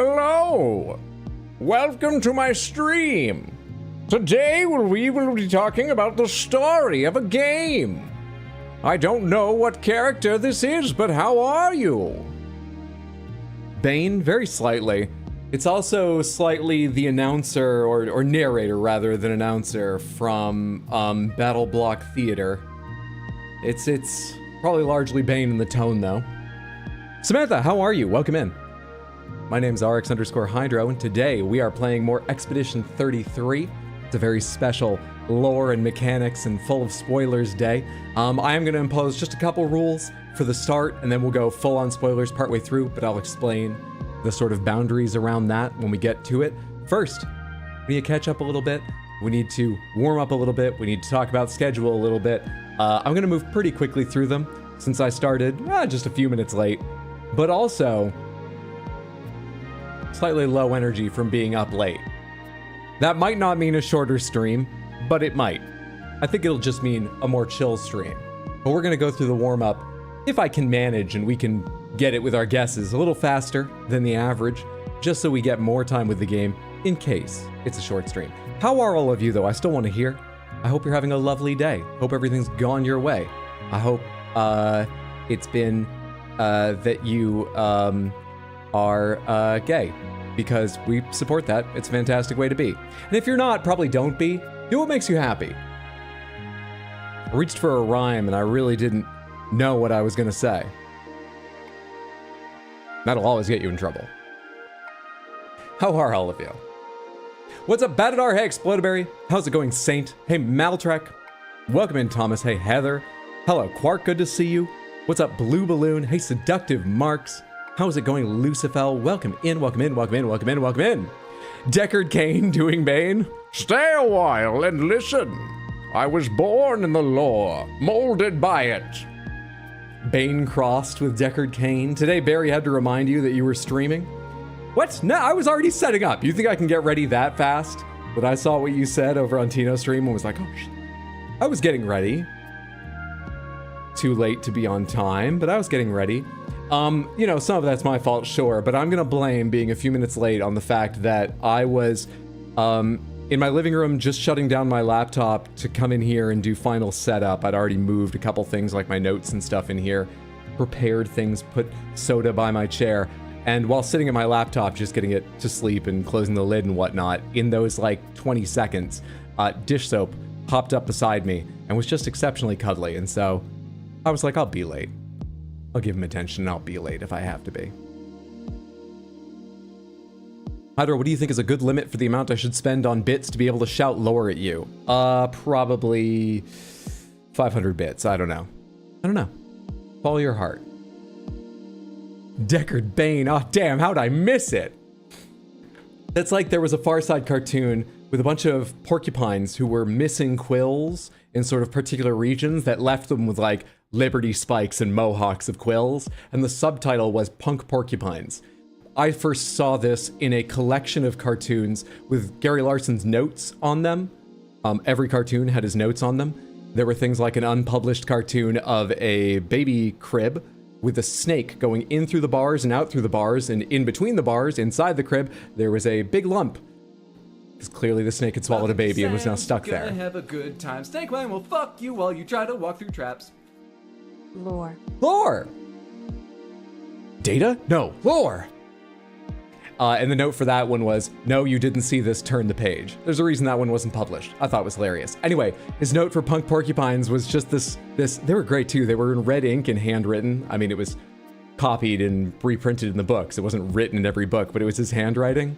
Hello! Welcome to my stream. Today we will be talking about the story of a game. I don't know what character this is, but how are you? Bane, very slightly. It's also slightly the announcer, or narrator rather than announcer, from Battle Block Theater. It's probably largely Bane in the tone, though. Samantha, how are you? Welcome in. My name's RX_Hydro, and today we are playing more Expedition 33. It's a very special lore and mechanics and full of spoilers day. I am going to impose just a couple rules for the start, and then we'll go full-on spoilers partway through, but I'll explain the sort of boundaries around that when we get to it. First, we need to catch up a little bit. We need to warm up a little bit. We need to talk about schedule a little bit. I'm going to move pretty quickly through them since I started just a few minutes late, but also slightly low energy from being up late. That might not mean a shorter stream, but it might. I think it'll just mean a more chill stream. But we're gonna go through the warm-up, if I can manage and we can get it with our guesses a little faster than the average, just so we get more time with the game in case it's a short stream. How are all of you though? I still want to hear. I hope you're having a lovely day. Hope everything's gone your way. I hope it's been that you are gay, because we support that. It's a fantastic way to be. And if you're not, probably don't be. Do what makes you happy. I reached for a rhyme and I really didn't know what I was gonna say. That'll always get you in trouble. How are all of you? What's up, Batadar? Hey, Explodaberry. How's it going, Saint? Hey, Maltrek. Welcome in, Thomas. Hey, Heather. Hello, Quark. Good to see you. What's up, Blue Balloon? Hey, Seductive Marks. How's it going, Lucifel? Welcome in, welcome in, welcome in, welcome in, welcome in. Deckard Cain doing Bane. Stay a while and listen. I was born in the lore, molded by it. Bane crossed with Deckard Cain. Today, Barry had to remind you that you were streaming. What? No, I was already setting up. You think I can get ready that fast? But I saw what you said over on Tino's stream and was like, oh shit. I was getting ready. Too late to be on time, but I was getting ready. You know, some of that's my fault, sure, but I'm gonna blame being a few minutes late on the fact that I was in my living room just shutting down my laptop to come in here and do final setup. I'd already moved a couple things like my notes and stuff in here, prepared things, put soda by my chair, and while sitting at my laptop just getting it to sleep and closing the lid and whatnot, in those like 20 seconds, dish soap hopped up beside me and was just exceptionally cuddly, and so I was like, I'll be late. I'll give him attention and I'll be late if I have to be. Hydra, what do you think is a good limit for the amount I should spend on bits to be able to shout lore at you? Probably 500 bits. I don't know. Follow your heart. Deckard Bane. Oh, damn, how'd I miss it? That's like there was a Far Side cartoon with a bunch of porcupines who were missing quills in sort of particular regions that left them with like Liberty spikes and mohawks of quills, and the subtitle was Punk Porcupines. I first saw this in a collection of cartoons with Gary Larson's notes on them. Every cartoon had his notes on them. There were things like an unpublished cartoon of a baby crib with a snake going in through the bars and out through the bars, and in between the bars, inside the crib, there was a big lump. Because clearly the snake had swallowed a baby and was now stuck there. Gonna have a good time. Snake Man will fuck you while you try to walk through traps. Lore. Lore! Data? No, lore! And the note for that one was, no, you didn't see this, turn the page. There's a reason that one wasn't published. I thought it was hilarious. Anyway, his note for Punk Porcupines was just this, they were great too. They were in red ink and handwritten. I mean, it was copied and reprinted in the books. It wasn't written in every book, but it was his handwriting.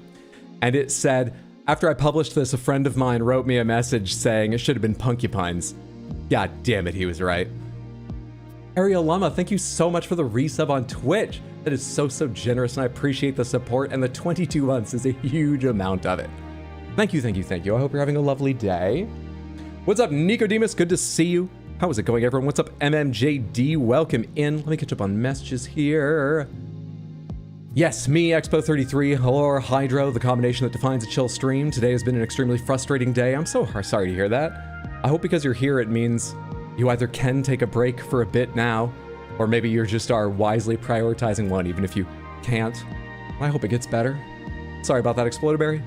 And it said, after I published this, a friend of mine wrote me a message saying it should have been Punkupines. God damn it, he was right. Ariel Lama, thank you so much for the resub on Twitch. That is so generous, and I appreciate the support, and the 22 months is a huge amount of it. Thank you. I hope you're having a lovely day. What's up, Nicodemus? Good to see you. How is it going, everyone? What's up, MMJD? Welcome in. Let me catch up on messages here. Yes, me, Expo33, hello, Hydro, the combination that defines a chill stream. Today has been an extremely frustrating day. I'm so sorry to hear that. I hope because you're here, it means you either can take a break for a bit now, or maybe you just are wisely prioritizing one, even if you can't. I hope it gets better. Sorry about that, Exploderberry.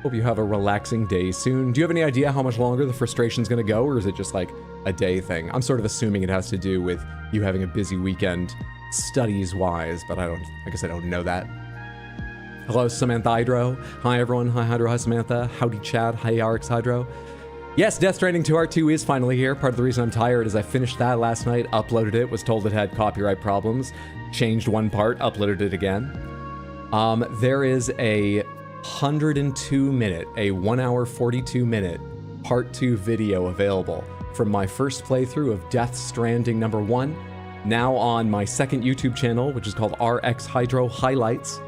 Hope you have a relaxing day soon. Do you have any idea how much longer the frustration's gonna go, or is it just like a day thing? I'm sort of assuming it has to do with you having a busy weekend studies-wise, but I guess I don't know that. Hello, Samantha Hydro. Hi, everyone. Hi, Hydro. Hi, Samantha. Howdy, Chad. Hi, RX Hydro. Yes, Death Stranding 2 Art 2 is finally here. Part of the reason I'm tired is I finished that last night, uploaded it, was told it had copyright problems, changed one part, uploaded it again. There is a 102-minute, a 1 hour 42-minute Part 2 video available from my first playthrough of Death Stranding number 1, now on my second YouTube channel, which is called RX Hydro Highlights.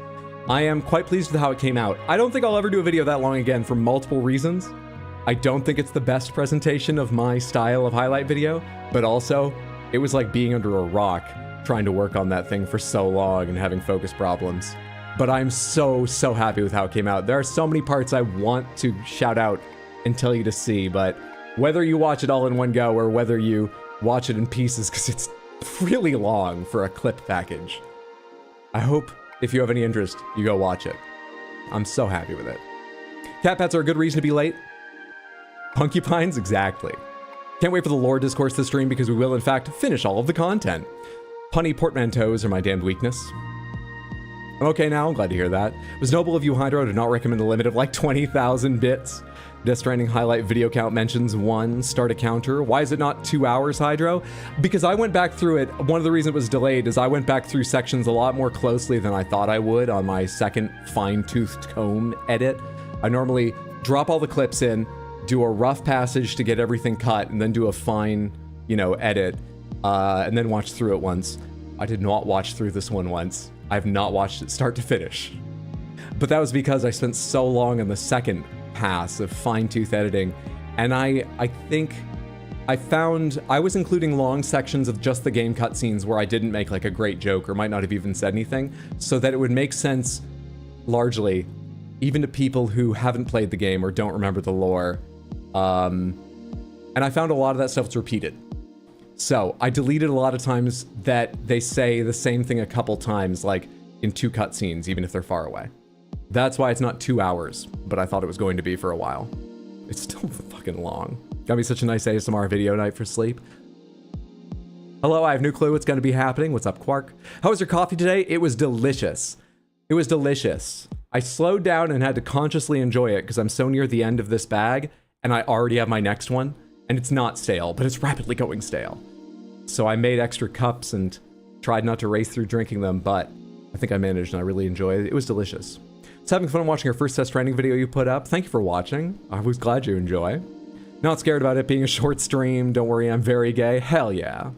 I am quite pleased with how it came out. I don't think I'll ever do a video that long again for multiple reasons. I don't think it's the best presentation of my style of highlight video, but also, it was like being under a rock trying to work on that thing for so long and having focus problems. But I'm so happy with how it came out. There are so many parts I want to shout out and tell you to see, but whether you watch it all in one go or whether you watch it in pieces, because it's really long for a clip package, I hope if you have any interest, you go watch it. I'm so happy with it. Cat pets are a good reason to be late. Porcupines, exactly. Can't wait for the lore discourse this stream because we will, in fact, finish all of the content. Punny portmanteaus are my damned weakness. I'm okay now, I'm glad to hear that. It was noble of you, Hydro, to not recommend a limit of like 20,000 bits. Death Stranding highlight video count mentions 1, start a counter. Why is it not 2 hours, Hydro? Because I went back through it. One of the reasons it was delayed is I went back through sections a lot more closely than I thought I would on my second fine-toothed comb edit. I normally drop all the clips in, do a rough passage to get everything cut, and then do a fine, edit, and then watch through it once. I did not watch through this one once. I've not watched it start to finish. But that was because I spent so long on the second pass of fine-tooth editing, and I think I found I was including long sections of just the game cutscenes where I didn't make like a great joke or might not have even said anything, so that it would make sense largely even to people who haven't played the game or don't remember the lore. And I found a lot of that stuff's repeated. So I deleted a lot of times that they say the same thing a couple times, like in 2 cutscenes, even if they're far away. That's why it's not 2 hours, but I thought it was going to be for a while. It's still fucking long. Got me such a nice ASMR video night for sleep. Hello, I have no clue what's going to be happening. What's up, Quark? How was your coffee today? It was delicious. It was delicious. I slowed down and had to consciously enjoy it because I'm so near the end of this bag and I already have my next one, and it's not stale, but it's rapidly going stale. So I made extra cups and tried not to race through drinking them, but I think I managed and I really enjoyed it. It was delicious. It's having fun watching your first Death Stranding video you put up. Thank you for watching. I was glad you enjoy. Not scared about it being a short stream. Don't worry, I'm very gay. Hell yeah.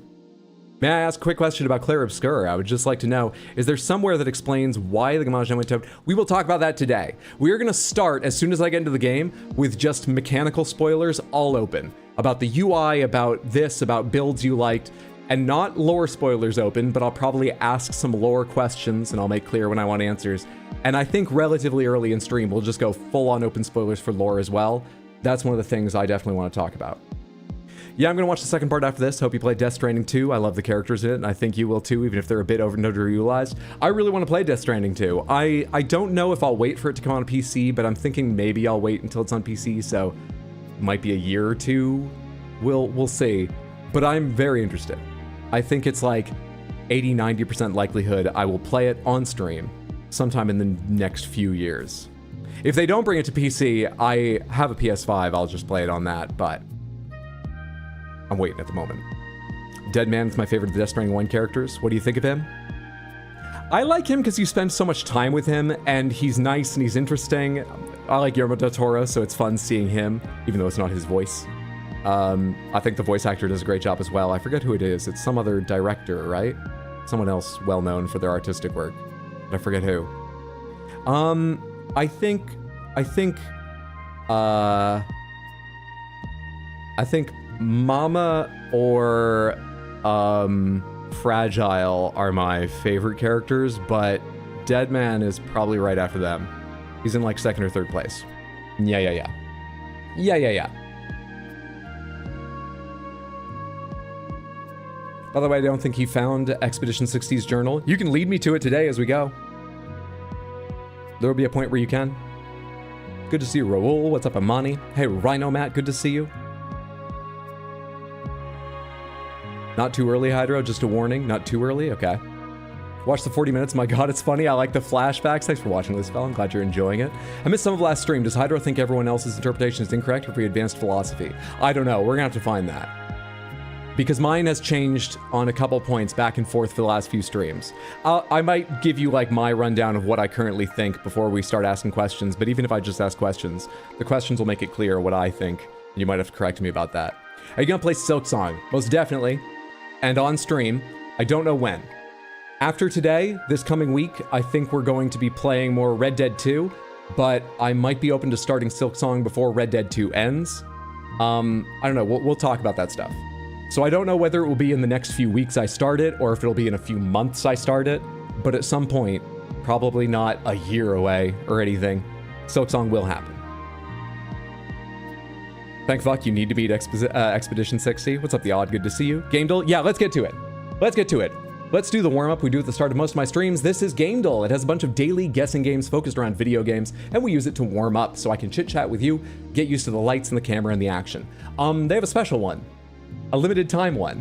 May I ask a quick question about Claire Obscura? I would just like to know, is there somewhere that explains why the Gamage went to... We will talk about that today. We are going to start, as soon as I get into the game, with just mechanical spoilers all open. About the UI, about this, about builds you liked, and not lore spoilers open, but I'll probably ask some lore questions, and I'll make clear when I want answers. And I think relatively early in stream, we'll just go full-on open spoilers for lore as well. That's one of the things I definitely want to talk about. Yeah, I'm going to watch the second part after this. Hope you play Death Stranding 2. I love the characters in it, and I think you will too, even if they're a bit underutilized. I really want to play Death Stranding 2. I don't know if I'll wait for it to come on PC, but I'm thinking maybe I'll wait until it's on PC, so it might be a year or two. We'll see. But I'm very interested. I think it's like 80-90% likelihood I will play it on stream sometime in the next few years. If they don't bring it to PC, I have a PS5, I'll just play it on that, but I'm waiting at the moment. Deadman is my favorite of the Death Stranding 1 characters. What do you think of him? I like him because you spend so much time with him, and he's nice and he's interesting. I like Guillermo del Toro, so it's fun seeing him, even though it's not his voice. I think the voice actor does a great job as well. I forget who it is. It's some other director, right? Someone else well known for their artistic work. But I forget who. I think Mama or Fragile are my favorite characters, but Deadman is probably right after them. He's in like 2nd or 3rd place. Yeah. By the way, I don't think he found Expedition 60's journal. You can lead me to it today as we go. There will be a point where you can. Good to see you, Raul. What's up, Amani? Hey, Rhino Matt, good to see you. Not too early, Hydro, just a warning. Not too early, okay. Watch the 40 minutes, my god, it's funny. I like the flashbacks. Thanks for watching this, fella. I'm glad you're enjoying it. I missed some of last stream. Does Hydro think everyone else's interpretation is incorrect or for advanced philosophy? I don't know. We're gonna have to find that. Because mine has changed on a couple points back and forth for the last few streams. I might give you like my rundown of what I currently think before we start asking questions, but even if I just ask questions, the questions will make it clear what I think. You might have to correct me about that. Are you gonna play Silk Song? Most definitely. And on stream. I don't know when. After today, this coming week, I think we're going to be playing more Red Dead 2, but I might be open to starting Silk Song before Red Dead 2 ends. I don't know, we'll talk about that stuff. So I don't know whether it will be in the next few weeks I start it, or if it'll be in a few months I start it, but at some point, probably not a year away or anything, Silk Song will happen. Thank fuck, you need to beat Expedition 60. What's up, The Odd? Good to see you. gamedle? Yeah, let's get to it. Let's get to it. Let's do the warm-up we do at the start of most of my streams. This is gamedle. It has a bunch of daily guessing games focused around video games, and we use it to warm up so I can chit-chat with you, get used to the lights and the camera and the action. They have a special one. A limited time one.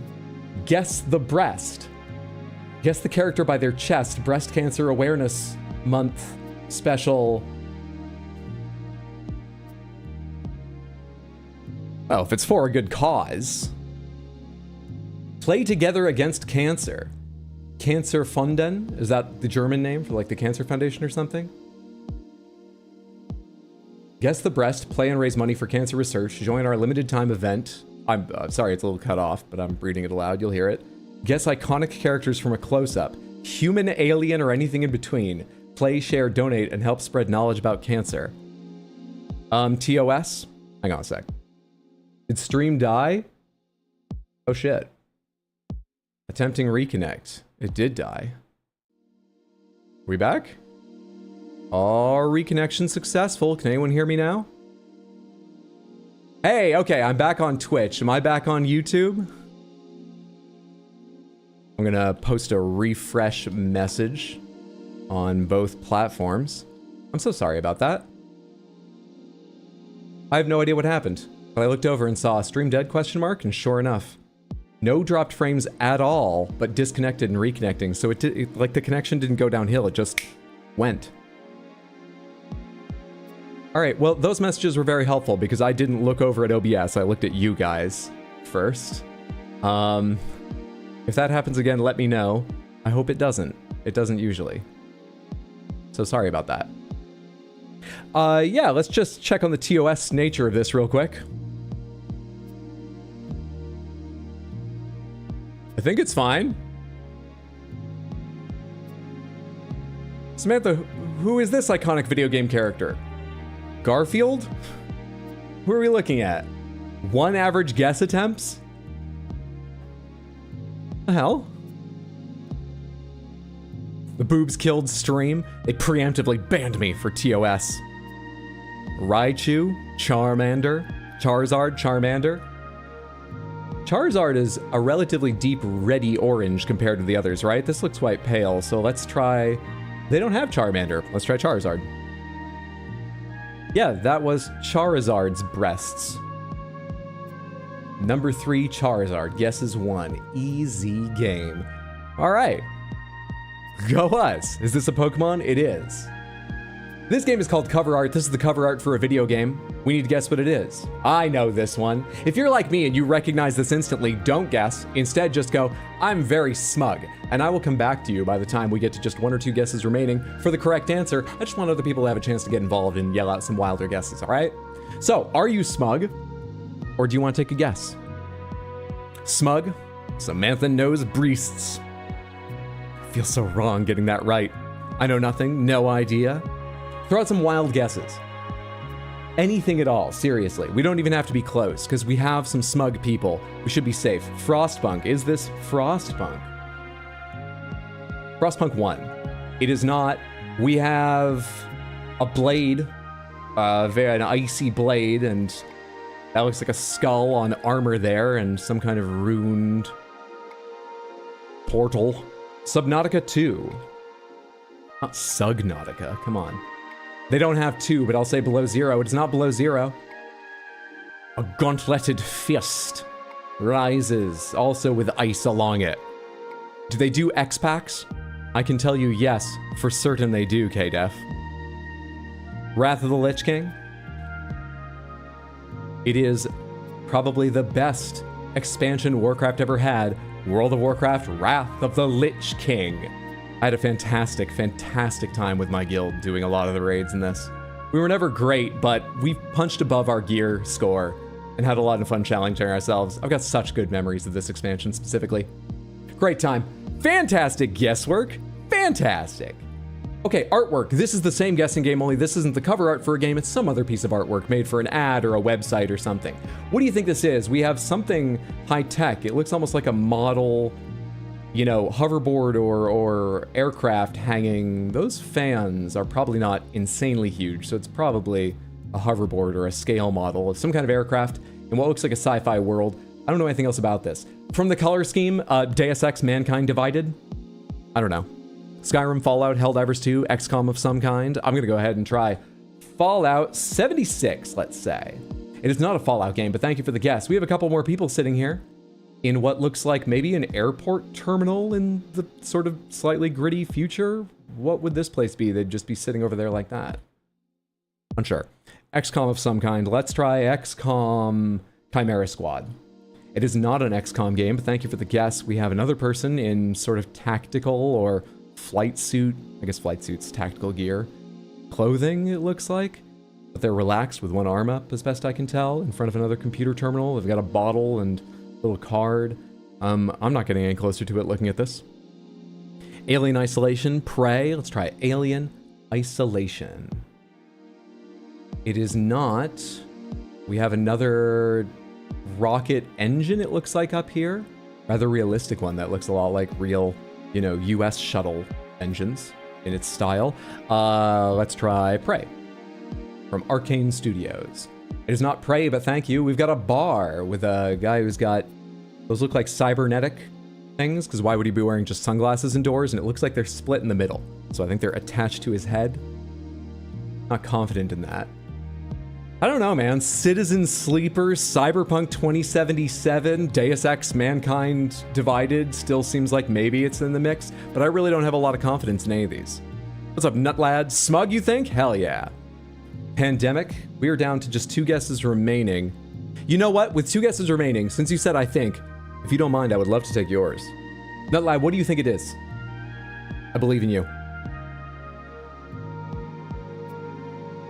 Guess the breast. Guess the character by their chest. Breast Cancer Awareness Month special. Well, if it's for a good cause. Play together against cancer. Cancer Funden? Is that the German name for like the Cancer Foundation or something? Guess the breast. Play and raise money for cancer research. Join our limited time event. I'm sorry, it's a little cut off, but I'm reading it aloud. You'll hear it. Guess iconic characters from a close-up. Human, alien, or anything in between. Play, share, donate, and help spread knowledge about cancer. TOS? Hang on a sec. Did stream die? Oh shit. Attempting reconnect. It did die. We back? Our reconnection successful. Can anyone hear me now? Hey, okay, I'm back on Twitch. Am I back on YouTube? I'm gonna post a refresh message on both platforms. I'm so sorry about that. I have no idea what happened, but I looked over and saw stream dead question mark, and sure enough, no dropped frames at all, but disconnected and reconnecting. So it like the connection didn't go downhill, it just went. All right, well, those messages were very helpful because I didn't look over at OBS. I looked at you guys first. If that happens again, let me know. I hope it doesn't. It doesn't usually. So sorry about that. Yeah, let's just check on the TOS nature of this real quick. I think it's fine. Samantha, who is this iconic video game character? Garfield? Who are we looking at? 1 average guess attempts? The hell? The boobs killed stream. They preemptively banned me for TOS. Raichu, Charmander, Charizard, Charmander. Charizard is a relatively deep reddy orange compared to the others, right? This looks quite pale, so let's try... They don't have Charmander. Let's try Charizard. Yeah, that was Charizard's breasts. Number 3, Charizard. Guesses 1. Easy game. All right. Go us. Is this a Pokemon? It is. This game is called cover art. This is the cover art for a video game. We need to guess what it is. I know this one. If you're like me and you recognize this instantly, don't guess. Instead, just go, I'm very smug. And I will come back to you by the time we get to just 1 or 2 guesses remaining for the correct answer. I just want other people to have a chance to get involved and yell out some wilder guesses, all right? So, are you smug? Or do you want to take a guess? Smug? Samantha knows breasts. I feel so wrong getting that right. I know nothing, no idea. Throw out some wild guesses. Anything at all, seriously. We don't even have to be close, because we have some smug people. We should be safe. Frostpunk. Is this Frostpunk? Frostpunk 1. It is not. We have a blade, an icy blade, and that looks like a skull on armor there, and some kind of ruined portal. Subnautica 2. Not Subnautica, come on. They don't have 2, but I'll say below 0. It's not below 0. A gauntleted fist rises, also with ice along it. Do they do X-Packs? I can tell you yes, for certain they do, K-Def. Wrath of the Lich King. It is probably the best expansion Warcraft ever had. World of Warcraft, Wrath of the Lich King. I had a fantastic, fantastic time with my guild doing a lot of the raids in this. We were never great, but we punched above our gear score and had a lot of fun challenging ourselves. I've got such good memories of this expansion specifically. Great time. Fantastic guesswork. Fantastic. Okay, artwork. This is the same guessing game, only this isn't the cover art for a game, it's some other piece of artwork made for an ad or a website or something. What do you think this is? We have something high-tech. It looks almost like a model, you know, hoverboard or aircraft hanging. Those fans are probably not insanely huge, so it's probably a hoverboard or a scale model of some kind of aircraft in what looks like a sci-fi world. I don't know anything else about this. From the color scheme, Deus Ex Mankind Divided? I don't know. Skyrim, Fallout, Helldivers 2, XCOM of some kind. I'm gonna go ahead and try Fallout 76, let's say. It is not a Fallout game, but thank you for the guess. We have a couple more people sitting here in what looks like maybe an airport terminal in the sort of slightly gritty future. What would this place be? They'd just be sitting over there like that. Unsure. XCOM of some kind. Let's try XCOM Chimera Squad. It is not an XCOM game, but thank you for the guess. We have another person in sort of tactical or flight suit, I guess flight suit's tactical gear, clothing, it looks like, but they're relaxed with one arm up, as best I can tell, in front of another computer terminal. They've got a bottle and a little card. I'm not getting any closer to it looking at this. Alien Isolation, Prey. Let's try Alien Isolation. It is not. We have another rocket engine, it looks like, up here. Rather realistic one that looks a lot like real, you know, US shuttle engines in its style. Let's try Prey from Arcane Studios. It is not Prey, but thank you. We've got a bar with a guy who's got, those look like cybernetic things, because why would he be wearing just sunglasses indoors? And it looks like they're split in the middle. So I think they're attached to his head. Not confident in that. I don't know, man. Citizen Sleeper, Cyberpunk 2077, Deus Ex Mankind Divided still seems like maybe it's in the mix, but I really don't have a lot of confidence in any of these. What's up, Nutlad? Smug, you think? Hell yeah. Pandemic, we are down to just 2 guesses remaining. You know what? With 2 guesses remaining, since you said I think, if you don't mind, I would love to take yours. Nutlad, what do you think it is? I believe in you.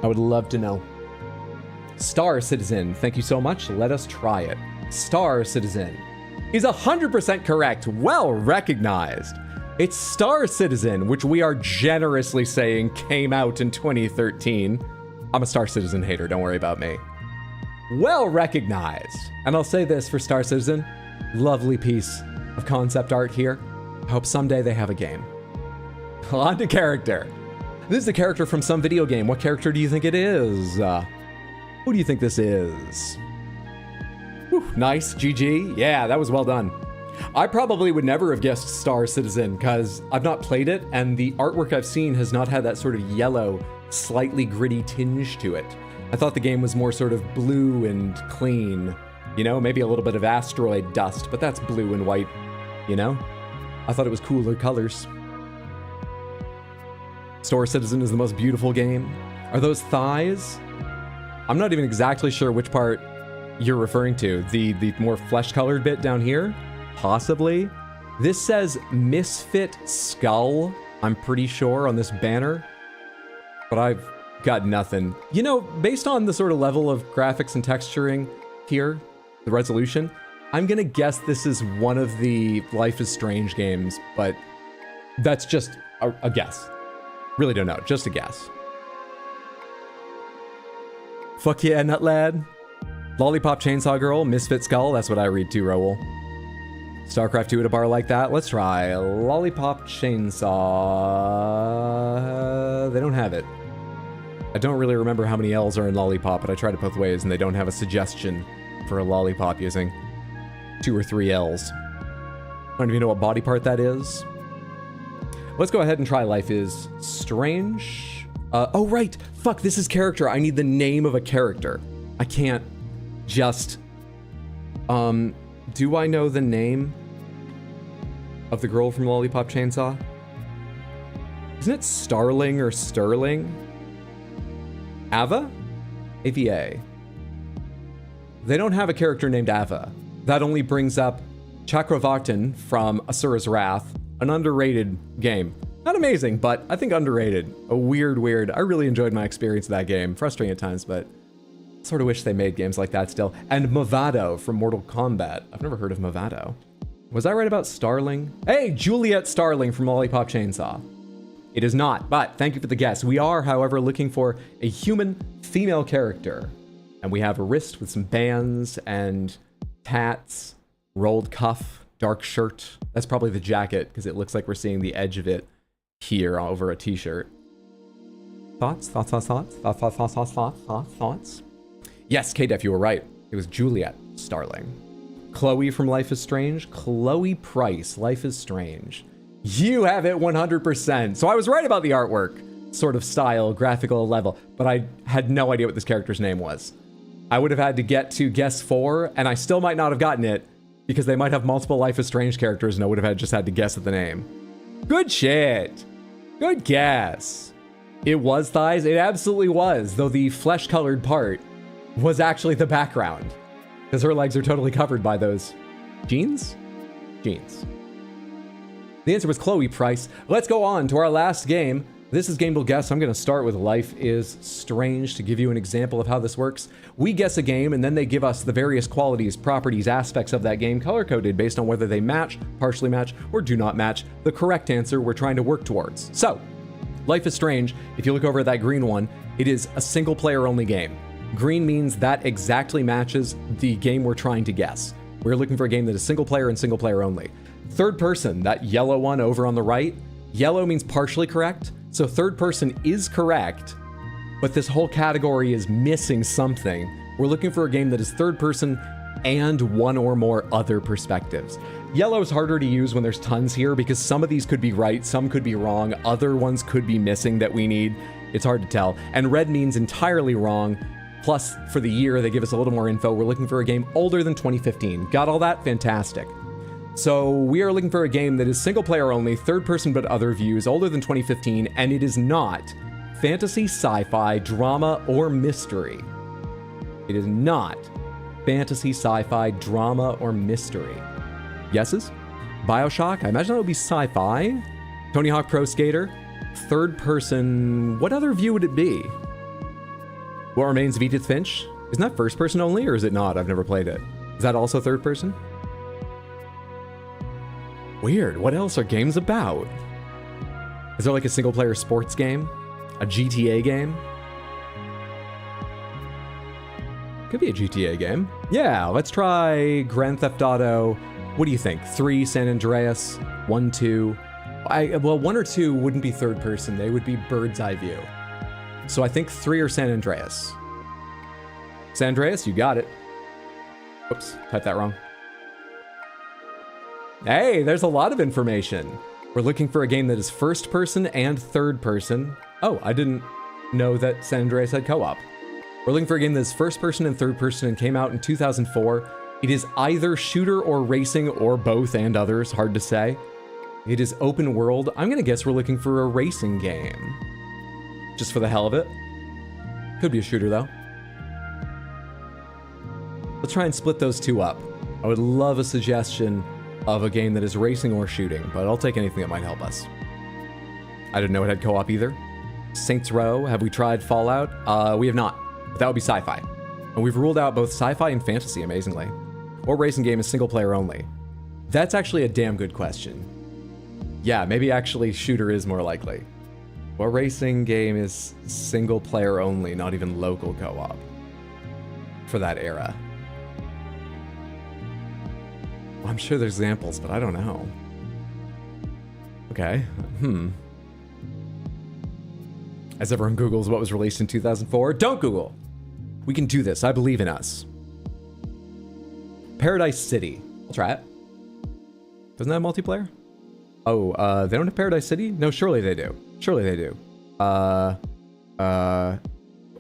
I would love to know. Star Citizen, thank you so much. Let us try it. Star Citizen is 100% correct. Well recognized. It's Star Citizen, which we are generously saying came out in 2013. I'm a Star Citizen hater, don't worry about me. Well recognized. And I'll say this for Star Citizen, lovely piece of concept art here. I hope someday they have a game. On to character. This is a character from some video game. What character do you think it is? Who do you think this is? Whew, nice, GG. Yeah, that was well done. I probably would never have guessed Star Citizen because I've not played it and the artwork I've seen has not had that sort of yellow, slightly gritty tinge to it. I thought the game was more sort of blue and clean, you know, maybe a little bit of asteroid dust, but that's blue and white, you know? I thought it was cooler colors. Star Citizen is the most beautiful game. Are those thighs? I'm not even exactly sure which part you're referring to. The more flesh-colored bit down here? Possibly. This says Misfit Skull, I'm pretty sure, on this banner. But I've got nothing. You know, based on the sort of level of graphics and texturing here, the resolution, I'm gonna guess this is one of the Life is Strange games, but that's just a guess. Really don't know, just a guess. Fuck yeah, Nutlad. Lollipop Chainsaw Girl, Misfit Skull, that's what I read too, Raoul. StarCraft 2 at a bar like that? Let's try Lollipop Chainsaw. They don't have it. I don't really remember how many L's are in Lollipop, but I tried it both ways and they don't have a suggestion for a lollipop using 2 or 3 L's. I don't even know what body part that is. Let's go ahead and try Life is Strange. Oh, right. Fuck, this is character. I need the name of a character. I can't just... do I know the name of the girl from Lollipop Chainsaw? Isn't it Starling or Sterling? Ava? AVA. They don't have a character named Ava. That only brings up Chakravartin from Asura's Wrath, an underrated game. Not amazing, but I think underrated. A weird. I really enjoyed my experience of that game. Frustrating at times, but sort of wish they made games like that still. And Movado from Mortal Kombat. I've never heard of Movado. Was I right about Starling? Hey, Juliet Starling from Lollipop Chainsaw. It is not, but thank you for the guess. We are, however, looking for a human female character. And we have a wrist with some bands and tats, rolled cuff, dark shirt. That's probably the jacket because it looks like we're seeing the edge of it here over a t-shirt. Thoughts? Yes, K-Def, you were right. It was Juliet Starling. Chloe from Life is Strange. Chloe Price, Life is Strange. You have it 100%. So I was right about the artwork, sort of style, graphical level, but I had no idea what this character's name was. I would have had to get to guess 4, and I still might not have gotten it because they might have multiple Life is Strange characters and I would have just had to guess at the name. Good shit. Good guess. It was thighs. It absolutely was, though the flesh-colored part was actually the background because her legs are totally covered by those jeans? Jeans. The answer was Chloe Price. Let's go on to our last game. This is gamedle Guess. I'm going to start with Life is Strange to give you an example of how this works. We guess a game and then they give us the various qualities, properties, aspects of that game color-coded based on whether they match, partially match, or do not match the correct answer we're trying to work towards. So, Life is Strange, if you look over at that green one, it is a single-player only game. Green means that exactly matches the game we're trying to guess. We're looking for a game that is single-player and single-player only. Third person, that yellow one over on the right, yellow means partially correct. So third person is correct, but this whole category is missing something. We're looking for a game that is third person and one or more other perspectives. Yellow is harder to use when there's tons here because some of these could be right, some could be wrong, other ones could be missing that we need. It's hard to tell. And red means entirely wrong. Plus, for the year, they give us a little more info. We're looking for a game older than 2015. Got all that? Fantastic. So we are looking for a game that is single player only, third person but other views, older than 2015, and it is not fantasy, sci-fi, drama, or mystery. It is not fantasy, sci-fi, drama, or mystery. Guesses? BioShock? I imagine that would be sci-fi. Tony Hawk Pro Skater? Third person, what other view would it be? What Remains of Edith Finch? Isn't that first person only, or is it not? I've never played it. Is that also third person? Weird. What else are games about? Is there like a single player sports game? A GTA game? Could be a GTA game. Yeah, let's try Grand Theft Auto. What do you think? 3, San Andreas, 1, 2. Well, 1 or 2 wouldn't be third person. They would be bird's eye view. So I think 3 or San Andreas. San Andreas, you got it. Oops, typed that wrong. Hey, there's a lot of information. We're looking for a game that is first person and third person. Oh, I didn't know that San Andreas had co-op. We're looking for a game that is first person and third person and came out in 2004. It is either shooter or racing or both and others, hard to say. It is open world. I'm gonna guess we're looking for a racing game. Just for the hell of it. Could be a shooter though. Let's try and split those two up. I would love a suggestion of a game that is racing or shooting, but I'll take anything that might help us. I didn't know it had co-op either. Saints Row, have we tried Fallout? We have not, but that would be sci-fi. And we've ruled out both sci-fi and fantasy, amazingly. Or racing game is single player only. That's actually a damn good question. Yeah, maybe actually shooter is more likely. What racing game is single player only, not even local co-op? For that era. Well, I'm sure there's examples, but I don't know. Okay, As everyone Googles what was released in 2004, don't Google! We can do this, I believe in us. Paradise City. I'll try it. Doesn't that have multiplayer? Oh, they don't have Paradise City? No, surely they do. Surely they do. Wait.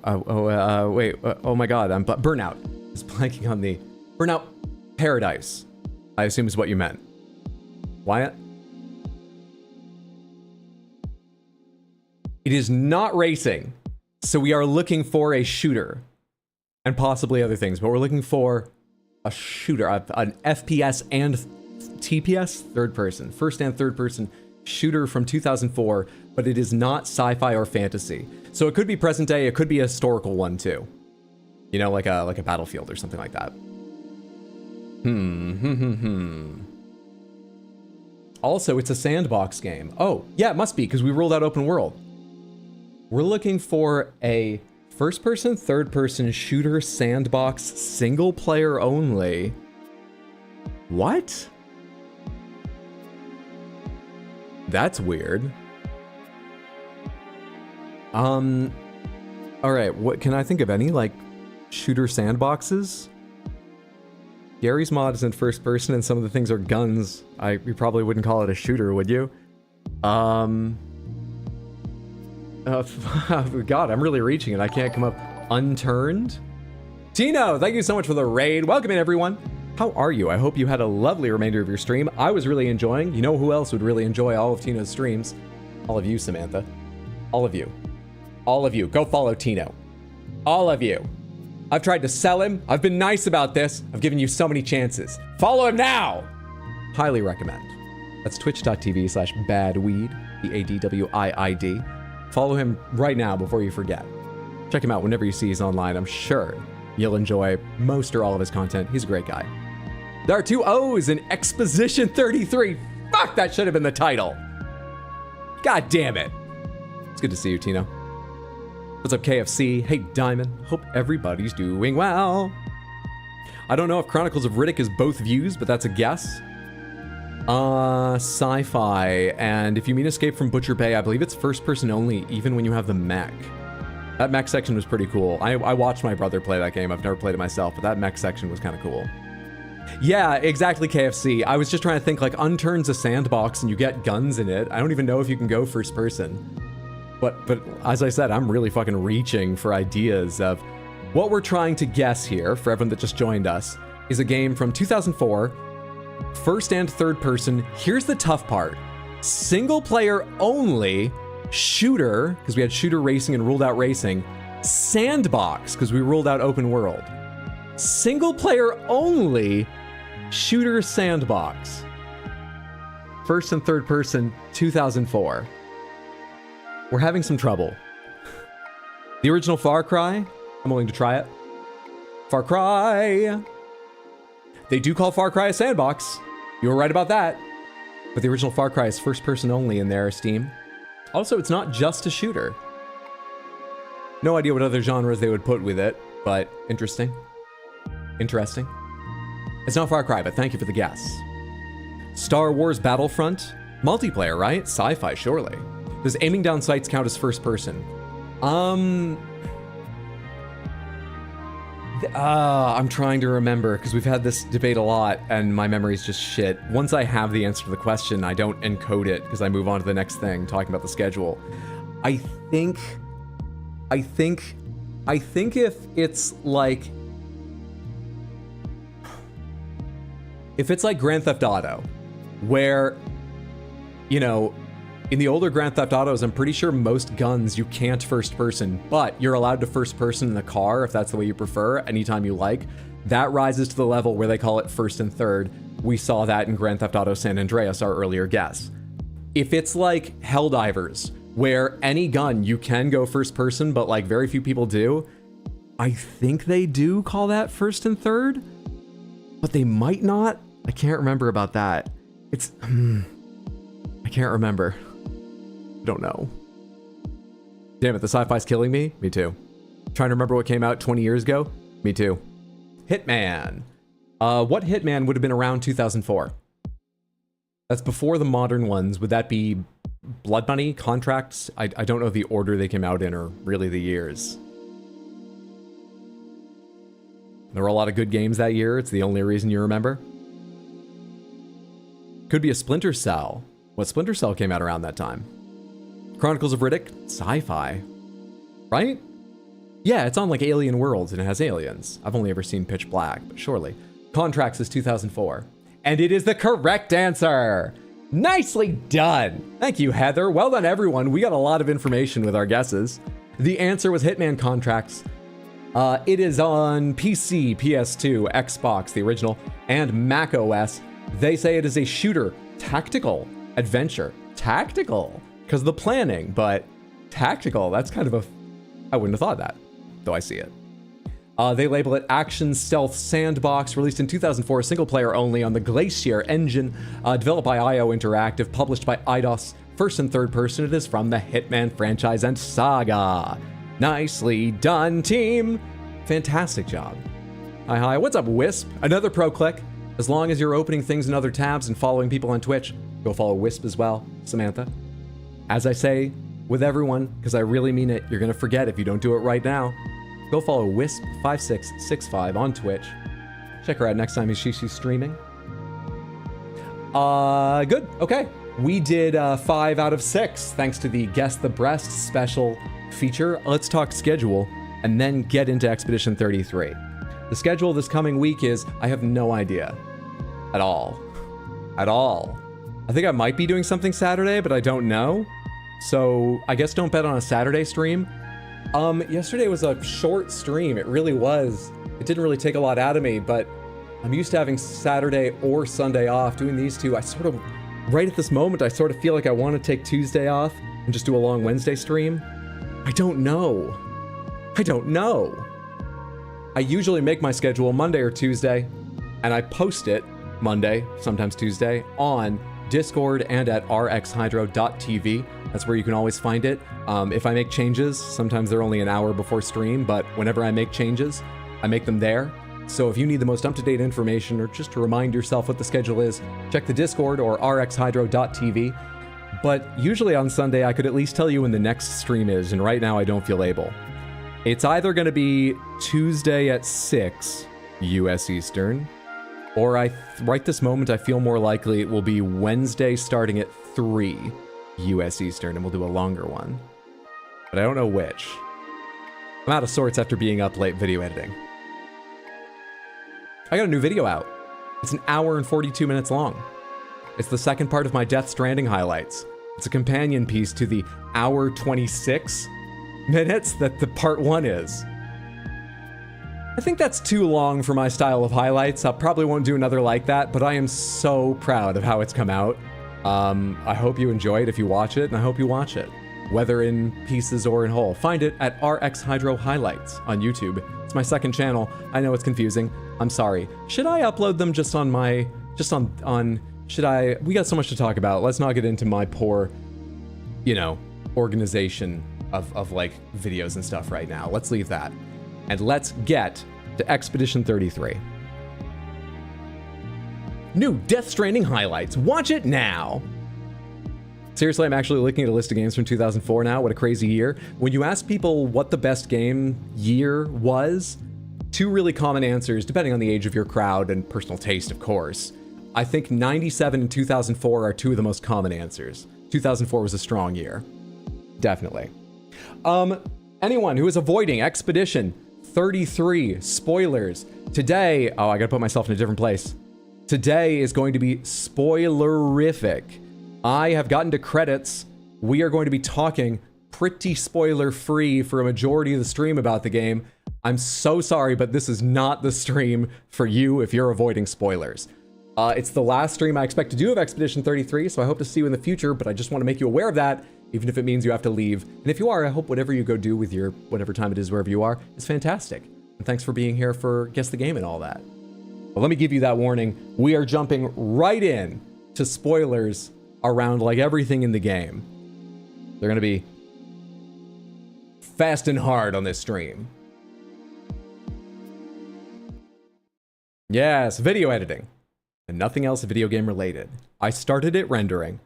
Oh my God. I'm Burnout. I was blanking on the Burnout Paradise. I assume is what you meant. Wyatt? It is not racing. So we are looking for a shooter. And possibly other things. But we're looking for a shooter. An FPS and TPS? Third person. First and third person shooter from 2004. But it is not sci-fi or fantasy. So it could be present day. It could be a historical one too. You know, like a Battlefield or something like that. Also, it's a sandbox game. Oh, yeah, it must be, because we ruled out open world. We're looking for a first-person, third-person shooter sandbox, single-player only. What? That's weird. All right, what can I think of any, like, shooter sandboxes? Gary's mod is in first person and some of the things are guns. You probably wouldn't call it a shooter, would you? God, I'm really reaching it. I can't come up. Unturned? Tino, thank you so much for the raid. Welcome in, everyone. How are you? I hope you had a lovely remainder of your stream. I was really enjoying. You know who else would really enjoy all of Tino's streams? All of you, Samantha. All of you. All of you. Go follow Tino. All of you. I've tried to sell him. I've been nice about this. I've given you so many chances. Follow him now! Highly recommend. That's twitch.tv/badweed, BADWIID. Follow him right now before you forget. Check him out whenever you see he's online. I'm sure you'll enjoy most or all of his content. He's a great guy. There are 2 O's in Exposition 33. Fuck, that should have been the title. God damn it. It's good to see you, Tino. What's up, KFC? Hey, Diamond. Hope everybody's doing well. I don't know if Chronicles of Riddick is both views, but that's a guess. Sci-fi. And if you mean Escape from Butcher Bay, I believe it's first person only, even when you have the mech. That mech section was pretty cool. I watched my brother play that game. I've never played it myself, but that mech section was kind of cool. Yeah, exactly, KFC. I was just trying to think, like, Unturned's a sandbox and you get guns in it. I don't even know if you can go first person. But as I said, I'm really fucking reaching for ideas of what we're trying to guess here, for everyone that just joined us, is a game from 2004, first and third person. Here's the tough part. Single player only, shooter, because we had shooter racing and ruled out racing, sandbox, because we ruled out open world. Single player only, shooter sandbox. First and third person, 2004. We're having some trouble. The original Far Cry, I'm willing to try it. Far Cry. They do call Far Cry a sandbox. You were right about that. But the original Far Cry is first person only in their Steam. Also, it's not just a shooter. No idea what other genres they would put with it, but interesting. Interesting. It's not Far Cry, but thank you for the guess. Star Wars Battlefront? Multiplayer, right? Sci-fi, surely. Does aiming down sights count as first person? I'm trying to remember, because we've had this debate a lot, and my memory's just shit. Once I have the answer to the question, I don't encode it, because I move on to the next thing, talking about the schedule. I think if it's like... If it's like Grand Theft Auto, where, you know, in the older Grand Theft Autos, I'm pretty sure most guns you can't first person, but you're allowed to first person in the car if that's the way you prefer, anytime you like. That rises to the level where they call it first and third. We saw that in Grand Theft Auto San Andreas, our earlier guess. If it's like Helldivers, where any gun you can go first person, but like very few people do, I think they do call that first and third, but they might not. I can't remember about that. It's, I can't remember. Don't know. Damn it, the sci-fi's killing me? Me too. Trying to remember what came out 20 years ago? Me too. Hitman. What Hitman would have been around 2004? That's before the modern ones. Would that be Blood Money, Contracts? I don't know the order they came out in or really the years. There were a lot of good games that year. It's the only reason you remember. Could be a Splinter Cell. What Splinter Cell came out around that time? Chronicles of Riddick? Sci-fi. right? Yeah, it's on like Alien Worlds and it has aliens. I've only ever seen Pitch Black, but surely. Contracts is 2004. And it is the correct answer. Nicely done. Thank you, Heather. Well done, everyone. We got a lot of information with our guesses. The answer was Hitman Contracts. It is on PC, PS2, Xbox, the original, and Mac OS. They say it is a shooter, tactical, adventure. Tactical, because of the planning, but tactical, that's kind of a... I wouldn't have thought that, though I see it. They label it Action Stealth Sandbox, released in 2004, single player only on the Glacier engine, developed by IO Interactive, published by Eidos, first and third person. It is from the Hitman franchise and saga. Nicely done, team. Fantastic job. Hi. What's up, Wisp? Another pro click. As long as you're opening things in other tabs and following people on Twitch, go follow Wisp as well, Samantha. As I say with everyone, because I really mean it, you're going to forget if you don't do it right now. Go follow Wisp5665 on Twitch. Check her out next time she's streaming. Good. Okay. We did 5 out of 6 thanks to the Guess the Breast special feature. Let's talk schedule and then get into Expedition 33. The schedule this coming week is, I have no idea. At all. I think I might be doing something Saturday, but I don't know. So I guess don't bet on a Saturday stream. Yesterday was a short stream. It really was. It didn't really take a lot out of me, but I'm used to having Saturday or Sunday off. Doing these two, I sort of, right at this moment, I sort of feel like I want to take Tuesday off and just do a long Wednesday stream. I don't know. I usually make my schedule Monday or Tuesday, and I post it Monday, sometimes Tuesday, on Discord and at rxhydro.tv. That's where you can always find it. If I make changes, sometimes they're only an hour before stream, but whenever I make changes, I make them there. So if you need the most up-to-date information or just to remind yourself what the schedule is, check the Discord or rxhydro.tv. But usually on Sunday, I could at least tell you when the next stream is, and right now I don't feel able. It's either going to be Tuesday at 6 US Eastern, or right this moment I feel more likely it will be Wednesday starting at 3 US Eastern, and we'll do a longer one. But I don't know which. I'm out of sorts after being up late video editing. I got a new video out. It's an hour and 42 minutes long. It's the second part of my Death Stranding highlights. It's a companion piece to the hour 26 minutes that the part 1 is. I think that's too long for my style of highlights. I probably won't do another like that, but I am so proud of how it's come out. I hope you enjoy it if you watch it, and I hope you watch it, whether in pieces or in whole. Find it at RX Hydro Highlights on YouTube. It's my second channel. I know it's confusing. I'm sorry. Should I upload them just on my, should I, we got so much to talk about. Let's not get into my poor, organization of like videos and stuff right now. Let's leave that. And let's get to Expedition 33. New Death Stranding highlights. Watch it now. Seriously, I'm actually looking at a list of games from 2004 now. What a crazy year. When you ask people what the best game year was, 2 really common answers, depending on the age of your crowd and personal taste, of course. I think 97 and 2004 are 2 of the most common answers. 2004 was a strong year. Definitely. Anyone who is avoiding Expedition 33 spoilers today, I gotta put myself in a different place. Today is going to be spoilerific. I have gotten to credits. We are going to be talking pretty spoiler-free for a majority of the stream about the game. I'm so sorry, but this is not the stream for you if you're avoiding spoilers. It's the last stream I expect to do of Expedition 33, so I hope to see you in the future, but I just want to make you aware of that, even if it means you have to leave. And if you are, I hope whatever you go do with your whatever time it is, wherever you are, is fantastic. And thanks for being here for Guess the Game and all that. But let me give you that warning. We are jumping right in to spoilers around like everything in the game. They're going to be fast and hard on this stream. Yes, video editing. And nothing else video game related. I started it rendering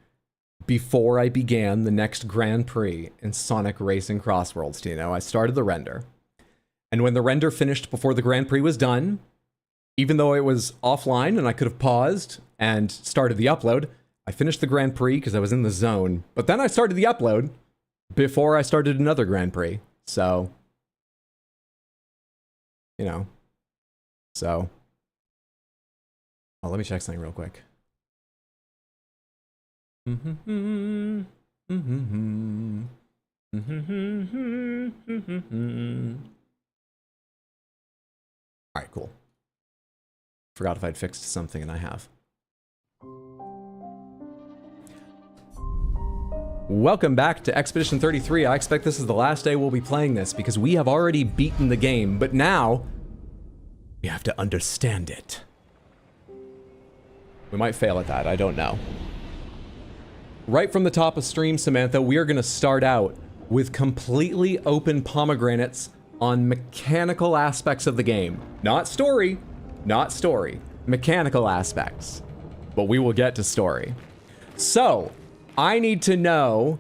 before I began the next Grand Prix in Sonic Racing Crossworlds, I started the render. And when the render finished before the Grand Prix was done, even though it was offline and I could have paused and started the upload, I finished the Grand Prix because I was in the zone. But then I started the upload before I started another Grand Prix. So, you know, so. Oh, let me check something real quick. All right, cool. Forgot if I'd fixed something, and I have. Welcome back to Expedition 33. I expect this is the last day we'll be playing this because we have already beaten the game, but now we have to understand it. We might fail at that, I don't know. Right from the top of stream, Samantha, we are going to start out with completely open pomegranates on mechanical aspects of the game. Not story, mechanical aspects. But we will get to story. So, I need to know,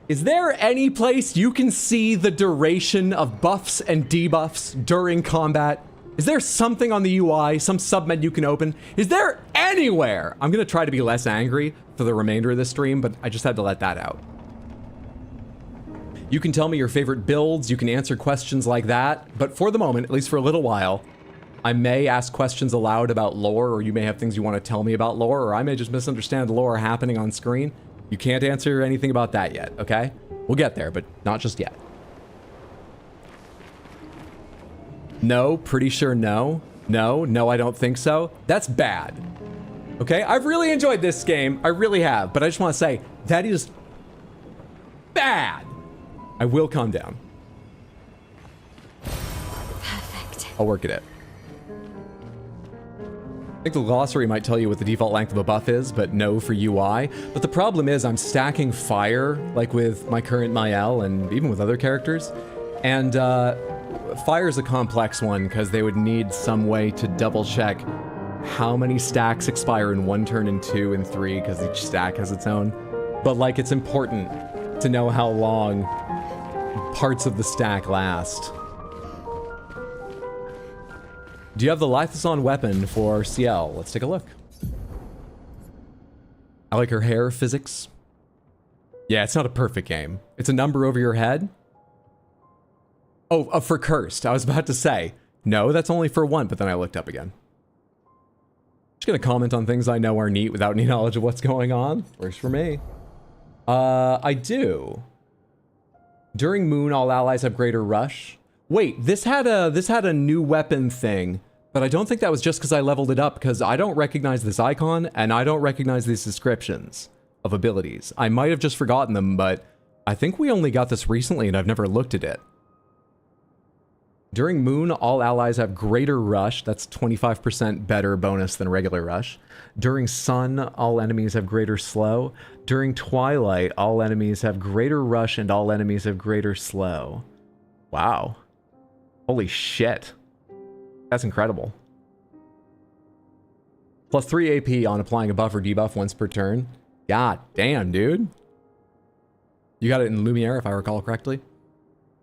is there any place you can see the duration of buffs and debuffs during combat? Is there something on the UI, some submenu you can open? Is there anywhere? I'm gonna try to be less angry for the remainder of the stream, but I just had to let that out. You can tell me your favorite builds, you can answer questions like that, but for the moment, at least for a little while, I may ask questions aloud about lore, or you may have things you want to tell me about lore, or I may just misunderstand the lore happening on screen. You can't answer anything about that yet, okay? We'll get there, but not just yet. No, pretty sure no. No, I don't think so. That's bad. Okay, I've really enjoyed this game. I really have, but I just want to say, that is bad. I will calm down. Perfect. I'll work at it. I think the glossary might tell you what the default length of a buff is, but no for UI. But the problem is I'm stacking fire, like with my current Mael and even with other characters. And fire is a complex one because they would need some way to double check how many stacks expire in 1 turn and 2 and 3 because each stack has its own. But like it's important to know how long parts of the stack last. Do you have the Lithason weapon for CL? Let's take a look. I like her hair physics. Yeah, it's not a perfect game. It's a number over your head. Oh, for cursed. I was about to say, no, that's only for 1, but then I looked up again. Just gonna comment on things I know are neat without any knowledge of what's going on. Works for me. I do. During Moon, all allies have greater rush. Wait, this had a new weapon thing, but I don't think that was just because I leveled it up, because I don't recognize this icon, and I don't recognize these descriptions of abilities. I might have just forgotten them, but I think we only got this recently, and I've never looked at it. During Moon, all allies have greater rush. That's 25% better bonus than regular rush. During Sun, all enemies have greater slow. During Twilight, all enemies have greater rush and all enemies have greater slow. Wow. Holy shit. That's incredible. Plus 3 AP on applying a buff or debuff once per turn. God damn, dude. You got it in Lumiere, if I recall correctly.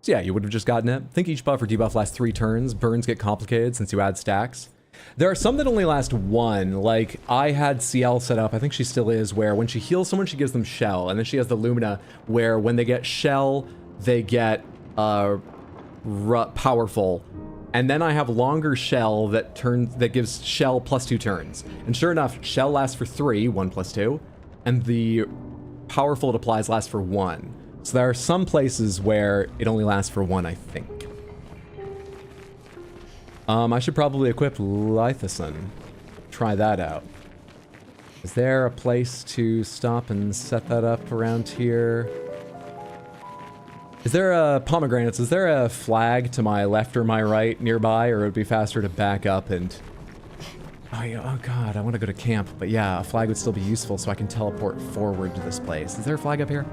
So yeah, you would have just gotten it. I think each buff or debuff lasts 3 turns. Burns get complicated since you add stacks. There are some that only last 1. Like, I had CL set up, I think she still is, where when she heals someone, she gives them Shell. And then she has the Lumina, where when they get Shell, they get powerful. And then I have longer Shell that gives Shell plus 2 turns. And sure enough, Shell lasts for 3, 1 plus 2. And the powerful it applies lasts for 1. So there are some places where it only lasts for 1, I think. I should probably equip Lithason. Try that out. Is there a place to stop and set that up around here? Is there a pomegranates? Is there a flag to my left or my right nearby, or it would be faster to back up and... Oh god, I want to go to camp, but yeah, a flag would still be useful so I can teleport forward to this place. Is there a flag up here?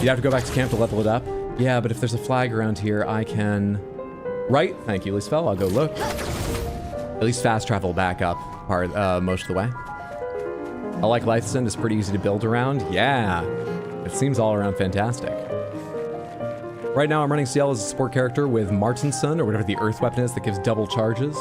You have to go back to camp to level it up? Yeah, but if there's a flag around here, I can... Right, thank you, Lisfell. I'll go look. At least fast travel back up most of the way. I like Lithason, it's pretty easy to build around. Yeah, it seems all around fantastic. Right now I'm running CL as a support character with Martinson, or whatever the earth weapon is that gives double charges.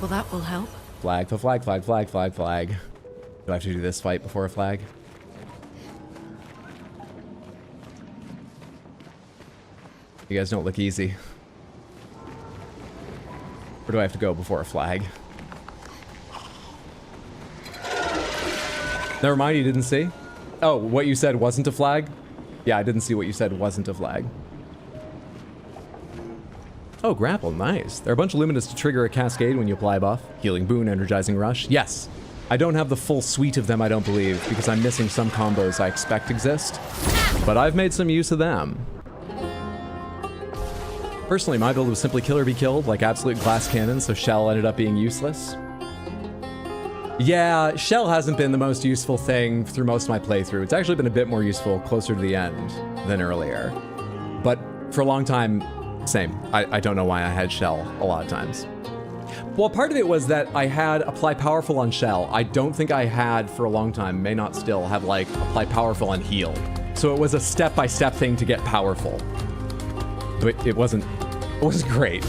Well, that will help. Flag, flag, flag, flag, flag, flag. Do I have to do this fight before a flag? You guys don't look easy. Or do I have to go before a flag? Never mind, you didn't see? Oh, what you said wasn't a flag? Yeah, I didn't see what you said wasn't a flag. Oh, grapple, nice. There are a bunch of luminous to trigger a cascade when you apply a buff. Healing boon, energizing rush. Yes. I don't have the full suite of them, I don't believe, because I'm missing some combos I expect exist. But I've made some use of them. Personally, my build was simply kill or be killed, like absolute glass cannon, so Shell ended up being useless. Yeah, Shell hasn't been the most useful thing through most of my playthrough. It's actually been a bit more useful closer to the end than earlier. But for a long time, same. I don't know why I had Shell a lot of times. Well, part of it was that I had apply powerful on Shell. I don't think I had for a long time, may not still, have like apply powerful on heal. So it was a step-by-step thing to get powerful. But it wasn't great.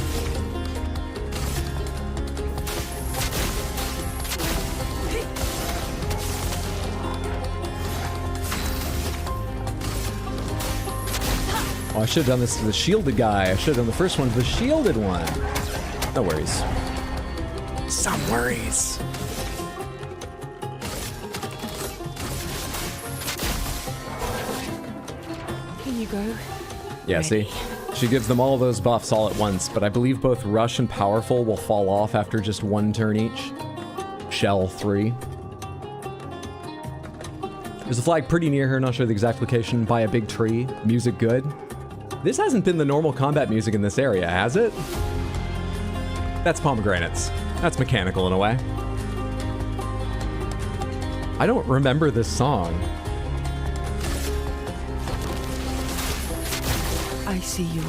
Oh, I should have done this to the shielded guy. I should have done the first one to the shielded one. No worries. Some worries. Can you go? Yeah, see? She gives them all those buffs all at once, but I believe both Rush and Powerful will fall off after just one turn each. Shell 3. There's a flag pretty near her, not sure the exact location, by a big tree. Music good. This hasn't been the normal combat music in this area, has it? That's pomegranates. That's mechanical in a way. I don't remember this song. I see you all.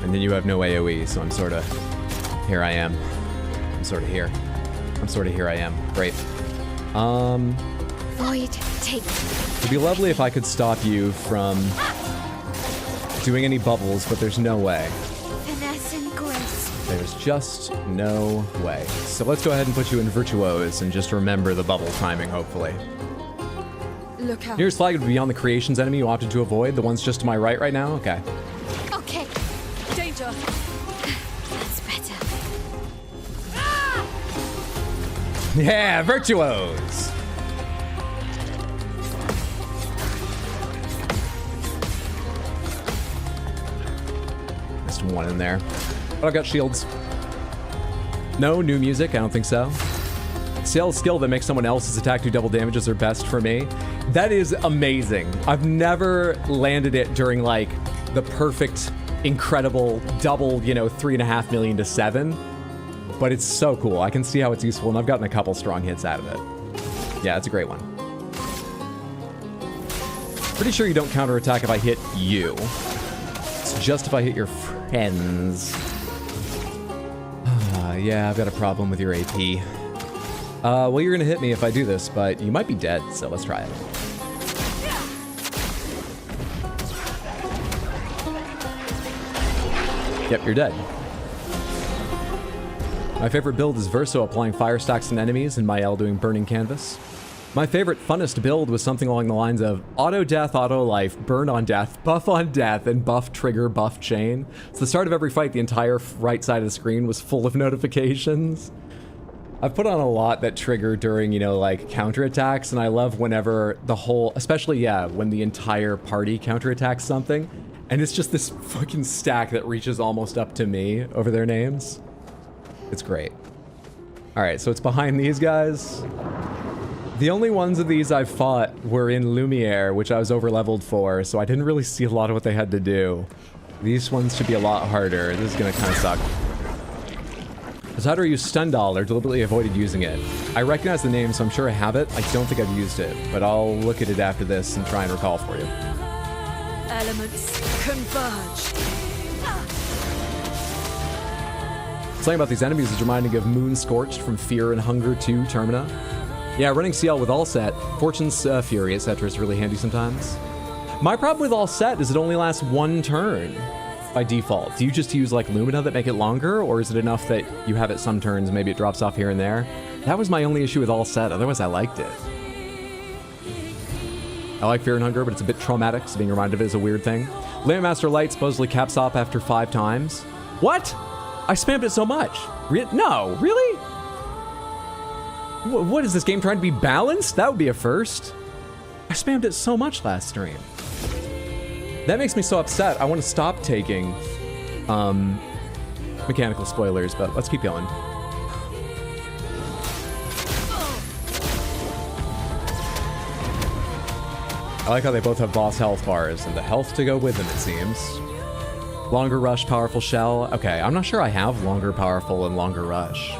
And then you have no AoE, so I'm sort of... Here I am. I'm sort of here. I'm sort of here I am. Great. Void, take. It'd be lovely if I could stop you from doing any bubbles, but there's no way. Finesse and grace. There's just no way. So let's go ahead and put you in Virtuose and just remember the bubble timing, hopefully. Look out. Nearest flag would be on the Creations enemy you opted to avoid. The one's just to my right now? Okay. Okay, Danger. that's better. Yeah, Virtuose! Missed one in there. But I've got shields. No new music, I don't think so. CL skill that makes someone else's attack do double damages are best for me. That is amazing. I've never landed it during like the perfect, incredible double, 3.5 million to 7. But it's so cool. I can see how it's useful, and I've gotten a couple strong hits out of it. Yeah, it's a great one. Pretty sure you don't counterattack if I hit you. It's just if I hit your friends. Yeah, I've got a problem with your AP. Well, you're gonna hit me if I do this, but you might be dead, so let's try it. Yep, you're dead. My favorite build is Verso applying fire stacks on enemies and Mael doing burning canvas. My favorite, funnest build was something along the lines of auto death, auto life, burn on death, buff on death, and buff trigger, buff chain. So the start of every fight, the entire right side of the screen was full of notifications. I've put on a lot that trigger during, like counterattacks, and I love whenever the whole, especially, when the entire party counterattacks something, and it's just this fucking stack that reaches almost up to me over their names. It's great. All right, so it's behind these guys. The only ones of these I've fought were in Lumiere, which I was over-leveled for, so I didn't really see a lot of what they had to do. These ones should be a lot harder. This is gonna kind of suck. How use Stun Doll or deliberately avoided using it? I recognize the name, so I'm sure I have it. I don't think I've used it, but I'll look at it after this and try and recall for you. Elements converge. Something about these enemies is reminding of Moon Scorched from Fear and Hunger 2 Termina. Yeah, running CL with all set, Fortune's Fury, etc. is really handy sometimes. My problem with all set is it only lasts one turn. by default? Do you just use like Lumina that make it longer, or is it enough that you have it some turns, maybe it drops off here and there? That was my only issue with all set, otherwise I liked it. I like Fear and Hunger, but it's a bit traumatic, so being reminded of it is a weird thing. Landmaster Light supposedly caps off after 5 times. What? I spammed it so much. No, really? What is this game trying to be balanced? That would be a first. I spammed it so much last stream. That makes me so upset. I want to stop taking mechanical spoilers, but let's keep going. I like how they both have boss health bars and the health to go with them, it seems. Longer Rush, Powerful Shell. Okay, I'm not sure I have Longer Powerful and Longer Rush.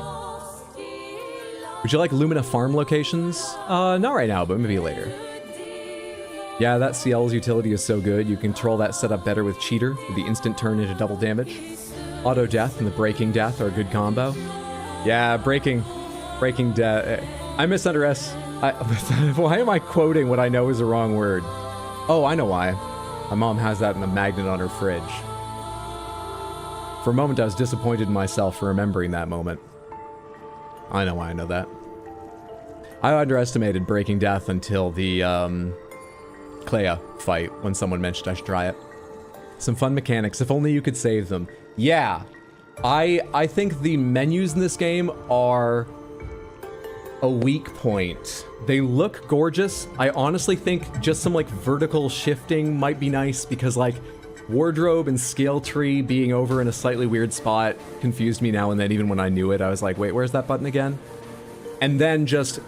Would you like Lumina farm locations? Not right now, but maybe later. Yeah, that CL's utility is so good. You control that setup better with Cheater, with the instant turn into double damage. Auto Death and the Breaking Death are a good combo. Yeah, Breaking Death. I misunderestimated. Why am I quoting what I know is a wrong word? Oh, I know why. My mom has that in a magnet on her fridge. For a moment, I was disappointed in myself for remembering that moment. I know why I know that. I underestimated Breaking Death until the, Clea fight, when someone mentioned I should try it. Some fun mechanics, if only you could save them. Yeah, I think the menus in this game are a weak point. They look gorgeous. I honestly think just some like vertical shifting might be nice, because like wardrobe and scale tree being over in a slightly weird spot confused me now and then. Even when I knew it, I was like, wait, where's that button again? And then just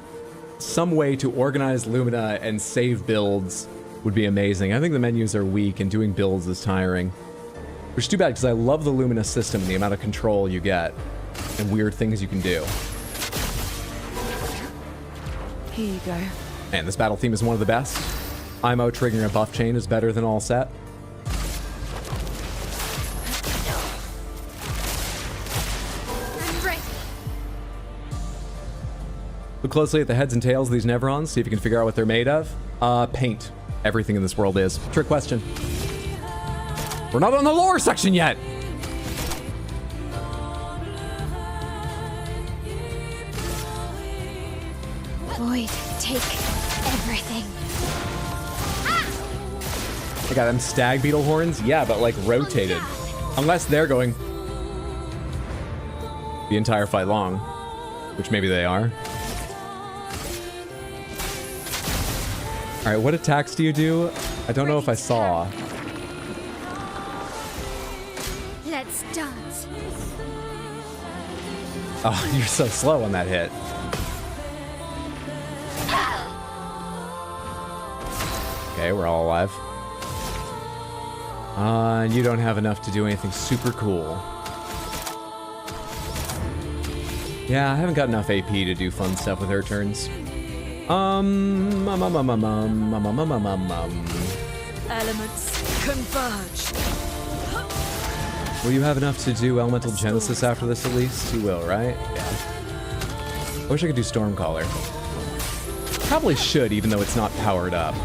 some way to organize Lumina and save builds would be amazing. I think the menus are weak and doing builds is tiring. Which is too bad, because I love the Lumina system and the amount of control you get and weird things you can do. Here you go. Man, this battle theme is one of the best. IMO triggering a buff chain is better than all set. I'm ready. Look closely at the heads and tails of these Nevrons, see if you can figure out what they're made of. Paint. Everything in this world is. Trick question. We're not on the lore section yet! Void, take everything. I got them stag beetle horns? Yeah, but like rotated. Unless they're going the entire fight long, which maybe they are. All right, what attacks do you do? I don't know if I saw. Let's dance. Oh, you're so slow on that hit. Okay, we're all alive. And you don't have enough to do anything super cool. Yeah, I haven't got enough AP to do fun stuff with her turns. Elements converge. Will you have enough to do Elemental Genesis after this at least? You will, right? Yeah. I wish I could do Stormcaller. Probably should, even though it's not powered up.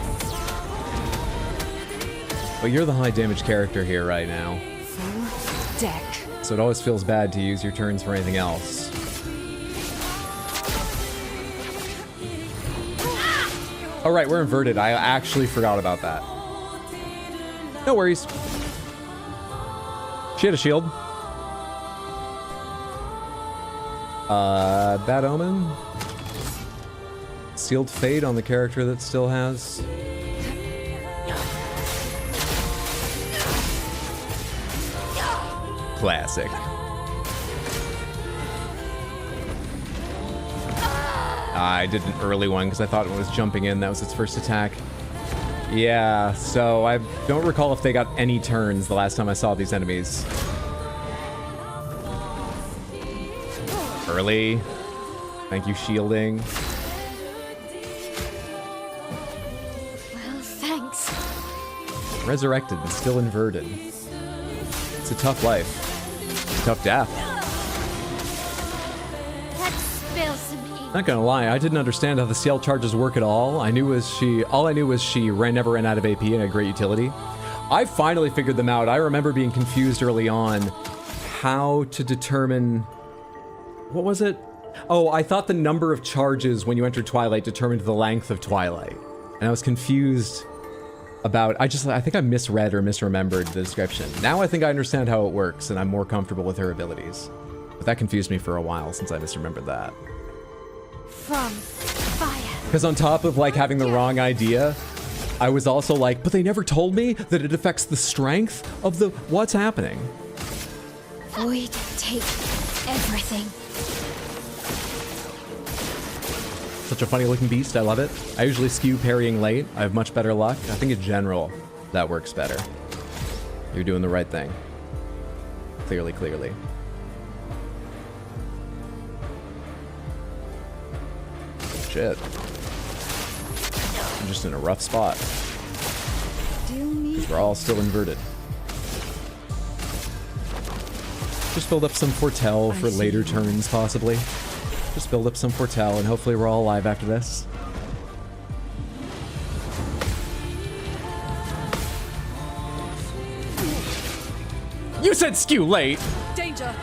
But you're the high damage character here right now. Full deck. So it always feels bad to use your turns for anything else. Oh right, we're inverted. I actually forgot about that. No worries. She had a shield. Bad Omen. Sealed Fate on the character that still has. Classic. I did an early one because I thought it was jumping in. That was its first attack. Yeah, so I don't recall if they got any turns the last time I saw these enemies. Early. Thank you, shielding. Well, thanks. Resurrected and still inverted. It's a tough life. It's a tough death. Let's spill some ink. Not gonna lie, I didn't understand how the CL charges work at all. All I knew was she never ran out of AP and had great utility. I finally figured them out. I remember being confused early on how to determine... What was it? Oh, I thought the number of charges when you entered Twilight determined the length of Twilight. And I was confused about... I think I misread or misremembered the description. Now I think I understand how it works, and I'm more comfortable with her abilities. But that confused me for a while since I misremembered that. From fire. Because on top of, like, having the wrong idea, I was also like, but they never told me that it affects the strength of the... What's happening? Void, take everything. Such a funny looking beast, I love it. I usually skew parrying late. I have much better luck. I think in general, that works better. You're doing the right thing. Clearly, clearly. Shit. I'm just in a rough spot. Because we're all still inverted. Just build up some Foretell for later turns, possibly. Just build up some Foretell, and hopefully we're all alive after this. You said skew late! Danger!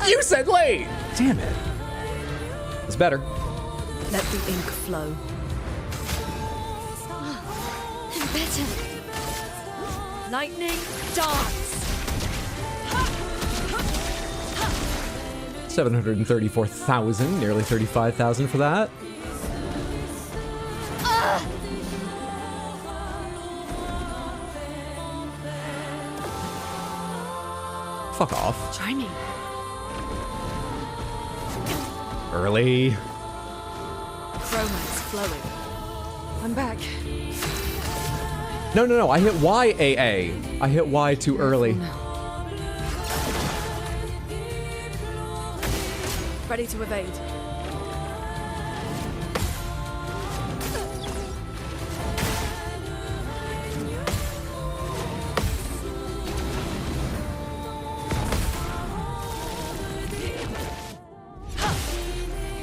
You said late! Damn it. It's better. Let the ink flow. I'm better. Lightning dance! 734,000, nearly 35,000 for that. Fuck off. Try me. Early. Romance flowing. I'm back. No, no, no. I hit Y, AA. I hit Y too early. Ready to evade.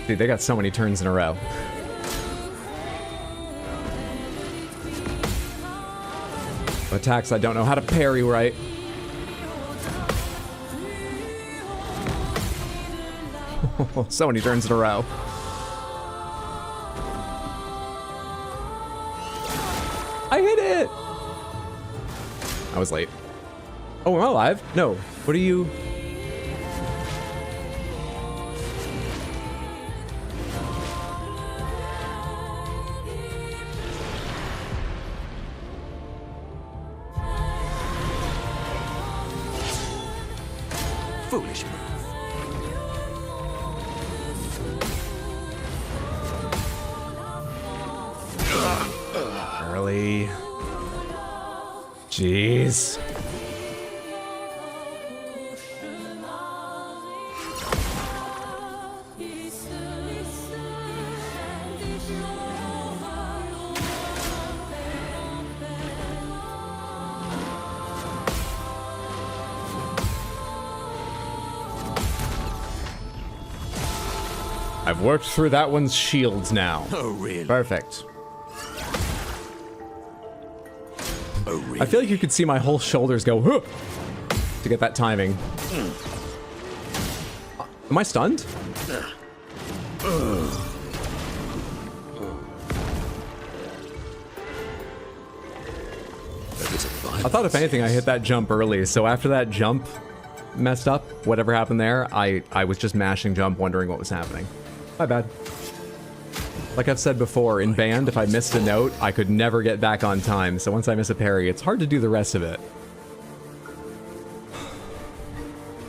Dude, they got so many turns in a row. Attacks I don't know how to parry right. So many turns in a row. I hit it! I was late. Oh, am I alive? No. What are you... Foolish move. Early. Jeez. I've worked through that one's shields now. Oh, really? Perfect. Oh, really? I feel like you could see my whole shoulders go, huh, to get that timing. Am I stunned? I thought if anything I hit that jump early, so after that jump messed up, whatever happened there, I was just mashing jump wondering what was happening. My bad. Like I've said before, in band, if I missed a note, I could never get back on time, so once I miss a parry, it's hard to do the rest of it.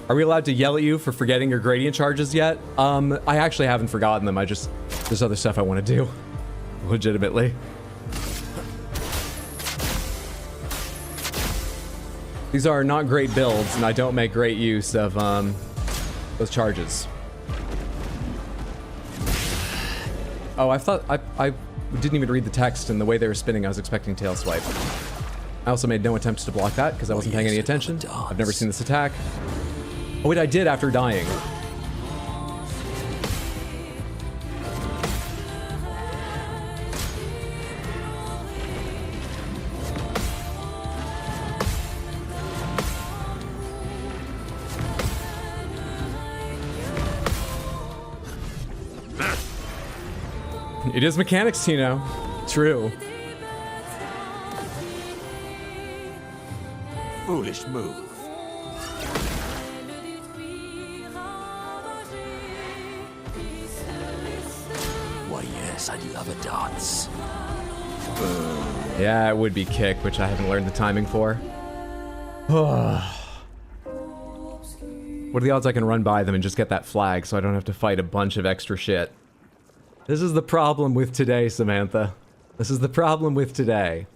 Are we allowed to yell at you for forgetting your gradient charges yet? I actually haven't forgotten them, there's other stuff I want to do. Legitimately. These are not great builds, and I don't make great use of, those charges. Oh, I thought I didn't even read the text, and the way they were spinning, I was expecting tail swipe. I also made no attempts to block that because I wasn't paying any attention. I've never seen this attack. Oh wait, I did after dying. It is mechanics, Tino. True. Foolish move. Why, yes, I'd love a dance. Yeah, it would be kick, which I haven't learned the timing for. What are the odds I can run by them and just get that flag so I don't have to fight a bunch of extra shit? This is the problem with today, Samantha. This is the problem with today.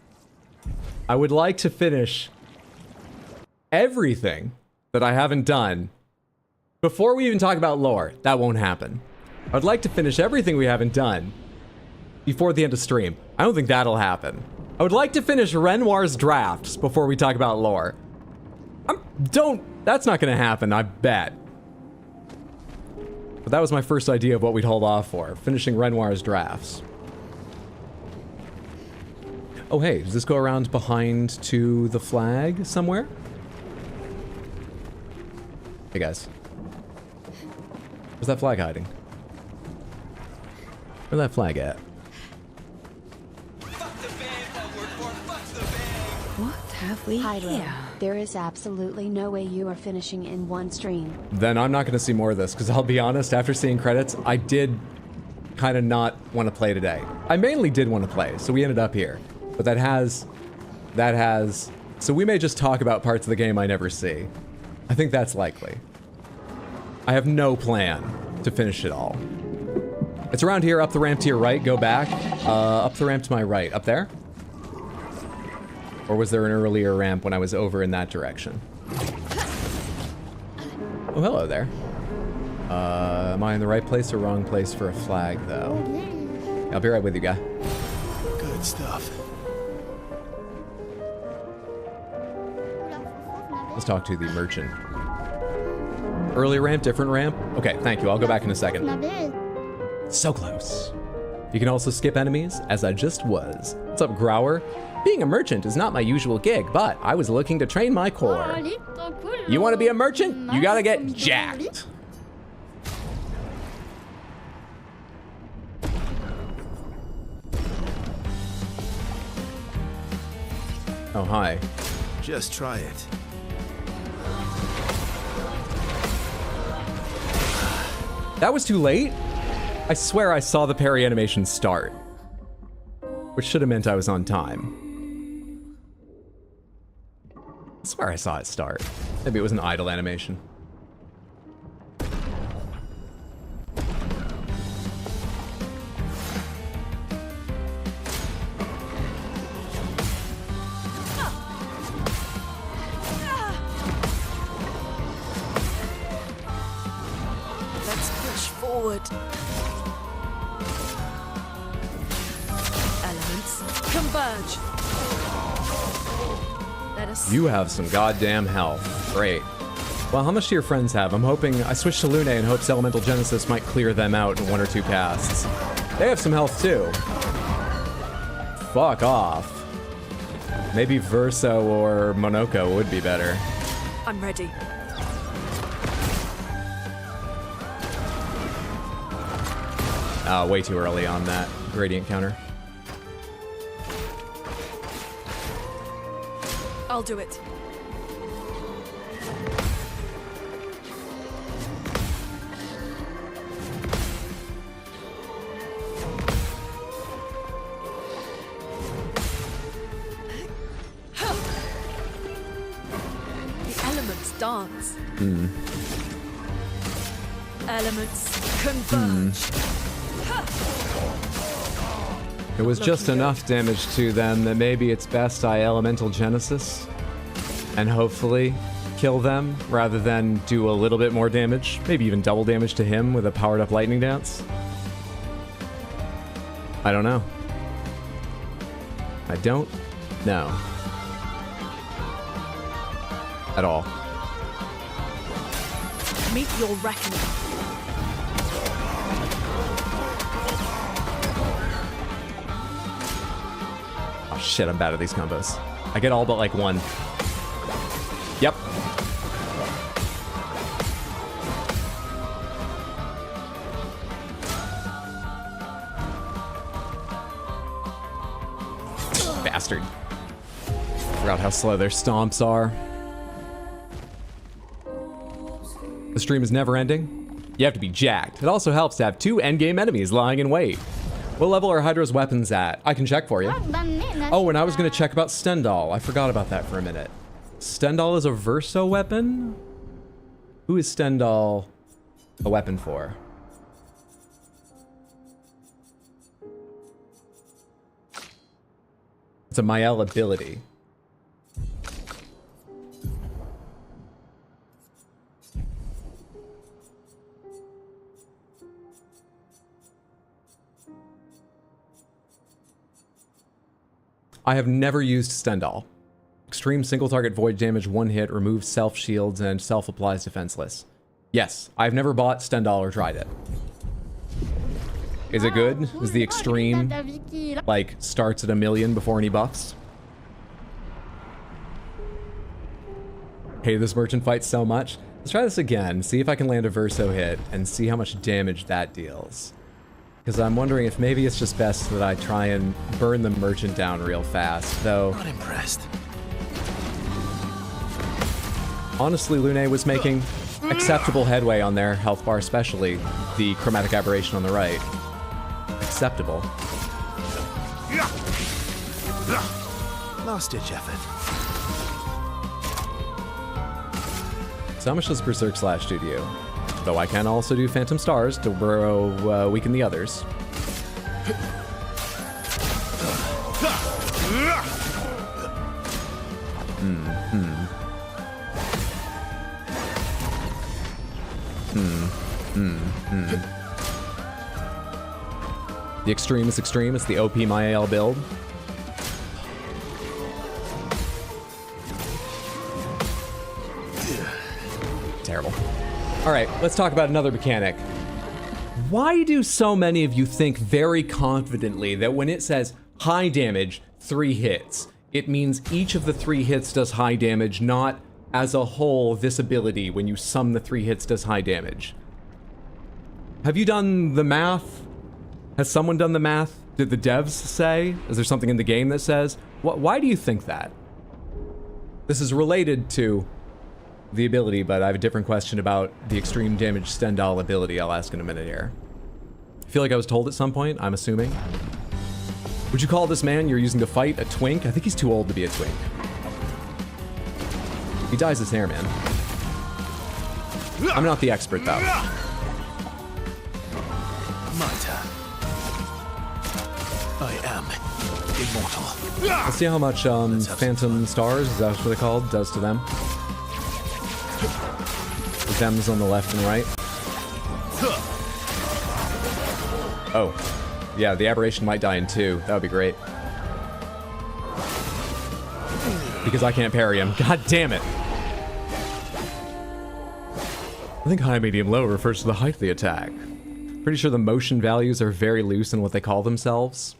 I would like to finish everything that I haven't done before we even talk about lore. That won't happen. I'd like to finish everything we haven't done before the end of stream. I don't think that'll happen. I would like to finish Renoir's drafts before we talk about lore. That's not gonna happen, I bet. But that was my first idea of what we'd hold off for, finishing Renoir's drafts. Oh hey, does this go around behind to the flag somewhere? Hey guys. Where's that flag hiding? Where's that flag at? What have we Hydro, here? there is absolutely no way you are finishing in one stream. Then I'm not gonna see more of this, because I'll be honest, after seeing credits, I did kind of not want to play today. I mainly did want to play, so we ended up here. But that has, so we may just talk about parts of the game I never see. I think that's likely. I have no plan to finish it all. It's around here, up the ramp to your right, go back. Up the ramp to my right, up there? Or was there an earlier ramp when I was over in that direction? Oh, hello there. Am I in the right place or wrong place for a flag, though? I'll be right with you, guy. Good stuff. Let's talk to the merchant. Early ramp, different ramp? Okay, thank you. I'll go back in a second. So close. You can also skip enemies, as I just was. What's up, Grower? Being a merchant is not my usual gig, but I was looking to train my core. You want to be a merchant? You gotta get jacked. Oh, hi. Just try it. That was too late? I swear I saw the parry animation start. Which should have meant I was on time. I swear I saw it start. Maybe it was an idle animation. Let's push forward. Elements converge. Let us. You have some goddamn health. Great. Well, how much do your friends have? I'm hoping I switched to Lune in hopes Elemental Genesis might clear them out in 1 or 2 casts. They have some health too. Fuck off. Maybe Verso or Monoko would be better. I'm ready. Way too early on that gradient counter. I'll do it. The elements dance. Elements converge. It was just enough damage to them that maybe it's best I Elemental Genesis and hopefully kill them rather than do a little bit more damage, maybe even double damage to him with a powered up lightning dance. I don't know. I don't know. At all. Meet your reckoning. Oh shit, I'm bad at these combos. I get all but like one. Yep. bastard. Forgot how slow their stomps are. The stream is never ending. You have to be jacked. It also helps to have 2 endgame enemies lying in wait. What level are Hydra's weapons at? I can check for you. Oh, and I was going to check about Stendhal. I forgot about that for a minute. Stendhal is a Verso weapon? Who is Stendhal a weapon for? It's a Mael ability. I have never used Stendhal. Extreme single target void damage, 1 hit, removes self shields, and self applies defenseless. Yes, I've never bought Stendhal or tried it. Is it good? Is the extreme, like, starts at 1,000,000 before any buffs? Hate this merchant fight so much. Let's try this again, see if I can land a Verso hit, and see how much damage that deals. Because I'm wondering if maybe it's just best that I try and burn the merchant down real fast, though. Not impressed. Honestly, Lune was making acceptable headway on their health bar, especially the chromatic aberration on the right. Acceptable. Last-ditch effort. So how much does Berserk Slash do to you? Though I can also do Phantom Stars to burrow weaken the others. The extreme is extreme. It's the OP MyAL build. Terrible. All right, let's talk about another mechanic. Why do so many of you think very confidently that when it says high damage, 3 hits, it means each of the 3 hits does high damage, not as a whole this ability when you sum the 3 hits does high damage? Have you done the math? Has someone done the math? Did the devs say? Is there something in the game that says? Why do you think that? This is related to the ability, but I have a different question about the extreme damage Stendhal ability I'll ask in a minute here. I feel like I was told at some point, I'm assuming. Would you call this man you're using to fight a twink? I think he's too old to be a twink. He dyes his hair, man. I'm not the expert, though. My turn. I am immortal. Let's see how much Phantom Stars, is that what they're called, does to them. The Thems on the left and right. Oh. Yeah, the aberration might die in 2. That would be great. Because I can't parry him. God damn it. I think high, medium, low refers to the height of the attack. Pretty sure the motion values are very loose in what they call themselves.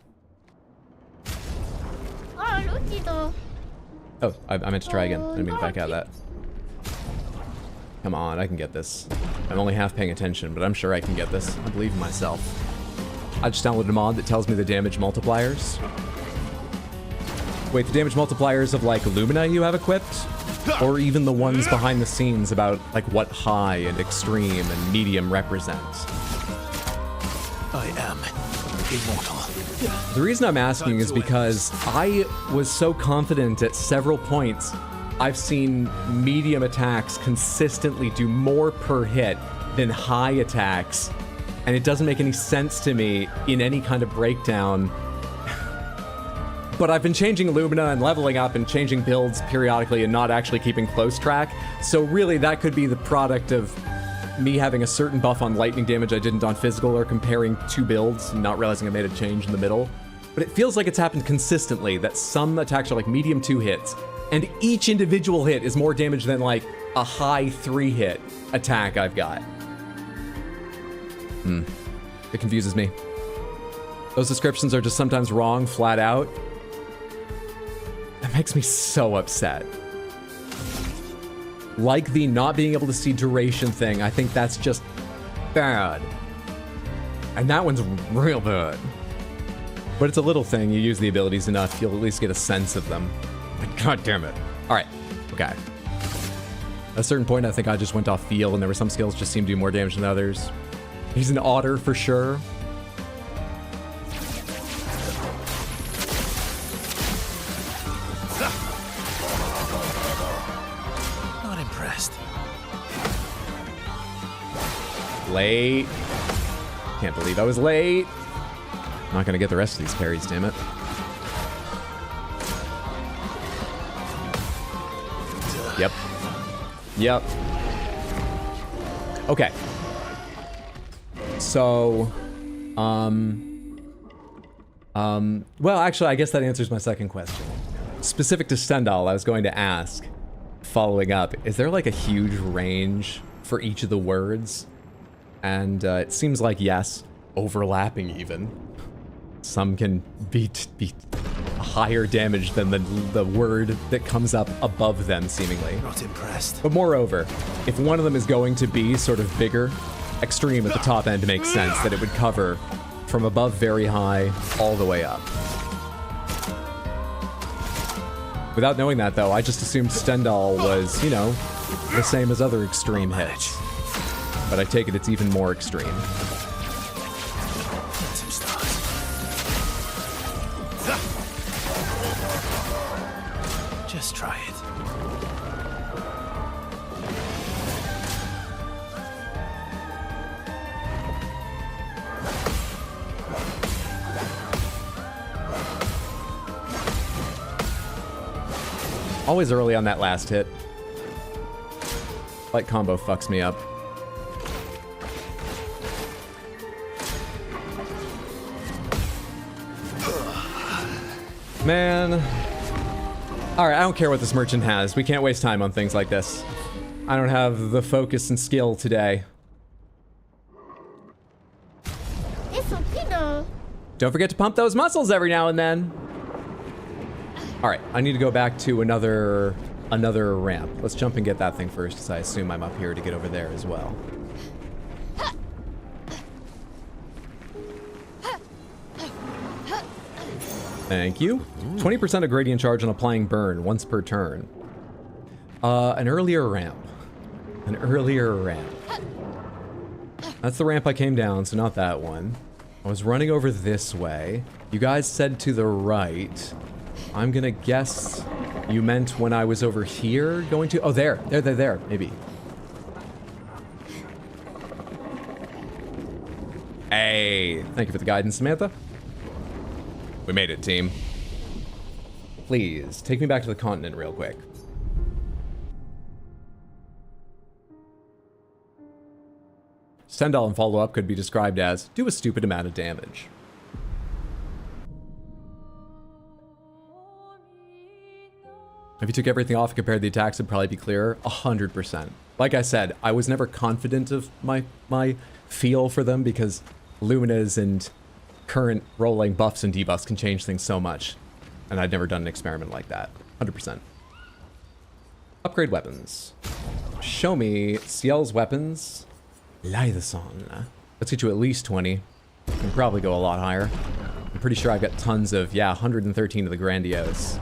Oh, I meant to try again. I didn't mean to back out of that. Come on, I can get this. I'm only half paying attention, but I'm sure I can get this. I believe in myself. I just downloaded a mod that tells me the damage multipliers. Wait, the damage multipliers of, like, Lumina you have equipped? Or even the ones behind the scenes about, like, what high and extreme and medium represents? I am immortal. The reason I'm asking is because I was so confident at several points I've seen medium attacks consistently do more per hit than high attacks, and it doesn't make any sense to me in any kind of breakdown. But I've been changing Lumina and leveling up and changing builds periodically and not actually keeping close track, so really that could be the product of me having a certain buff on lightning damage I didn't on physical, or comparing 2 builds and not realizing I made a change in the middle. But it feels like it's happened consistently, that some attacks are like medium 2 hits, and each individual hit is more damage than like a high 3 hit attack I've got. It confuses me. Those descriptions are just sometimes wrong, flat out. That makes me so upset. Like the not being able to see duration thing, I think that's just bad. And that one's real bad. But it's a little thing. You use the abilities enough, you'll at least get a sense of them. God damn it. All right. Okay. At a certain point, I think I just went off feel, and there were some skills just seemed to do more damage than others. He's an otter for sure. Not impressed. Late. Can't believe I was late. Not gonna get the rest of these parries, damn it. Yep. Yep. Okay. So, well, actually, I guess that answers my second question. Specific to Stendhal, I was going to ask, following up, is there like a huge range for each of the words? And it seems like yes, overlapping even. Some can be higher damage than the word that comes up above them, seemingly. Not impressed. But moreover, if one of them is going to be sort of bigger, extreme at the top end makes sense that it would cover from above very high all the way up. Without knowing that, though, I just assumed Stendhal was, you know, the same as other extreme hits. But I take it it's even more extreme. Some stars. Just try it. Always early on that last hit. Light combo fucks me up. Man. Alright, I don't care what this merchant has. We can't waste time on things like this. I don't have the focus and skill today. Don't forget to pump those muscles every now and then. Alright, I need to go back to another ramp. Let's jump and get that thing first, because I assume I'm up here to get over there as well. Thank you. 20% of gradient charge on applying burn once per turn. An earlier ramp. An earlier ramp. That's the ramp I came down, so not that one. I was running over this way. You guys said to the right. I'm gonna guess you meant when I was over here going to... Oh, there, maybe. Hey, thank you for the guidance, Samantha. We made it, team. Please, take me back to the continent real quick. Stendhal in follow-up could be described as, do a stupid amount of damage. If you took everything off and compared the attacks, it'd probably be clearer. 100%. Like I said, I was never confident of my feel for them because Lumina's and current rolling buffs and debuffs can change things so much. And I'd never done an experiment like that. 100%. Upgrade weapons. Show me Ciel's weapons. Lythason. Let's get you at least 20. Can probably go a lot higher. I'm pretty sure I've got tons of, yeah, 113 of the Grandiose.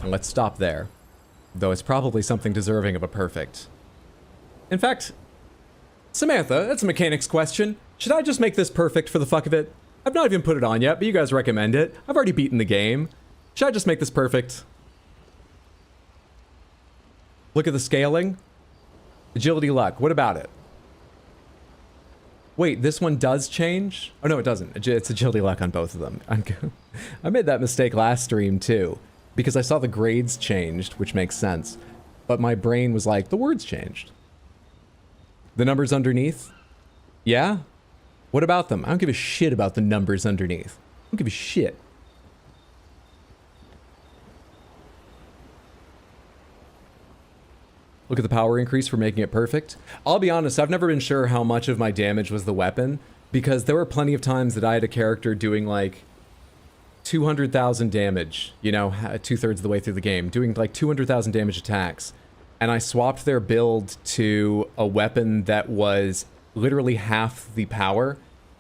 And let's stop there. Though it's probably something deserving of a perfect. In fact, Samantha, that's a mechanics question. Should I just make this perfect for the fuck of it? I've not even put it on yet, but you guys recommend it. I've already beaten the game. Should I just make this perfect? Look at the scaling. Agility, luck. What about it? Wait, this one does change? Oh, no, it doesn't. It's agility, luck on both of them. I made that mistake last stream, too. Because I saw the grades changed, which makes sense. But my brain was like, the words changed. The numbers underneath? Yeah? What about them? I don't give a shit about the numbers underneath. I don't give a shit. Look at the power increase for making it perfect. I'll be honest, I've never been sure how much of my damage was the weapon, because there were plenty of times that I had a character doing like 200,000 damage, you know, 2/3 of the way through the game, doing like 200,000 damage attacks. and I swapped their build to a weapon that was literally half the power,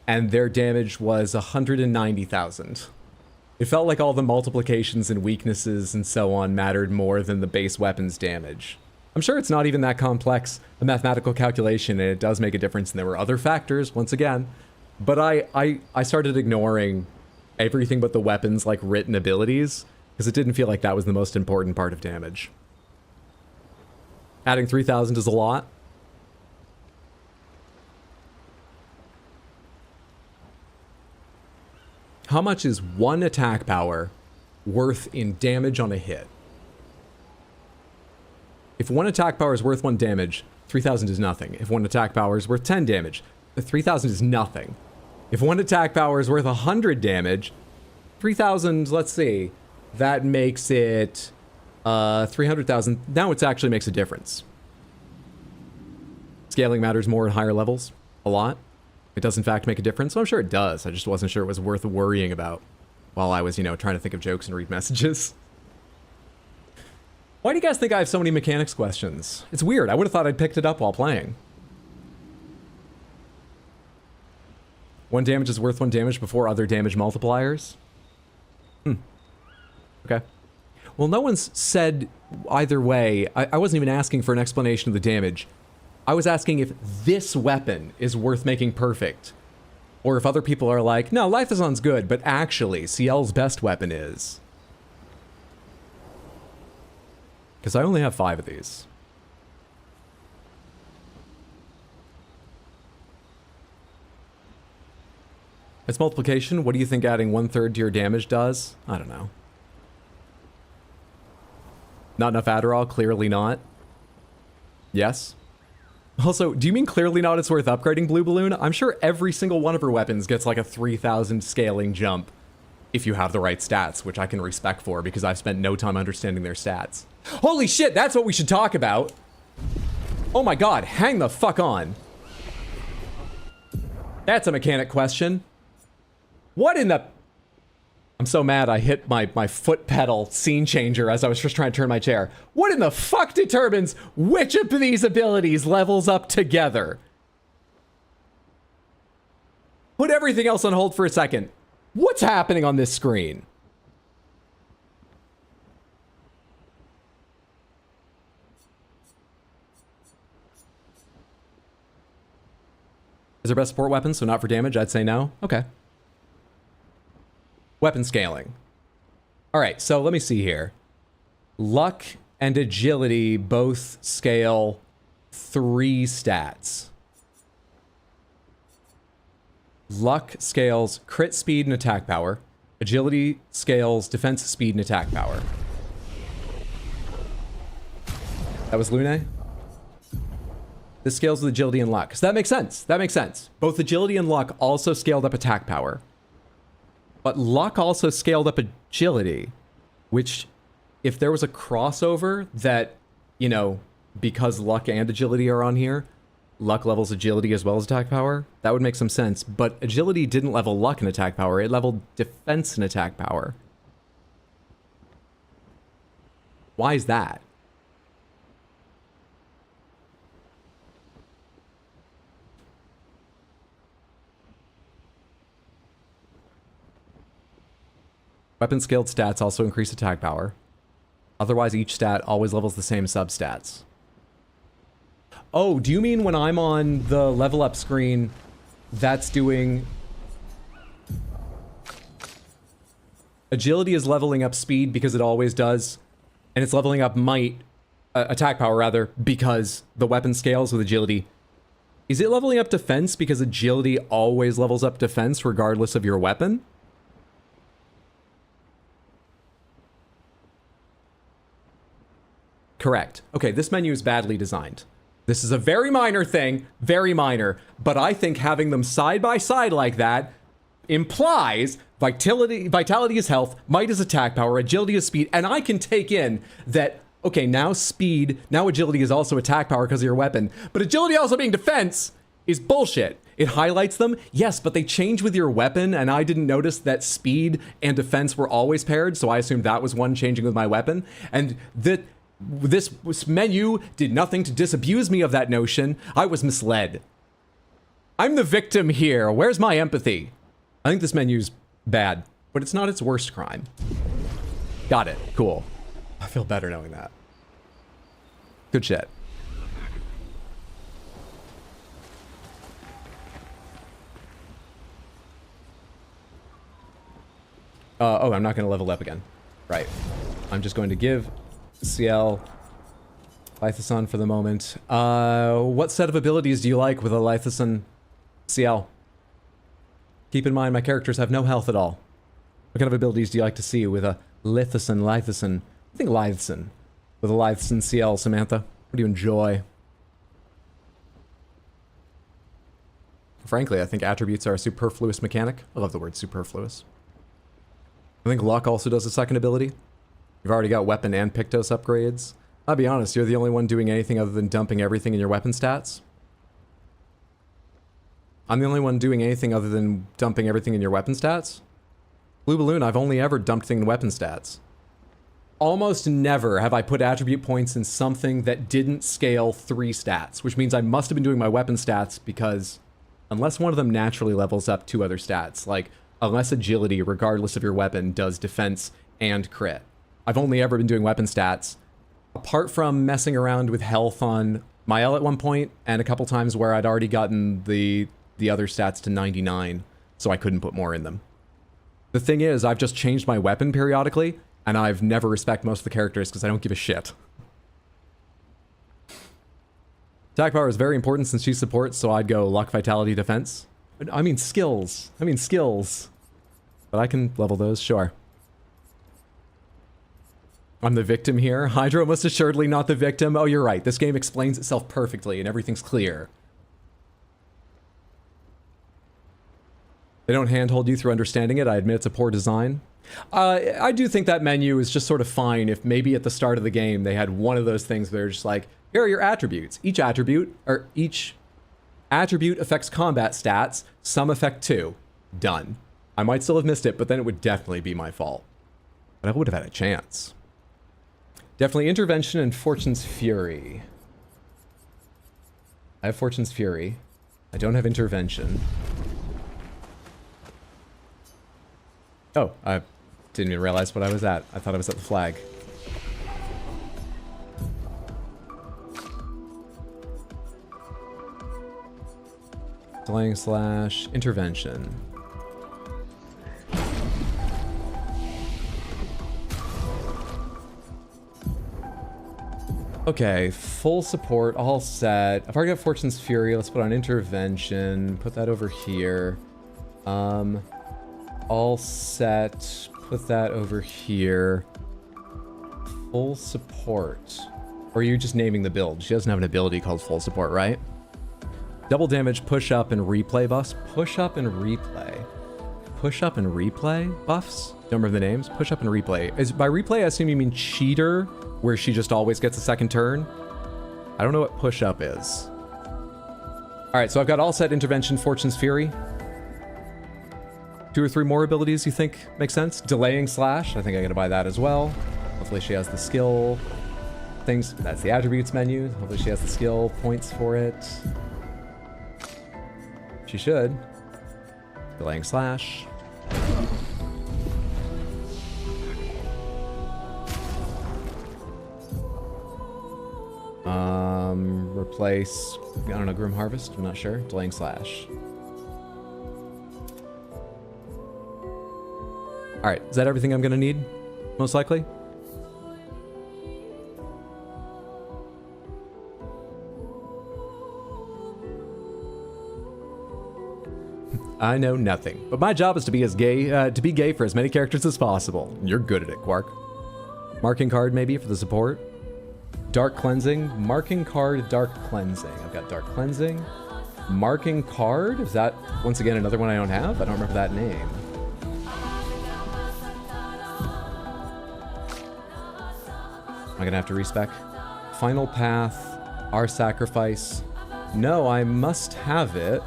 and their damage was 190,000. It felt like all the multiplications and weaknesses and so on mattered more than the base weapon's damage. I'm sure it's not even that complex a mathematical calculation, and it does make a difference, and there were other factors, once again. But I started ignoring everything but the weapon's, like, written abilities, because it didn't feel like that was the most important part of damage. Adding 3,000 is a lot. How much is one attack power worth in damage on a hit? If one attack power is worth 1 damage, 3,000 is nothing. If one attack power is worth 10 damage, 3,000 is nothing. If one attack power is worth 100 damage, 3,000, let's see, that makes it 300,000. Now it actually makes a difference. Scaling matters more at higher levels, a lot. It does in fact make a difference. Well, I'm sure it does. I just wasn't sure it was worth worrying about while I was, you know, trying to think of jokes and read messages. Why do you guys think I have so many mechanics questions? It's weird. I would have thought I'd picked it up while playing. 1 damage is worth 1 damage before other damage multipliers? Okay. Well, no one's said either way. I wasn't even asking for an explanation of the damage. I was asking if this weapon is worth making perfect. Or if other people are like, no, Lithazon's good, but actually, CL's best weapon is. Because I only have 5 of these. Its multiplication, what do you think adding 1/3 to your damage does? I don't know. Not enough Adderall? Clearly not. Yes? Also, do you mean clearly not it's worth upgrading Blue Balloon? I'm sure every single one of her weapons gets like a 3,000 scaling jump if you have the right stats, which I can respect for because I've spent no time understanding their stats. Holy shit, that's what we should talk about! Oh my god, hang the fuck on. That's a mechanic question. What in the... I'm so mad I hit my foot pedal scene changer as I was just trying to turn my chair. What in the fuck determines which of these abilities levels up together? Put everything else on hold for a second. What's happening on this screen? Is there best support weapon, so not for damage? I'd say no. Okay. Weapon scaling. All right, so let me see here. Luck and agility both scale 3 stats. Luck scales crit speed and attack power. Agility scales defense speed and attack power. That was Lune? This scales with agility and luck. So that makes sense. That makes sense. Both agility and luck also scaled up attack power. But luck also scaled up agility, which if there was a crossover that, you know, because luck and agility are on here, luck levels agility as well as attack power, that would make some sense. But agility didn't level luck and attack power, it leveled defense and attack power. Why is that? Weapon scaled stats also increase attack power. Otherwise, each stat always levels the same substats. Oh, do you mean when I'm on the level up screen, that's doing... Agility is leveling up speed because it always does, and it's leveling up might, attack power rather, because the weapon scales with agility. Is it leveling up defense because agility always levels up defense regardless of your weapon? Correct. Okay, this menu is badly designed. This is a very minor thing, very minor, but I think having them side by side like that implies vitality is health, might is attack power, agility is speed, and I can take in that, okay, now speed, now agility is also attack power because of your weapon, but agility also being defense is bullshit. It highlights them, yes, but they change with your weapon, and I didn't notice that speed and defense were always paired, so I assumed that was one changing with my weapon, and This menu did nothing to disabuse me of that notion. I was misled. I'm the victim here. Where's my empathy? I think this menu's bad, but it's not its worst crime. Got it. Cool. I feel better knowing that. Good shit. Oh, I'm not going to level up again. Right. I'm just going to give CL Lithason for the moment. What set of abilities do you like with a Lithason CL? Keep in mind, my characters have no health at all. What kind of abilities do you like to see with a Lithason? I think Lithason. With a Lithason CL, Samantha. What do you enjoy? Frankly, I think attributes are a superfluous mechanic. I love the word superfluous. I think luck also does a second ability. You've already got weapon and Pictos upgrades. I'll be honest, you're the only one doing anything other than dumping everything in your weapon stats. I'm the only one doing anything other than dumping everything in your weapon stats. Blue Balloon, I've only ever dumped things in weapon stats. Almost never have I put attribute points in something that didn't scale 3 stats, which means I must have been doing my weapon stats because unless one of them naturally levels up 2 other stats, like unless agility, regardless of your weapon, does defense and crit. I've only ever been doing weapon stats, apart from messing around with health on Mael at one point, and a couple times where I'd already gotten the other stats to 99, so I couldn't put more in them. The thing is, I've just changed my weapon periodically, and I've never respected most of the characters because I don't give a shit. Attack power is very important since she supports, so I'd go luck, vitality, defense. I mean skills. But I can level those, sure. I'm the victim here. Hydro most assuredly not the victim. Oh, you're right. This game explains itself perfectly and everything's clear. They don't handhold you through understanding it. I admit it's a poor design. I do think that menu is just sort of fine if maybe at the start of the game they had one of those things where they're just like, here are your attributes. Each attribute affects combat stats. Some affect 2. Done. I might still have missed it, but then it would definitely be my fault. But I would have had a chance. Definitely Intervention and Fortune's Fury. I have Fortune's Fury. I don't have Intervention. Oh, I didn't even realize what I was at. I thought I was at the flag. Delaying / intervention. Okay, full support, all set. I've already got Fortune's Fury. Let's put on intervention. Put that over here. All set. Put that over here. Full support. Or are you just naming the build? She doesn't have an ability called full support, right? Double damage, push up, and replay buffs. Push up and replay. Push up and replay buffs? Don't remember the names. Push up and replay. By replay, I assume you mean cheater, where she just always gets a second turn. I don't know what push up is. All right, so I've got all set intervention, Fortune's Fury. 2 or 3 more abilities you think make sense? Delaying / I think I gotta buy that as well. Hopefully she has the skill things. That's the attributes menu. Hopefully she has the skill points for it. She should. Delaying / replace, I don't know, Grim Harvest? I'm not sure. Delaying / Alright, is that everything I'm gonna need? Most likely? I know nothing, but my job is to be gay for as many characters as possible. You're good at it, Quark. Marking card maybe for the support. Dark cleansing, marking card, dark cleansing. I've got dark cleansing. Marking card, is that once again another one I don't have? I don't remember that name. Am I gonna have to respec? Final path, our sacrifice. No, I must have it.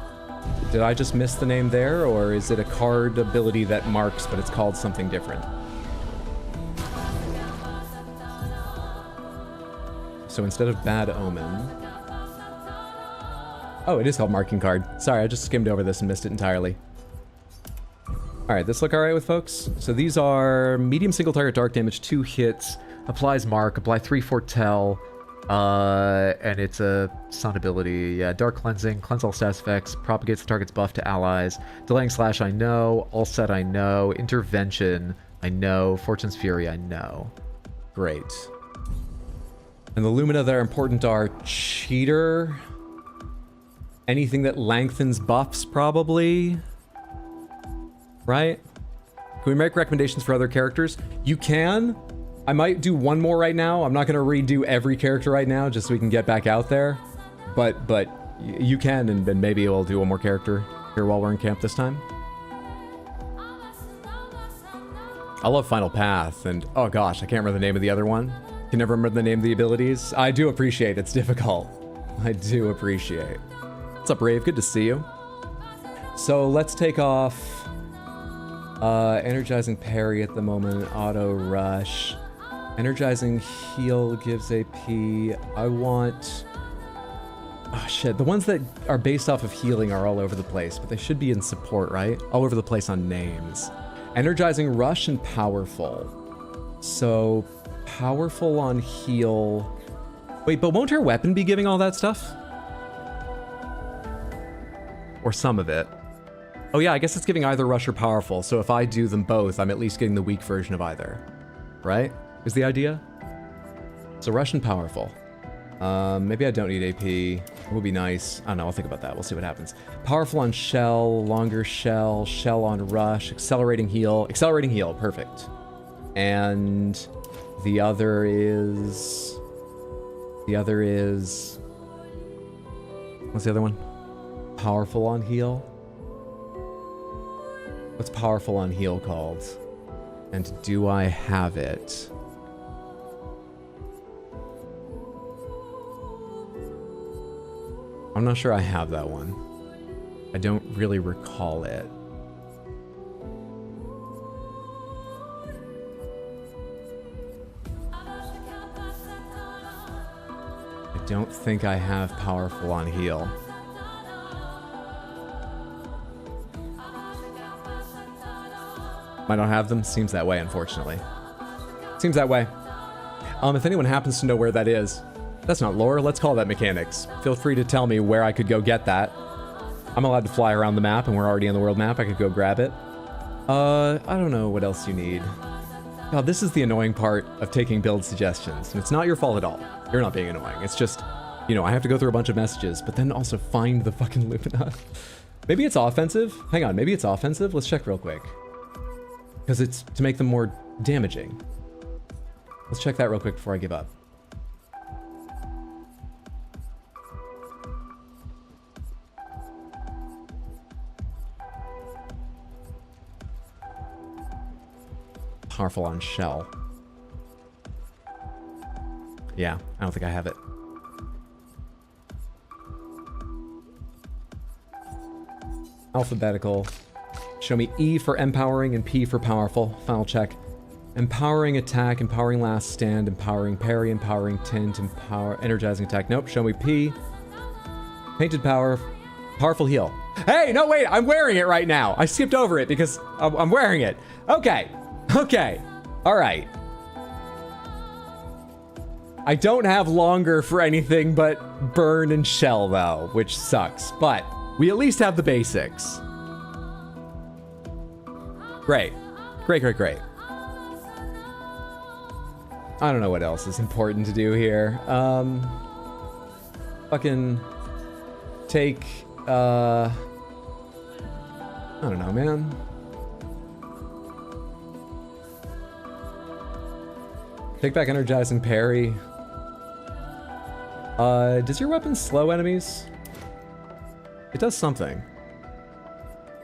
Did I just miss the name there, or is it a card ability that marks, but it's called something different? So instead of Bad Omen... Oh, it is called Marking Card. Sorry, I just skimmed over this and missed it entirely. Alright, this look alright with folks? So these are medium single target dark damage, 2 hits, applies Mark, apply 3 Foretell, and it's a Sun ability. Yeah, Dark Cleansing, cleanse all stats effects, propagates the target's buff to allies, Delaying Slash, I know, All Set, I know, Intervention, I know, Fortune's Fury, I know. Great. And the Lumina that are important are Cheater, anything that lengthens buffs, probably. Right? Can we make recommendations for other characters? You can. I might do one more right now. I'm not going to redo every character right now, just so we can get back out there. But you can, and then maybe we'll do one more character here while we're in camp this time. I love Final Path, and oh gosh, I can't remember the name of the other one. Can never remember the name of the abilities. I do appreciate it's difficult. I do appreciate. What's up, Rave? Good to see you. So let's take off energizing parry at the moment, auto rush. Energizing heal gives AP. I want... Oh shit, the ones that are based off of healing are all over the place, but they should be in support, right? All over the place on names. Energizing rush and powerful. So... Powerful on heal. Wait, but won't her weapon be giving all that stuff? Or some of it. Oh yeah, I guess it's giving either rush or powerful, so if I do them both, I'm at least getting the weak version of either. Right? Is the idea? So rush and powerful. Maybe I don't need AP. It would be nice. I don't know, I'll think about that. We'll see what happens. Powerful on shell, longer shell, shell on rush, accelerating heal. Accelerating heal, perfect. And... The other is... What's the other one? Powerful on heal? What's powerful on heal called? And do I have it? I'm not sure I have that one. I don't really recall it. I don't think I have powerful on heal. Might not have them. Seems that way, unfortunately. Seems that way. If anyone happens to know where that is, that's not lore, let's call that mechanics. Feel free to tell me where I could go get that. I'm allowed to fly around the map, and we're already on the world map. I could go grab it. I don't know what else you need. God, this is the annoying part of taking build suggestions, and it's not your fault at all. You're not being annoying. It's just, you know, I have to go through a bunch of messages, but then also find the fucking Lumina. Maybe it's offensive? Hang on, maybe it's offensive? Let's check real quick. Because it's to make them more damaging. Let's check that real quick before I give up. Powerful on shell. Yeah, I don't think I have it. Alphabetical. Show me E for empowering and P for powerful. Final check. Empowering attack, empowering last stand, empowering parry, empowering tint, energizing attack. Nope, show me P. Painted power, powerful heal. Hey, no wait, I'm wearing it right now. I skipped over it because I'm wearing it. Okay, okay, all right. I don't have longer for anything but burn and shell though, which sucks, but we at least have the basics. Great, great, great, great. I don't know what else is important to do here. Fucking take, I don't know, man. Take back energizing parry. Does your weapon slow enemies? It does something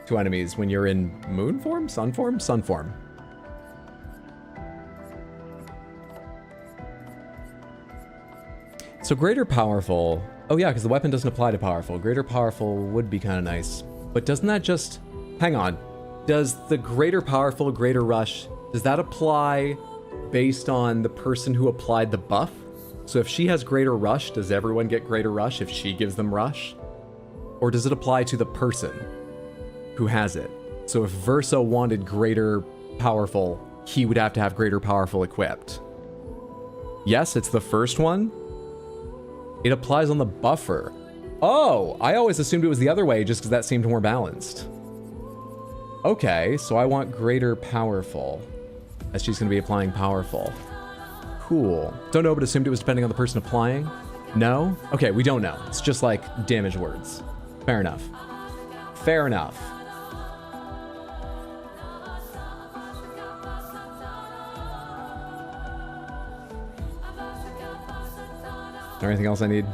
to enemies when you're in moon form? Sun form? Sun form. So greater powerful, oh yeah, because the weapon doesn't apply to powerful. Greater powerful would be kind of nice, but doesn't that just, hang on, does the greater powerful, greater rush, does that apply based on the person who applied the buff? So if she has greater rush, does everyone get greater rush if she gives them rush? Or does it apply to the person who has it? So if Verso wanted greater powerful, he would have to have greater powerful equipped. Yes, it's the first one. It applies on the buffer. Oh, I always assumed it was the other way just because that seemed more balanced. Okay, so I want greater powerful, as she's going to be applying powerful. Cool. Don't know, but assumed it was depending on the person applying. No? Okay, we don't know. It's just like damage words. Fair enough. Fair enough. Is there anything else I need?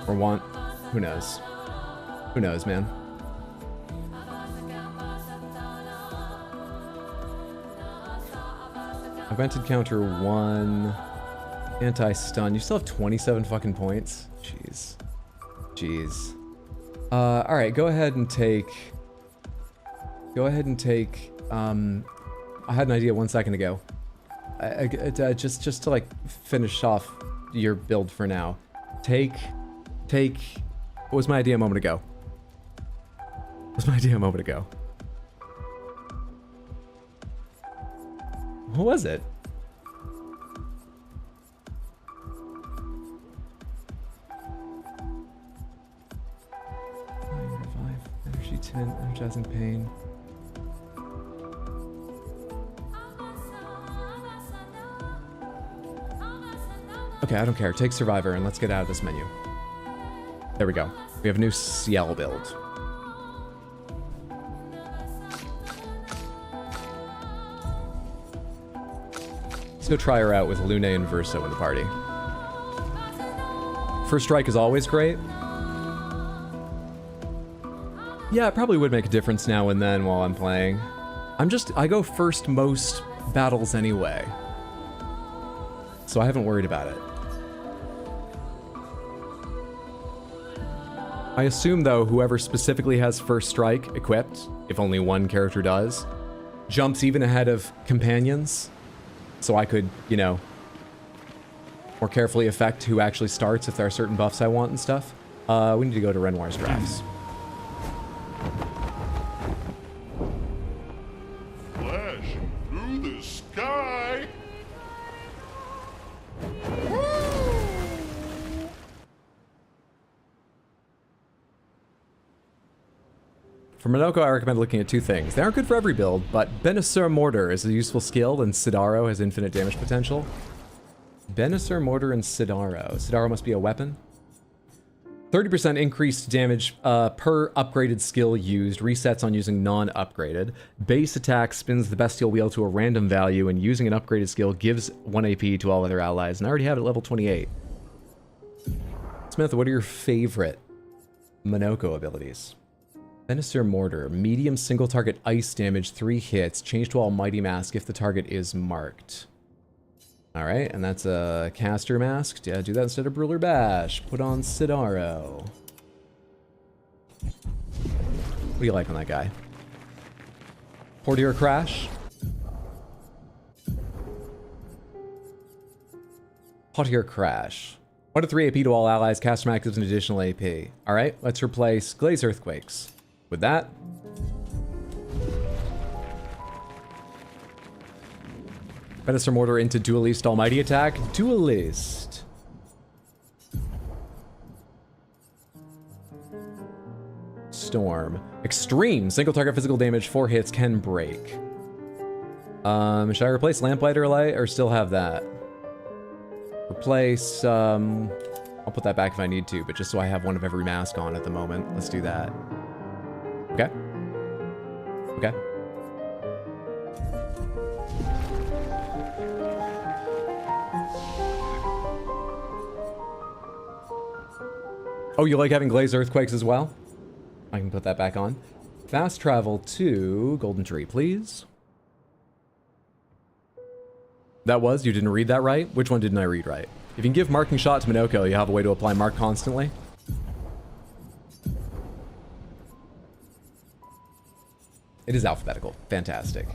Or want? Who knows? Who knows, man? Augmented counter 1. Anti-stun. You still have 27 fucking points? Jeez. Jeez. Alright, go ahead and take... I had an idea 1 second ago. Just to like finish off your build for now. Take... What was my idea a moment ago? What was my idea a moment ago? What was it? Revive, energy 10, energizing pain. Okay, I don't care. Take Survivor and let's get out of this menu. There we go. We have a new Ciel build. Let's go try her out with Lune and Verso in the party. First strike is always great. Yeah, it probably would make a difference now and then while I'm playing. I go first most battles anyway. So I haven't worried about it. I assume, though, whoever specifically has First Strike equipped, if only one character does, jumps even ahead of companions, so I could, you know, more carefully affect who actually starts if there are certain buffs I want and stuff. We need to go to Renoir's drafts. Flash through the sky! For Minoko, I recommend looking at two things. They aren't good for every build, but Benisur Mortar is a useful skill, and Sidaro has infinite damage potential. Benisur Mortar and Sidaro. Sidaro must be a weapon. 30% increased damage per upgraded skill used. Resets on using non-upgraded. Base attack spins the Bestial Wheel to a random value, and using an upgraded skill gives 1 AP to all other allies. And I already have it at level 28. Smith, what are your favorite Minoko abilities? Benisur Mortar. Medium single target ice damage, 3 hits. Change to Almighty Mask if the target is marked. Alright, and that's a caster mask. Yeah, do that instead of Brûlure Bash. Put on Sidaro. What do you like on that guy? Portier Crash. Portier Crash. 1 to 3 AP to all allies. Caster mask gives an additional AP. Alright, let's replace Glaze Earthquakes with that. Benisur Mortar into Duelist Almighty Attack. Duelist. Storm. Extreme. Single target physical damage, 4 hits, can break. Should I replace Lamplighter Light or still have that? Replace, I'll put that back if I need to, but just so I have one of every mask on at the moment. Let's do that. Okay. Okay. Oh, you like having Glaze Earthquakes as well? I can put that back on. Fast travel to Golden Tree, please. That was? You didn't read that right? Which one didn't I read right? If you can give Marking Shot to Minoko, you have a way to apply Mark constantly. It is alphabetical. Fantastic.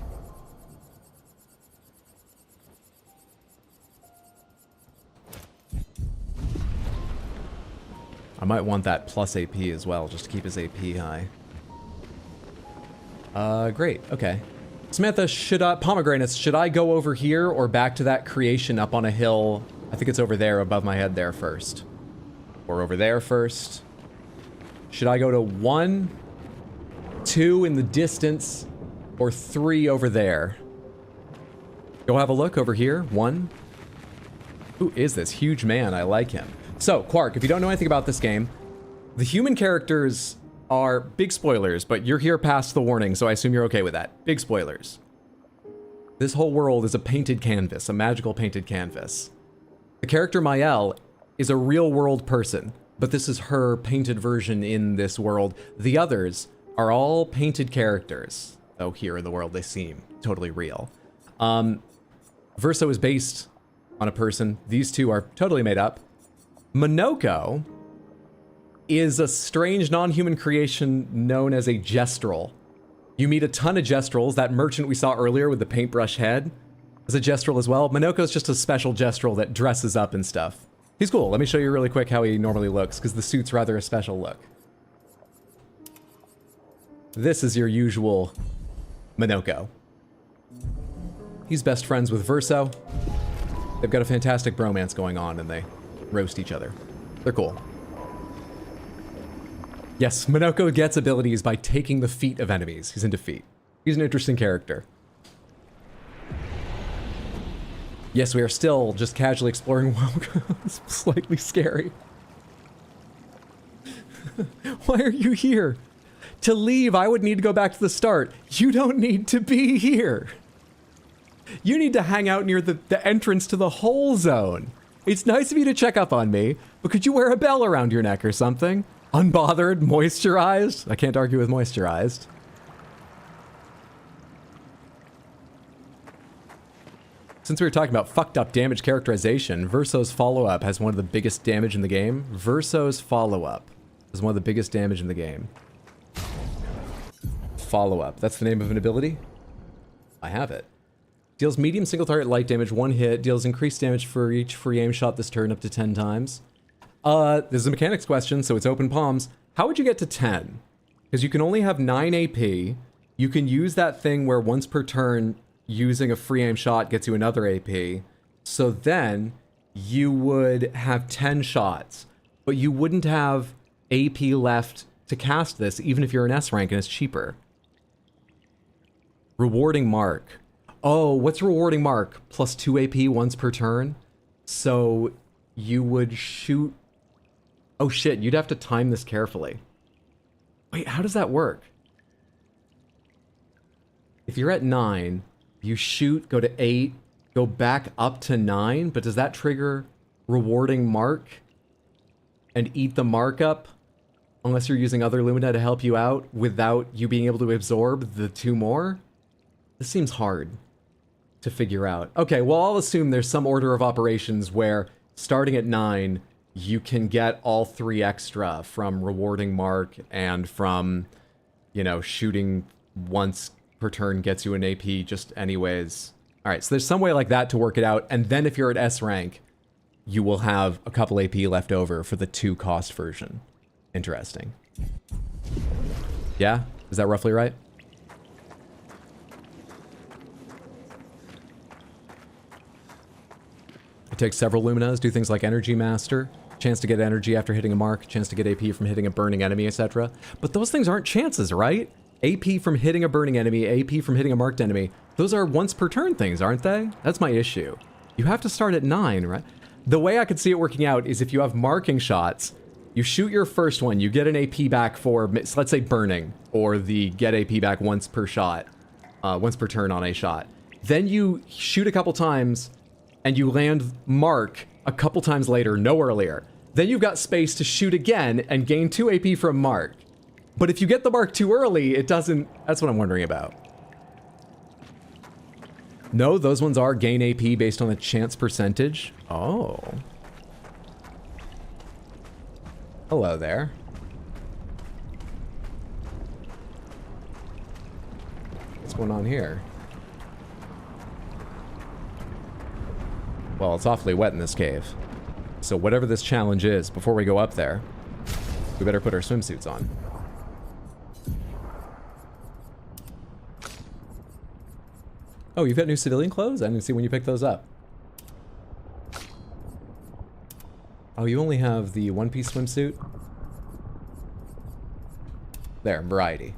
I might want that plus AP as well, just to keep his AP high. Great, okay. Samantha, Pomegranates, should I go over here or back to that creation up on a hill? I think it's over there above my head there first. Or over there first. Should I go to 1, 2 in the distance, or 3 over there? Go have a look over here. 1. Who is this huge man? I like him. So, Quark, if you don't know anything about this game, the human characters are big spoilers, but you're here past the warning, so I assume you're okay with that. Big spoilers. This whole world is a painted canvas, a magical painted canvas. The character Mael is a real-world person, but this is her painted version in this world. The others are all painted characters, though here in the world they seem totally real. Verso is based on a person. These two are totally made up. Monoko is a strange non-human creation known as a gestrel. You meet a ton of gestrels. That merchant we saw earlier with the paintbrush head is a gestrel as well. Monoko's just a special gestrel that dresses up and stuff. He's cool. Let me show you really quick how he normally looks, because the suit's rather a special look. This is your usual Monoko. He's best friends with Verso. They've got a fantastic bromance going on, and they roast each other. They're cool. Yes, Monoko gets abilities by taking the feet of enemies. He's into feet. He's an interesting character. Yes, we are still just casually exploring. Wow, it's slightly scary. Why are you here? To leave, I would need to go back to the start. You don't need to be here. You need to hang out near the entrance to the hole zone. It's nice of you to check up on me, but could you wear a bell around your neck or something? Unbothered, moisturized. I can't argue with moisturized. Since we were talking about fucked up damage characterization, Verso's follow-up has one of the biggest damage in the game. Verso's follow-up is one of the biggest damage in the game. Follow-up. That's the name of an ability? I have it. Deals medium single target light damage, 1 hit. Deals increased damage for each free aim shot this turn up to 10 times. This is a mechanics question, so it's open palms. How would you get to 10? Because you can only have 9 AP. You can use that thing where once per turn, using a free aim shot gets you another AP. So then you would have 10 shots, but you wouldn't have AP left to cast this, even if you're an S rank and it's cheaper. Rewarding mark. Oh, what's rewarding mark? Plus 2 AP once per turn? So you would shoot... Oh shit, you'd have to time this carefully. Wait, how does that work? If you're at 9, you shoot, go to 8, go back up to 9, but does that trigger rewarding mark and eat the markup? Unless you're using other Lumina to help you out without you being able to absorb the 2 more? This seems hard to figure out. Okay, well, I'll assume there's some order of operations where starting at 9, you can get all 3 extra from rewarding mark and from, you know, shooting once per turn gets you an AP just anyways. All right, so there's some way like that to work it out. And then if you're at S rank, you will have a couple AP left over for the 2 cost version. Interesting. Yeah? Is that roughly right? It takes several Luminas, do things like Energy Master, chance to get energy after hitting a mark, chance to get AP from hitting a burning enemy, etc. But those things aren't chances, right? AP from hitting a burning enemy, AP from hitting a marked enemy, those are once per turn things, aren't they? That's my issue. You have to start at 9, right? The way I could see it working out is if you have marking shots, you shoot your first one, you get an AP back for, let's say burning, or the get AP back once per shot, once per turn on a shot. Then you shoot a couple times, and you land mark a couple times later, no earlier. Then you've got space to shoot again and gain 2 AP from mark. But if you get the mark too early, it doesn't... That's what I'm wondering about. No, those ones are gain AP based on the chance percentage. Oh. Hello there. What's going on here? Well, it's awfully wet in this cave. So whatever this challenge is, before we go up there, We better put our swimsuits on. Oh, you've got new civilian clothes? I didn't see when you picked those up. Oh, you only have the one-piece swimsuit? There, variety.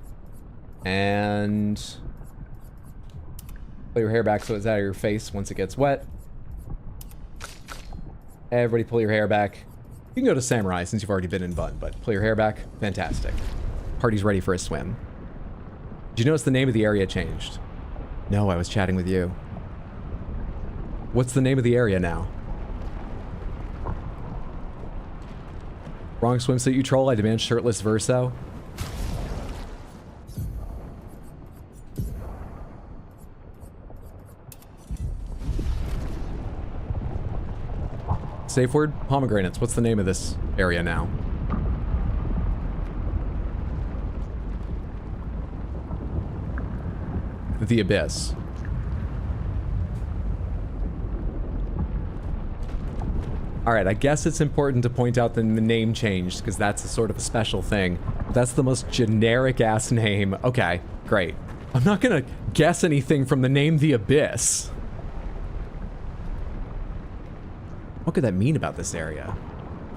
And... pull your hair back so it's out of your face once it gets wet. Everybody pull your hair back. You can go to Samurai since you've already been in Bun, but pull your hair back. Fantastic. Party's ready for a swim. Did you notice the name of the area changed? No, I was chatting with you. What's the name of the area now? Wrong swimsuit, you troll. I demand shirtless verso. Safe word? Pomegranates. What's the name of this area now? The Abyss. Alright, I guess it's important to point out that the name changed, because that's a sort of a special thing. That's the most generic-ass name. Okay, great. I'm not gonna guess anything from the name The Abyss. What could that mean about this area?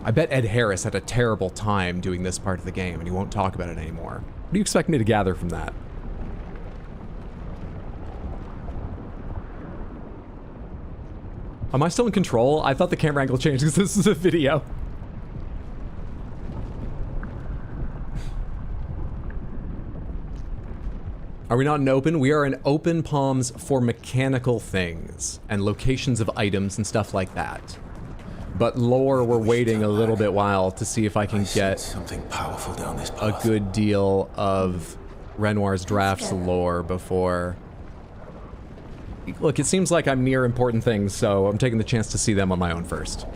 I bet Ed Harris had a terrible time doing this part of the game, and he won't talk about it anymore. What do you expect me to gather from that? Am I still in control? I thought the camera angle changed because this is a video. Are we not in open? We are in open palms for mechanical things and locations of items and stuff like that. But lore, we're waiting a little bit while to see if I can get something powerful down this a path. good deal of Renoir's Drafts lore before... Look, it seems like I'm near important things, so I'm taking the chance to see them on my own first.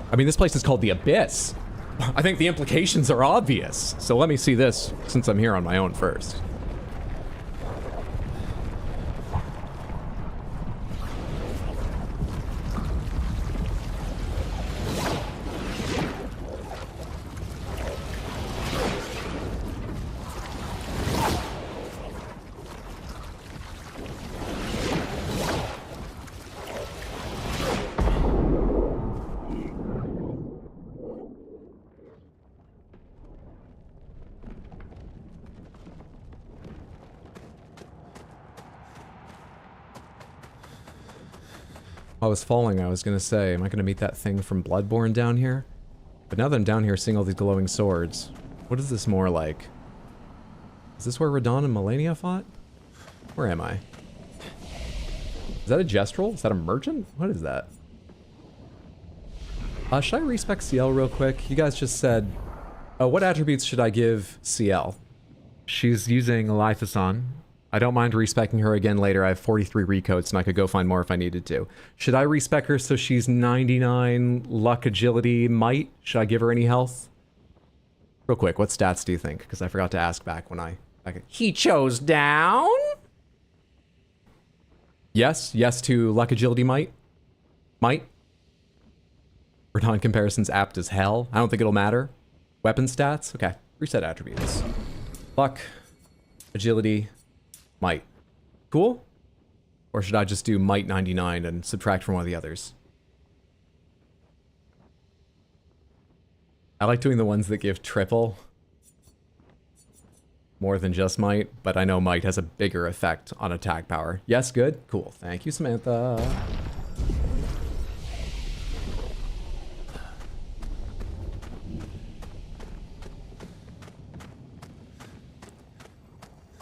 I mean, this place is called The Abyss. I think the implications are obvious, so let me see this since I'm here on my own first. I was falling, I was gonna say, am I gonna meet that thing from Bloodborne down here? But now that I'm down here seeing all these glowing swords, what is this more like? Is this where Radon and Melania fought? Where am I? Is that a Gestrel? Is that a merchant? What is that? Should I respec CL real quick? You guys just said, what attributes should I give CL? She's using Lithason. I don't mind respecking her again later. I have 43 recoats and I could go find more if I needed to. Should I respec her so she's 99 luck, agility, might? Should I give her any health? Real quick, what stats do you think? Because I forgot to ask back when he chose down? Yes, yes to luck, agility, might? Might? Radon comparison's apt as hell. I don't think it'll matter. Weapon stats? Okay, reset attributes. Luck, agility, might. Cool? Or should I just do might 99 and subtract from one of the others? I like doing the ones that give triple. More than just might, but I know might has a bigger effect on attack power. Yes, good? Cool. Thank you, Samantha.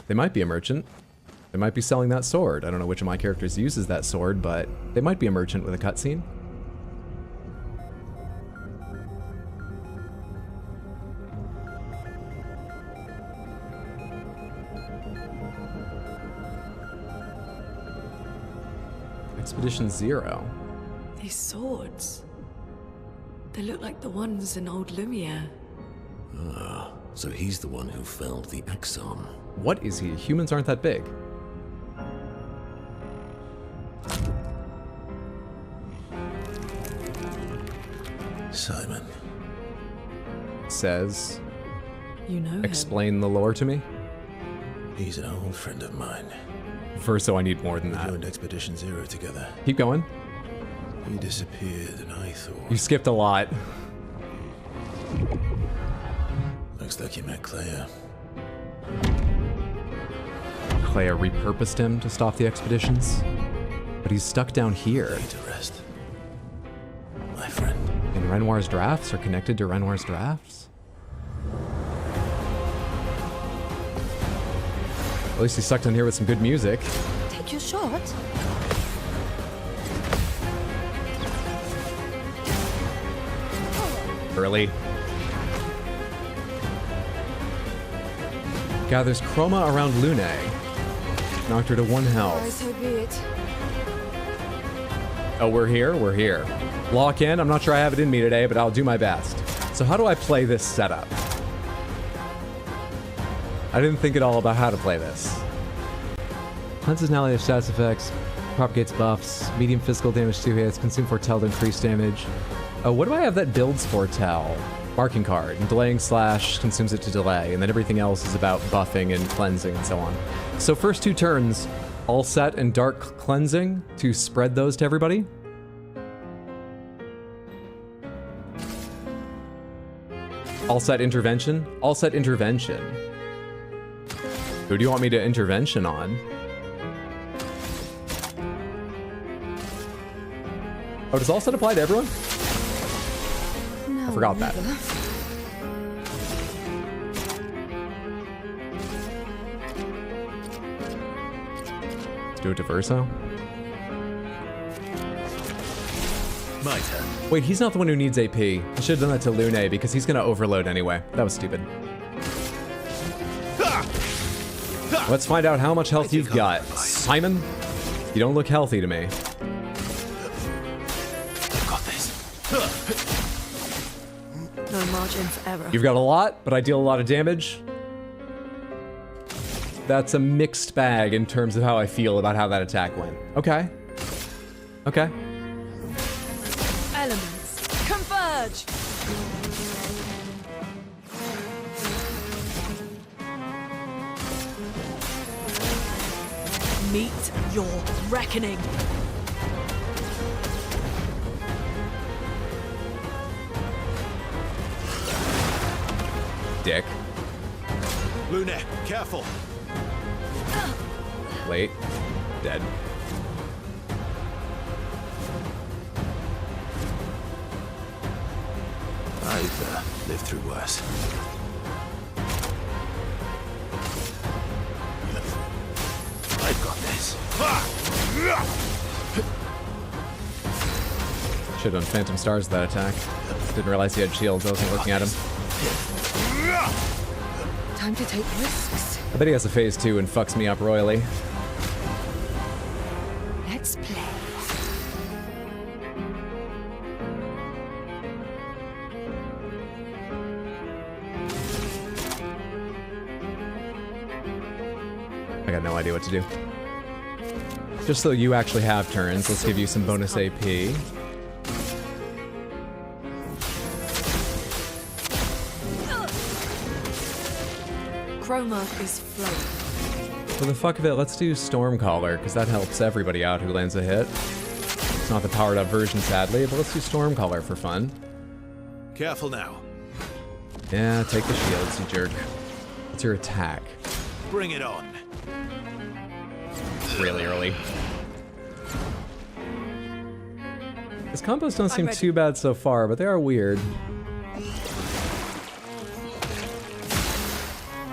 They might be a merchant. They might be selling that sword. I don't know which of my characters uses that sword, but they might be a merchant with a cutscene. Expedition 0. These swords. They look like the ones in old Lumiere. Ah, so he's the one who felled the Exxon. What is he? Humans aren't that big. Simon. says, You know him. explain the lore to me. He's an old friend of mine. Verso, I need more than We that. joined Expedition Zero together. Keep going. He disappeared, and I thought, You skipped a lot. looks like you met Clea. Clea repurposed him to stop the expeditions, but he's stuck down here. Need to rest, my friend. And Renoir's drafts are connected to Renoir's drafts? At least he's stuck down here with some good music. Take your shot. Early. Gathers chroma around Lune. Knocked her to 1 health. So be it. Oh, we're here? We're here. Lock in. I'm not sure I have it in me today, but I'll do my best. So how do I play this setup? I didn't think at all about how to play this. Cleanses now of status effects, propagates buffs, medium physical damage 2 hits, consume foretell to increase damage. Oh, what do I have that builds foretell? Marking card. And delaying slash consumes it to delay, and then everything else is about buffing and cleansing and so on. So first 2 turns, all set and dark cleansing to spread those to everybody. All set intervention. All set intervention. Who do you want me to intervention on? Oh, does all set apply to everyone? No, I forgot that. never. Let's do it to Verso. My turn. Wait, he's not the one who needs AP. I should have done that to Lune because he's gonna overload anyway. That was stupid. Let's find out how much health you've got. Simon, you don't look healthy to me. Got this. No margin for error. You've got a lot, but I deal a lot of damage. That's a mixed bag in terms of how I feel about how that attack went. Okay. Okay. Elements converge. Meet your reckoning. Dick. Lune, careful. Late. Dead. I've lived through worse. I've got this. Should have done Phantom Stars with that attack. Didn't realize he had shields. I wasn't looking at him. Time to take risks. I bet he has a phase 2 and fucks me up royally. Let's play. I got no idea what to do. Just so you actually have turns, let's give you some bonus AP. Chroma is flowing. For the fuck of it, let's do Stormcaller, because that helps everybody out who lands a hit. It's not the powered up version, sadly, but let's do Stormcaller for fun. Careful now. Yeah, take the shields, you jerk. What's your attack? Bring it on. Really early. His combos don't seem ready. too bad so far, but they are weird.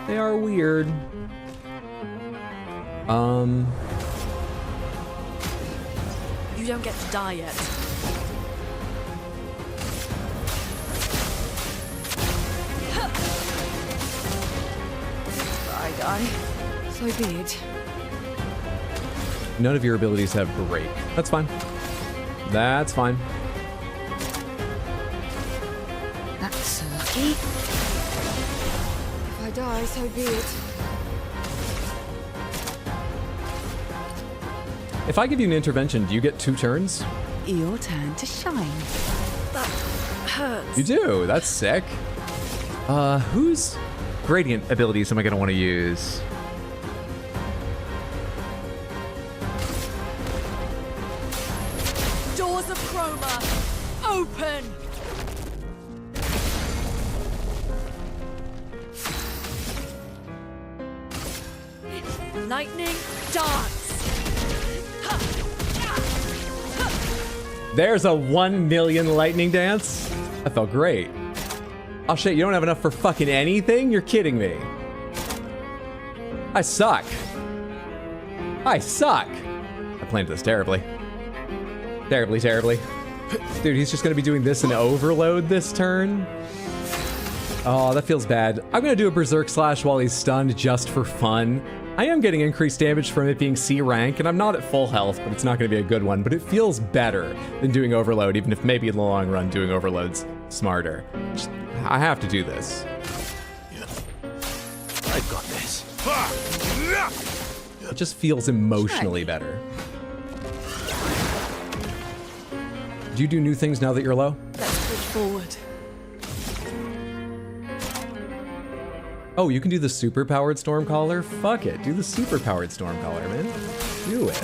They are weird. You don't get to die yet. I die. So be it. None of your abilities have break. That's fine. That's fine. That's lucky. If I die, so be it. If I give you an intervention, do you get 2 turns? Your turn to shine. That hurts. You do. That's sick. Whose gradient abilities am I gonna want to use? Doors of Chroma, open! Lightning dance! There's a 1 million lightning dance. That felt great. Oh shit, you don't have enough for fucking anything? You're kidding me. I suck. I suck. I planned this terribly. Terribly, terribly. Dude, he's just gonna be doing this in overload this turn. Oh, that feels bad. I'm gonna do a Berserk Slash while he's stunned just for fun. I am getting increased damage from it being C rank, and I'm not at full health, but it's not gonna be a good one. But it feels better than doing overload, even if maybe in the long run doing overload's smarter. I have to do this. I've got this. It just feels emotionally better. Do you do new things now that you're low? Let's push forward. Oh, you can do the super-powered Stormcaller? Fuck it, do the super-powered Stormcaller, man. Do it.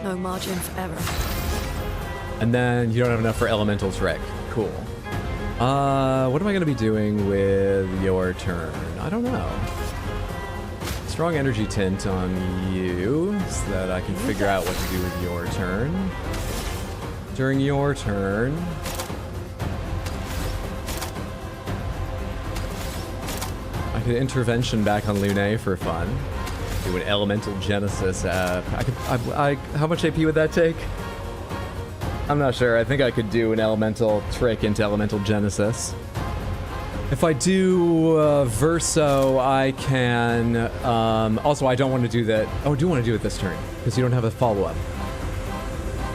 No margin for error. And then you don't have enough for Elemental Trick. Cool. What am I gonna be doing with your turn? I don't know. Strong Energy Tint on you, so that I can figure out what to do with your turn. During your turn... I could Intervention back on Lune for fun. Do an Elemental Genesis. How much AP would that take? I'm not sure. I think I could do an Elemental Trick into Elemental Genesis. If I do Verso, I can... also, I don't want to do that. Oh, I do want to do it this turn, because you don't have a follow-up.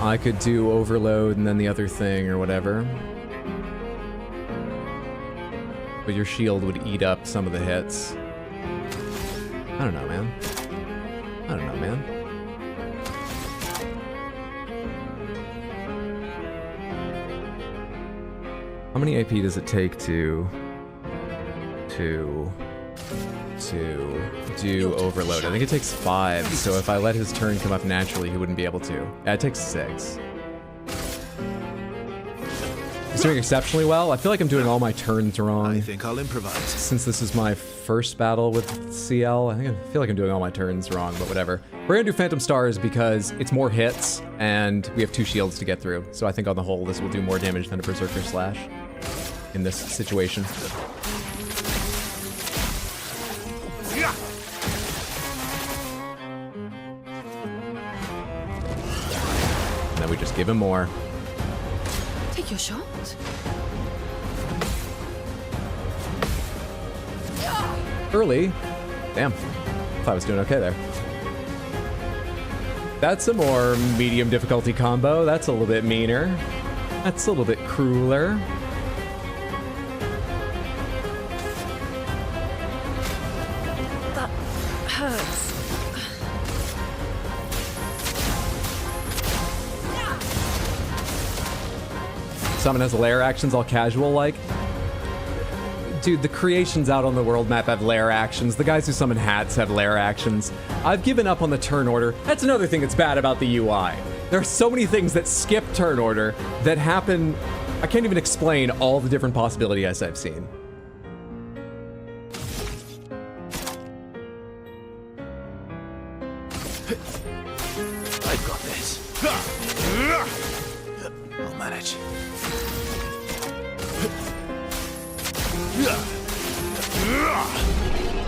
I could do Overload and then the other thing or whatever. But your shield would eat up some of the hits. I don't know, man. I don't know, man. How many AP does it take to do Overload? I think it takes 5, so if I let his turn come up naturally, he wouldn't be able to. Yeah, it takes 6. He's doing exceptionally well. I feel like I'm doing all my turns wrong. I think I'll improvise. Since this is my first battle with CL, I feel like I'm doing all my turns wrong, but whatever. We're gonna do Phantom Stars because it's more hits, and we have 2 shields to get through. So I think on the whole, this will do more damage than a Berserker Slash in this situation. And then we just give him more. Take your shot. Early. Damn. Thought I was doing okay there. That's a more medium difficulty combo. That's a little bit meaner. That's a little bit crueler. That hurts. Summon has lair actions all casual like. Dude, the creations out on the world map have lair actions. The guys who summon hats have lair actions. I've given up on the turn order. That's another thing that's bad about the UI. There are so many things that skip turn order that happen. I can't even explain all the different possibilities I've seen. I've got this. I'll manage.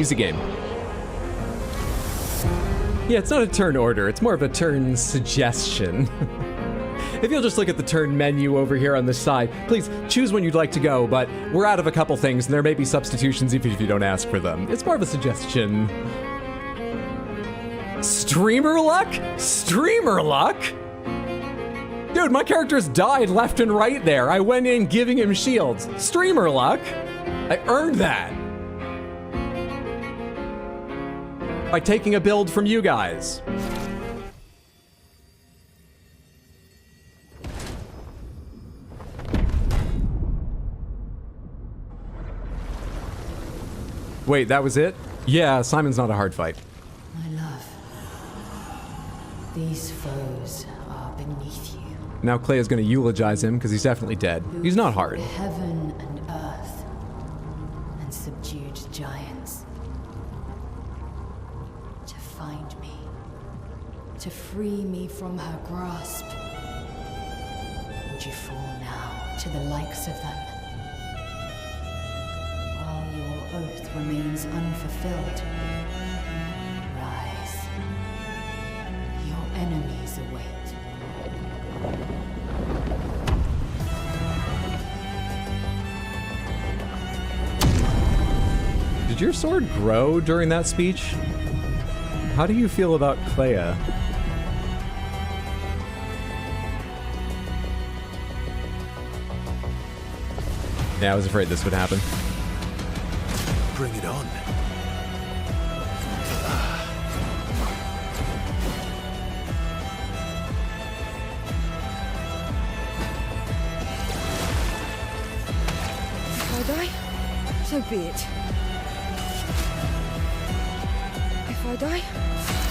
Easy game. Yeah, it's not a turn order. It's more of a turn suggestion. If you'll just look at the turn menu over here on the side, please choose when you'd like to go, but we're out of a couple things, and there may be substitutions even if you don't ask for them. It's more of a suggestion. Streamer luck? Streamer luck? Dude, my character's died left and right there. I went in giving him shields. Streamer luck? I earned that. By taking a build from you guys. Wait, that was it? Yeah, Simon's not a hard fight. My love, these foes are beneath you. Now Clea's gonna eulogize him because he's definitely dead. He's not hard. Heaven and earth, and subdued giants. To find me, to free me from her grasp. Would you fall now to the likes of them? While your oath remains unfulfilled, rise. Your enemies await. Did your sword grow during that speech? How do you feel about Clea? Yeah, I was afraid this would happen. Bring it on. If I die, so be it. If I die,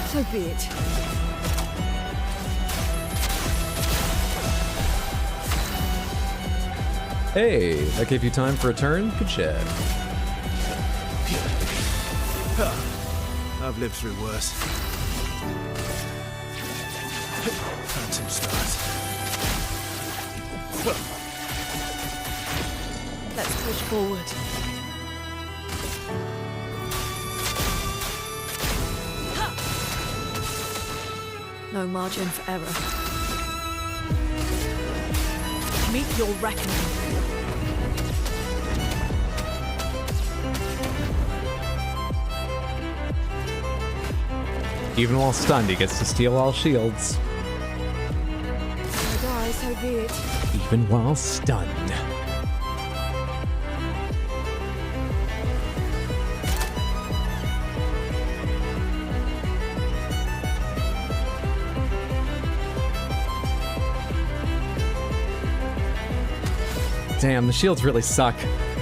so be it. Hey, that gave you time for a turn? Good shit. I've lived through worse. Phantom stars. Let's push forward. No margin for error. Meet your reckoning. Even while stunned, he gets to steal all shields. If I die, so be it. Even while stunned. Damn, the shields really suck.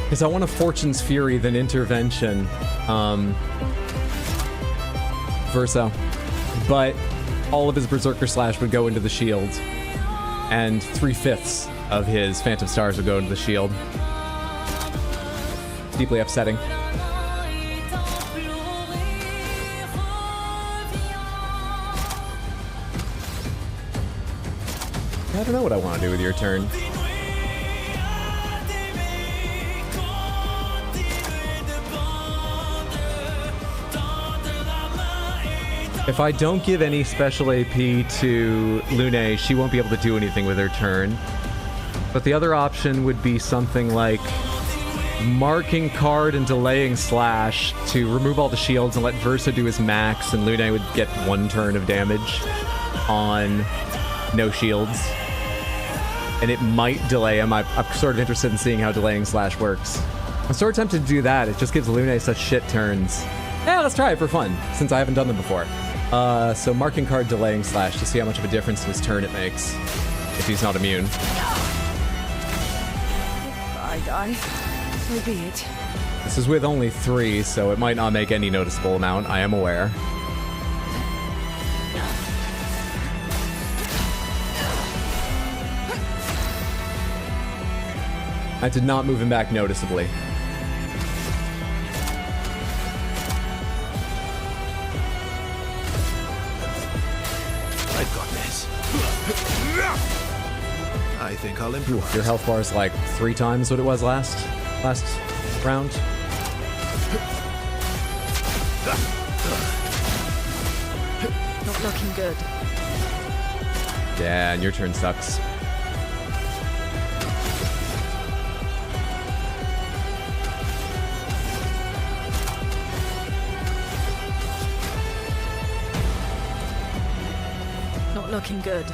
Because I want a Fortune's Fury, then Intervention. Versa. But all of his Berserker Slash would go into the shield. And 3/5 of his Phantom Stars would go into the shield. Deeply upsetting. I don't know what I want to do with your turn. If I don't give any special AP to Lune, she won't be able to do anything with her turn. But the other option would be something like marking card and delaying slash to remove all the shields and let Versa do his max, and Lune would get 1 turn of damage on no shields. And it might delay him. I'm sort of interested in seeing how delaying slash works. I'm sort of tempted to do that. It just gives Lune such shit turns. Yeah, let's try it for fun, since I haven't done them before. So marking card, delaying slash to see how much of a difference in his turn it makes, if he's not immune. If I die, so be it. This is with only 3, so it might not make any noticeable amount, I am aware. I did not move him back noticeably. I've got this. I think I'll improvise. Your health bar is like 3 times what it was last round. Not looking good. Yeah, and your turn sucks. Not looking good.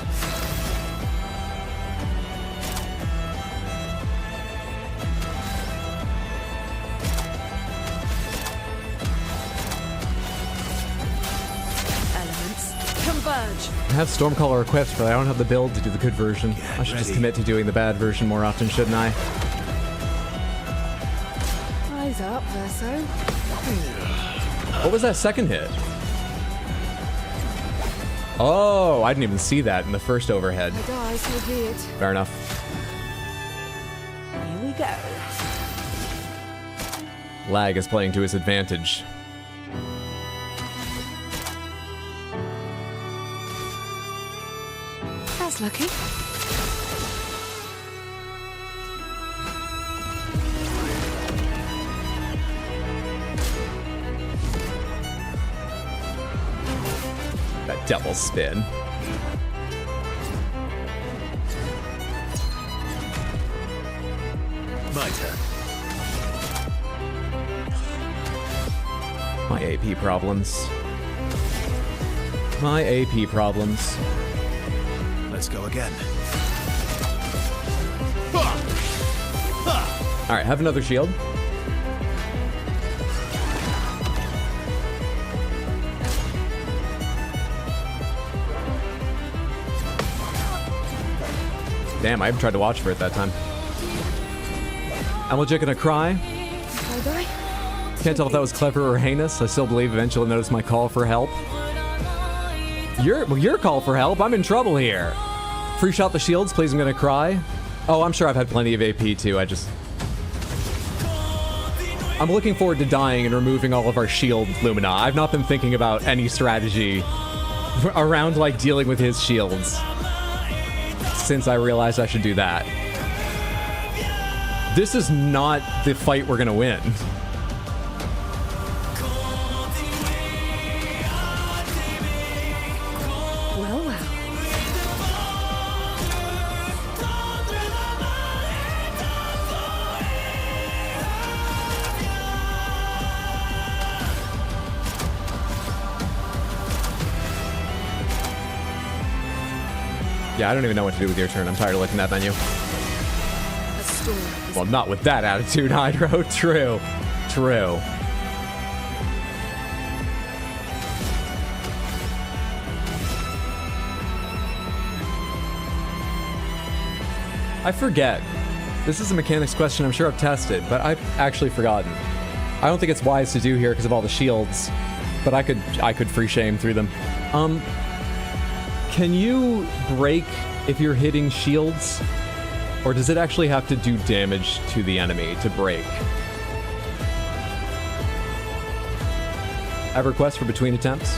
Elements converge. I have Stormcaller equipped, but I don't have the build to do the good version. I should just commit to doing the bad version more often, shouldn't I? Eyes up, Verso. What was that second hit? Oh, I didn't even see that in the first overhead. I die, so be it. Fair enough. Here we go. Lag is playing to his advantage. That's lucky. That double spin. My turn. My AP problems. My AP problems. Let's go again. All right, have another shield. Damn, I even tried to watch for it that time. I'm legit gonna cry. I die. Can't tell if that was clever or heinous. I still believe eventually you'll notice my call for help. Your call for help? I'm in trouble here. Free shot the shields, please. I'm gonna cry. Oh, I'm sure I've had plenty of AP too. I'm looking forward to dying and removing all of our shield Lumina. I've not been thinking about any strategy around like dealing with his shields since I realized I should do that. This is not the fight we're gonna win. Well, well. Yeah, I don't even know what to do with your turn. I'm tired of looking at that menu. A storm is Well, not with that attitude, Hydro. True. True. I forget. This is a mechanics question I'm sure I've tested, but I've actually forgotten. I don't think it's wise to do here because of all the shields, but I could free shame through them. Can you break if you're hitting shields? Or does it actually have to do damage to the enemy to break? I have a request for between attempts.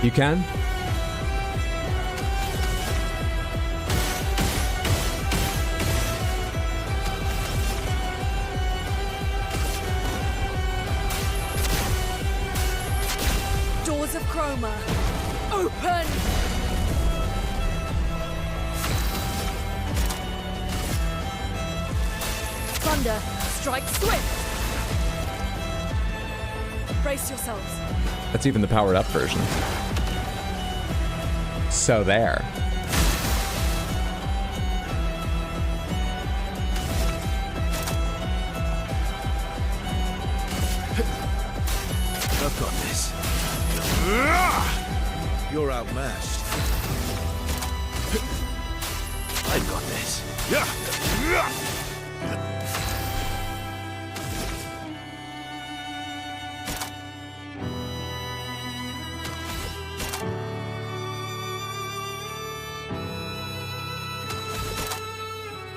You can? doors of Chroma. Open! Thunder, strike swift! Brace yourselves. That's even the powered up version. So there. I've got this. You're outmatched. I've got this.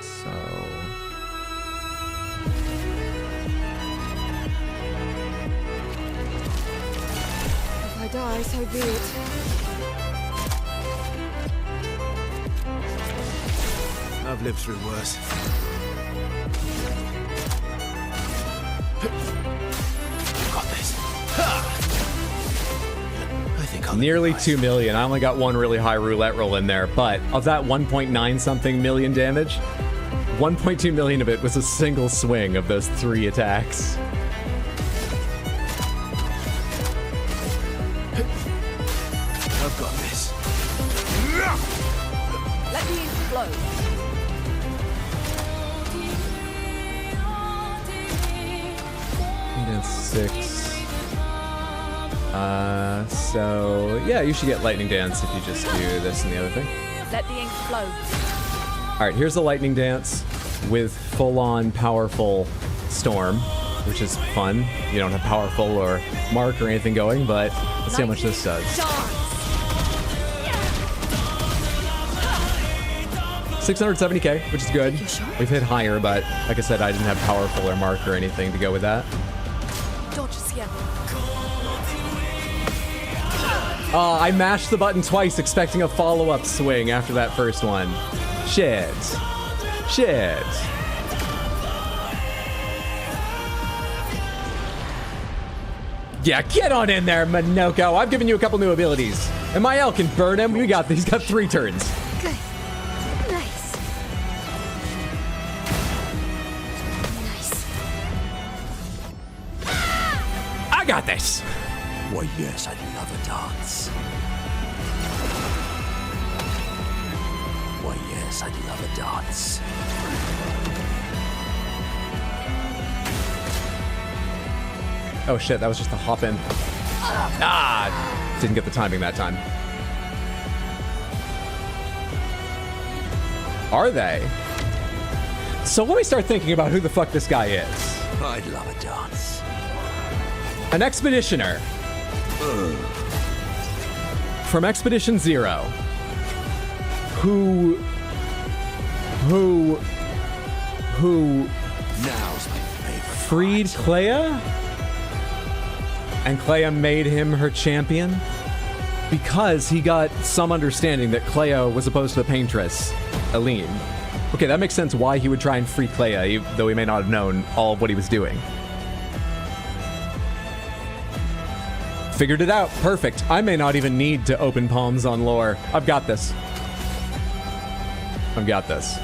So... If I die, so be it. I've lived through worse. I've got this. I think I'll Nearly improvise. 2 million. I only got one really high roulette roll in there, but of that 1.9 something million damage, 1.2 million of it was a single swing of those 3 attacks. I've got this. Let the ink flow. That's 6. So yeah, you should get lightning dance if you just do this and the other thing. Let the ink flow. All right, here's the lightning dance with full-on powerful storm, which is fun. You don't have powerful or mark or anything going, but let's see how much this does. 670k, which is good. We've hit higher, but like I said, I didn't have powerful or mark or anything to go with that. I mashed the button twice expecting a follow-up swing after that first one. Shit. Shit. Yeah, get on in there, Minoko. I've given you a couple new abilities. And Mael can burn him. We got, he's got 3 turns. Good. Nice. Nice. I got this. Why, yes, I love a dance. Why, yes, I love a dance. Oh shit, that was just a hop in. Ah! Didn't get the timing that time. Are they? So let me start thinking about who the fuck this guy is. I love a dance. An expeditioner. From Expedition Zero. Who Now's my favorite. freed Clea? And Clea made him her champion? Because he got some understanding that Clea was opposed to the paintress, Aline. Okay, that makes sense why he would try and free Clea, though he may not have known all of what he was doing. Figured it out. Perfect. I may not even need to open palms on lore. I've got this. I've got this.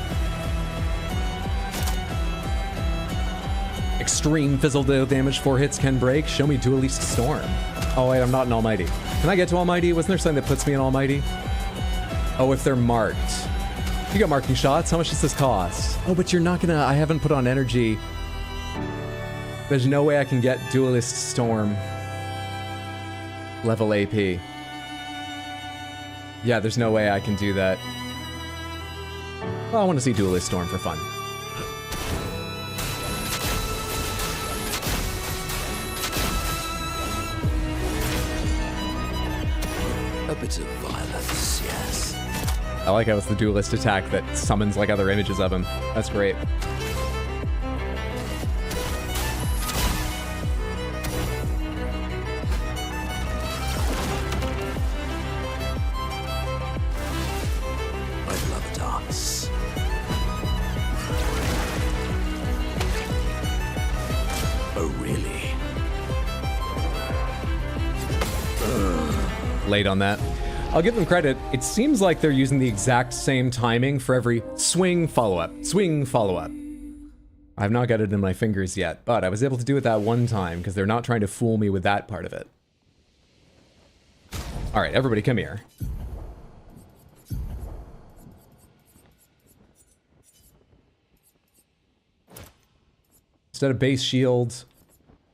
Extreme fizzle damage, 4 hits can break. Show me Duelist Storm. Oh wait, I'm not an Almighty. Can I get to Almighty? Wasn't there something that puts me in Almighty? Oh, if they're marked. You got marking shots. How much does this cost? Oh, but you're not gonna... I haven't put on energy. There's no way I can get Duelist Storm level AP. Yeah, there's no way I can do that. Well, I want to see Duelist Storm for fun. A bit of violence, yes. I like how it's the Duelist attack that summons like other images of him. That's great. I love a dance. Oh, really? Late on that. I'll give them credit. It seems like they're using the exact same timing for every swing follow-up. Swing follow-up. I've not got it in my fingers yet, but I was able to do it that one time because they're not trying to fool me with that part of it. All right, everybody come here. Instead of base shield,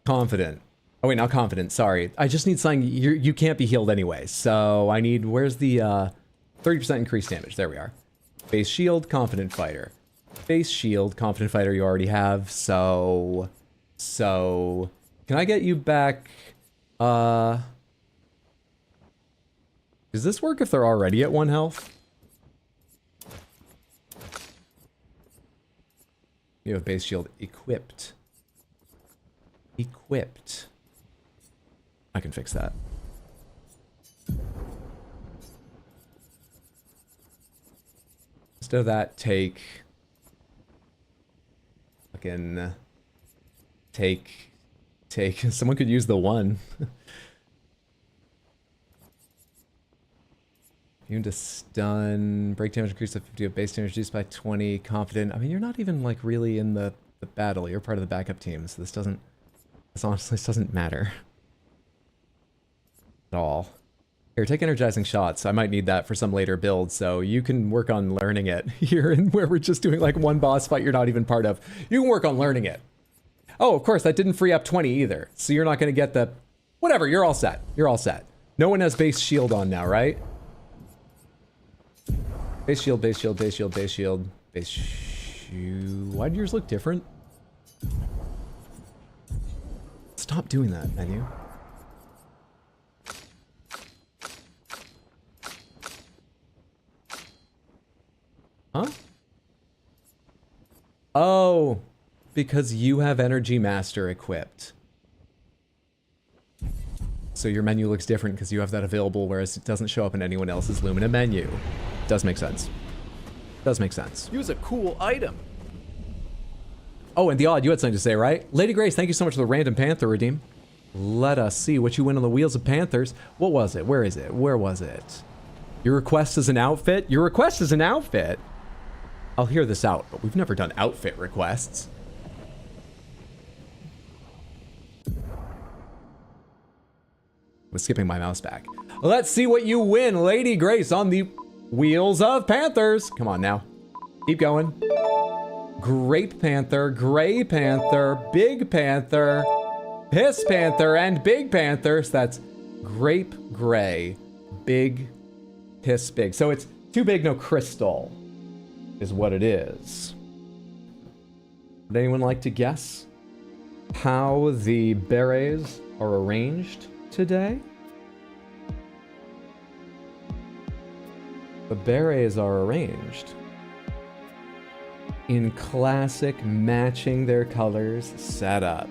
confident. Oh wait, not confident, sorry. I just need something, you can't be healed anyway. So I need, where's the 30% increased damage? There we are. Base shield, confident fighter. Base shield, confident fighter you already have, so... Can I get you back, does this work if they're already at 1 health? You have base shield equipped. Equipped. I can fix that. Instead of that, take... Fucking... Take... Someone could use the 1. Immune to stun. Break damage increase to 50 of base damage reduced by 20. Confident. I mean, you're not even, like, really in the battle. You're part of the backup team, so this doesn't... This honestly doesn't matter. At all. Here, take energizing shots. I might need that for some later build, so you can work on learning it here, and where we're just doing like one boss fight you're not even part of. You can work on learning it. Oh, of course, that didn't free up 20 either, so you're not going to get the... Whatever, you're all set. You're all set. No one has base shield on now, right? Base shield, base shield, base shield, base shield. Why do yours look different? Stop doing that, menu. Huh? Oh, because you have Energy Master equipped. So your menu looks different because you have that available, whereas it doesn't show up in anyone else's Lumina menu. Does make sense. Does make sense. Use a cool item. Oh, and the odd, you had something to say, right? Lady Grace, thank you so much for the random Panther redeem. Let us see what you win on the Wheels of Panthers. What was it? Where is it? Where was it? Your request is an outfit? Your request is an outfit? I'll hear this out, but we've never done outfit requests. I'm skipping my mouse back. Let's see what you win, Lady Grace, on the Wheels of Panthers. Come on now. Keep going. Grape Panther, Gray Panther, Big Panther, Piss Panther, and Big Panther. So that's Grape Gray, Big, Piss Big. So it's too big, no crystal, is what it is. Would anyone like to guess how the berets are arranged today? The berets are arranged in classic matching their colors setup.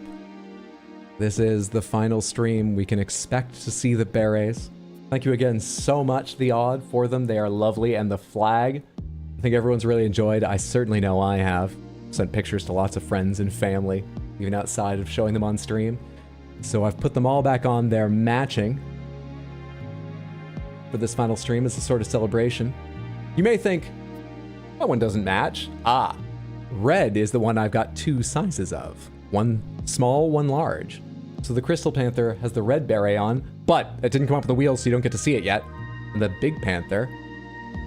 This is the final stream. We can expect to see the berets. Thank you again so much, The Odd, for them. They are lovely. And the flag, I think everyone's really enjoyed. I certainly know I have. Sent pictures to lots of friends and family, even outside of showing them on stream. So I've put them all back on there matching for this final stream as a sort of celebration. You may think, that one doesn't match. Ah, red is the one I've got two sizes of. One small, one large. So the Crystal Panther has the red beret on, but it didn't come up with the wheels, so you don't get to see it yet. And the Big Panther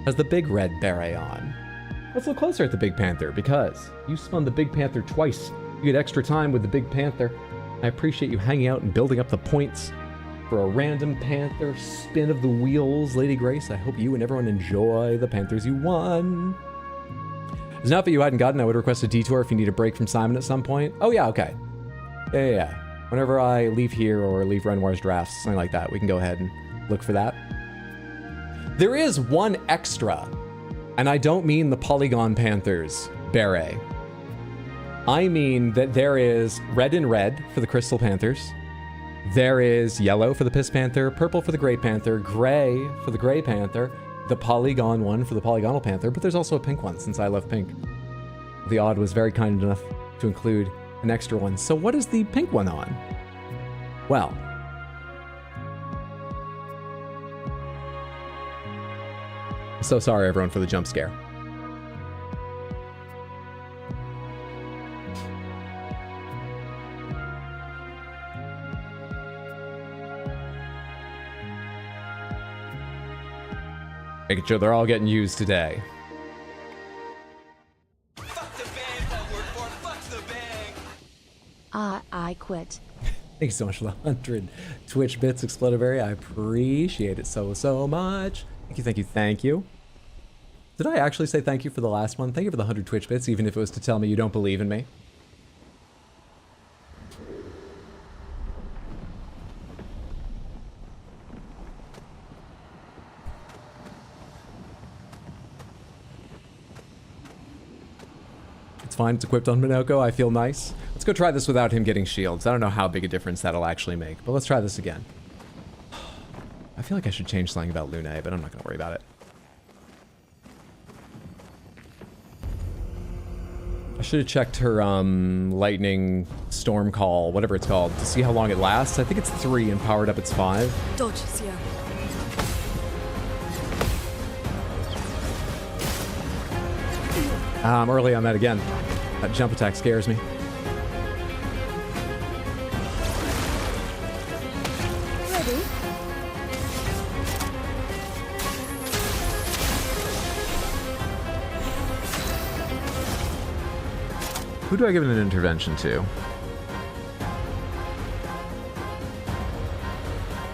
has the big red beret on. Let's look closer at the Big Panther, because you spun the Big Panther twice. You get extra time with the Big Panther. I appreciate you hanging out and building up the points for a random Panther spin of the wheels, Lady Grace. I hope you and everyone enjoy the Panthers you won. There's an outfit you hadn't gotten. I would request a detour if you need a break from Simon at some point. Oh yeah, okay. Yeah. Whenever I leave here or leave Renoir's drafts, something like that, we can go ahead and look for that. There is one extra, and I don't mean the Polygon Panthers beret. I mean that there is red and red for the Crystal Panthers. There is yellow for the Piss Panther, purple for the Gray Panther, gray for the Gray Panther, the Polygon one for the Polygonal Panther, but there's also a pink one since I love pink. The Odd was very kind enough to include an extra one. So what is the pink one on? Well, I'm so sorry everyone for the jump scare. Making sure they're all getting used today. Fuck the band, that word for fuck the bang. I quit. Thank you so much for the 100 Twitch bits, Explodiberry. I appreciate it so much. Thank you. Did I actually say thank you for the last one? Thank you for the 100 Twitch bits, even if it was to tell me you don't believe in me. It's fine, it's equipped on Minoko, I feel nice. Let's go try this without him getting shields. I don't know how big a difference that'll actually make, but let's try this again. I feel like I should change something about Lune, but I'm not gonna worry about it. I should have checked her lightning storm call, whatever it's called, to see how long it lasts. I think it's 3 and powered up it's 5. Dodge, Sia. I'm early on that again. That jump attack scares me. Ready? Who do I give an intervention to?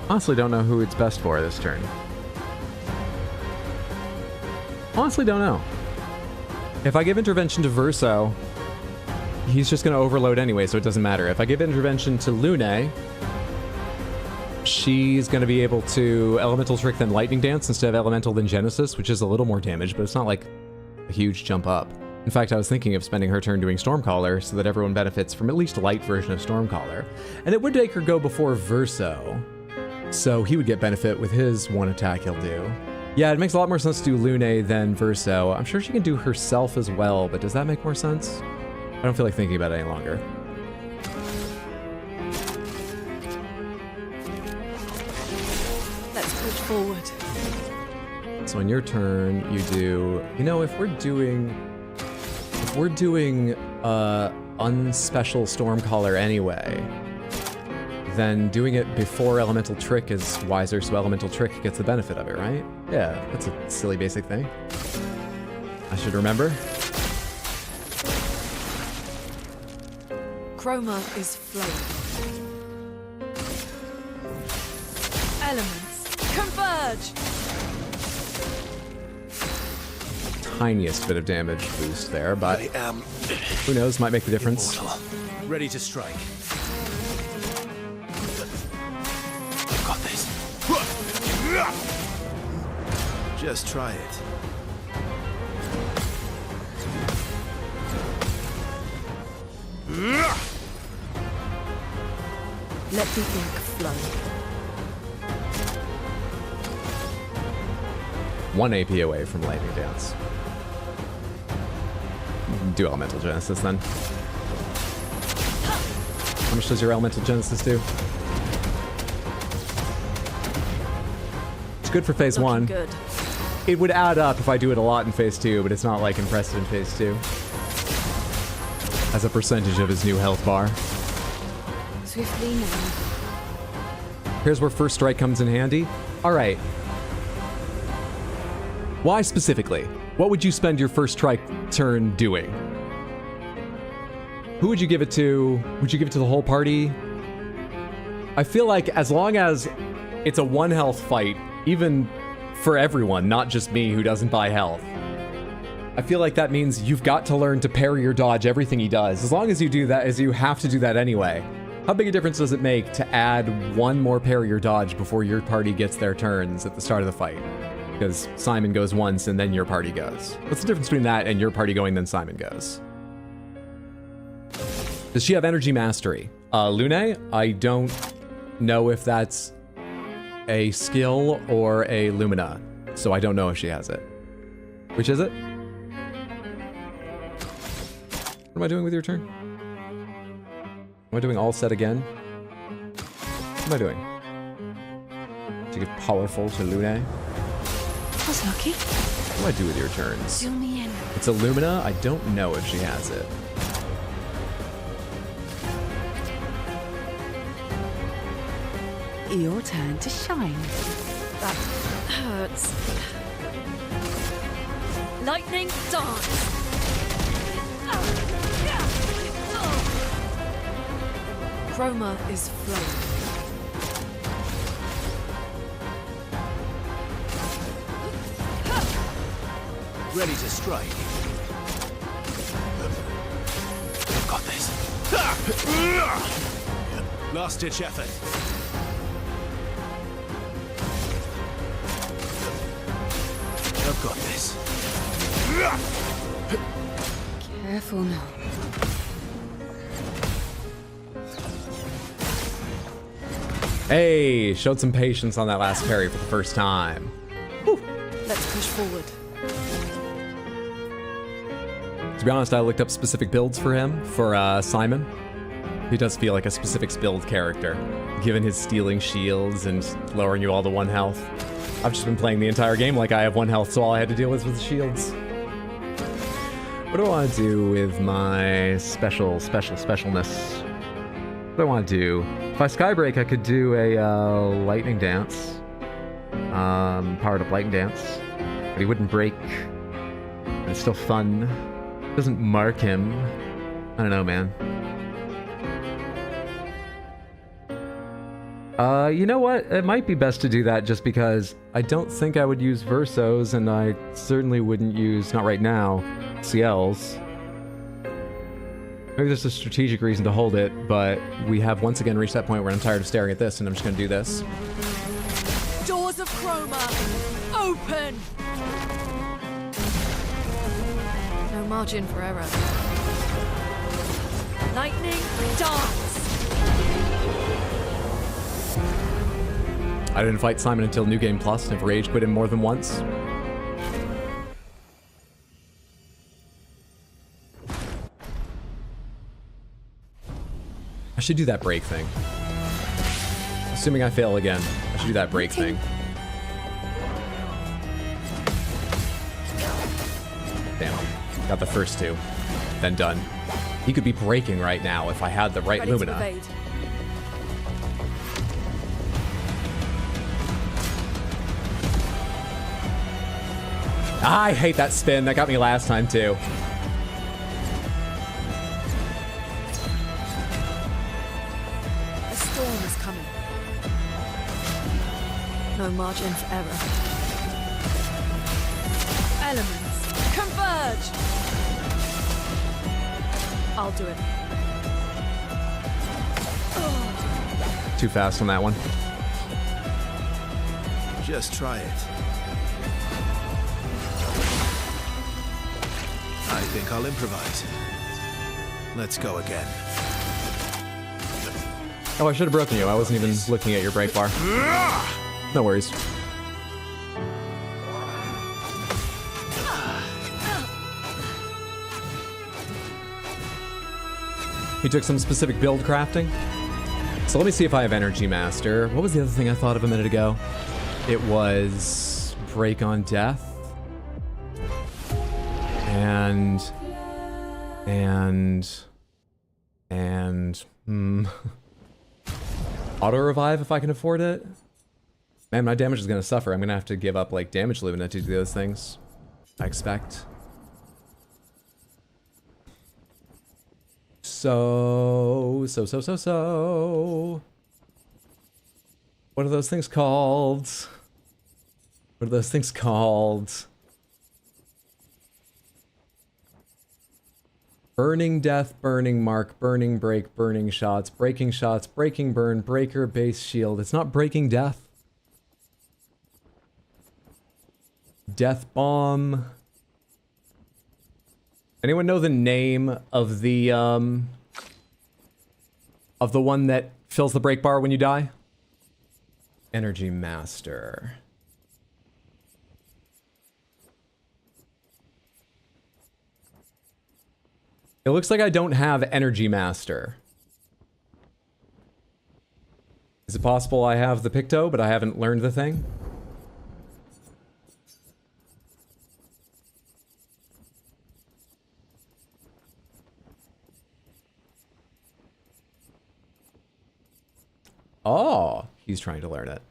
Honestly, don't know who it's best for this turn. Honestly, don't know. If I give intervention to Verso, he's just going to overload anyway, so it doesn't matter. If I give intervention to Lune, she's going to be able to Elemental Trick then Lightning Dance instead of Elemental then Genesis, which is a little more damage, but it's not like a huge jump up. In fact, I was thinking of spending her turn doing Stormcaller so that everyone benefits from at least a light version of Stormcaller. And it would make her go before Verso, so he would get benefit with his one attack he'll do. Yeah, it makes a lot more sense to do Lune than Verso. I'm sure she can do herself as well, but does that make more sense? I don't feel like thinking about it any longer. Let's push forward. So on your turn, you do... You know, if we're doing unspecial Stormcaller anyway, then doing it before Elemental Trick is wiser, so Elemental Trick gets the benefit of it, right? Yeah, that's a silly basic thing. I should remember. Chroma is flowing. Elements converge. Tiniest bit of damage boost there, but who knows, might make the difference. Immortal. Ready to strike. I've got this. Just try it. Let the ink flow. 1 AP away from Lightning Dance. Do Elemental Genesis then. How much does your Elemental Genesis do? It's good for phase 1. Good. It would add up if I do it a lot in phase 2, but it's not like impressive in phase 2. As a percentage of his new health bar. Swiftly now. Here's where First Strike comes in handy. Alright. Why specifically? What would you spend your First Strike turn doing? Who would you give it to? Would you give it to the whole party? I feel like as long as it's a 1 health fight, even for everyone, not just me who doesn't buy health, I feel like that means you've got to learn to parry or dodge everything he does. As long as you do that, as you have to do that anyway. How big a difference does it make to add 1 more parry or dodge before your party gets their turns at the start of the fight? Because Simon goes once and then your party goes. What's the difference between that and your party going then Simon goes? Does she have Energy Mastery? Lune, I don't know if that's a skill or a Lumina, so I don't know if she has it. Which is it? What am I doing with your turn? Am I doing all set again? What am I doing? To give powerful to Lune? Was lucky. What do I do with your turns? Fill me in. It's a Lumina. I don't know if she has it. Your turn to shine. That hurts. Lightning dance. Chroma is flowing. Ready to strike. I've got this. Last ditch effort. I've got this. Careful now. Hey, showed some patience on that last parry for the first time. Whew. Let's push forward. To be honest, I looked up specific builds for him, for Simon. He does feel like a specific build character, given his stealing shields and lowering you all to 1 health. I've just been playing the entire game like I have 1 health, so all I had to deal with was the shields. What do I want to do with my specialness? What do I want to do? If I Skybreak, I could do a Lightning Dance. Powered up Lightning Dance. But he wouldn't break. But it's still fun. Doesn't mark him. I don't know, man. You know what? It might be best to do that just because I don't think I would use Versos, and I certainly wouldn't use, not right now, CLs. Maybe there's a strategic reason to hold it, but we have once again reached that point where I'm tired of staring at this, and I'm just gonna do this. Doors of Chroma, open! No margin for error. Lightning dance! I didn't fight Simon until New Game Plus, and I've rage quit him more than once. I should do that break thing. Assuming I fail again, I should do that break thing. Damn. Got the first two. Then done. He could be breaking right now if I had the right Lumina. I hate that spin. That got me last time too. A storm is coming. No margin for error. Elements, converge! I'll do it. Too fast on that one. Just try it. I think I'll improvise. Let's go again. Oh, I should have broken you. I wasn't even looking at your break bar. No worries. He took some specific build crafting. So let me see if I have Energy Master. What was the other thing I thought of a minute ago? It was Break on Death. And auto revive if I can afford it. Man, my damage is gonna suffer. I'm gonna have to give up like damage Lumina to do those things, I expect. So what are those things called? What are those things called? Burning Death, Burning Mark, Burning Break, Burning Shots, Breaking Shots, Breaking Burn, Breaker, Base Shield. It's not Breaking Death. Death Bomb. Anyone know the name of the one that fills the break bar when you die? Energy Master. It looks like I don't have Energy Master. Is it possible I have the Picto, but I haven't learned the thing? Oh, he's trying to learn it.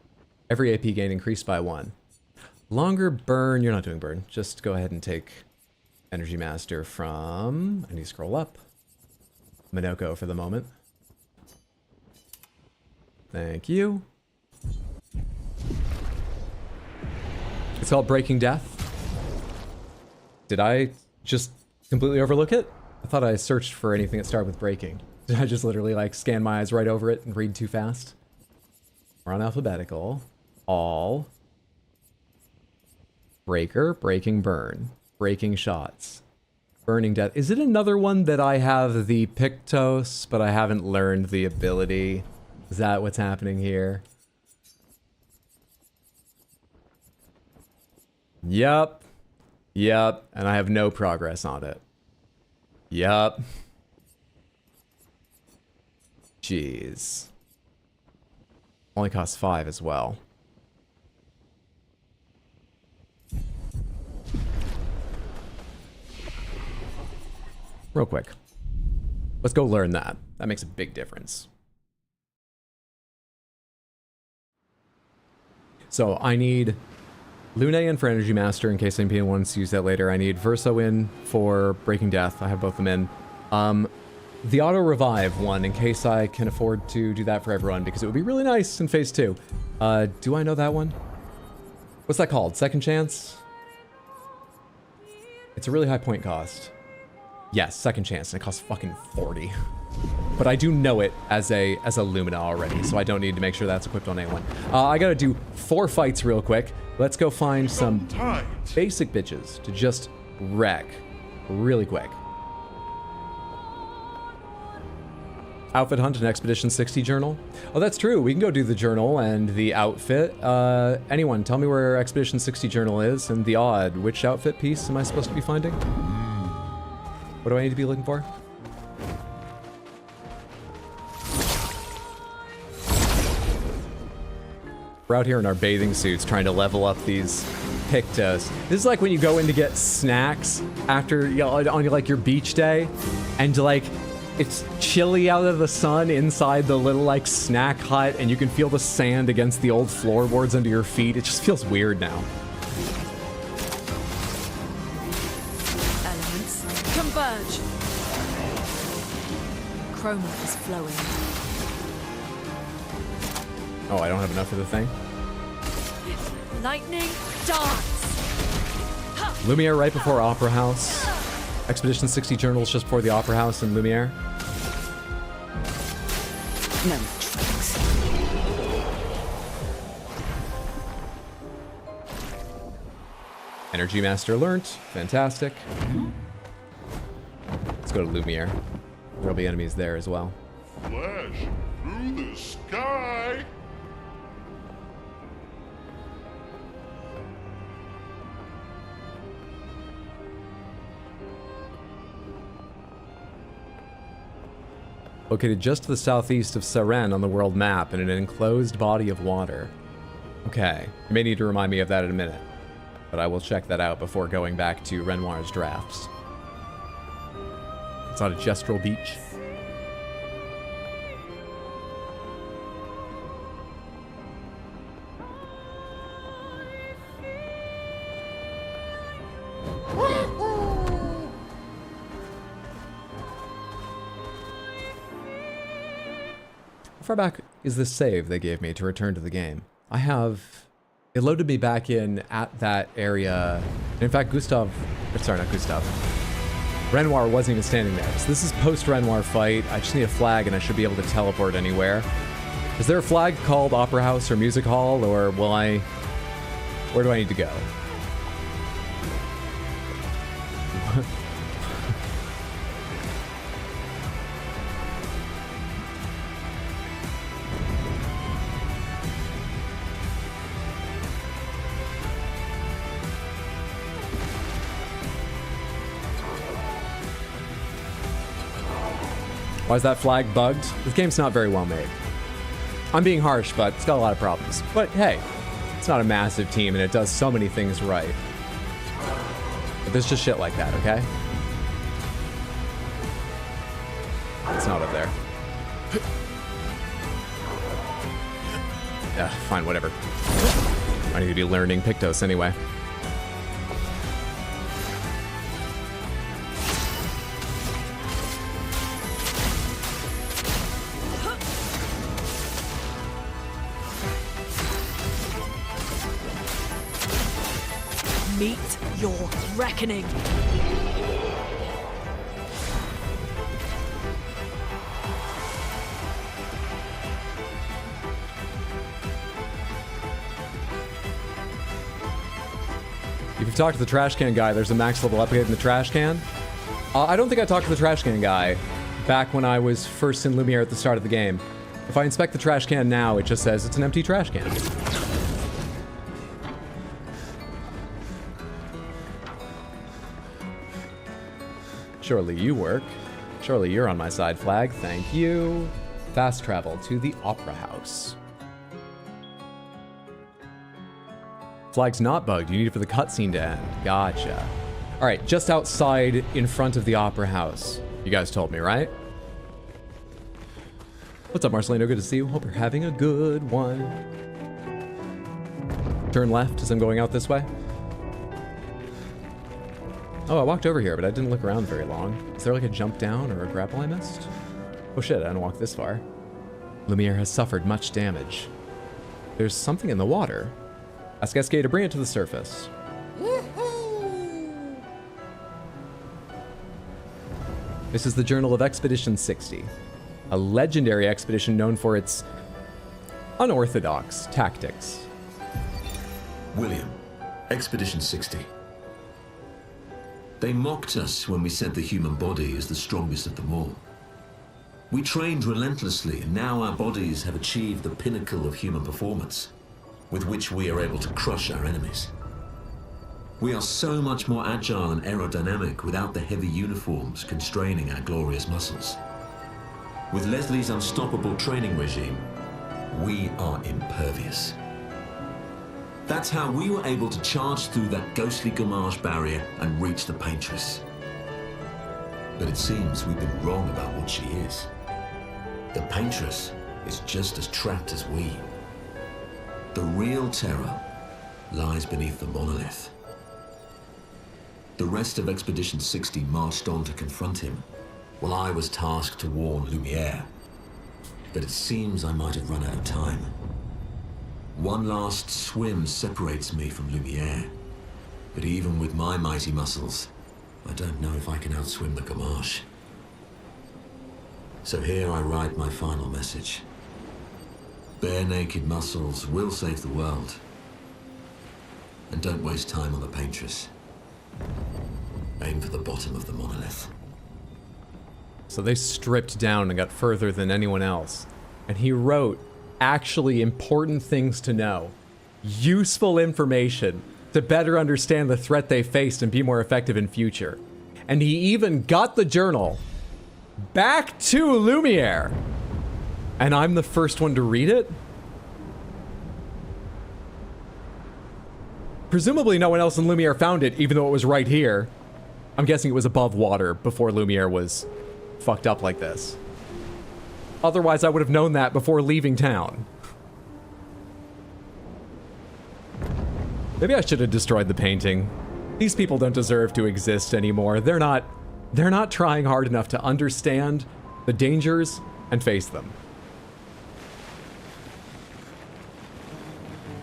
Every AP gain increased by 1. Longer burn. You're not doing burn. Just go ahead and take Energy Master from... I need to scroll up. Minoko for the moment. Thank you. It's called Breaking Death. Did I just completely overlook it? I thought I searched for anything that started with breaking. Did I just literally like scan my eyes right over it and read too fast? We're on alphabetical. All. Breaker, Breaking Burn. Breaking Shots. Burning Death. Is it another one that I have the Pictos, but I haven't learned the ability? Is that what's happening here? Yup. Yup. And I have no progress on it. Yup. Jeez. Only costs 5 as well. Real quick. Let's go learn that. That makes a big difference. So I need Lune in for Energy Master in case anyone wants to use that later. I need Verso in for Breaking Death. I have both of them in. the auto revive one in case I can afford to do that for everyone because it would be really nice in phase 2. Do I know that one? What's that called? Second chance? It's a really high point cost. Yes, second chance, and it costs fucking 40. But I do know it as a Lumina already, so I don't need to make sure that's equipped on A1. I gotta do 4 fights real quick. Let's go find some basic bitches to just wreck really quick. Outfit hunt and Expedition 60 journal. Oh, that's true. We can go do the journal and the outfit. Anyone, tell me where Expedition 60 journal is and the odd. Which outfit piece am I supposed to be finding? What do I need to be looking for? We're out here in our bathing suits trying to level up these Pictos. This is like when you go in to get snacks after, you know, on like your beach day, and like it's chilly out of the sun inside the little like snack hut, and you can feel the sand against the old floorboards under your feet. It just feels weird now. Elements converge. Chroma is flowing. Oh, I don't have enough for the thing. Lightning dance. Lumiere right before Opera House. Expedition 60 journals just before the Opera House and Lumiere. No tricks. Energy Master learnt. Fantastic. Let's go to Lumiere. There'll be enemies there as well. Flash through the sky. Located just to the southeast of Seren on the world map in an enclosed body of water. Okay, you may need to remind me of that in a minute, but I will check that out before going back to Renoir's drafts. It's on a gestural beach. How far back is this save they gave me to return to the game? I have... It loaded me back in at that area. In fact, Gustav... Sorry, not Gustav. Renoir wasn't even standing there. So this is post-Renoir fight. I just need a flag and I should be able to teleport anywhere. Is there a flag called Opera House or Music Hall, or will I... Where do I need to go? Why is that flag bugged? This game's not very well made. I'm being harsh, but it's got a lot of problems. But hey, it's not a massive team and it does so many things right. But there's just shit like that, okay? It's not up there. Yeah, fine, whatever. I need to be learning Pictos anyway. Meet your reckoning. If you've talked to the trash can guy, there's a max level upgrade in the trash can. I don't think I talked to the trash can guy back when I was first in Lumiere at the start of the game. If I inspect the trash can now, it just says it's an empty trash can. Surely you work. Surely you're on my side, flag. Thank you. Fast travel to the Opera House. Flag's not bugged. You need it for the cutscene to end. Gotcha. All right, just outside in front of the Opera House. You guys told me, right? What's up, Marcelino? Good to see you. Hope you're having a good one. Turn left as I'm going out this way. Oh, I walked over here, but I didn't look around very long. Is there like a jump down or a grapple I missed? Oh shit, I didn't walk this far. Lumiere has suffered much damage. There's something in the water. Ask SK to bring it to the surface. This is the Journal of Expedition 60, a legendary expedition known for its unorthodox tactics. William, Expedition 60. They mocked us when we said the human body is the strongest of them all. We trained relentlessly, and now our bodies have achieved the pinnacle of human performance, with which we are able to crush our enemies. We are so much more agile and aerodynamic without the heavy uniforms constraining our glorious muscles. With Leslie's unstoppable training regime, we are impervious. That's how we were able to charge through that ghostly Gamage barrier and reach the Paintress. But it seems we've been wrong about what she is. The Paintress is just as trapped as we. The real terror lies beneath the monolith. The rest of Expedition 60 marched on to confront him, while I was tasked to warn Lumiere. But it seems I might have run out of time. One last swim separates me from Lumiere, but even with my mighty muscles, I don't know if I can outswim the Gamage. So here I write my final message. Bare naked muscles will save the world. And don't waste time on the Paintress. Aim for the bottom of the monolith. So they stripped down and got further than anyone else. And he wrote actually important things to know. Useful information to better understand the threat they faced and be more effective in future. And he even got the journal back to Lumiere. And I'm the first one to read it? Presumably no one else in Lumiere found it, even though it was right here. I'm guessing it was above water before Lumiere was fucked up like this. Otherwise, I would have known that before leaving town. Maybe I should have destroyed the painting. These people don't deserve to exist anymore. They're not trying hard enough to understand the dangers and face them.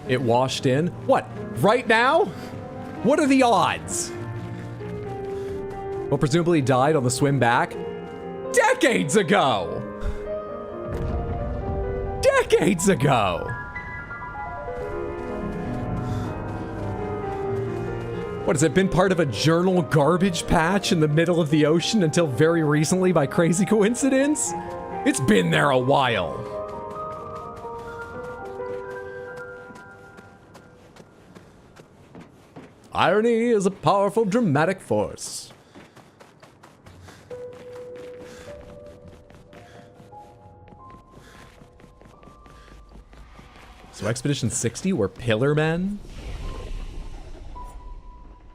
It washed in. What? Right now? What are the odds? Well, presumably died on the swim back decades ago. Decades ago. What, has it been part of a journal garbage patch in the middle of the ocean until very recently by crazy coincidence? It's been there a while. Irony is a powerful dramatic force. So Expedition 60 were pillar men?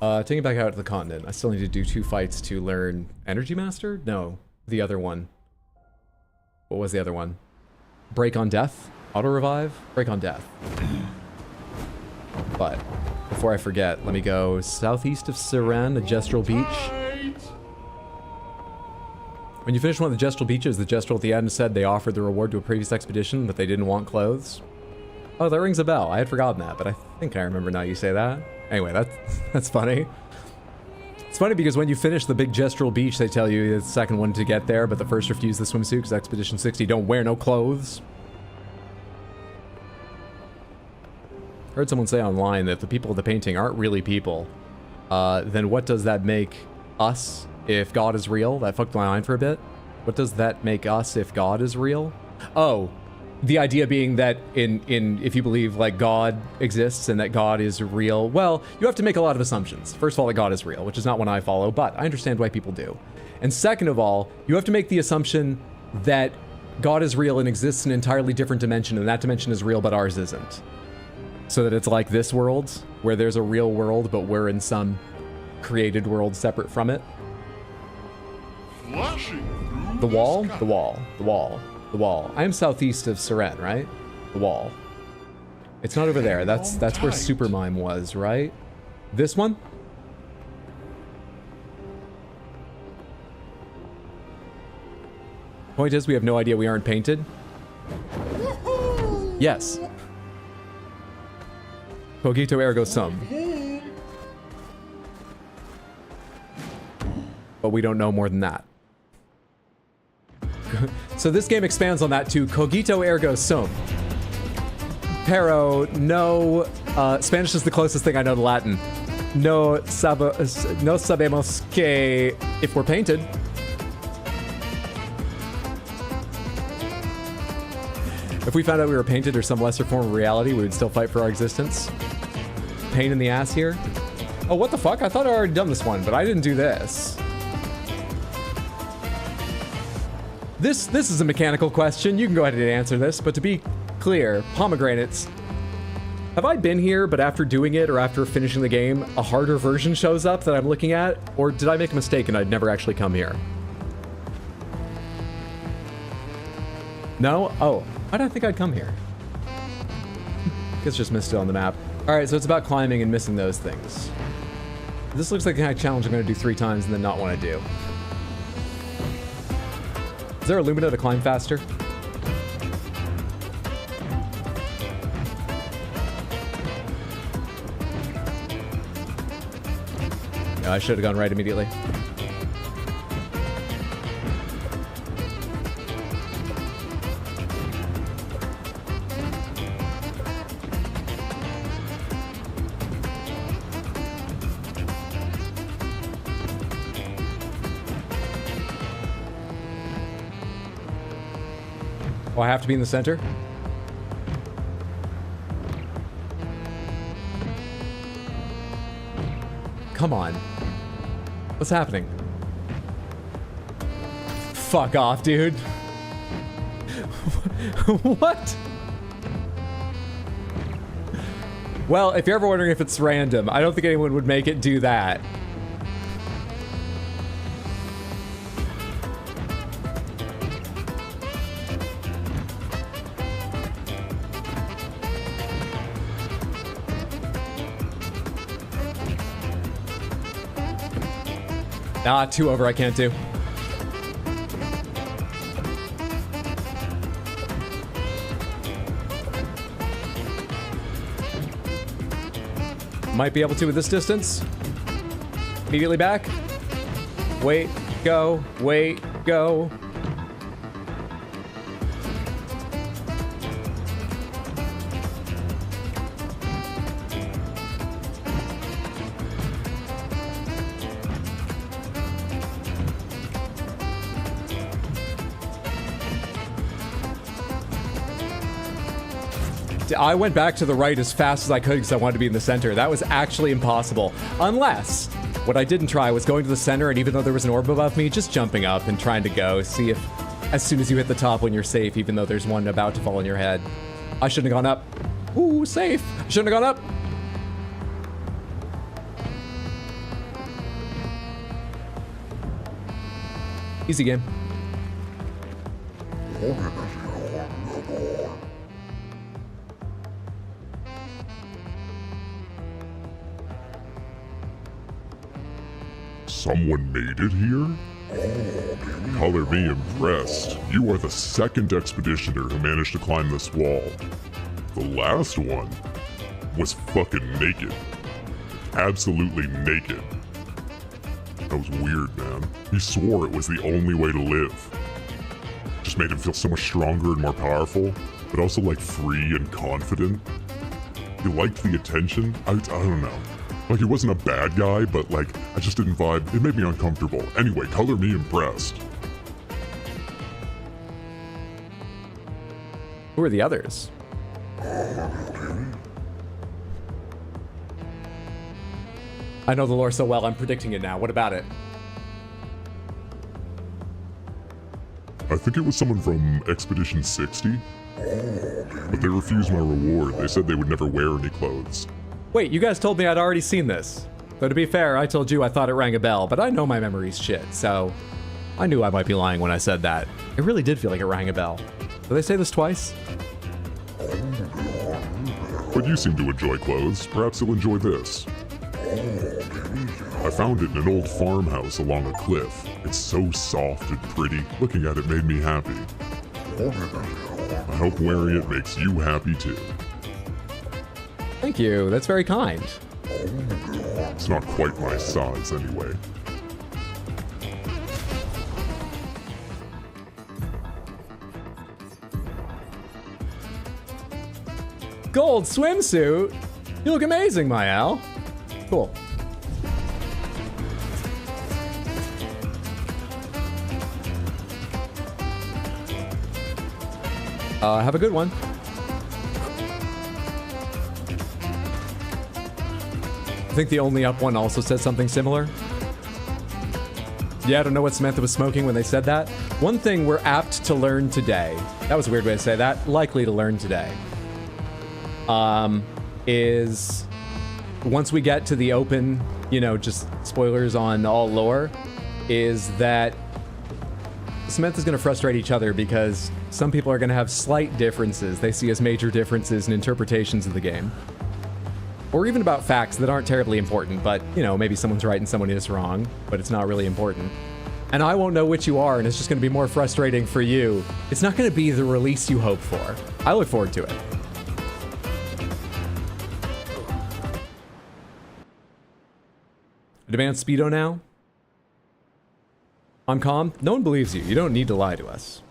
Taking it back out to the continent. I still need to do 2 fights to learn Energy Master? No, the other one. What was the other one? Break on Death? Auto Revive? Break on Death. But before I forget, let me go southeast of Siren, the Gestural Beach. When you finish one of the Gestural Beaches, the Gestural at the end said they offered the reward to a previous expedition, but they didn't want clothes. Oh, that rings a bell. I had forgotten that, but I think I remember now you say that. Anyway, that's funny. It's funny because when you finish the big Gestural Beach, they tell you it's the second one to get there, but the first refuse the swimsuit because Expedition 60 don't wear no clothes. Heard someone say online that if the people of the painting aren't really people, then what does that make us if God is real? That fucked my mind for a bit. What does that make us if God is real? Oh, the idea being that if you believe like God exists and that God is real, well, you have to make a lot of assumptions. First of all, that God is real, which is not one I follow, but I understand why people do. And second of all, you have to make the assumption that God is real and exists in an entirely different dimension, and that dimension is real, but ours isn't. So that it's like this world, where there's a real world, but we're in some created world separate from it. Flashing The wall? The wall. The wall. The wall. I am southeast of Siren, right? The wall. It's not over there. That's where Super Mime was, right? This one? Point is, we have no idea we aren't painted. Yes. Cogito ergo sum. But we don't know more than that. So this game expands on that to cogito ergo sum. Pero no... Spanish is the closest thing I know to Latin. No sabemos que if we're painted. If we found out we were painted or some lesser form of reality, we would still fight for our existence. Pain in the ass here. Oh, what the fuck? I thought I already done this one, but I didn't do this. This is a mechanical question. You can go ahead and answer this, but to be clear, pomegranates. Have I been here, but after doing it or after finishing the game, a harder version shows up that I'm looking at? Or did I make a mistake and I'd never actually come here? No? Oh, why did I think I'd come here? Guess just missed it on the map. All right, so it's about climbing and missing those things. This looks like the kind of challenge I'm going to do 3 times and then not want to do. Is there a Lumina to climb faster? No, I should have gone right immediately. Oh, I have to be in the center? Come on. What's happening? Fuck off, dude. What? Well, if you're ever wondering if it's random, I don't think anyone would make it do that. Nah, 2 over, I can't do. Might be able to with this distance. Immediately back. Wait, go, wait, go. I went back to the right as fast as I could because I wanted to be in the center. That was actually impossible. Unless, what I didn't try was going to the center, and even though there was an orb above me, just jumping up and trying to go. See if, as soon as you hit the top when you're safe, even though there's one about to fall on your head. I shouldn't have gone up. Ooh, safe. Shouldn't have gone up. Easy game. Someone made it here? Color me impressed. You are the 2nd expeditioner who managed to climb this wall. The last one was fucking naked. Absolutely naked. That was weird, man. He swore it was the only way to live. Just made him feel so much stronger and more powerful, but also like free and confident. He liked the attention. I don't know. Like, he wasn't a bad guy, but, like, I just didn't vibe. It made me uncomfortable. Anyway, color me impressed. Who are the others? I know the lore so well, I'm predicting it now. What about it? I think it was someone from Expedition 60. But they refused my reward. They said they would never wear any clothes. Wait, you guys told me I'd already seen this. Though to be fair, I told you I thought it rang a bell, but I know my memory's shit, so I knew I might be lying when I said that. It really did feel like it rang a bell. Did they say this twice? But you seem to enjoy clothes. Perhaps you'll enjoy this. I found it in an old farmhouse along a cliff. It's so soft and pretty. Looking at it made me happy. I hope wearing it makes you happy too. Thank you. That's very kind. It's not quite my size anyway. Gold swimsuit? You look amazing, my Al. Cool. Have a good one. I think the Only Up one also said something similar. Yeah, I don't know what Samantha was smoking when they said that. One thing we're apt to learn today, that was a weird way to say that, likely to learn today, is once we get to the open, you know, just spoilers on all lore, is that Samantha's going to frustrate each other because some people are going to have slight differences they see as major differences in interpretations of the game. Or even about facts that aren't terribly important, but, you know, maybe someone's right and someone is wrong, but it's not really important. And I won't know which you are, and it's just going to be more frustrating for you. It's not going to be the release you hope for. I look forward to it. Demand speedo now? I'm calm. No one believes you. You don't need to lie to us.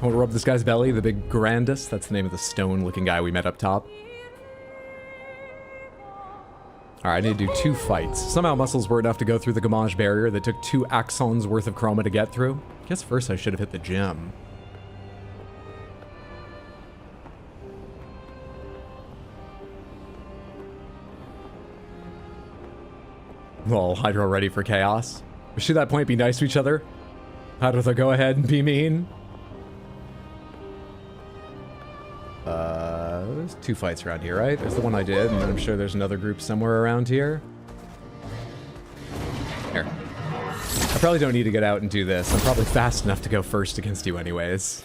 I want to rub this guy's belly, the big Grandus. That's the name of the stone-looking guy we met up top. Alright, I need to do 2 fights. Somehow muscles were enough to go through the Gamage barrier that took 2 axons worth of chroma to get through. I guess first I should have hit the gem. Well, Hydro ready for chaos. Should that point be nice to each other? Hydro, go ahead and be mean. There's 2 fights around here, right? There's the one I did, and then I'm sure there's another group somewhere around here. Here. I probably don't need to get out and do this. I'm probably fast enough to go first against you anyways.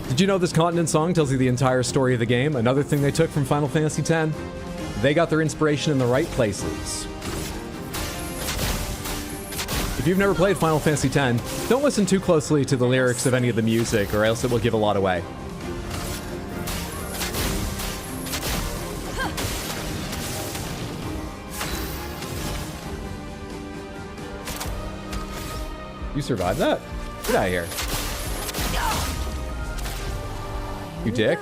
Did you know this Continent song tells you the entire story of the game? Another thing they took from Final Fantasy X? They got their inspiration in the right places. If you've never played Final Fantasy X, don't listen too closely to the lyrics of any of the music, or else it will give a lot away. You survived that? Get out of here. You dick.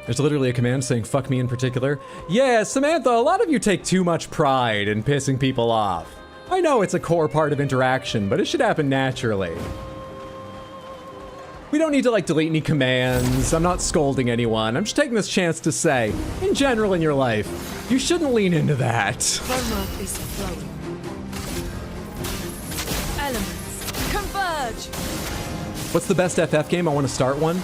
There's literally a command saying fuck me in particular. Yeah, Samantha, a lot of you take too much pride in pissing people off. I know it's a core part of interaction, but it should happen naturally. We don't need to, like, delete any commands. I'm not scolding anyone. I'm just taking this chance to say, in general in your life, you shouldn't lean into that. Chroma is flowing. Elements converge. What's the best FF game? I want to start one.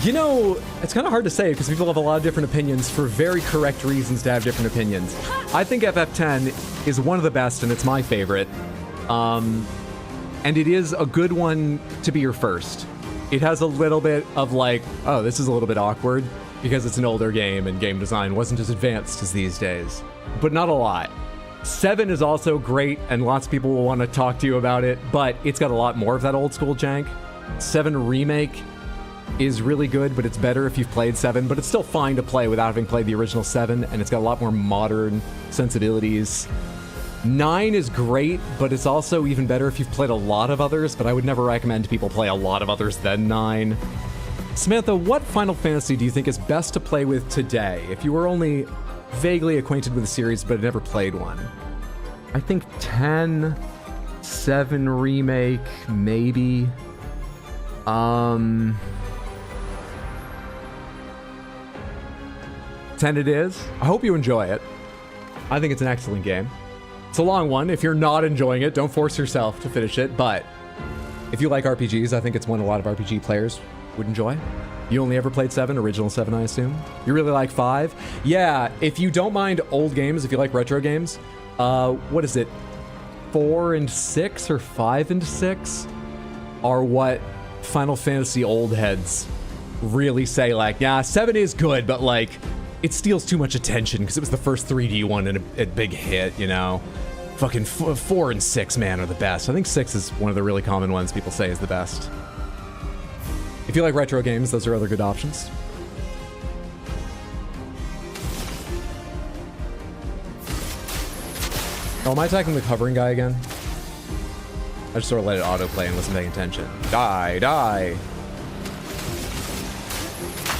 You know, it's kind of hard to say because people have a lot of different opinions for very correct reasons to have different opinions. I think FF10 is one of the best, and it's my favorite. And it is a good one to be your first. It has a little bit of like, oh, this is a little bit awkward because it's an older game and game design wasn't as advanced as these days. But not a lot. 7 is also great, and lots of people will want to talk to you about it, but it's got a lot more of that old school jank. 7 Remake is really good, but it's better if you've played 7, but it's still fine to play without having played the original 7, and it's got a lot more modern sensibilities. 9 is great, but it's also even better if you've played a lot of others, but I would never recommend people play a lot of others than 9. Samantha, what Final Fantasy do you think is best to play with today, if you were only vaguely acquainted with the series but had never played one? I think 10, 7 Remake, maybe. 10 it is. I hope you enjoy it. I think it's an excellent game. It's a long one. If you're not enjoying it, don't force yourself to finish it. But if you like RPGs, I think it's one a lot of RPG players would enjoy. You only ever played 7, original 7, I assume. You really like 5? Yeah, if you don't mind old games, if you like retro games, what is it? 4 and 6 or 5 and 6 are what Final Fantasy old heads really say, like, yeah, 7 is good, but like, it steals too much attention because it was the first 3D one and a big hit, you know? Fucking 4 and 6, man, are the best. I think 6 is one of the really common ones people say is the best. If you like retro games, those are other good options. Oh, am I attacking the covering guy again? I just sort of let it autoplay and wasn't paying attention. Die, die!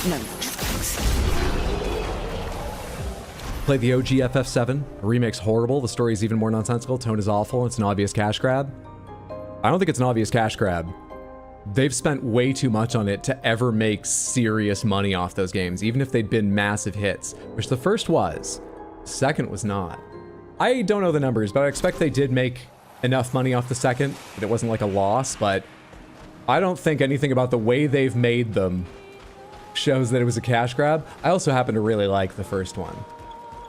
No tricks. Played the OG FF7. The remake's horrible, the story's even more nonsensical, tone is awful, it's an obvious cash grab. I don't think it's an obvious cash grab. They've spent way too much on it to ever make serious money off those games, even if they'd been massive hits, which the first was. The second was not. I don't know the numbers, but I expect they did make enough money off the second that it wasn't like a loss, but I don't think anything about the way they've made them shows that it was a cash grab. I also happen to really like the first one.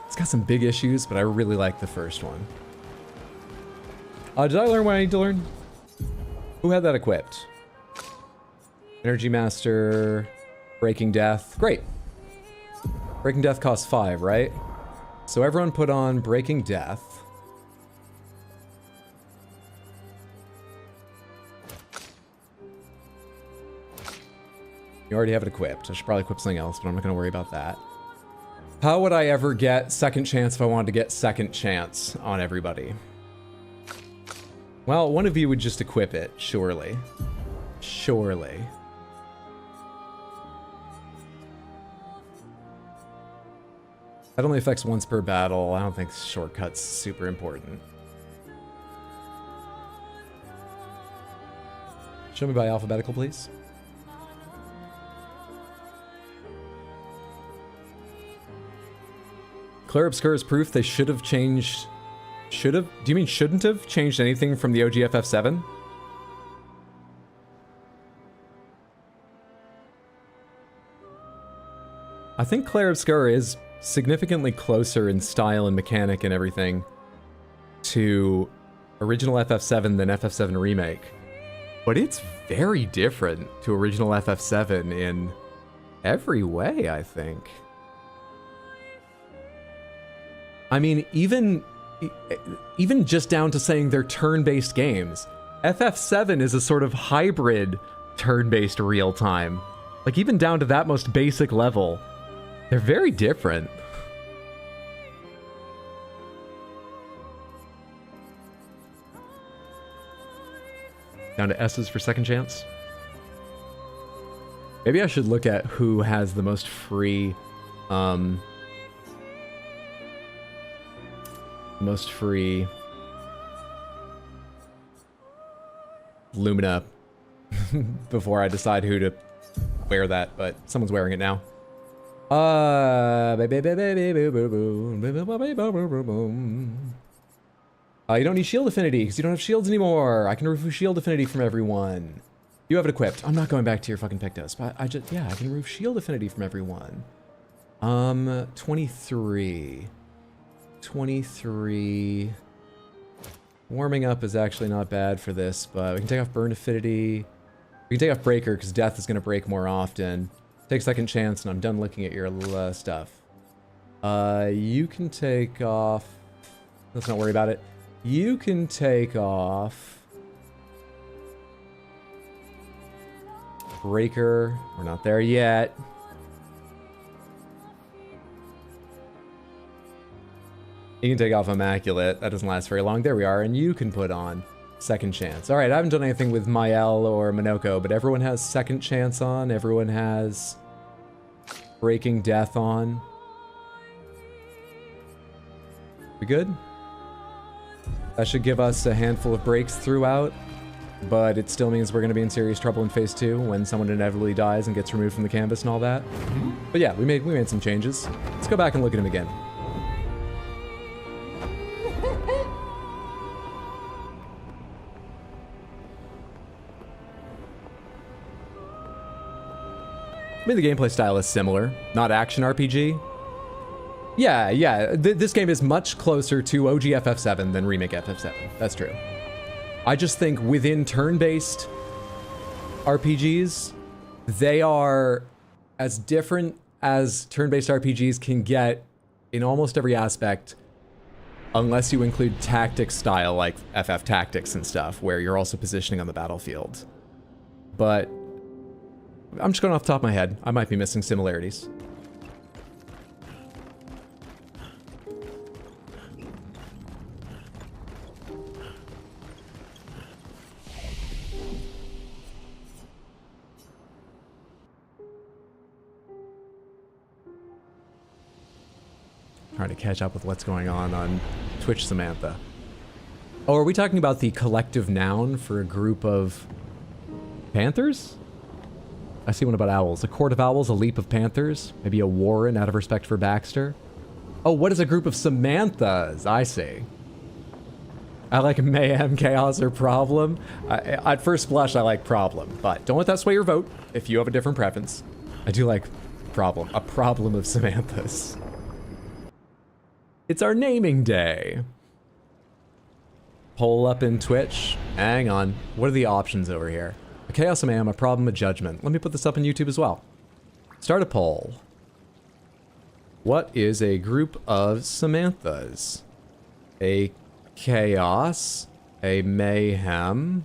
It's got some big issues, but I really like the first one. Did I learn what I need to learn? Who had that equipped? Energy Master, Breaking Death. Great. Breaking Death costs 5, right? So everyone put on Breaking Death. You already have it equipped. I should probably equip something else, but I'm not going to worry about that. How would I ever get second chance if I wanted to get second chance on everybody? Well, one of you would just equip it, surely. Surely. That only affects once per battle. I don't think shortcuts super important. Show me by alphabetical, please. Claire Obscure is proof they should have changed... Should have? Do you mean shouldn't have changed anything from the OG FF7? I think Claire Obscure is significantly closer in style and mechanic and everything to original FF7 than FF7 Remake. But it's very different to original FF7 in every way, I think. I mean, even just down to saying they're turn-based games. FF7 is a sort of hybrid turn-based real-time. Like, even down to that most basic level, they're very different. Down to S's for second chance. Maybe I should look at who has the most free, Lumina before I decide who to wear that, but someone's wearing it now. You don't need shield affinity because you don't have shields anymore. I can remove shield affinity from everyone. You have it equipped. I'm not going back to your fucking Pictos, but I can remove shield affinity from everyone. 23. 23. Warming up is actually not bad for this, but we can take off burn affinity. We can take off breaker because death is going to break more often. Take second chance and I'm done looking at your stuff. You can take off... Let's not worry about it. You can take off... Breaker. We're not there yet. You can take off Immaculate. That doesn't last very long. There we are. And you can put on second chance. All right, I haven't done anything with Mael or Minoko, but everyone has second chance on. Everyone has Breaking Death on. We good? That should give us a handful of breaks throughout, but it still means we're going to be in serious trouble in Phase 2 when someone inevitably dies and gets removed from the canvas and all that. But yeah, we made some changes. Let's go back and look at him again. mean, the gameplay style is similar, not action RPG. Yeah. This game is much closer to OG FF7 than Remake FF7. That's true. I just think within turn-based RPGs, they are as different as turn-based RPGs can get in almost every aspect, unless you include tactics style like FF Tactics and stuff, where you're also positioning on the battlefield. But I'm just going off the top of my head. I might be missing similarities. Trying to catch up with what's going on Twitch Samantha. Oh, are we talking about the collective noun for a group of panthers? I see one about owls. A court of owls, a leap of panthers, maybe a warren out of respect for Baxter. Oh, what is a group of Samanthas? I see. I like mayhem, chaos, or problem. At first blush, I like problem, but don't let that sway your vote if you have a different preference. I do like problem. A problem of Samanthas. It's our naming day. Poll up in Twitch. Hang on. What are the options over here? A chaos, a mayhem, a problem, a judgment. Let me put this up on YouTube as well. Start a poll. What is a group of Samanthas? A chaos, a mayhem,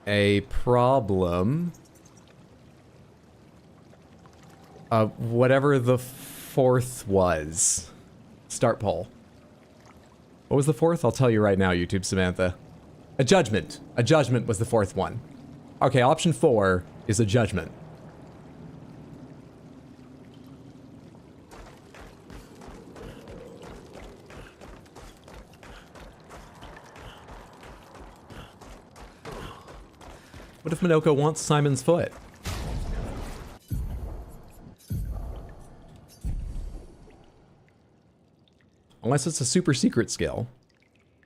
a problem, whatever the fourth was. Start poll. What was the fourth? I'll tell you right now, YouTube Samantha. A judgment. A judgment was the fourth one. Okay, option 4 is a judgment. What if Minoko wants Simon's foot? Unless it's a super secret skill.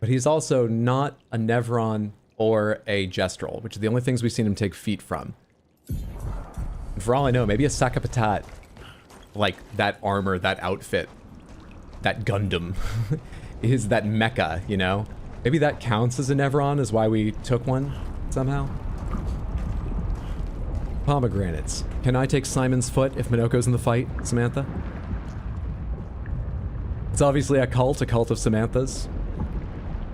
But he's also not a Nevron or a Gestrel, which are the only things we've seen him take feet from. And for all I know, maybe a Sakapatat, like that armor, that outfit, that Gundam, is that mecha, you know? Maybe that counts as a Nevron, is why we took one somehow. Pomegranates. Can I take Simon's foot if Minoko's in the fight, Samantha? It's obviously a cult of Samanthas.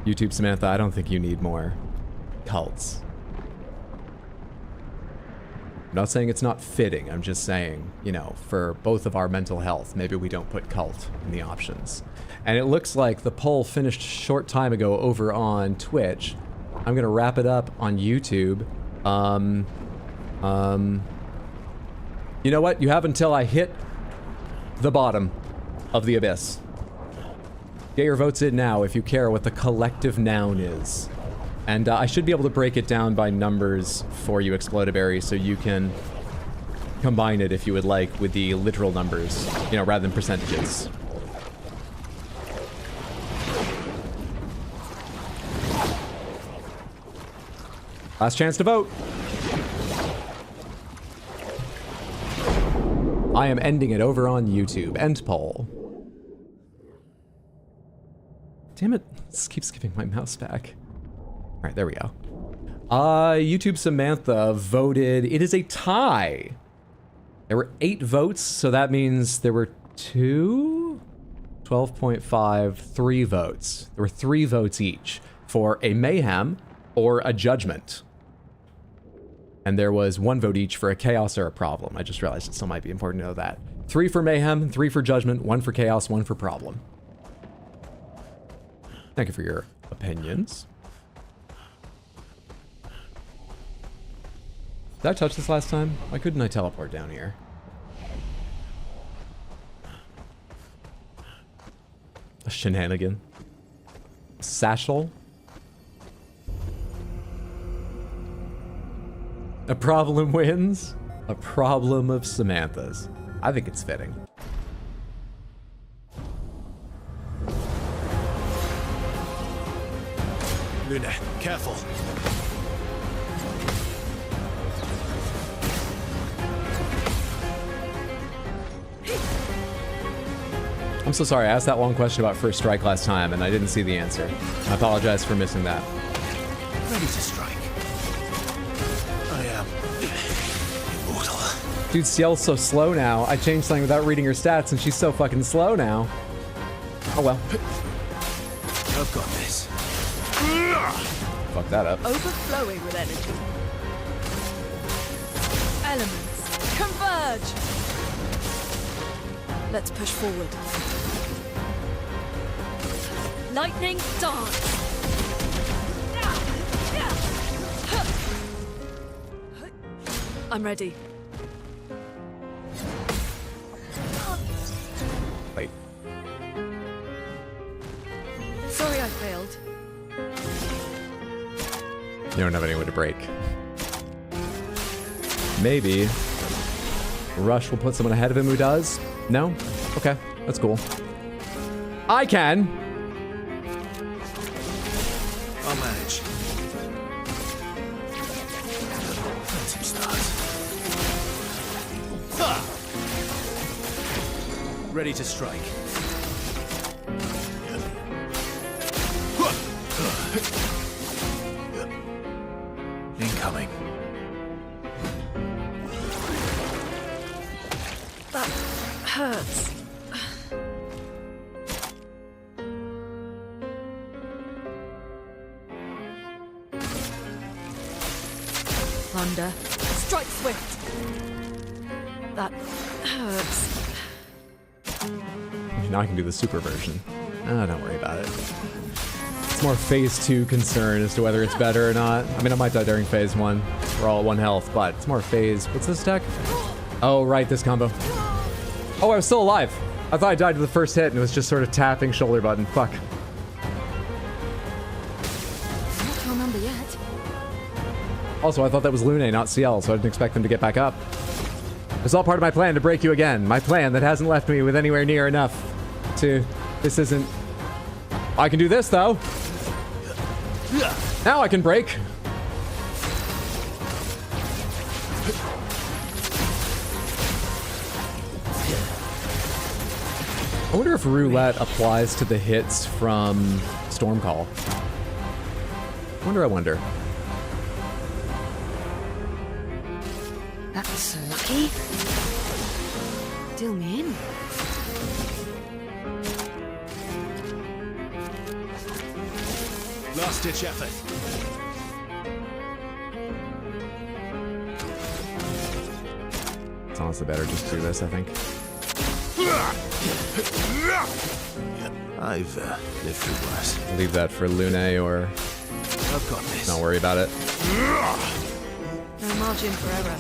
YouTube Samantha, I don't think you need more cults. I'm not saying it's not fitting, I'm just saying, you know, for both of our mental health, maybe we don't put cult in the options. And it looks like the poll finished a short time ago over on Twitch. I'm gonna wrap it up on YouTube. You know what? You have until I hit the bottom of the abyss. Get your votes in now if you care what the collective noun is. And I should be able to break it down by numbers for you, Explodaberry, so you can combine it if you would like with the literal numbers, you know, rather than percentages. Last chance to vote. I am ending it over on YouTube. End poll. Damn it, this keeps giving my mouse back. All right, there we go. YouTube Samantha voted, it is a tie. There were 8 votes, so that means there were 12.5, 3 votes. There were 3 votes each for a mayhem or a judgment. And there was 1 vote each for a chaos or a problem. I just realized it still might be important to know that. 3 for mayhem, 3 for judgment, 1 for chaos, 1 for problem. Thank you for your opinions. Did I touch this last time? Why couldn't I teleport down here? A shenanigan. Satchel. A problem wins. A problem of Samantha's. I think it's fitting. Luna, careful. so sorry. I asked that long question about First Strike last time, and I didn't see the answer. I apologize for missing that. Ready to strike. I am immortal. Dude, Ciel's so slow now. I changed something without reading her stats, and she's so fucking slow now. Oh well. I've got this. Fuck that up. Overflowing with energy. Elements, converge! Let's push forward. Lightning dance! I'm ready. Wait. Sorry I failed. You don't have any way to break. Maybe Rush will put someone ahead of him who does? No? Okay, that's cool. I can! I'll manage. Phantom stars. Ha! Ready to strike. Incoming. That hurts. Thunder. Strike swift. That hurts. Now I can do the super version. Don't worry about it. It's more phase 2 concern as to whether it's better or not. I mean, I might die during phase 1. We're all at 1 health, but it's more phase... What's this deck? Oh, right, this combo. Oh, I was still alive. I thought I died to the first hit and it was just sort of tapping shoulder button. Fuck. Not to remember yet. Also, I thought that was Lune, not CL, so I didn't expect them to get back up. It's all part of my plan to break you again. My plan that hasn't left me with anywhere near enough to... This isn't... I can do this, though. Now I can break. I wonder if roulette applies to the hits from Stormcall. I wonder. That's lucky. Deal me in. Last ditch effort. It's honestly better just do this, I think. I've lived through worse. Leave that for Lune or... I've got this. Don't worry about it. No margin for error.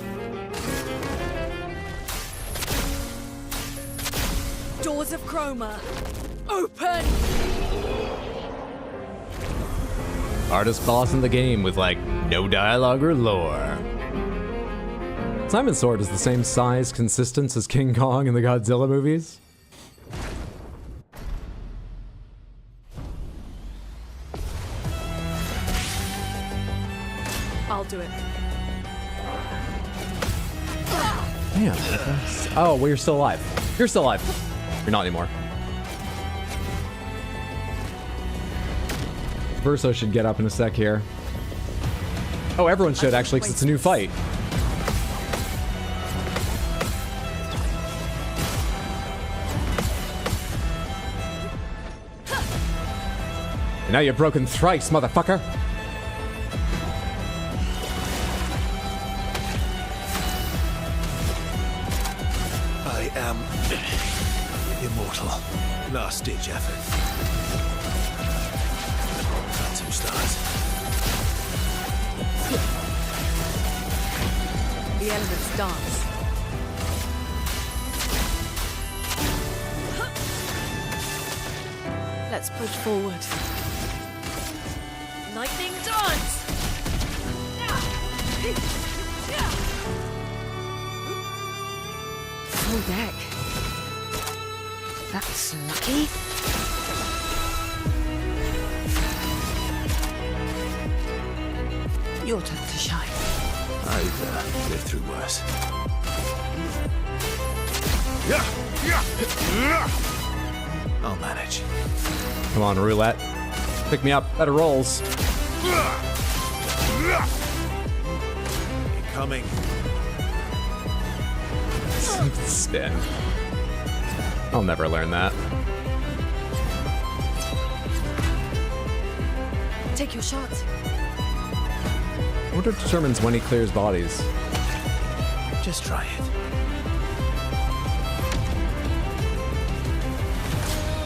Doors of Chroma, open! Hardest boss in the game with, like, no dialogue or lore. Simon's sword is the same size, consistence as King Kong in the Godzilla movies. I'll do it. Damn. Oh, well, you're still alive. You're still alive. You're not anymore. Verso should get up in a sec here. Oh, everyone should, actually, because it's a new fight. And now you've broken thrice, motherfucker. I am immortal. Last ditch effort. Phantom stars. The elements dance. Let's push forward. Lightning dance! Full deck. That's lucky. Your turn to shine. I've lived through worse. I'll manage. Come on, roulette. Pick me up. Better rolls. Incoming. Spin. I'll never learn that. Take your shot. I wonder if it determines when he clears bodies. Just try it.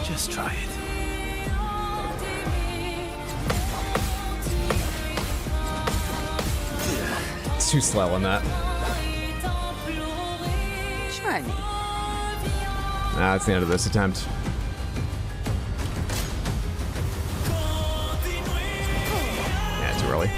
Just try it. It's too slow on that. Try me. That's the end of this attempt. Yeah, too early.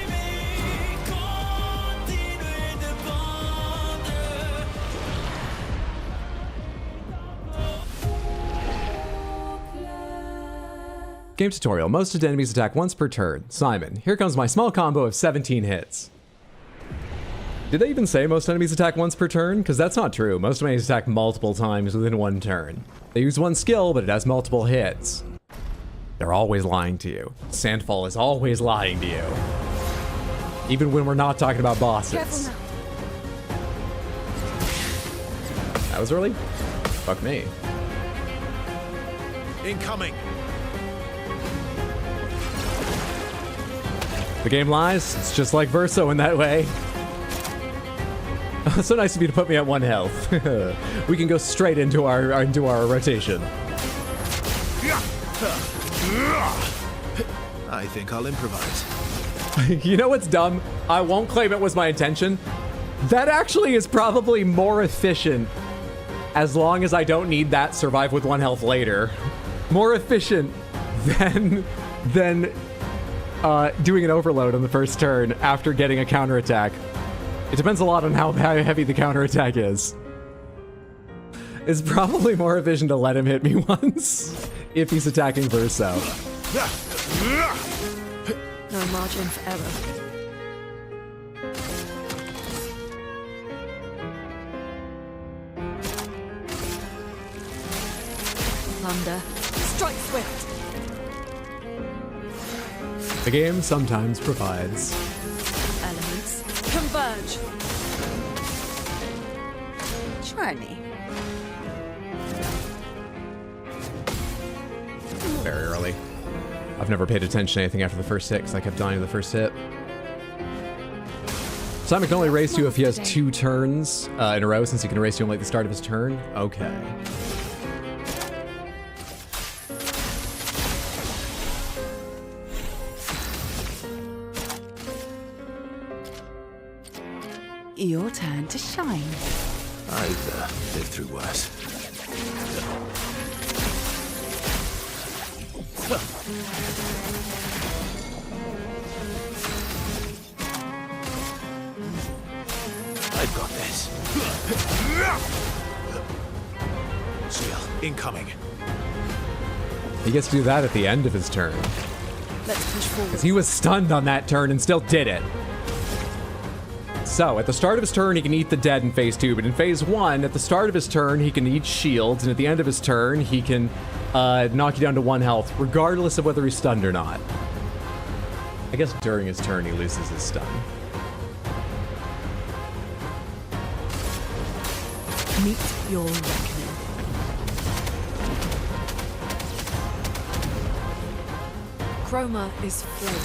Game tutorial. Most of the enemies attack once per turn. Simon, here comes my small combo of 17 hits. Did they even say most enemies attack once per turn? Because that's not true. Most enemies attack multiple times within one turn. They use one skill, but it has multiple hits. They're always lying to you. Sandfall is always lying to you. Even when we're not talking about bosses. That was early? Fuck me. Incoming. The game lies. It's just like Verso in that way. So nice of you to put me at 1 health. We can go straight into our rotation. I think I'll improvise. You know what's dumb? I won't claim it was my intention. That actually is probably more efficient as long as I don't need that survive with 1 health later. More efficient than doing an overload on the first turn after getting a counterattack. It depends a lot on how heavy the counterattack is. It's probably more efficient to let him hit me once if he's attacking Verso. No margin for error. Thunder. Strike swift. The game sometimes provides. Elements. Converge. Try me. Very early. I've never paid attention to anything after the first hit because I kept dying to the first hit. Simon can only race you if he has 2 turns in a row, since he can race you only at the start of his turn. Okay. Your turn to shine. I've lived through worse. I've got this. Seal incoming. He gets to do that at the end of his turn. Let's push forward. Because he was stunned on that turn and still did it. So, at the start of his turn, he can eat the dead in phase 2, but in phase 1, at the start of his turn, he can eat shields, and at the end of his turn, he can knock you down to 1 health, regardless of whether he's stunned or not. I guess during his turn, he loses his stun. Meet your reckoning. Chroma is flame.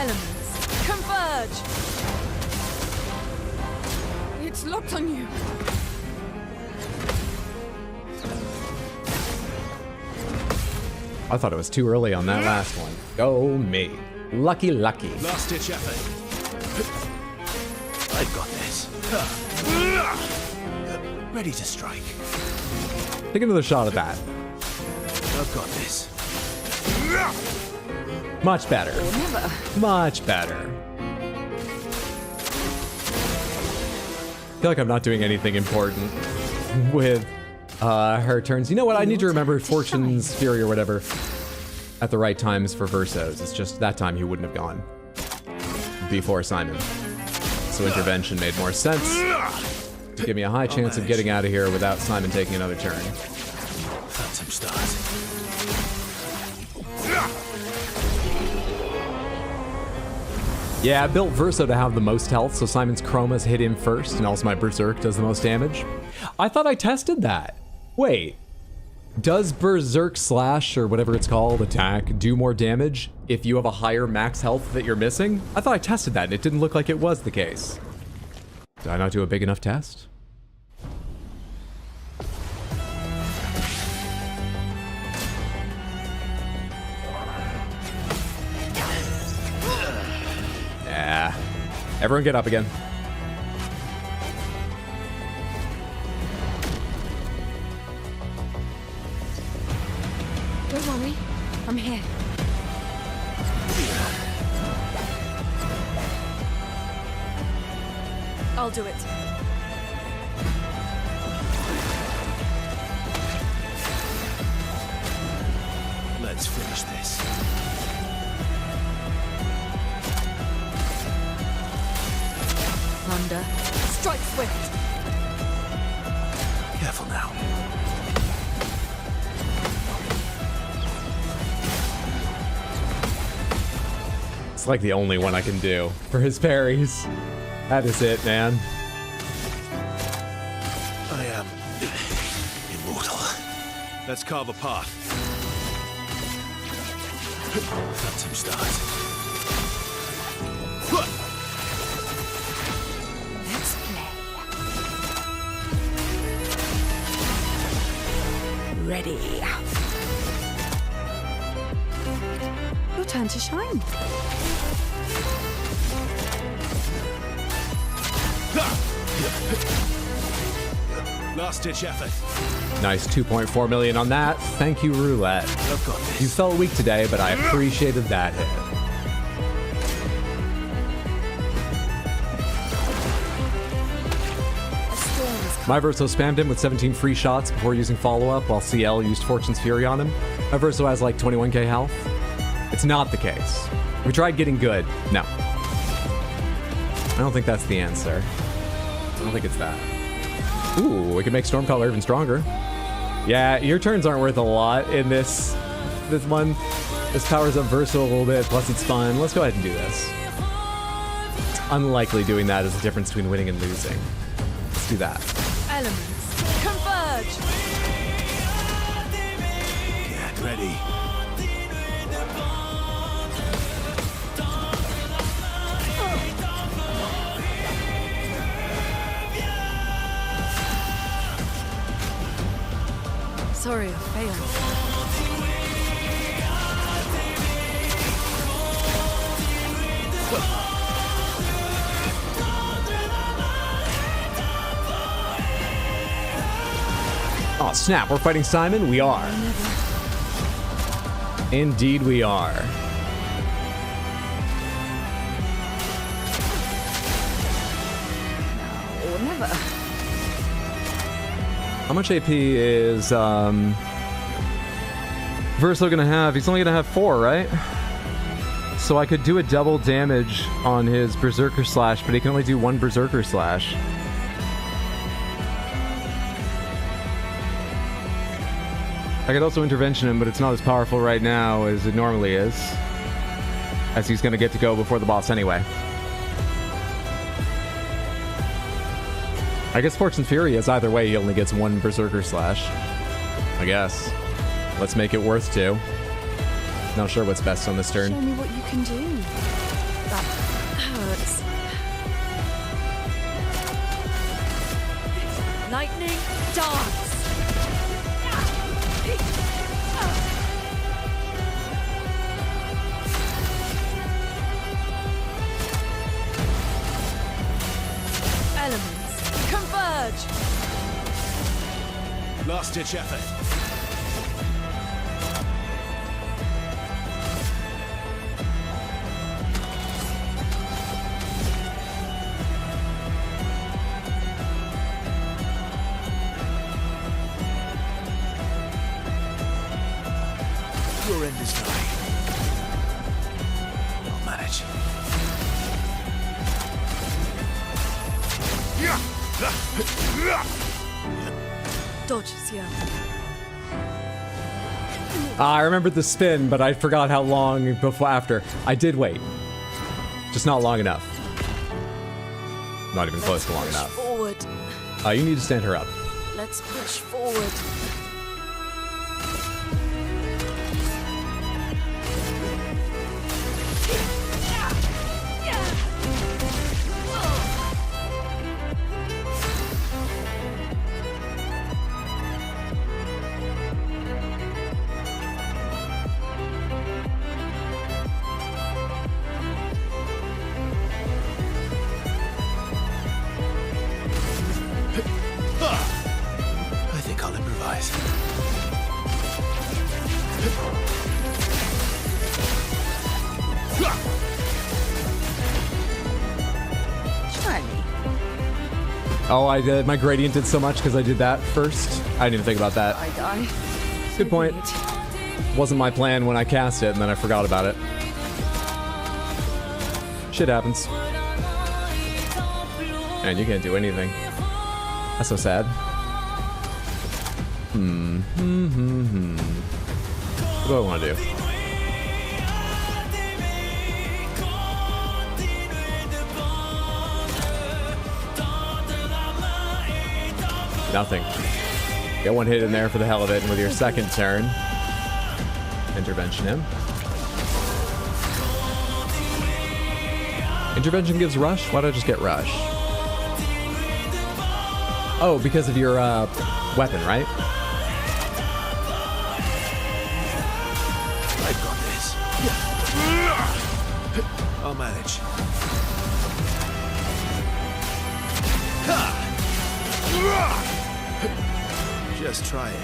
Elements. Converge! It's locked on you. I thought it was too early on that last one. Go me. Lucky, lucky. Last ditch effort. I've got this. Ready to strike. Take another shot at that. I've got this. Much better. Never. Much better. I feel like I'm not doing anything important with her turns. You know what? I need to remember Fortune's Fury or whatever at the right times for Versos. It's just that time he wouldn't have gone before Simon. So intervention made more sense to give me a high chance of getting out of here without Simon taking another turn. start. Yeah, I built Verso to have the most health, so Simon's Chromas hit him first, and also my Berserk does the most damage. I thought I tested that. Wait. Does Berserk Slash, or whatever it's called, attack, do more damage if you have a higher max health that you're missing? I thought I tested that, and it didn't look like it was the case. Did I not do a big enough test? Yeah. Everyone get up again. Don't worry, I'm here. I'll do it. Let's finish this. Thunder. Strike swift. Careful now. It's like the only one I can do for his parries. That is it, man. I am immortal. Let's carve a path. Phantom start. Let's play. Ready. Your turn to shine. Last ditch effort. Nice 2.4 million on that. Thank you, Roulette. I've got this. You felt weak today, but I appreciated that hit. My Verso spammed him with 17 free shots before using follow-up, while CL used Fortune's Fury on him. My Verso has like 21k health. It's not the case. We tried getting good. No. I don't think that's the answer. I don't think it's that. Ooh, we can make Stormcaller even stronger. Yeah, your turns aren't worth a lot in this one. This powers up Verso a little bit, plus it's fun. Let's go ahead and do this. It's unlikely doing that is the difference between winning and losing. Let's do that. Elements. Converge. Get ready. Sorry, I failed. Oh, snap. We're fighting Simon? We are. Indeed we are. No, never. How much AP is Verso gonna have? He's only gonna have 4, right? So I could do a double damage on his Berserker Slash, but he can only do 1 Berserker Slash. I could also intervention him, but it's not as powerful right now as it normally is, as he's gonna get to go before the boss anyway. I guess Fortune's Fury is either way, he only gets 1 Berserker Slash. I guess. Let's make it worth 2. Not sure what's best on this turn. Show me what you can do. That hurts. Lightning dance. Elements. Converge. Last ditch effort. Your end is nigh. I'll manage. Dodges, yeah. I remembered the spin, but I forgot how long before after. I did wait. Just not long enough. Not even close to long enough. Forward. You need to stand her up. Let's push forward. I think I'll improvise. Try me. Oh, I did. My gradient did so much because I did that first. I didn't even think about that. I die. Good point. Wasn't my plan when I cast it, and then I forgot about it. Shit happens. And you can't do anything. That's so sad. What do I want to do? Nothing. Get one hit in there for the hell of it, and with your second turn, intervention him. Intervention gives rush? Why don't I just get rush? Oh, because of your weapon, right? I've got this. I'll manage. Just try it.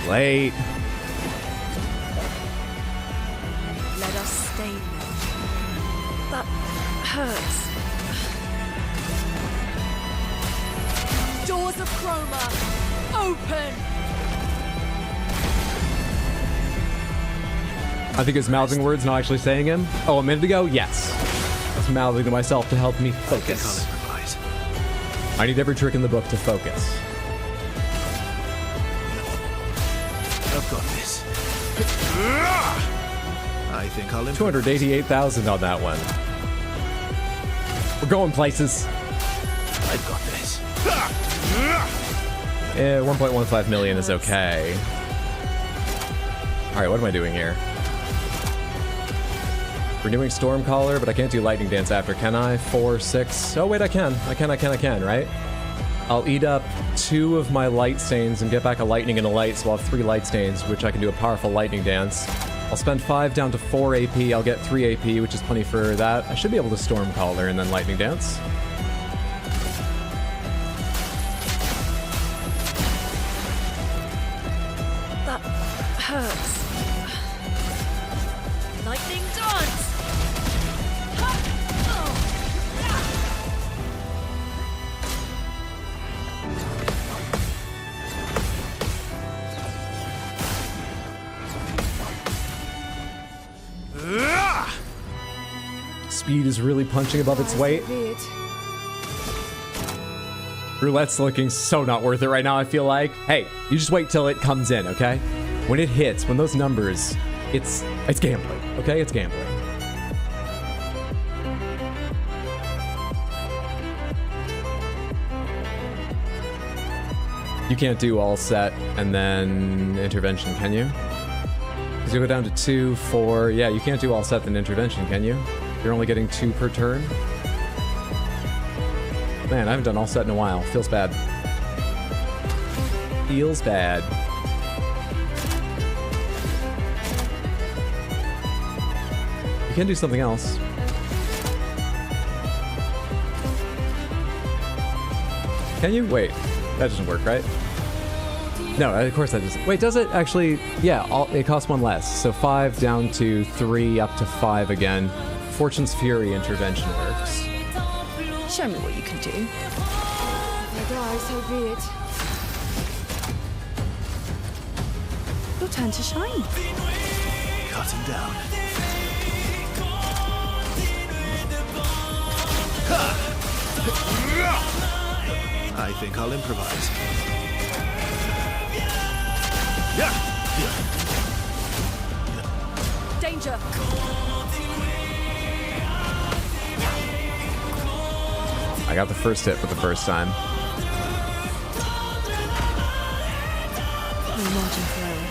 Late. Let us stay there. That hurts. Doors of Chroma, open! I think it's mouthing words, not actually saying them. Oh, a minute ago? Yes. I was mouthing to myself to help me focus. I need every trick in the book to focus. I've got this. I think I'll 288,000 on that one. We're going places. I've got this. 1.15 million is okay. Alright, what am I doing here? Renewing Stormcaller, but I can't do Lightning Dance after, can I? 4, 6. Oh, wait, I can, right? I'll eat up 2 of my Light Stains and get back a Lightning and a Light, so I'll have 3 Light Stains, which I can do a powerful Lightning Dance. I'll spend 5 down to 4 AP. I'll get 3 AP, which is plenty for that. I should be able to Stormcaller and then Lightning Dance. That hurts. Lightning dance! Speed is really punching above its weight. Roulette's looking so not worth it right now, I feel like. Hey, you just wait till it comes in, okay? When it hits, when those numbers, it's gambling, okay? It's gambling. You can't do all set and then intervention, can you? Because you go down to 2, 4. Yeah, you can't do all set then intervention, can you? You're only getting 2 per turn. Man, I haven't done all set in a while. Feels bad. Feels bad. You can do something else. Can you? Wait. That doesn't work, right? No, of course that doesn't. Wait, does it? Actually, yeah, it costs 1 less. So 5 down to 3, up to 5 again. Fortune's Fury intervention works. Show me what you can do. If I die, so be it. Your turn to shine. Cut him down. I think I'll improvise. Yeah! Danger! I got the first hit for the first time. No margin for error.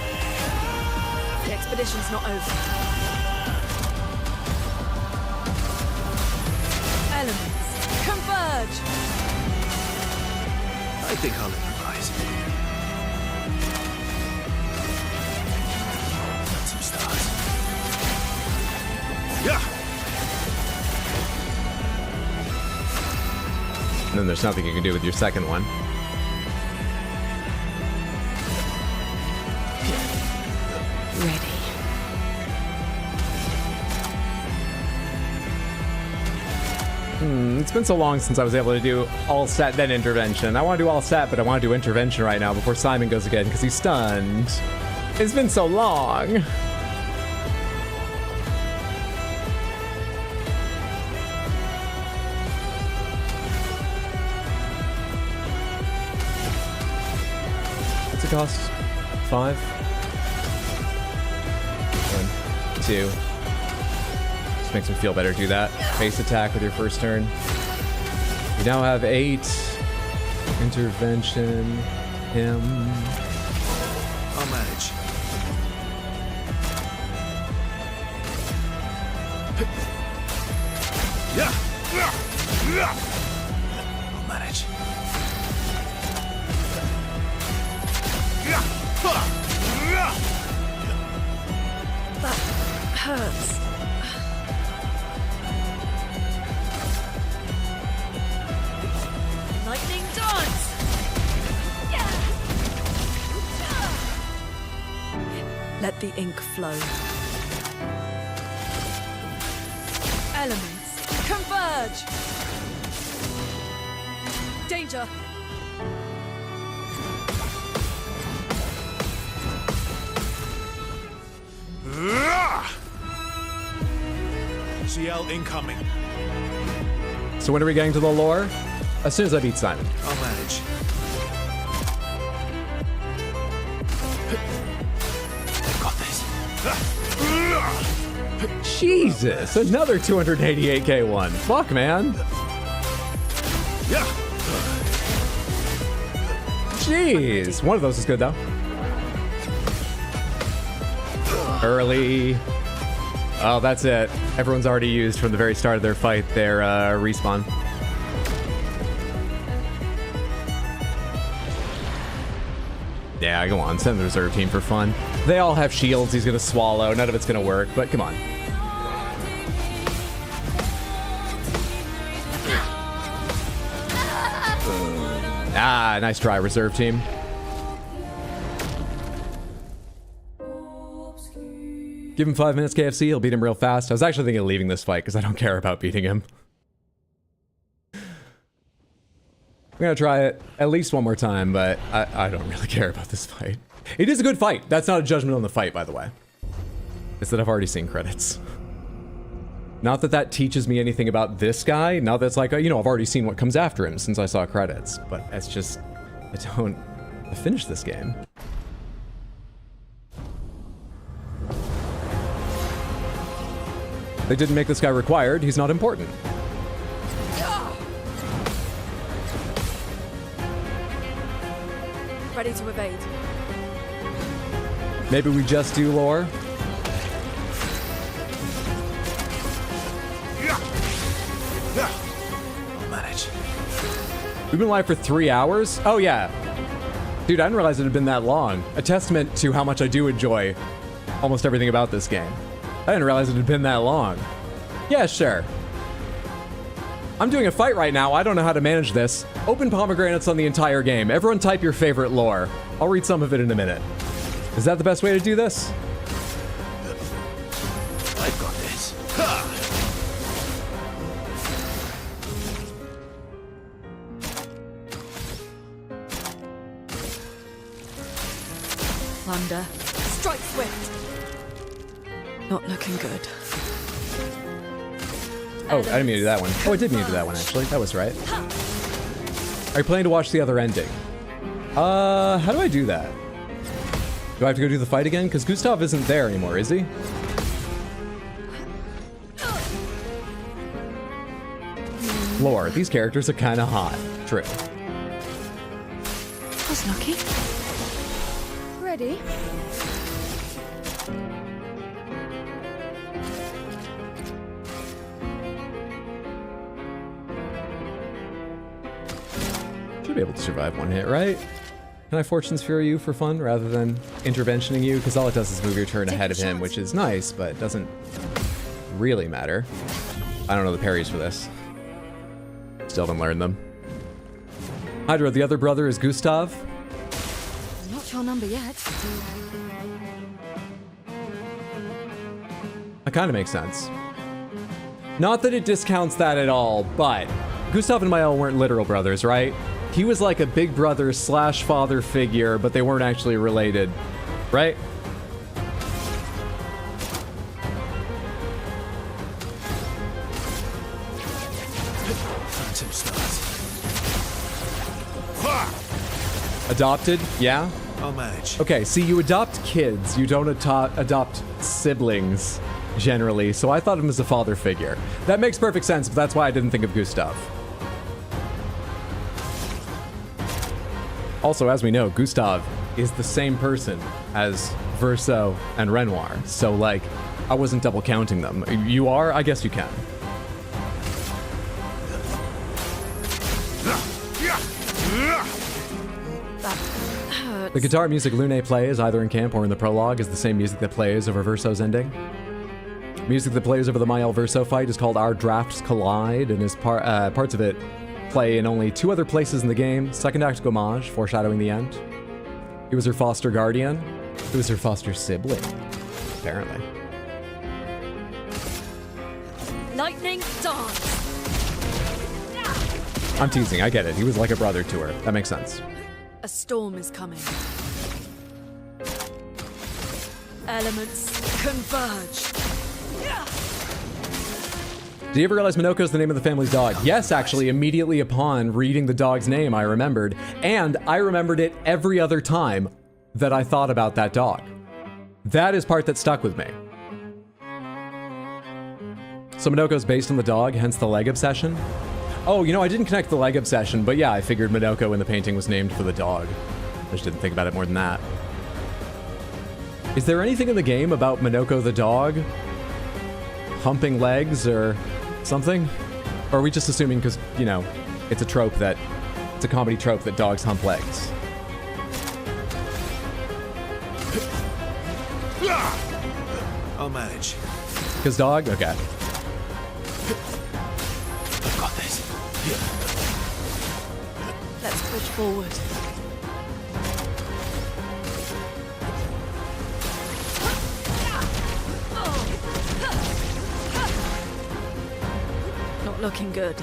The expedition's not over. Elements, converge! I think I'll improvise. Got some stars. Yeah! And then there's nothing you can do with your second one. Ready. It's been so long since I was able to do all set, then intervention. I want to do all set, but I want to do intervention right now before Simon goes again, because he's stunned. It's been so long. What's it cost? 5? 1, 2. Just makes him feel better. Do that. Base attack with your first turn. You now have 8. Intervention. Him. I'll manage. Yeah! I'll manage. That hurts. Lightning dance! Let the ink flow. Elements, converge! Danger! CL incoming. So when are we getting to the lore? As soon as I beat Simon. I'll manage. I've got this. Jesus, another 288k one. Fuck, man. Yeah. Jeez. One of those is good, though. Early. Oh, that's it. Everyone's already used from the very start of their fight their respawn. Yeah, go on. Send the reserve team for fun. They all have shields he's going to swallow. None of it's going to work, but come on. Ah, nice try, reserve team. Give him 5 minutes, KFC. He'll beat him real fast. I was actually thinking of leaving this fight because I don't care about beating him. I'm going to try it at least one more time, but I don't really care about this fight. It is a good fight. That's not a judgment on the fight, by the way. It's that I've already seen credits. Not that that teaches me anything about this guy. Not that it's like, you know, I've already seen what comes after him since I saw credits. But it's just, I finished this game. They didn't make this guy required. He's not important. Ready to evade. Maybe we just do lore. I'll manage. We've been live for 3 hours? Oh, yeah. Dude, I didn't realize it had been that long. A testament to how much I do enjoy almost everything about this game. I didn't realize it had been that long. Yeah, sure. I'm doing a fight right now. I don't know how to manage this. Open pomegranates on the entire game. Everyone type your favorite lore. I'll read some of it in a minute. Is that the best way to do this? I've got this. Thunder. Strike swift. Not looking good. Oh, I didn't mean to do that one. Oh, I did mean to do that one, actually. That was right. Are you planning to watch the other ending? How do I do that? Do I have to go do the fight again? Because Gustav isn't there anymore, is he? Lore, these characters are kind of hot. True. Was lucky. Ready? Should be able to survive one hit, right? Can I Fortune Sphere you for fun rather than interventioning you? Because all it does is move your turn ahead of him, which is nice, but doesn't really matter. I don't know the parries for this. Still haven't learned them. Hydra, the other brother is Gustav. Not your number yet. That kind of makes sense. Not that it discounts that at all, but Gustav and Mael weren't literal brothers, right? He was like a big brother slash father figure, but they weren't actually related, right? Adopted? Yeah? I'll manage. Okay, see, you adopt kids. You don't adopt siblings, generally. So I thought of him as a father figure. That makes perfect sense, but that's why I didn't think of Gustav. Also, as we know, Gustav is the same person as Verso and Renoir. So, like, I wasn't double counting them. You are? I guess you can. The guitar music Lune plays, either in camp or in the prologue, is the same music that plays over Verso's ending. Music that plays over the Mael Verso fight is called Our Drafts Collide, and is parts of it play in only 2 other places in the game. Second act homage, foreshadowing the end. He was her foster guardian. He was her foster sibling, apparently. Lightning dance. I'm teasing, I get it. He was like a brother to her. That makes sense. A storm is coming. Elements converge. Do you ever realize Minoko is the name of the family's dog? Yes, actually, immediately upon reading the dog's name, I remembered. And I remembered it every other time that I thought about that dog. That is part that stuck with me. So Minoko's based on the dog, hence the leg obsession. Oh, you know, I didn't connect the leg obsession, but yeah, I figured Minoko in the painting was named for the dog. I just didn't think about it more than that. Is there anything in the game about Minoko the dog humping legs or something? Or are we just assuming because, you know, it's a trope that, it's a comedy trope that dogs hump legs? I'll manage. Because dog? Okay. I've got this. Let's push forward. Not looking good.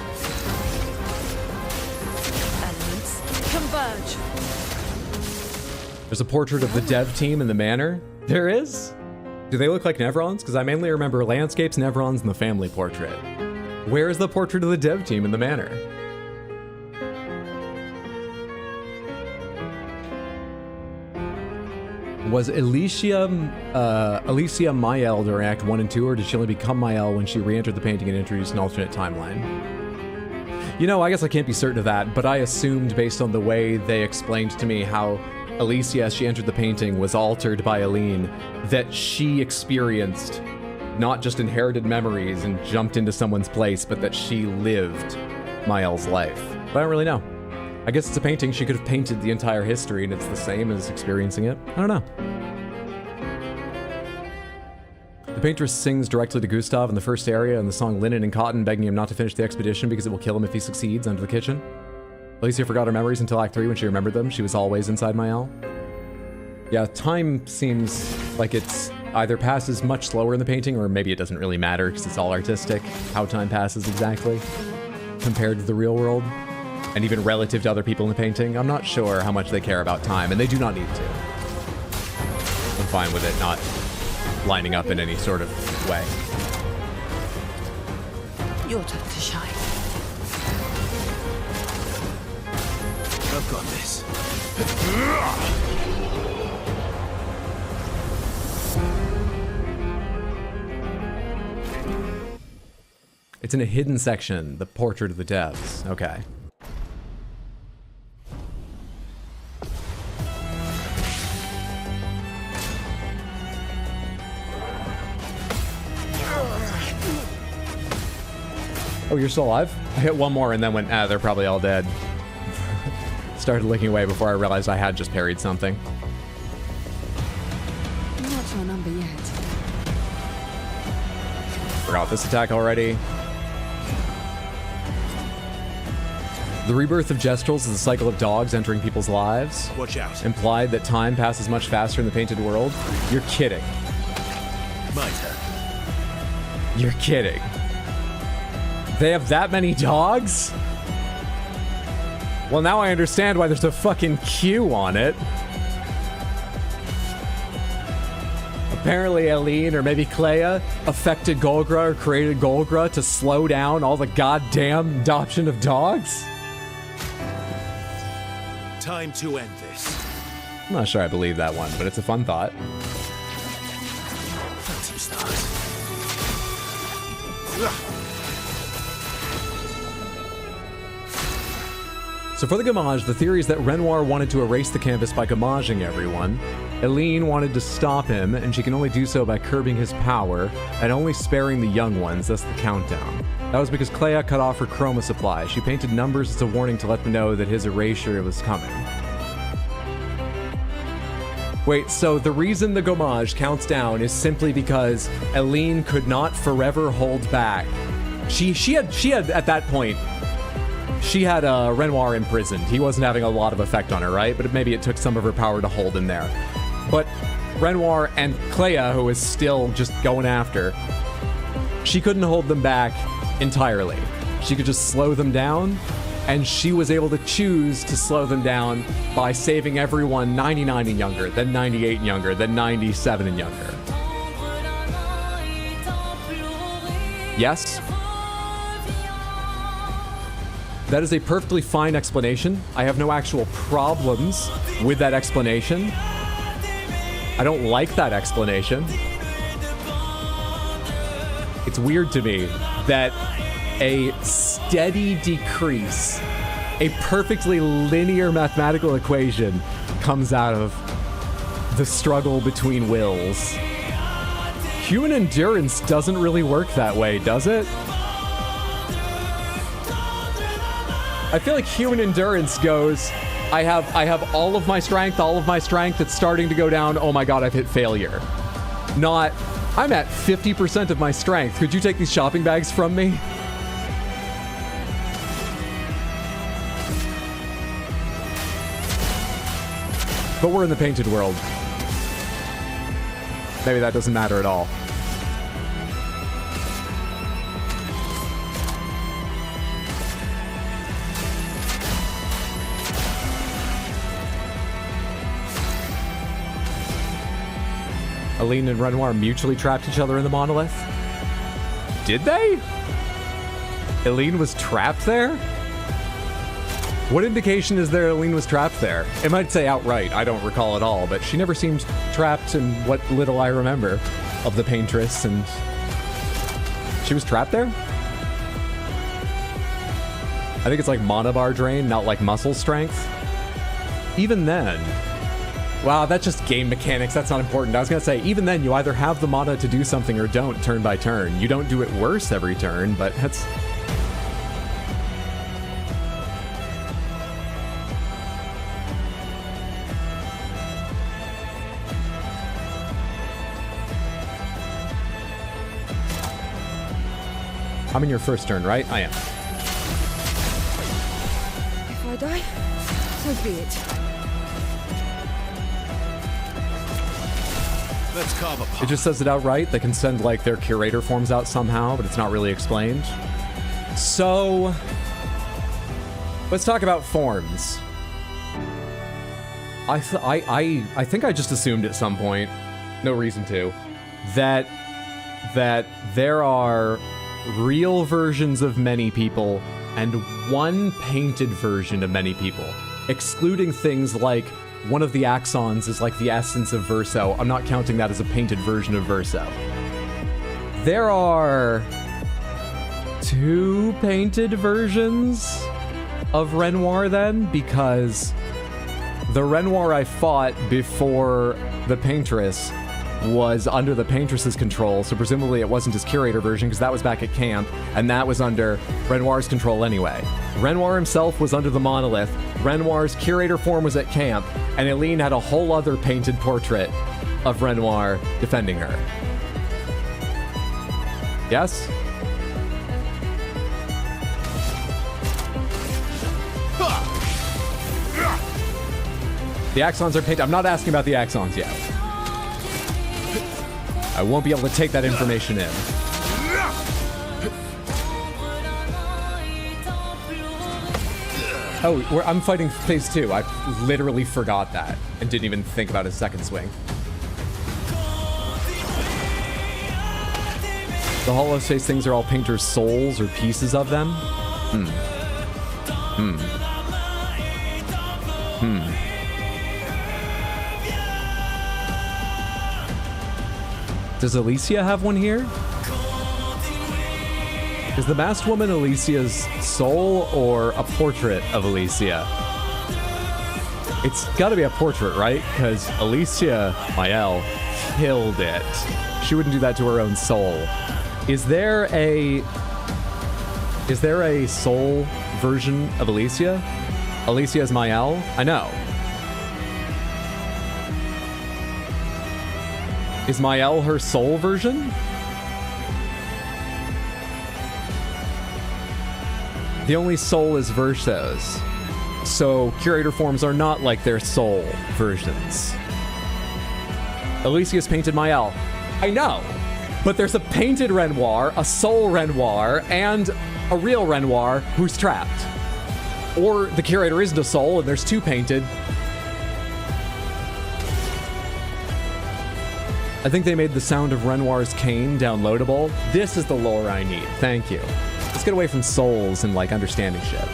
Elements converge. There's a portrait of the dev team in the manor. There is? Do they look like Nevrons? Because I mainly remember landscapes, Nevrons, and the family portrait. Where is the portrait of the dev team in the manor? Was Alicia Mael during Act 1 and 2, or did she only become Mael when she re-entered the painting and introduced an alternate timeline? You know, I guess I can't be certain of that, but I assumed based on the way they explained to me how Alicia, as she entered the painting, was altered by Aline, that she experienced not just inherited memories and jumped into someone's place, but that she lived Mael's life. But I don't really know. I guess it's a painting. She could have painted the entire history and it's the same as experiencing it. I don't know. The painter sings directly to Gustav in the first area in the song Linen and Cotton, begging him not to finish the expedition because it will kill him if he succeeds under the kitchen. Alicia forgot her memories until Act 3 when she remembered them. She was always inside Mael. Yeah, time seems like it's either passes much slower in the painting, or maybe it doesn't really matter because it's all artistic, how time passes exactly, compared to the real world. And even relative to other people in the painting, I'm not sure how much they care about time, and they do not need to. I'm fine with it not lining up in any sort of way. Your turn to shine. Got this. It's in a hidden section, the portrait of the devs. Okay. Oh, you're still alive? I hit one more and then went, they're probably all dead. Started looking away before I realized I had just parried something. Not your number yet. Forgot this attack already. The rebirth of Gestrels is a cycle of dogs entering people's lives. Watch out. Implied that time passes much faster in the painted world. You're kidding. My turn. You're kidding. They have that many dogs? Well, now I understand why there's a fucking queue on it. Apparently Eileen, or maybe Clea, affected Golgra or created Golgra to slow down all the goddamn adoption of dogs? Time to end this. I'm not sure I believe that one, but it's a fun thought. Phantom stars. So for the Gamage, the theory is that Renoir wanted to erase the canvas by Gamaging everyone. Eileen wanted to stop him, and she can only do so by curbing his power, and only sparing the young ones, thus the countdown. That was because Clea cut off her chroma supply. She painted numbers as a warning to let them know that his erasure was coming. Wait, so the reason the Gamage counts down is simply because Eileen could not forever hold back. She had at that point, she had Renoir imprisoned. He wasn't having a lot of effect on her, right? But maybe it took some of her power to hold him there. But Renoir and Clea, who is still just going after, she couldn't hold them back entirely. She could just slow them down, and she was able to choose to slow them down by saving everyone 99 and younger, then 98 and younger, then 97 and younger. Yes? That is a perfectly fine explanation. I have no actual problems with that explanation. I don't like that explanation. It's weird to me that a steady decrease, a perfectly linear mathematical equation, comes out of the struggle between wills. Human endurance doesn't really work that way, does it? I feel like human endurance goes, I have all of my strength, it's starting to go down, oh my god, I've hit failure. Not, I'm at 50% of my strength, could you take these shopping bags from me? But we're in the painted world. Maybe that doesn't matter at all. Eileen and Renoir mutually trapped each other in the monolith? Did they? Eileen was trapped there? What indication is there Eileen was trapped there? It might say outright, I don't recall at all, but she never seemed trapped in what little I remember of the paintress, and she was trapped there? I think it's like mana bar drain, not like muscle strength. Even then, wow, that's just game mechanics. That's not important. I was going to say, even then, you either have the mana to do something or don't turn by turn. You don't do it worse every turn, but that's... I'm in your first turn, right? I am. If I die, so be it. Let's carve apart. It just says it outright. They can send like their curator forms out somehow, but it's not really explained. So let's talk about forms. I think I just assumed at some point, no reason to, that there are real versions of many people and one painted version of many people. excluding things like one of the axons is like the essence of Verso. I'm not counting that as a painted version of Verso. There are 2 painted versions of Renoir then, because the Renoir I fought before the Paintress was under the Paintress's control, so presumably it wasn't his curator version because that was back at camp, and that was under Renoir's control anyway. Renoir himself was under the monolith, Renoir's curator form was at camp, and Eileen had a whole other painted portrait of Renoir defending her. Yes? The axons are painted. I'm not asking about the axons yet. I won't be able to take that information in. Oh, I'm fighting phase 2. I literally forgot that and didn't even think about his second swing. The hollow face things are all painters' souls or pieces of them? Does Alicia have one here? Is the masked woman Alicia's soul or a portrait of Alicia? It's gotta be a portrait, right? Because Alicia Mael killed it. She wouldn't do that to her own soul. Is there a soul version of Alicia? Alicia is Mael? I know. Is Mael her soul version? The only soul is Verso's. So curator forms are not like their soul versions. Alicia's painted Mael. I know, but there's a painted Renoir, a soul Renoir, and a real Renoir who's trapped. Or the curator isn't a soul and there's 2 painted. I think they made the sound of Renoir's cane downloadable. This is the lore I need. Thank you. Let's get away from souls and like understanding shit.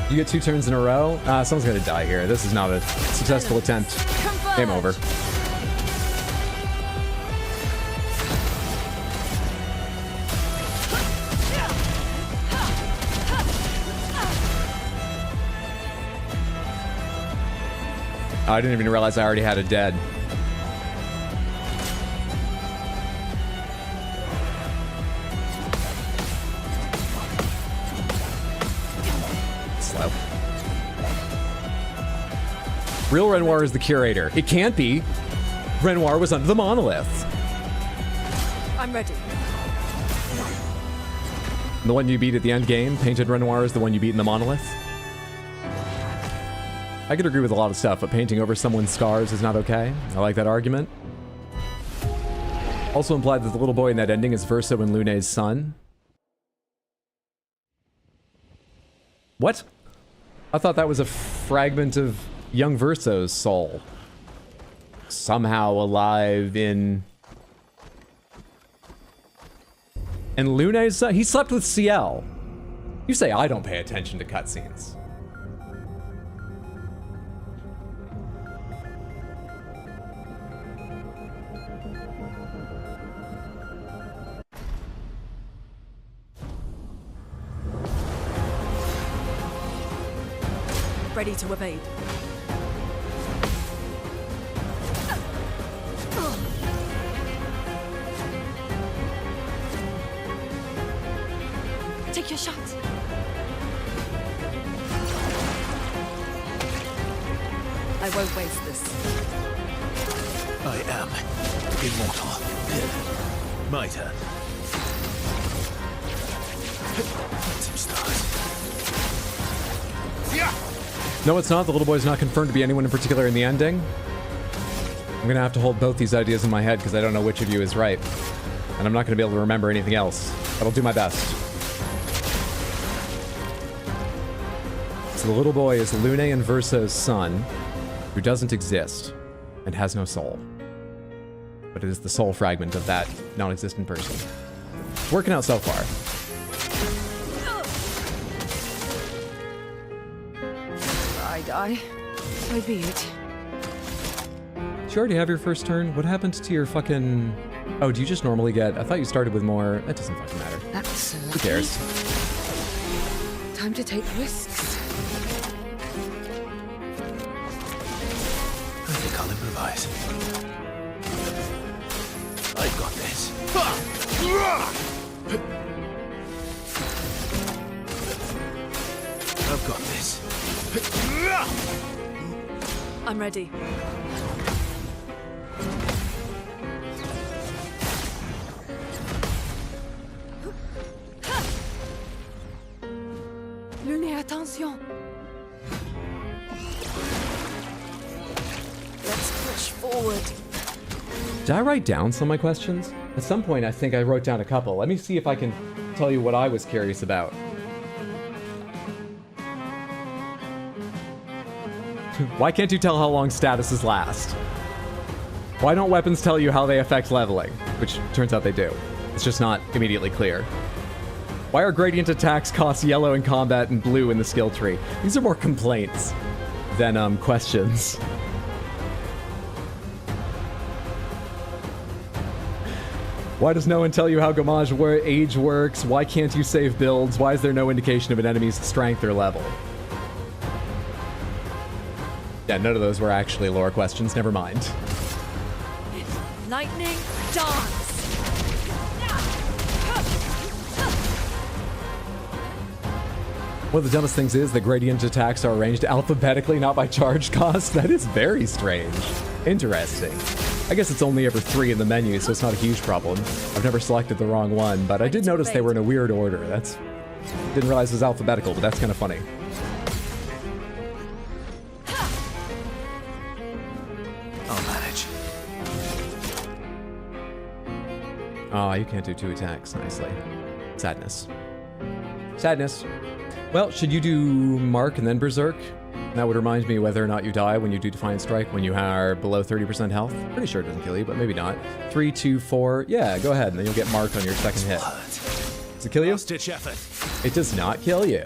You get 2 turns in a row? Someone's gonna die here. This is not a successful attempt. Game over. I didn't even realize I already had a dead. Slow. Real Renoir is the curator. It can't be. Renoir was under the monolith. I'm ready. The one you beat at the end game, painted Renoir, is the one you beat in the monolith. I could agree with a lot of stuff, but painting over someone's scars is not okay. I like that argument. Also implied that the little boy in that ending is Verso and Lune's son. What? I thought that was a fragment of young Verso's soul. Somehow alive in... And Lune's son? He slept with CL. You say I don't pay attention to cutscenes. Ready to evade. Take your shot. I won't waste this. I am immortal. My turn. Let him start. No, it's not. The little boy's not confirmed to be anyone in particular in the ending. I'm gonna have to hold both these ideas in my head because I don't know which of you is right. And I'm not gonna be able to remember anything else. But I'll do my best. So the little boy is Lune and Verso's son, who doesn't exist and has no soul. But but it is the soul fragment of that non-existent person. It's working out so far. I die. So be it. Did you already have your first turn? What happened to your fucking... Oh, do you just normally get... I thought you started with more... That doesn't fucking matter. That's Who cares? Time to take risks. I think I'll improvise. I've got this. I've got this. I'm ready. Lune, attention. Let's push forward. Did I write down some of my questions? At some point, I think I wrote down a couple. Let me see if I can tell you what I was curious about. Why can't you tell how long statuses last? Why don't weapons tell you how they affect leveling? Which turns out they do. It's just not immediately clear. Why are gradient attacks cost yellow in combat and blue in the skill tree? These are more complaints than questions. Why does no one tell you how Gamage age works? Why can't you save builds? Why is there no indication of an enemy's strength or level? Yeah, none of those were actually lore questions. Never mind. Lightning dance. One of the dumbest things is the gradient attacks are arranged alphabetically, not by charge cost. That is very strange. Interesting. I guess it's only ever 3 in the menu, so it's not a huge problem. I've never selected the wrong one, but I did notice they were in a weird order. Didn't realize it was alphabetical, but that's kind of funny. I'll manage. Oh, you can't do 2 attacks nicely. Sadness. Sadness. Well, should you do Mark and then Berserk? That would remind me whether or not you die when you do Defiant Strike when you are below 30% health. Pretty sure it doesn't kill you, but maybe not. 3, 2, 4. Yeah, go ahead, and then you'll get Mark on your second hit. Does it kill you? Stitch effort. It does not kill you.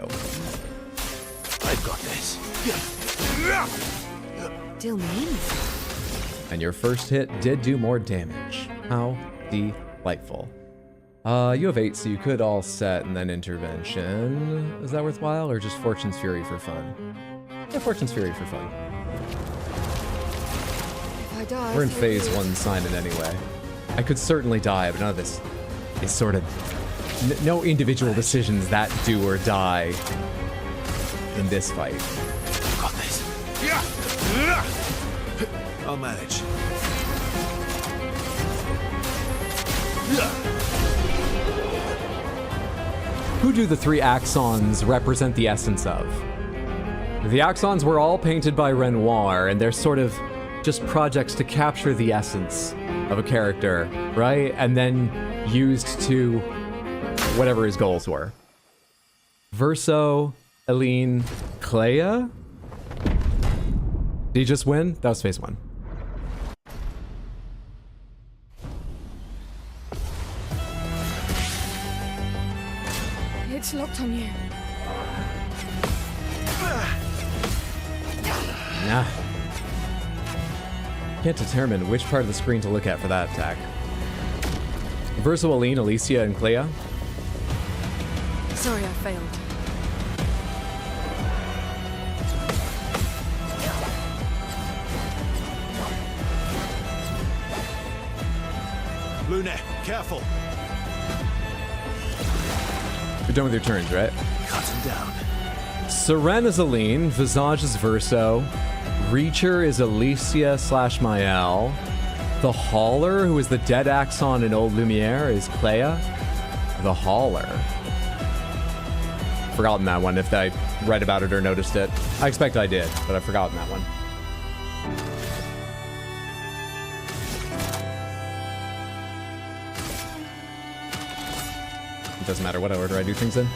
I've got this. Still mean. And your first hit did do more damage. How delightful. You have 8, so you could all set and then intervention. Is that worthwhile, or just Fortune's Fury for fun? Yeah, Fortune's Fury for fun. If I die, We're in phase 1 Simon anyway. I could certainly die, but none of this is sort of... no individual decisions that do or die in this fight. Got this. I'll manage. Who do the 3 axons represent the essence of? The axons were all painted by Renoir, and they're sort of just projects to capture the essence of a character, right? And then used to whatever his goals were. Verso, Aline, Clea? Did he just win? That was phase 1. It's locked on you. Nah. Can't determine which part of the screen to look at for that attack. Verso, Aline, Alicia, and Clea. Sorry, I failed. Lune, careful. You're done with your turns, right? Cut him down. Seren is Aline, Visage is Verso, Reacher is Alicia / Mael, the Hauler, who is the dead Axon in Old Lumiere, is Clea. The Hauler. Forgotten that one if I read about it or noticed it. I expect I did, but I've forgotten that one. It doesn't matter what order I do things in.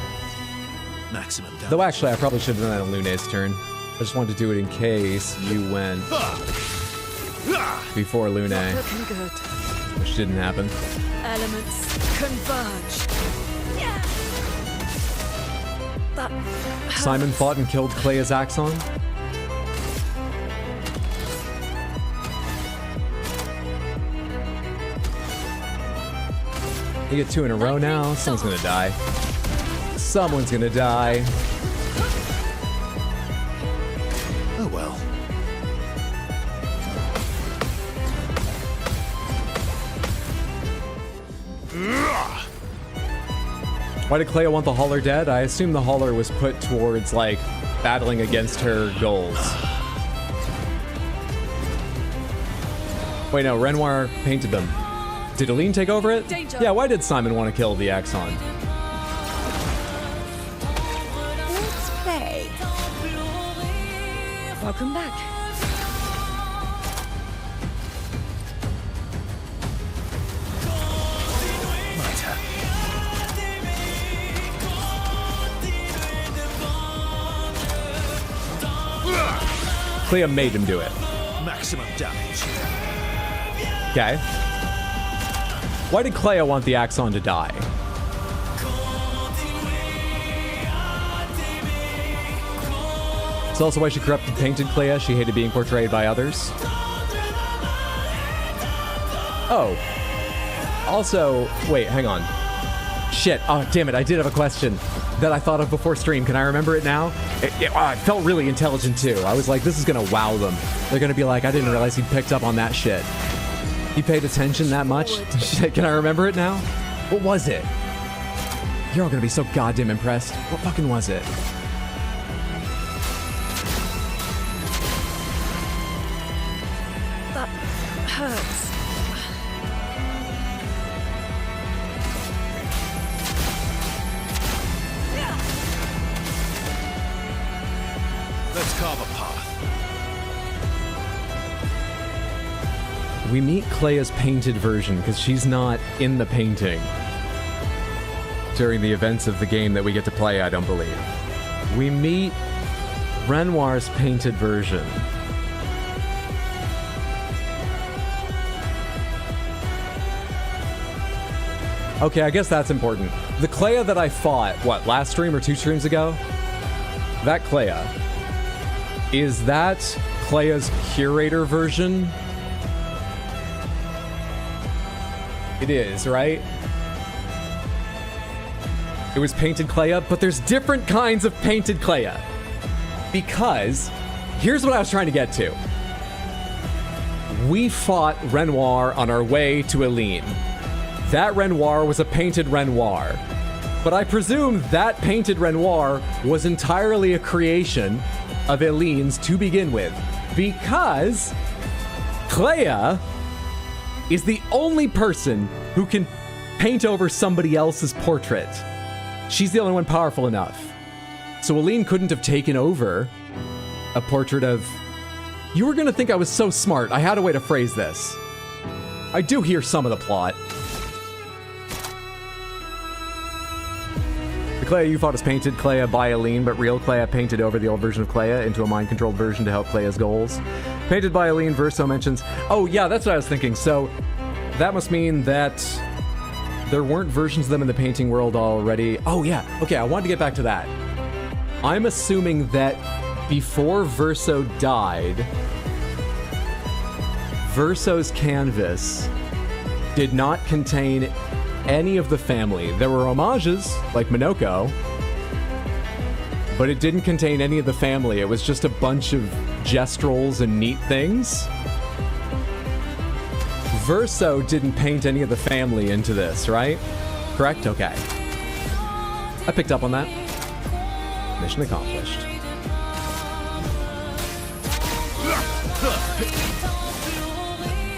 Maximum damage. Though actually, I probably should have done that on Lune's turn. I just wanted to do it in case you went before Lune. Looking good. which didn't happen. Elements converge. That Simon fought and killed Clea's Axon. You get 2 in a row now. Someone's gonna die. Someone's gonna die. Oh well. Why did Clea want the Hauler dead? I assume the Hauler was put towards, like, battling against her goals. Wait, no, Renoir painted them. Did Aline take over it? Danger. Yeah, why did Simon want to kill the Axon? Let's play. Welcome back. My turn. Clea made him do it. Maximum damage. Okay. Why did Clea want the Axon to die? It's also why she corrupted painted Clea. She hated being portrayed by others. Oh. Also, wait, hang on. Shit. Oh, damn it. I did have a question that I thought of before stream. Can I remember it now? It felt really intelligent, too. I was like, this is going to wow them. They're going to be like, I didn't realize he picked up on that shit. He paid attention that much? Shit, can I remember it now? What was it? You're all going to be so goddamn impressed. What fucking was it? That hurts. Let's carve a path. We meet Clea's painted version because she's not in the painting during the events of the game that we get to play, I don't believe. We meet Renoir's painted version. Okay, I guess that's important. The Clea that I fought, what, last stream or 2 streams ago? That Clea. Is that Clea's curator version? It is, right? It was painted Clea, but there's different kinds of painted Clea. Because, here's what I was trying to get to. We fought Renoir on our way to Aline. That Renoir was a painted Renoir. But I presume that painted Renoir was entirely a creation of Aline's to begin with. Because Clea is the only person who can paint over somebody else's portrait. She's the only one powerful enough. So Aline couldn't have taken over a portrait of... You were gonna think I was so smart. I had a way to phrase this. I do hear some of the plot. The Clea you fought is painted Clea by Aline, but real Clea painted over the old version of Clea into a mind-controlled version to help Clea's goals. Painted by Aline, Verso mentions... Oh, yeah, that's what I was thinking. So, that must mean that there weren't versions of them in the painting world already. Oh, yeah. Okay, I wanted to get back to that. I'm assuming that before Verso died, Verso's canvas did not contain any of the family. There were homages, like Minoko, but it didn't contain any of the family. It was just a bunch of gestrels and neat things. Verso didn't paint any of the family into this, right? Correct? Okay. I picked up on that. Mission accomplished.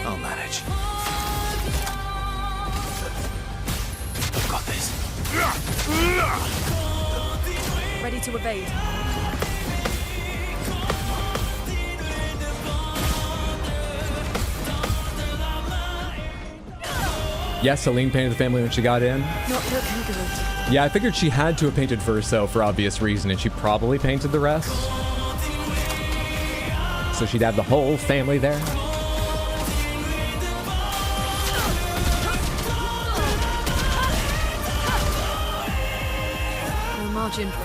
I'll manage. I've got this. Ready to evade. Yes, Aline painted the family when she got in. Not looking good. Yeah, I figured she had to have painted Verso for obvious reason, and she probably painted the rest. So she'd have the whole family there. margin for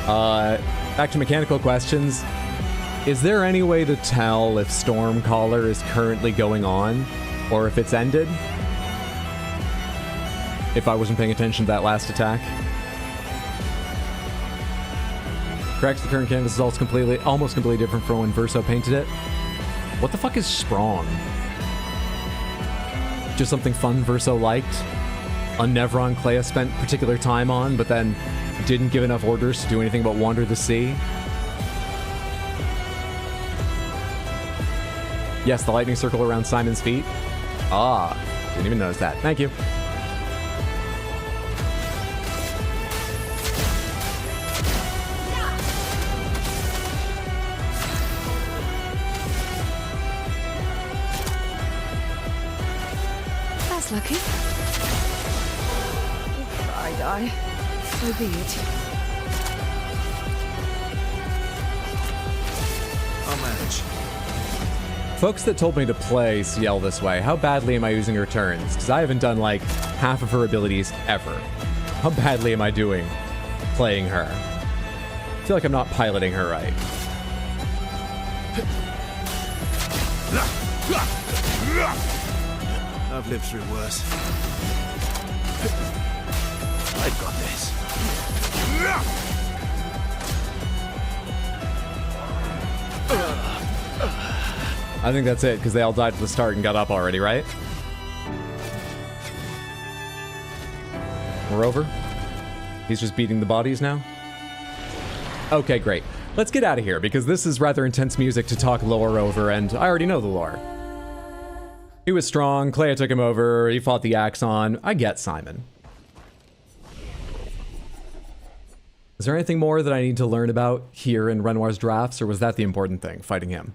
error. Back to mechanical questions. Is there any way to tell if Stormcaller is currently going on, or if it's ended? If I wasn't paying attention to that last attack. Correct, the current canvas is almost completely different from when Verso painted it. What the fuck is Sprong? Just something fun Verso liked? A Nevron Clea spent particular time on, but then didn't give enough orders to do anything but wander the sea? Yes, the lightning circle around Simon's feet. Ah, didn't even notice that. Thank you. That's lucky. If I die, so be it. I'll manage. Folks that told me to play Ciel this way, how badly am I using her turns? Because I haven't done like half of her abilities ever. How badly am I doing playing her? I feel like I'm not piloting her right. I've lived through worse. I've got this. I think that's it, because they all died at the start and got up already, right? We're over? He's just beating the bodies now? Okay, great. Let's get out of here, because this is rather intense music to talk lore over, and I already know the lore. He was strong, Clea took him over, he fought the Axon. I get Simon. Is there anything more that I need to learn about here in Renoir's drafts, or was that the important thing, fighting him?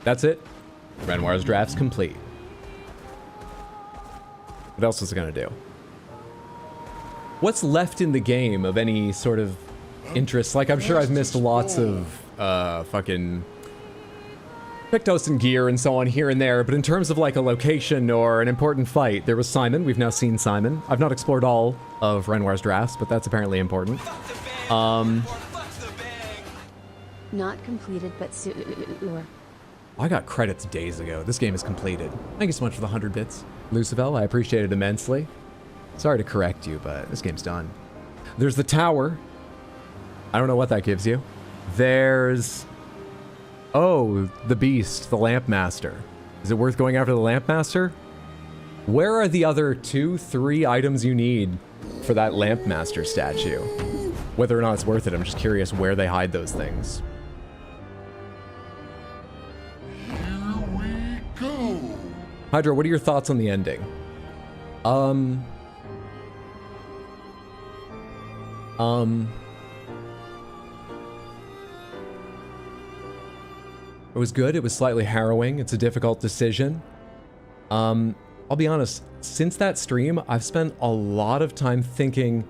That's it. Renoir's draft's complete. What else is it gonna do? What's left in the game of any sort of interest? Like, I'm sure I've missed lots of, fucking Pictos and gear and so on here and there, but in terms of like a location or an important fight, there was Simon. We've now seen Simon. I've not explored all of Renoir's drafts, but that's apparently important. Not completed, but soon. I got credits days ago. This game is completed. Thank you so much for the 100 bits. Lucivel, I appreciate it immensely. Sorry to correct you, but this game's done. There's the tower. I don't know what that gives you. There's... oh, the beast, the Lamp Master. Is it worth going after the Lamp Master? Where are the other 2, 3 items you need for that Lamp Master statue? Whether or not it's worth it, I'm just curious where they hide those things. Hydra, what are your thoughts on the ending? It was good. It was slightly harrowing. It's a difficult decision. I'll be honest, since that stream, I've spent a lot of time thinking,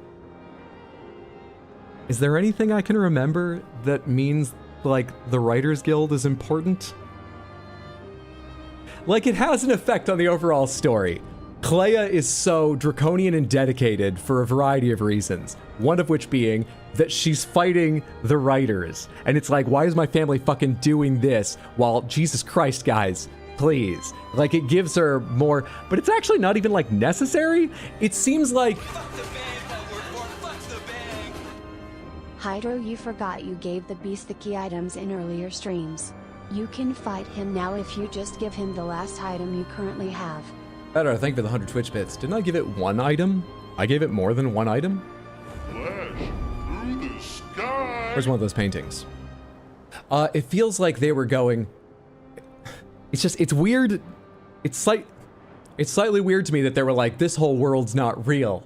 is there anything I can remember that means, like, the Writers Guild is important? Like, it has an effect on the overall story. Clea is so draconian and dedicated for a variety of reasons. One of which being that she's fighting the writers. And it's like, why is my family fucking doing this? While, Jesus Christ, guys, please. Like, it gives her more, but it's actually not even, like, necessary. It seems like... Hydro, you forgot you gave the beast the key items in earlier streams. You can fight him now if you just give him the last item you currently have. Better, thank you for the 100 Twitch bits. Didn't I give it 1 item? I gave it more than 1 item? Flash through the sky. Where's one of those paintings? It feels like they were going... It's just, it's weird. It's slightly weird to me that they were like, this whole world's not real.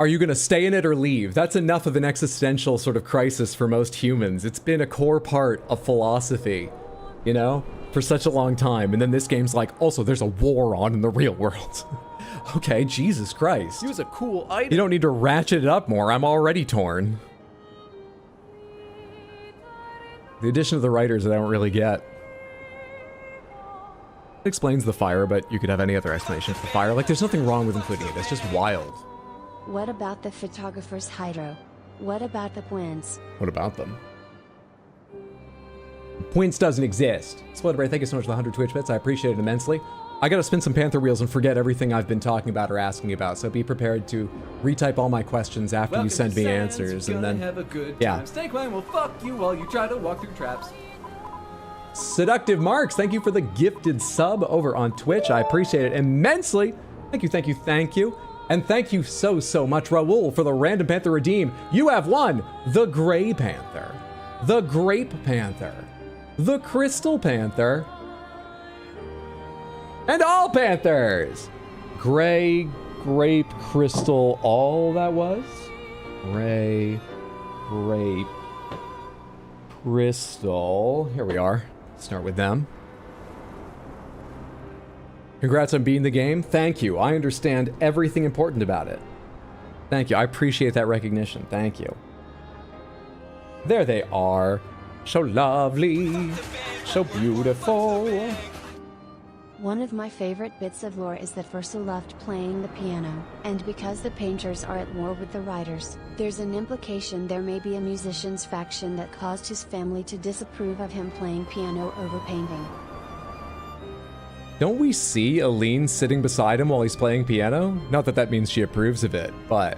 Are you gonna stay in it or leave? That's enough of an existential sort of crisis for most humans. It's been a core part of philosophy, you know? for such a long time, and then this game's like, also, there's a war on in the real world. Okay, Jesus Christ. Use a cool item. You don't need to ratchet it up more. I'm already torn. The addition of the writers that I don't really get. It explains the fire, but you could have any other explanation for the fire. Like, there's nothing wrong with including it. It's just wild. What about the photographer's hydro? What about the Gwens? What about them? Points doesn't exist. Splitterberry, thank you so much for the 100 Twitch bits. I appreciate it immensely. I gotta spin some Panther wheels and forget everything I've been talking about or asking about, so be prepared to retype all my questions after you send me answers, and then... have a good yeah. time. Snakewine will fuck you while you try to walk through traps. Seductive Marks, thank you for the gifted sub over on Twitch. I appreciate it immensely. Thank you, thank you, thank you. And thank you so, so much, Raul, for the Random Panther Redeem. You have won the Gray Panther, the Grape Panther, the Crystal Panther, and all Panthers. Gray, Grape, Crystal, all that was? Gray, Grape, Crystal. Here we are. Start with them. Congrats on beating the game. Thank you. I understand everything important about it. Thank you. I appreciate that recognition. Thank you. There they are. So lovely. So beautiful. One of my favorite bits of lore is that Verso loved playing the piano, and because the painters are at war with the writers, there's an implication there may be a musician's faction that caused his family to disapprove of him playing piano over painting. Don't we see Aline sitting beside him while he's playing piano? Not that that means she approves of it, but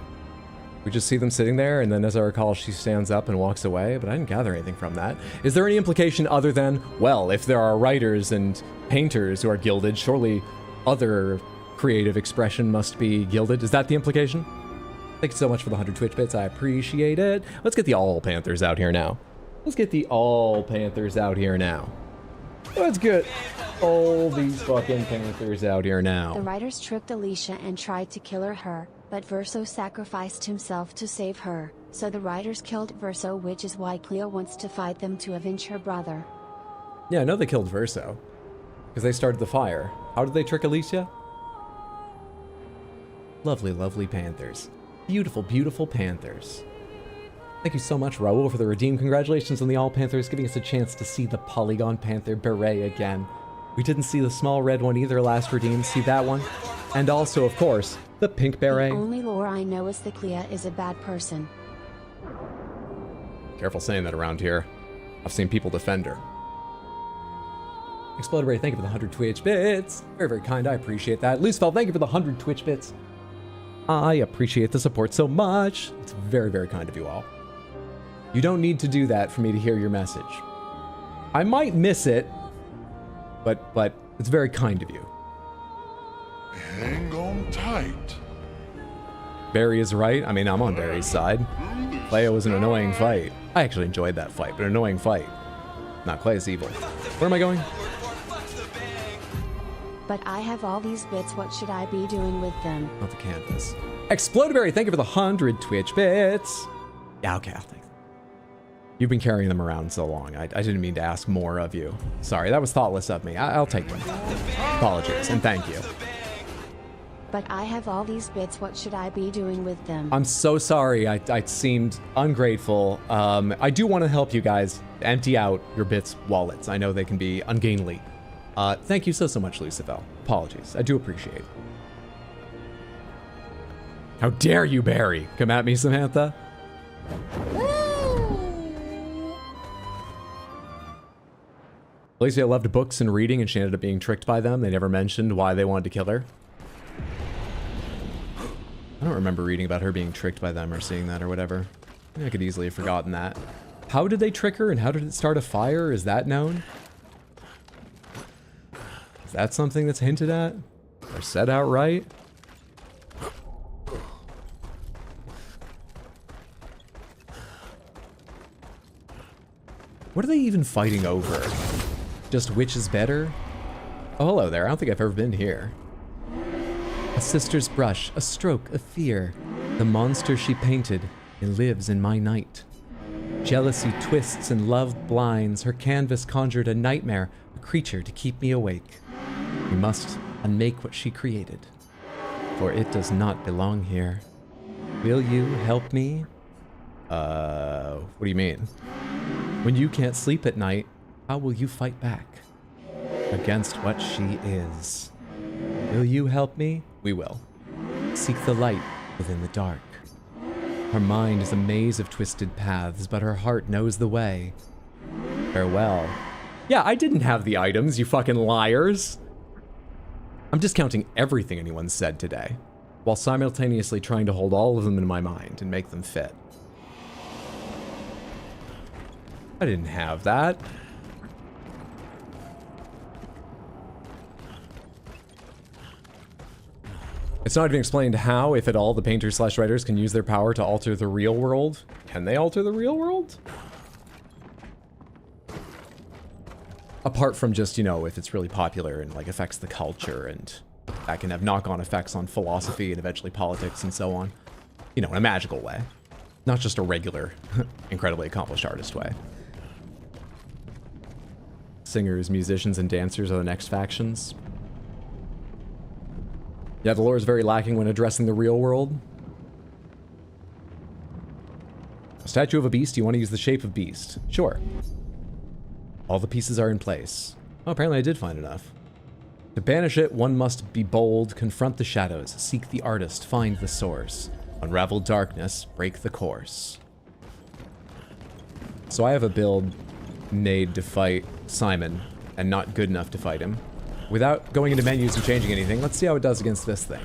we just see them sitting there, and then as I recall, she stands up and walks away, but I didn't gather anything from that. Is there any implication other than, well, if there are writers and painters who are gilded, surely other creative expression must be gilded? Is that the implication? Thank you so much for the 100 Twitch bits. I appreciate it. Let's get the all Panthers out here now. Let's get the all Panthers out here now. Let's get all these fucking Panthers out here now. The writers tricked Alicia and tried to kill her, but Verso sacrificed himself to save her, so the writers killed Verso, which is why Cleo wants to fight them to avenge her brother. Yeah, I know they killed Verso, because they started the fire. How did they trick Alicia? Lovely, lovely Panthers. Beautiful, beautiful Panthers. Thank you so much, Raul, for the redeem. Congratulations on the All Panthers, giving us a chance to see the Polygon Panther beret again. We didn't see the small red one either last redeem. See that one? And also, of course, the pink beret. The only lore I know is that Clea is a bad person. Careful saying that around here. I've seen people defend her. Exploder, thank you for the 100 Twitch bits. Very, very kind. I appreciate that. Loosefell, thank you for the 100 Twitch bits. I appreciate the support so much. It's very, very kind of you all. You don't need to do that for me to hear your message. I might miss it, but it's very kind of you. Hang on tight. Barry is right. I mean, I'm on Barry's side. Cleo was an annoying fight. I actually enjoyed that fight, but an annoying fight. Not Cleo's evil. Where am I going? But I have all these bits, what should I be doing with them? Not the canvas. Exploderberry, thank you for the 100 Twitch bits. Yeah, okay, I'll take them. You've been carrying them around so long. I didn't mean to ask more of you. Sorry, that was thoughtless of me. I'll take them. Apologies, and thank you. But I have all these bits, what should I be doing with them? I'm so sorry. I seemed ungrateful. I do want to help you guys empty out your bits wallets. I know they can be ungainly. Thank you so much, Lucifel. Apologies. I do appreciate it. How dare you, Barry? Come at me, Samantha. Alicia loved books and reading, and she ended up being tricked by them. They never mentioned why they wanted to kill her. I don't remember reading about her being tricked by them or seeing that or whatever. I could easily have forgotten that. How did they trick her, and how did it start a fire? Is that known? Is that something that's hinted at? Or said outright? What are they even fighting over? Just which is better? Oh, hello there. I don't think I've ever been here. A sister's brush, a stroke of fear. The monster she painted, it lives in my night. Jealousy twists and love blinds. Her canvas conjured a nightmare, a creature to keep me awake. We must unmake what she created, for it does not belong here. Will you help me? What do you mean? When you can't sleep at night, how will you fight back against what she is? Will you help me? We will. Seek the light within the dark. Her mind is a maze of twisted paths, but her heart knows the way. Farewell. Yeah, I didn't have the items, you fucking liars. I'm discounting everything anyone said today, while simultaneously trying to hold all of them in my mind and make them fit. I didn't have that. It's not even explained how, if at all, the painters/writers can use their power to alter the real world. Can they alter the real world? Apart from just, you know, if it's really popular and, like, affects the culture, and that can have knock-on effects on philosophy and eventually politics and so on. You know, in a magical way. Not just a regular, incredibly accomplished artist way. Singers, musicians, and dancers are the next factions. Yeah, the lore is very lacking when addressing the real world. A statue of a beast, you want to use the shape of beast. Sure. All the pieces are in place. Oh, apparently I did find enough. To banish it, one must be bold, confront the shadows, seek the artist, find the source. Unravel darkness, break the course. So I have a build made to fight Simon, and not good enough to fight him. Without going into menus and changing anything, let's see how it does against this thing.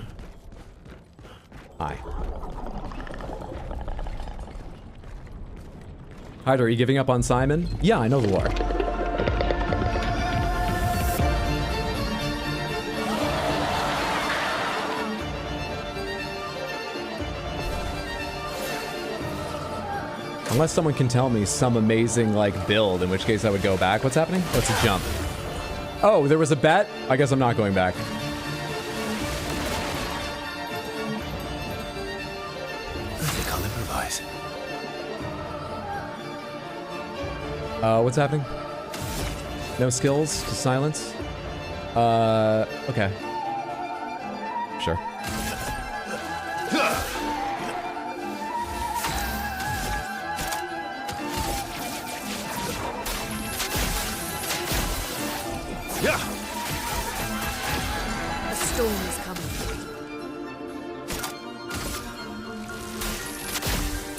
Hi. Hydra, are you giving up on Simon? Yeah, I know the lore. Unless someone can tell me some amazing, like, build, in which case I would go back. What's happening? What's a jump? Oh, there was a bet? I guess I'm not going back. I think I'll improvise. What's happening? No skills to silence? Okay. Sure.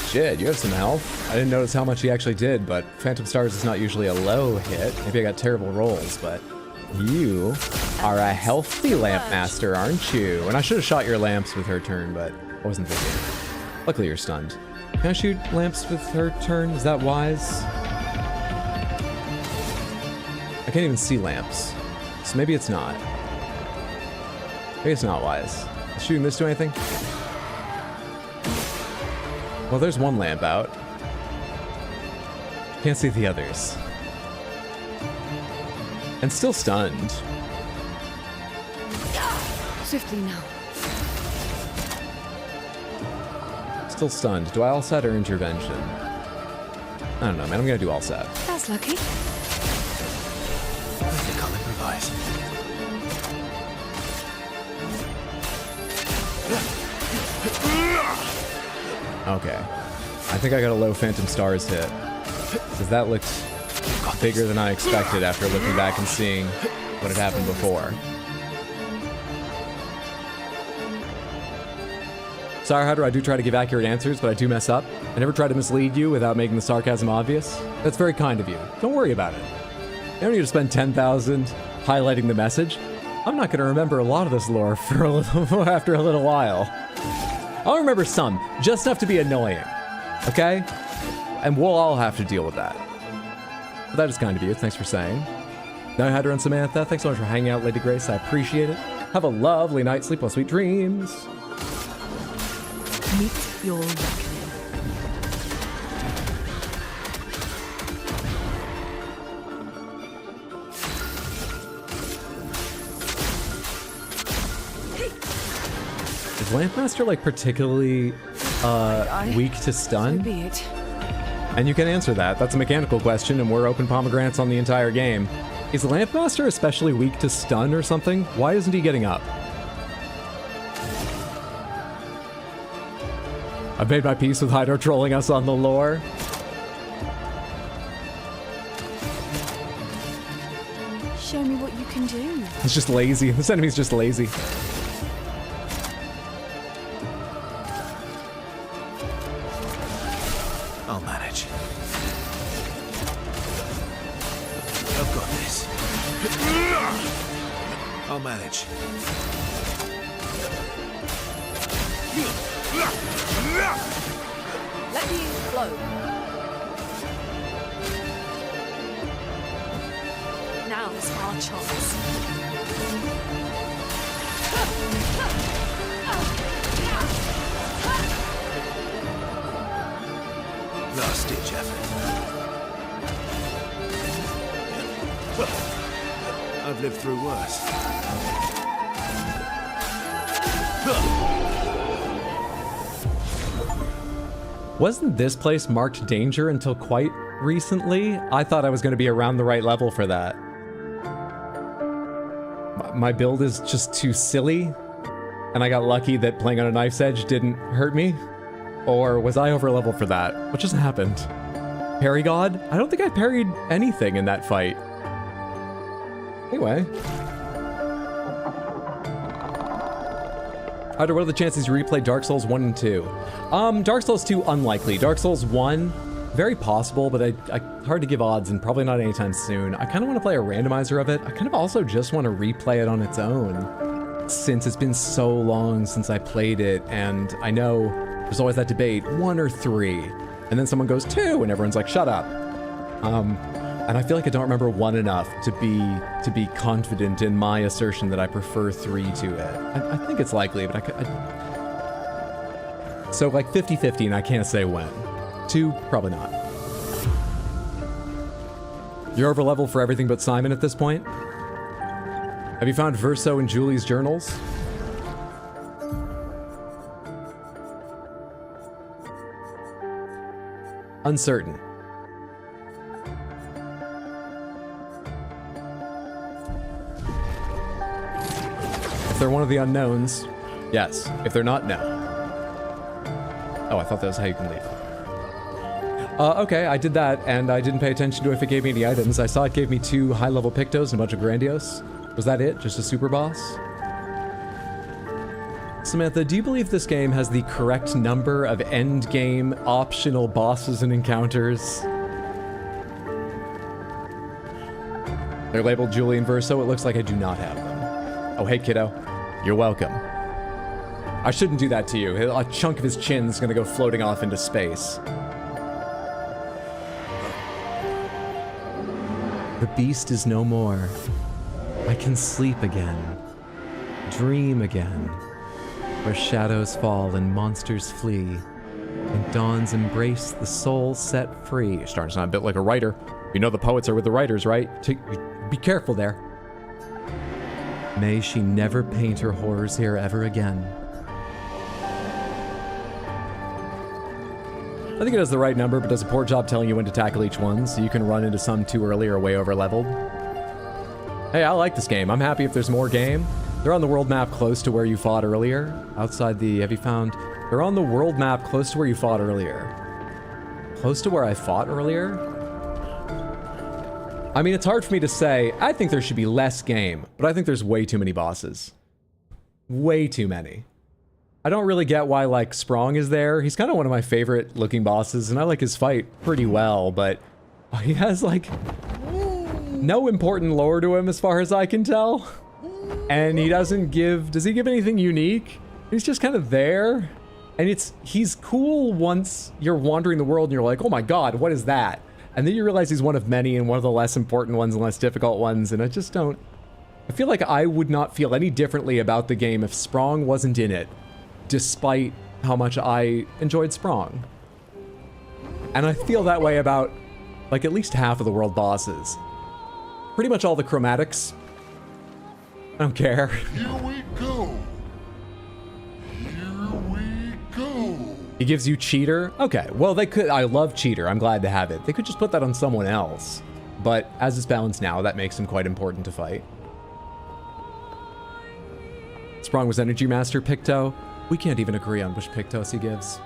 Shit, you have some health. I didn't notice how much he actually did, but Phantom Stars is not usually a low hit. Maybe I got terrible rolls, but you are a healthy lamp master, aren't you? And I should have shot your lamps with her turn, but I wasn't thinking. Luckily you're stunned. Can I shoot lamps with her turn? Is that wise? I can't even see lamps, so maybe it's not. Maybe it's not wise. Is shooting this do anything? Well, there's one lamp out. Can't see the others. And still stunned. Swiftly now. Still stunned. Do I all set or intervention? I don't know, man. I'm gonna do all set. That's lucky. I think I'll improvise. Okay. I think I got a low Phantom Stars hit. Because that looked bigger than I expected after looking back and seeing what had happened before. Sorry, Hydra, I do try to give accurate answers, but I do mess up. I never try to mislead you without making the sarcasm obvious. That's very kind of you. Don't worry about it. You don't need to spend 10,000 highlighting the message. I'm not going to remember a lot of this lore for a little, after a little while. I'll remember some, just enough to be annoying, okay? And we'll all have to deal with that. But that is kind of you, thanks for saying. Now Hydra and Samantha, thanks so much for hanging out, Lady Grace, I appreciate it. Have a lovely night, sleep well, sweet dreams. Meet your reckoning. Is Lampmaster, like, particularly, weak to stun? So be it. And you can answer that. That's a mechanical question, and we're open pomegranates on the entire game. Is Lampmaster especially weak to stun or something? Why isn't he getting up? I've made my peace with Hydro trolling us on the lore. Show me what you can do. It's just lazy. This enemy's just lazy. I'll manage. I've got this. I'll manage. Let the ink flow. Now's our chance. Last ditch effort. Well, I've lived through worse. Wasn't this place marked danger until quite recently? I thought I was going to be around the right level for that. My build is just too silly, and I got lucky that playing on a knife's edge didn't hurt me? Or was I over level for that? What just happened? Parry God? I don't think I parried anything in that fight. Anyway. What are the chances you replay Dark Souls 1 and 2? Dark Souls 2, unlikely. Dark Souls 1, very possible, but hard to give odds and probably not anytime soon. I kind of want to play a randomizer of it. I kind of also just want to replay it on its own, since it's been so long since I played it, and I know there's always that debate, 1 or 3, and then someone goes 2, and everyone's like, shut up. And I feel like I don't remember 1 enough to be confident in my assertion that I prefer 3 to it. I think it's likely, but so like 50-50, and I can't say when. 2, probably not. You're over level for everything but Simon at this point? Have you found Verso and Julie's journals? Uncertain. If they're one of the unknowns, yes. If they're not, no. Oh, I thought that was how you can leave. Okay, I did that, and I didn't pay attention to if it gave me any items. I saw it gave me 2 high-level Pictos and a bunch of Grandiose. Was that it? Just a super boss? Samantha, do you believe this game has the correct number of end-game optional bosses and encounters? They're labeled Julie and Verso. It looks like I do not have them. Oh, hey, kiddo. You're welcome. I shouldn't do that to you. A chunk of his chin's gonna go floating off into space. The beast is no more. I can sleep again. Dream again. Where shadows fall and monsters flee. And dawns embrace the soul set free. You're starting to sound a bit like a writer. You know the poets are with the writers, right? Be careful there. May she never paint her horrors here ever again. I think it has the right number, but does a poor job telling you when to tackle each one, so you can run into some too early or way over leveled. Hey, I like this game. I'm happy if there's more game. They're on the world map close to where you fought earlier. Outside the, have you found? They're on the world map close to where you fought earlier. Close to where I fought earlier? I mean, it's hard for me to say. I think there should be less game, but I think there's way too many bosses. Way too many. I don't really get why, like, Sprong is there. He's kind of one of my favorite looking bosses, and I like his fight pretty well, but he has, like, no important lore to him as far as I can tell. And he doesn't give... Does he give anything unique? He's just kind of there. And he's cool once you're wandering the world and you're like, oh my god, what is that? And then you realize he's one of many and one of the less important ones and less difficult ones, and I just don't... I feel like I would not feel any differently about the game if Sprong wasn't in it, despite how much I enjoyed Sprong. And I feel that way about, like, at least half of the world bosses. Pretty much all the chromatics. I don't care. Here we go. Here we go. He gives you Cheater? Okay, well, they could... I love Cheater. I'm glad to have it. They could just put that on someone else. But as it's balanced now, that makes him quite important to fight. Sprong was Energy Master Picto. We can't even agree on which Pictos he gives.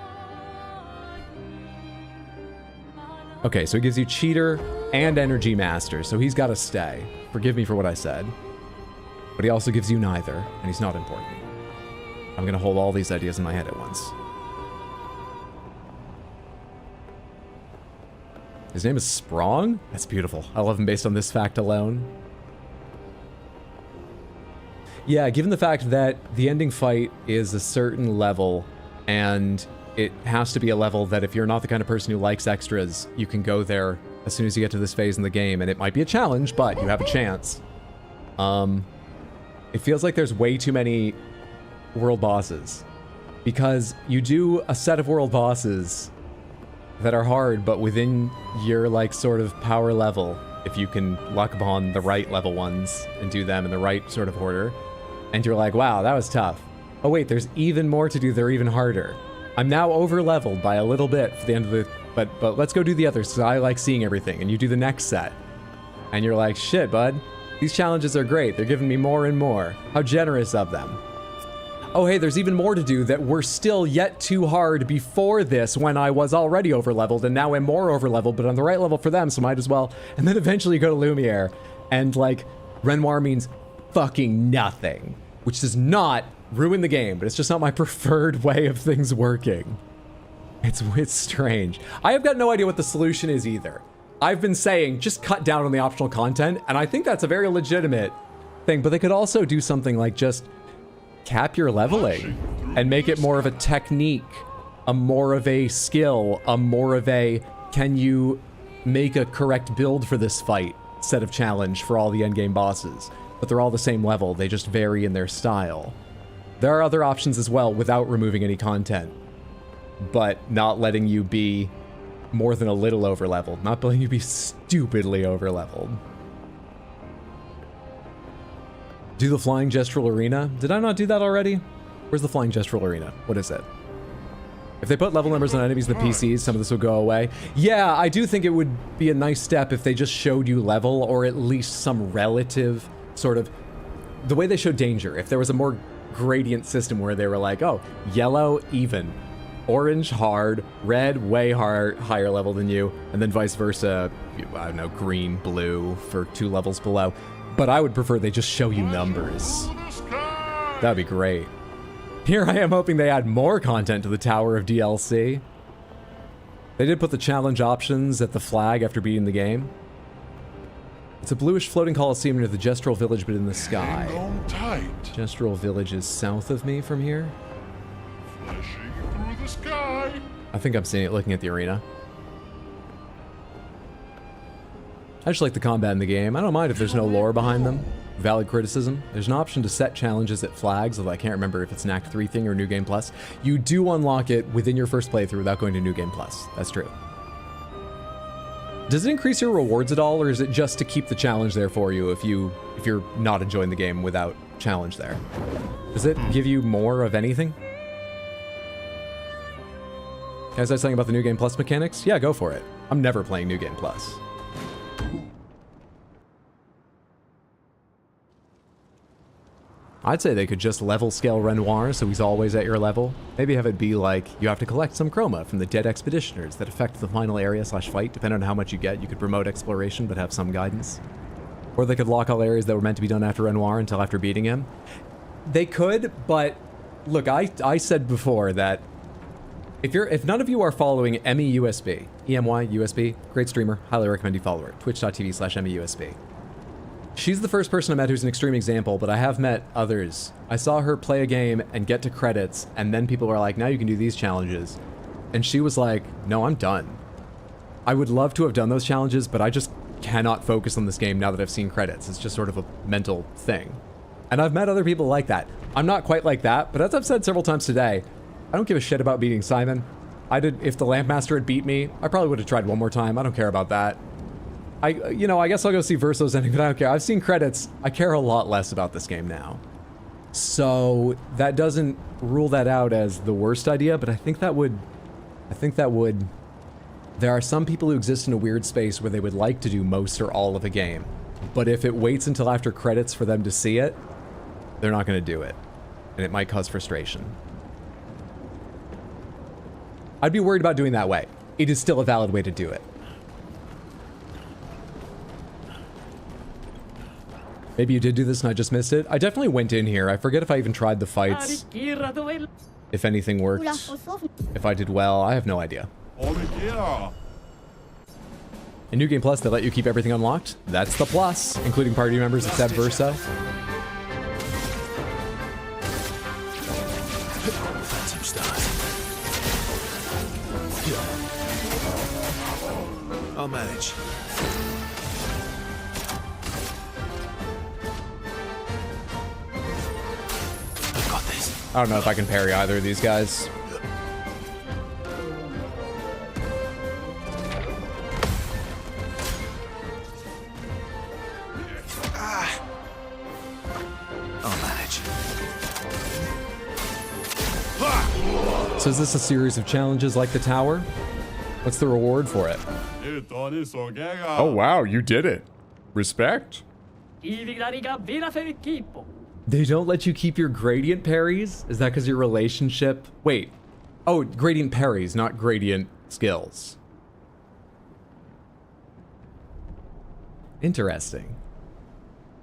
Okay, so he gives you Cheater and Energy Master, so he's got to stay. Forgive me for what I said. But he also gives you neither, and he's not important. I'm going to hold all these ideas in my head at once. His name is Sprong? That's beautiful. I love him based on this fact alone. Yeah, given the fact that the ending fight is a certain level, and it has to be a level that if you're not the kind of person who likes extras, you can go there as soon as you get to this phase in the game, and it might be a challenge, but you have a chance. It feels like there's way too many world bosses, because you do a set of world bosses that are hard, but within your, like, sort of power level, if you can luck upon the right level ones and do them in the right sort of order. And you're like, wow, that was tough. Oh wait, there's even more to do. They're even harder. I'm now over-leveled by a little bit for the end of the... But let's go do the others, so I like seeing everything. And you do the next set. And you're like, shit, bud. These challenges are great. They're giving me more and more. How generous of them. Oh, hey, there's even more to do that were still yet too hard before this when I was already over-leveled, and now I'm more over-leveled, but on the right level for them, so might as well. And then eventually you go to Lumiere, and, like, Renoir means fucking nothing. Which does not ruin the game, but it's just not my preferred way of things working. It's strange. I have got no idea what the solution is either. I've been saying, just cut down on the optional content, and I think that's a very legitimate thing, but they could also do something like just cap your leveling and make it more of a technique, a more of a skill, a more of a, can you make a correct build for this fight set of challenge for all the endgame bosses. But they're all the same level, they just vary in their style. There are other options as well without removing any content, but not letting you be more than a little over-leveled, not letting you be stupidly over-leveled. Do the Flying Gestural Arena? Did I not do that already? Where's the Flying Gestural Arena? What is it? If they put level numbers on enemies in the PCs, some of this will go away. Yeah, I do think it would be a nice step if they just showed you level, or at least some relative sort of, the way they showed danger, if there was a more gradient system where they were like, oh, yellow, even, orange, hard, red, way higher level than you, and then vice versa, I don't know, green, blue for 2 levels below. But I would prefer they just show you numbers. That'd be great. Here I am hoping they add more content to the Tower of DLC. They did put the challenge options at the flag after beating the game. It's a bluish floating coliseum near the Gestural Village, but in the sky. Hang on tight. Gestural Village is south of me from here. Flashing through the sky. I think I'm seeing it looking at the arena. I just like the combat in the game. I don't mind if there's no lore behind them. Valid criticism. There's an option to set challenges at flags, although I can't remember if it's an Act 3 thing or New Game Plus. You do unlock it within your first playthrough without going to New Game Plus. That's true. Does it increase your rewards at all, or is it just to keep the challenge there for you if you're not enjoying the game without challenge there? Does it give you more of anything? Can I say something about the New Game Plus mechanics? Yeah, go for it. I'm never playing New Game Plus. I'd say they could just level scale Renoir so he's always at your level. Maybe have it be like, you have to collect some chroma from the dead expeditioners that affect the final area/fight. Depending on how much you get, you could promote exploration but have some guidance. Or they could lock all areas that were meant to be done after Renoir until after beating him. They could, but look, I said before that if none of you are following EMYUSB, EMYUSB, great streamer, highly recommend you follow her, twitch.tv/EMYUSB. She's the first person I met who's an extreme example, but I have met others. I saw her play a game and get to credits, and then people were like, now you can do these challenges. And she was like, no, I'm done. I would love to have done those challenges, but I just cannot focus on this game now that I've seen credits. It's just sort of a mental thing. And I've met other people like that. I'm not quite like that, but as I've said several times today, I don't give a shit about beating Simon. If the Lampmaster had beat me, I probably would have tried one more time. I don't care about that. I guess I'll go see Verso's ending, but I don't care. I've seen credits. I care a lot less about this game now. So that doesn't rule that out as the worst idea, but I think that would There are some people who exist in a weird space where they would like to do most or all of a game, but if it waits until after credits for them to see it, they're not going to do it, and it might cause frustration. I'd be worried about doing that way. It is still a valid way to do it. Maybe you did do this and I just missed it. I definitely went in here. I forget if I even tried the fights. If anything worked. If I did well, I have no idea. In New Game Plus, they let you keep everything unlocked. That's the plus, including party members except Versa. I'll manage. I've got this. I don't know if I can parry either of these guys. I'll manage. So is this a series of challenges like the tower? What's the reward for it? Oh wow, you did it. Respect. They don't let you keep your gradient parries? Is that because your relationship... Wait. Oh, gradient parries, not gradient skills. Interesting.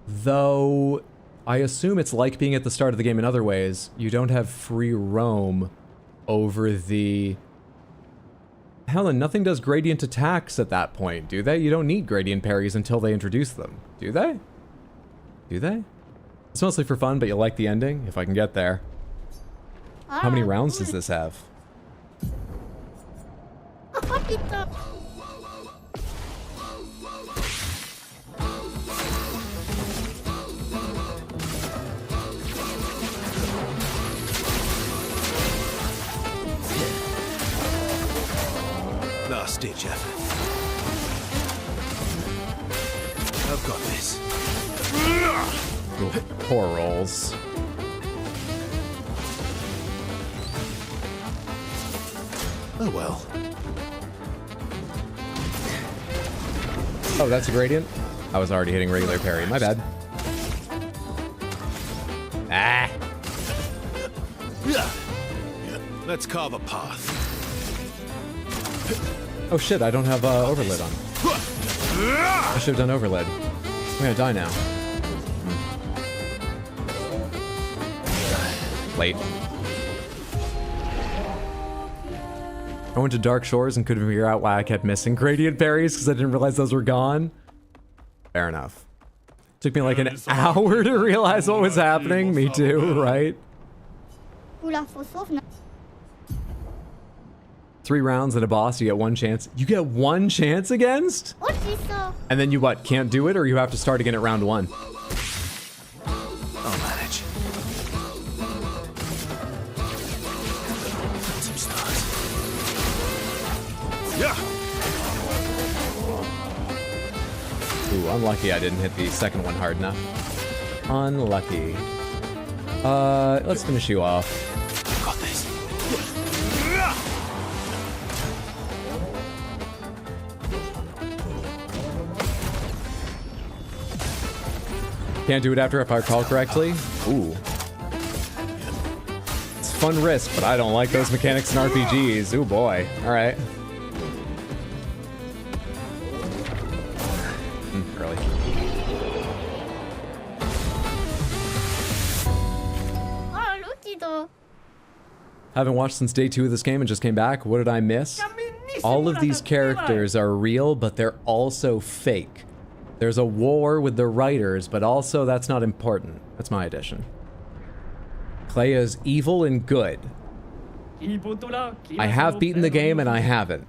Though, I assume it's like being at the start of the game in other ways. You don't have free roam over the... Hell, and nothing does gradient attacks at that point, do they? You don't need gradient parries until they introduce them, do they? Do they? It's mostly for fun, but you like the ending, if I can get there. How many rounds does this have? Last ditch effort. I've got this. Ooh, poor rolls. Oh well. Oh, that's a gradient? I was already hitting regular parry. My bad. Ah! Let's carve a path. Oh shit, I don't have overlid on. I should have done overlid. I'm gonna die now. Late. I went to Dark Shores and couldn't figure out why I kept missing gradient parries because I didn't realize those were gone. Fair enough. Took me like an hour to realize what was happening. Me too, right? 3 rounds and a boss, you get 1 chance. You get 1 chance against? And then you what, can't do it, or you have to start again at round 1? I'll manage. Some stars. Yeah. Ooh, unlucky I didn't hit the second one hard enough. Unlucky. Let's finish you off. I've got this. Can't do it after if I recall correctly. Ooh. It's fun risk, but I don't like those mechanics in RPGs. Ooh boy. Alright. Early. Haven't watched since day 2 of this game and just came back. What did I miss? All of these characters are real, but they're also fake. There's a war with the writers, but also that's not important. That's my addition. Clay is evil and good. I have beaten the game and I haven't.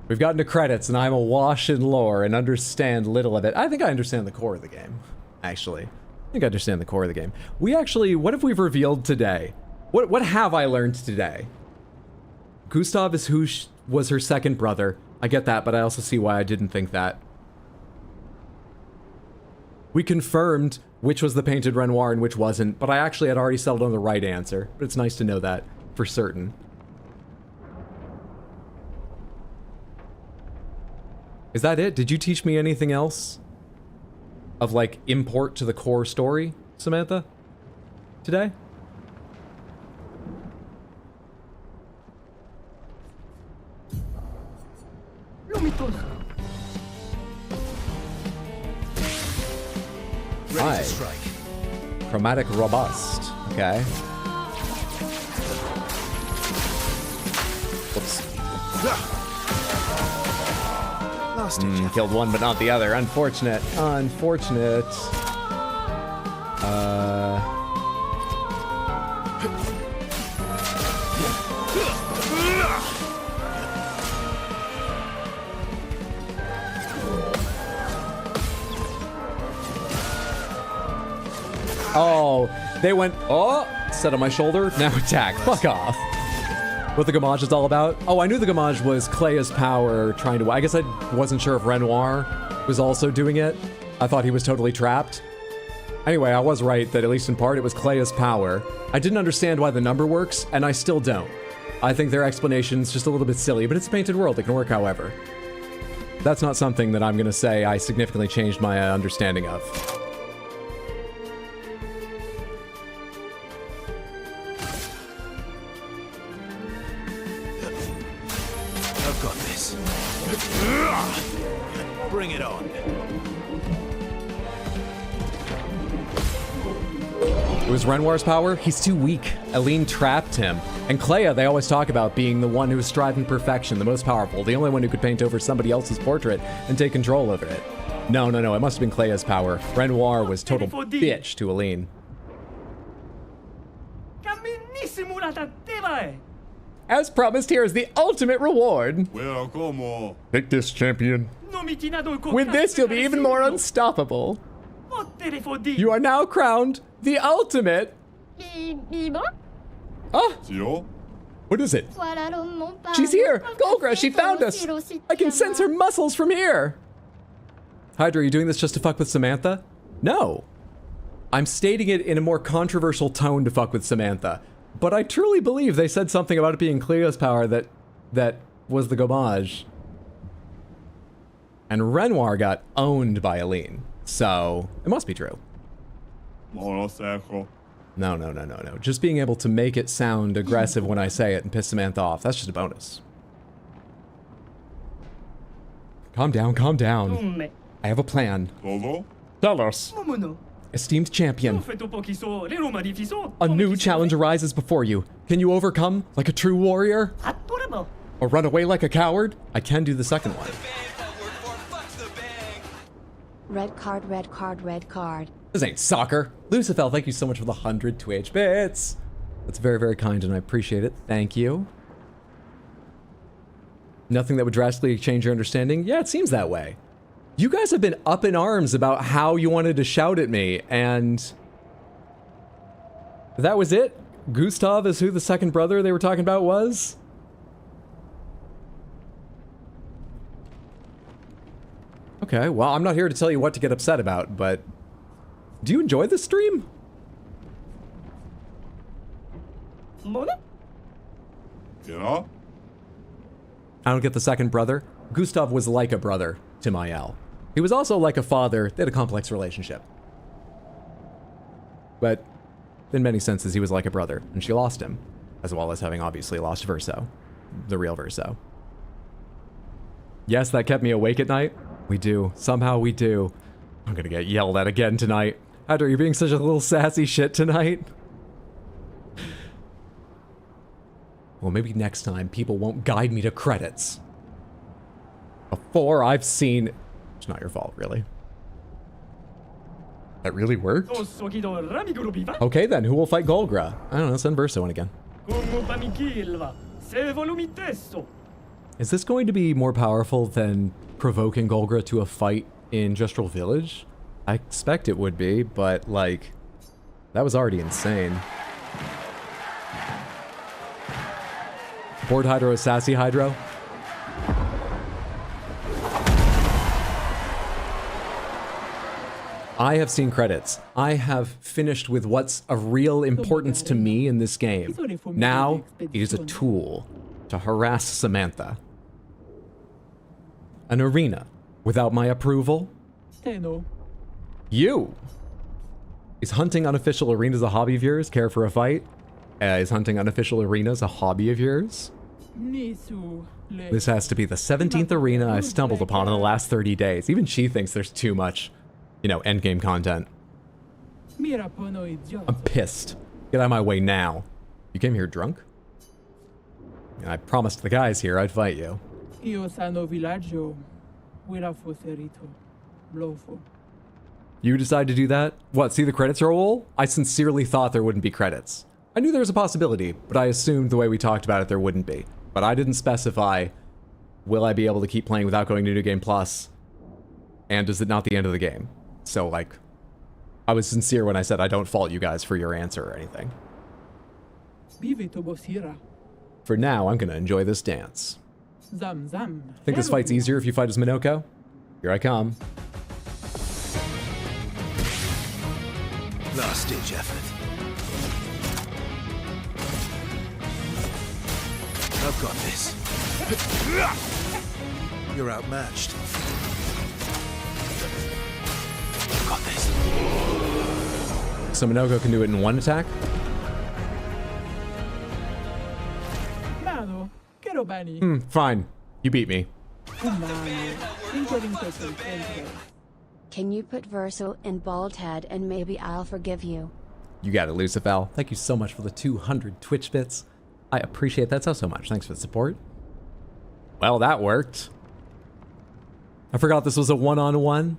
We've gotten to credits and I'm awash in lore and understand little of it. I think I understand the core of the game, actually. I think I understand the core of the game. We actually, what have we revealed today? What have I learned today? Gustav is who was her second brother. I get that, but I also see why I didn't think that. We confirmed which was the painted Renoir and which wasn't, but I actually had already settled on the right answer. But it's nice to know that for certain. Is that it? Did you teach me anything else of like import to the core story, Samantha, today? Ready to strike. Chromatic robust. Okay. Whoops. Last ditch. Killed one but not the other. Unfortunate. Unfortunate. Oh, they went, oh, set on my shoulder, now attack. Fuck off. What the Gamage is all about? Oh, I knew the Gamage was Clea's power trying to, I guess I wasn't sure if Renoir was also doing it. I thought he was totally trapped. Anyway, I was right that at least in part it was Clea's power. I didn't understand why the number works, and I still don't. I think their explanation's just a little bit silly, but it's a painted world. It can work however. That's not something that I'm gonna say I significantly changed my understanding of. I've got this. Bring it on. It was Renoir's power? He's too weak. Aline trapped him. And Clea, they always talk about being the one who is striving perfection, the most powerful, the only one who could paint over somebody else's portrait and take control over it. No, it must have been Clea's power. Renoir was total bitch to Aline. As promised, here is the ultimate reward. Pick this, champion. With this, you'll be even more unstoppable. You are now crowned the ultimate. Oh, what is it? She's here! Golgra, she found us! I can sense her muscles from here! Hydra, are you doing this just to fuck with Samantha? No. I'm stating it in a more controversial tone to fuck with Samantha. But I truly believe they said something about it being Cleo's power that was the gomage. And Renoir got owned by Aline. So, it must be true. No. Just being able to make it sound aggressive when I say it and piss Samantha off, that's just a bonus. Calm down, calm down. I have a plan. Tell us. Esteemed champion. A new challenge arises before you. Can you overcome like a true warrior? Or run away like a coward? I can do the second one. Red card, red card, red card. This ain't soccer. Lucifel, thank you so much for the 100 Twitch bits. That's very, very kind and I appreciate it. Thank you. Nothing that would drastically change your understanding? Yeah, it seems that way. You guys have been up in arms about how you wanted to shout at me, and that was it? Gustav is who the second brother they were talking about was? Okay, well, I'm not here to tell you what to get upset about, but do you enjoy this stream? Yeah? I don't get the second brother. Gustav was like a brother to Mael. He was also like a father. They had a complex relationship. But in many senses, he was like a brother, and she lost him, as well as having obviously lost Verso, the real Verso. Yes, that kept me awake at night. We do. Somehow we do. I'm gonna get yelled at again tonight. Hydra, you're being such a little sassy shit tonight. Well, maybe next time people won't guide me to credits. Before I've seen... It's not your fault, really. That really worked? Okay then, who will fight Golgra? I don't know, send Verso in again. Is this going to be more powerful than provoking Golgra to a fight in Justral Village? I expect it would be, but like, that was already insane. Board Hydro is sassy Hydro? I have seen credits. I have finished with what's of real importance to me in this game. Now, it is a tool to harass Samantha. An arena without my approval? You! Is hunting unofficial arenas a hobby of yours? Care for a fight? Is hunting unofficial arenas a hobby of yours? This has to be the 17th arena I stumbled upon in the last 30 days. Even she thinks there's too much, you know, endgame content. I'm pissed. Get out of my way now. You came here drunk? I promised the guys here I'd fight you. You decide to do that? What, see the credits roll? I sincerely thought there wouldn't be credits. I knew there was a possibility, but I assumed the way we talked about it there wouldn't be. But I didn't specify, will I be able to keep playing without going to New Game Plus? And is it not the end of the game? So, like, I was sincere when I said I don't fault you guys for your answer or anything. For now, I'm gonna enjoy this dance. Think this fight's easier if you fight as Minoko? Here I come. Last ditch effort. I've got this. You're outmatched. I've got this. So Minoko can do it in one attack? Fine. You beat me. Can you put Verso in bald head and maybe I'll forgive you? You got it, Lucifel. Thank you so much for the 200 Twitch bits. I appreciate that so much. Thanks for the support. Well, that worked. I forgot this was a one-on-one.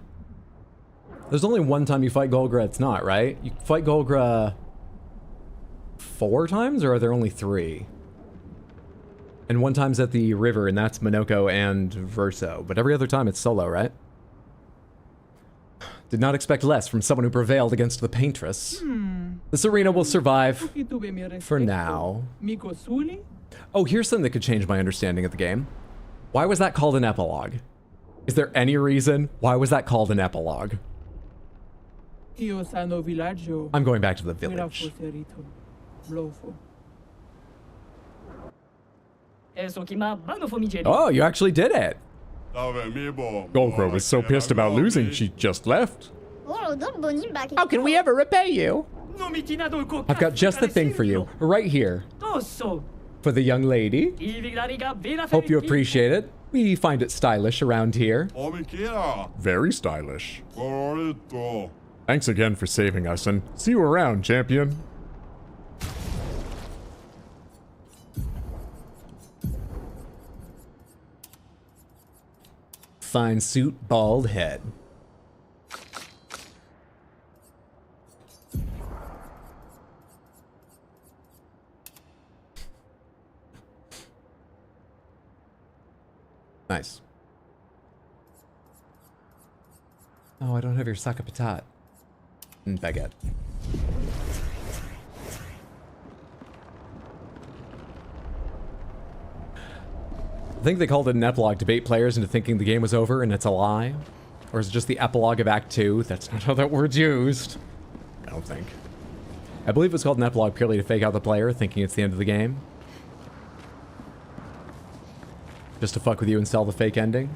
There's only one time you fight Golgra, it's not, right? You fight Golgra 4 times, or are there only 3? And one time's at the river, and that's Minoko and Verso. But every other time it's solo, right? Did not expect less from someone who prevailed against the Paintress. This arena will survive for now. Oh, here's something that could change my understanding of the game. Why was that called an epilogue? Is there any reason? Why was that called an epilogue? I'm going back to the village. Oh, you actually did it! Golgra was so pissed about losing, she just left. How can we ever repay you? I've got just the thing for you, right here. For the young lady. Hope you appreciate it. We find it stylish around here. Very stylish. Thanks again for saving us, and see you around, champion. Fine suit, bald head. Nice. Oh, I don't have your sac à patate. And baguette. I think they called it an epilogue to bait players into thinking the game was over and it's a lie. Or is it just the epilogue of Act 2? That's not how that word's used. I don't think. I believe it's called an epilogue purely to fake out the player, thinking it's the end of the game. Just to fuck with you and sell the fake ending.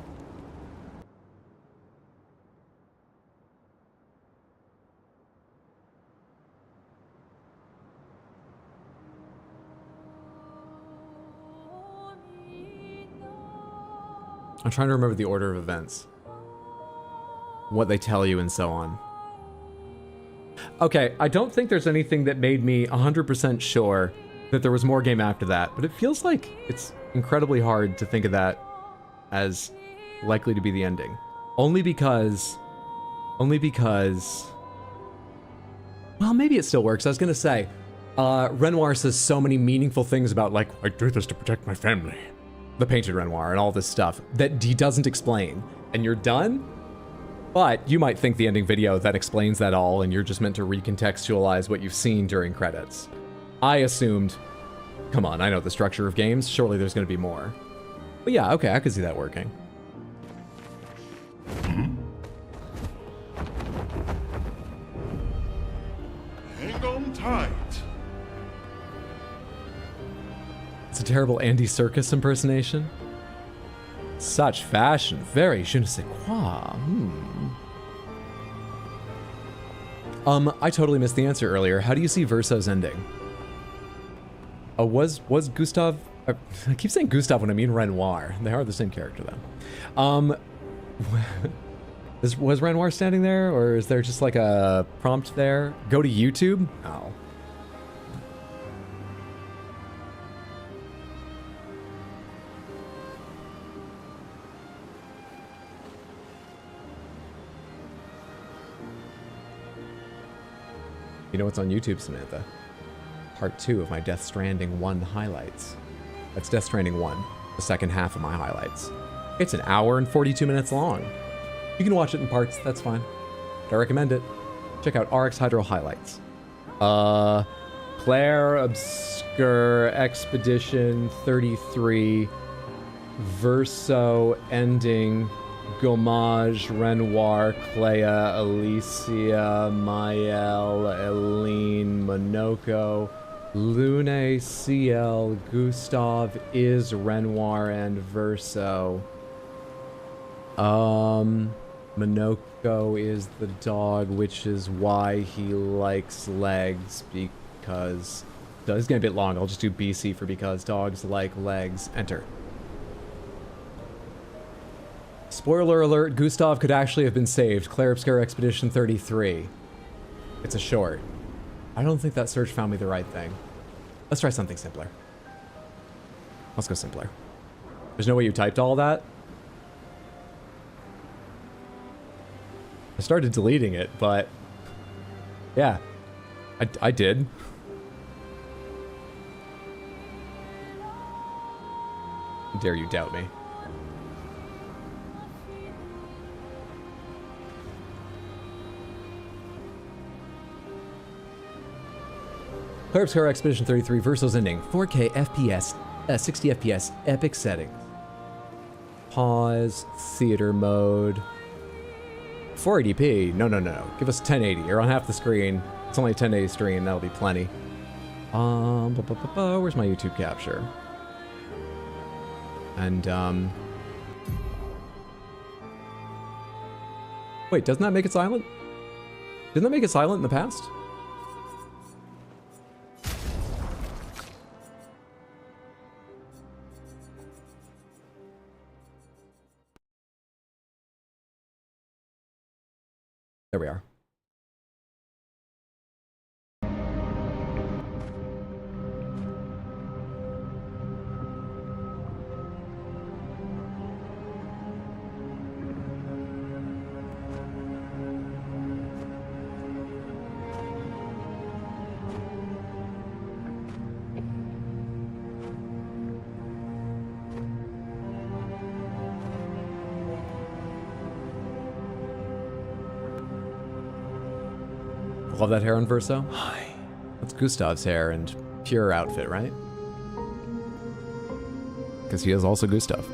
I'm trying to remember the order of events. What they tell you and so on. Okay, I don't think there's anything that made me 100% sure that there was more game after that, but it feels like it's incredibly hard to think of that as likely to be the ending. Only because... Well, maybe it still works. I was gonna say, Renoir says so many meaningful things about, like, I do this to protect my family. The painted Renoir and all this stuff that he doesn't explain. And you're done? But you might think the ending video that explains that all and you're just meant to recontextualize what you've seen during credits. I assumed, come on, I know the structure of games, surely there's gonna be more. But yeah, okay, I could see that working. Hang on tight. It's a terrible Andy Serkis impersonation. Such fashion. Very je ne sais quoi. I totally missed the answer earlier. How do you see Verso's ending? Was Gustav... I keep saying Gustav when I mean Renoir. They are the same character, though. Was Renoir standing there, or is there just like a prompt there? Go to YouTube? Oh. You know what's on YouTube, Samantha? Part 2 of my Death Stranding 1 highlights. That's Death Stranding 1, the second half of my highlights. It's an hour and 42 minutes long. You can watch it in parts, that's fine. But I recommend it. Check out RX Hydro highlights. Claire Obscure Expedition 33 Verso Ending Gommage Renoir Clea Alicia Mael Eileen Monoko Lune CL Gustav is Renoir and Verso. Monoko is the dog, which is why he likes legs, because... This is getting a bit long, I'll just do BC for because dogs like legs. Enter. Spoiler alert, Gustav could actually have been saved. Claire Obscure Expedition 33. It's a short. I don't think that search found me the right thing. Let's try something simpler. Let's go simpler. There's no way you typed all that? I started deleting it, but... Yeah. I did. Dare you doubt me. Claire Obscure Expedition 33 Verso's Ending. 4K FPS, 60 FPS, epic settings. Pause, theater mode. 480p, no. Give us 1080, you're on half the screen. It's only a 1080 stream, that'll be plenty. Where's my YouTube capture? And, wait, doesn't that make it silent? Didn't that make it silent in the past? There we are. Love that hair on Verso. Hi. That's Gustav's hair and pure outfit, right? Because he is also Gustav.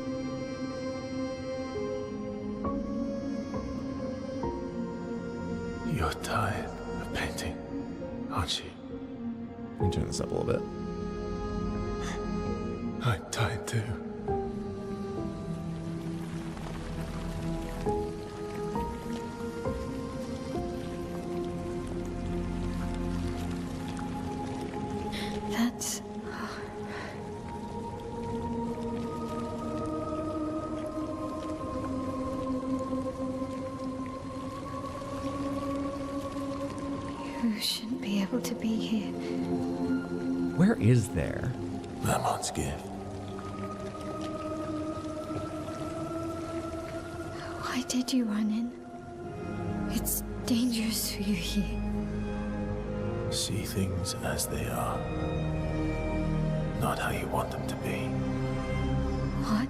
You're tired of painting, aren't you? Let me turn this up a little bit. I'm tired too. That's... You shouldn't be able to be here. Where is there? Lamont's gift. Why did you run in? It's dangerous for you here. See things as they are. Not how you want them to be. What?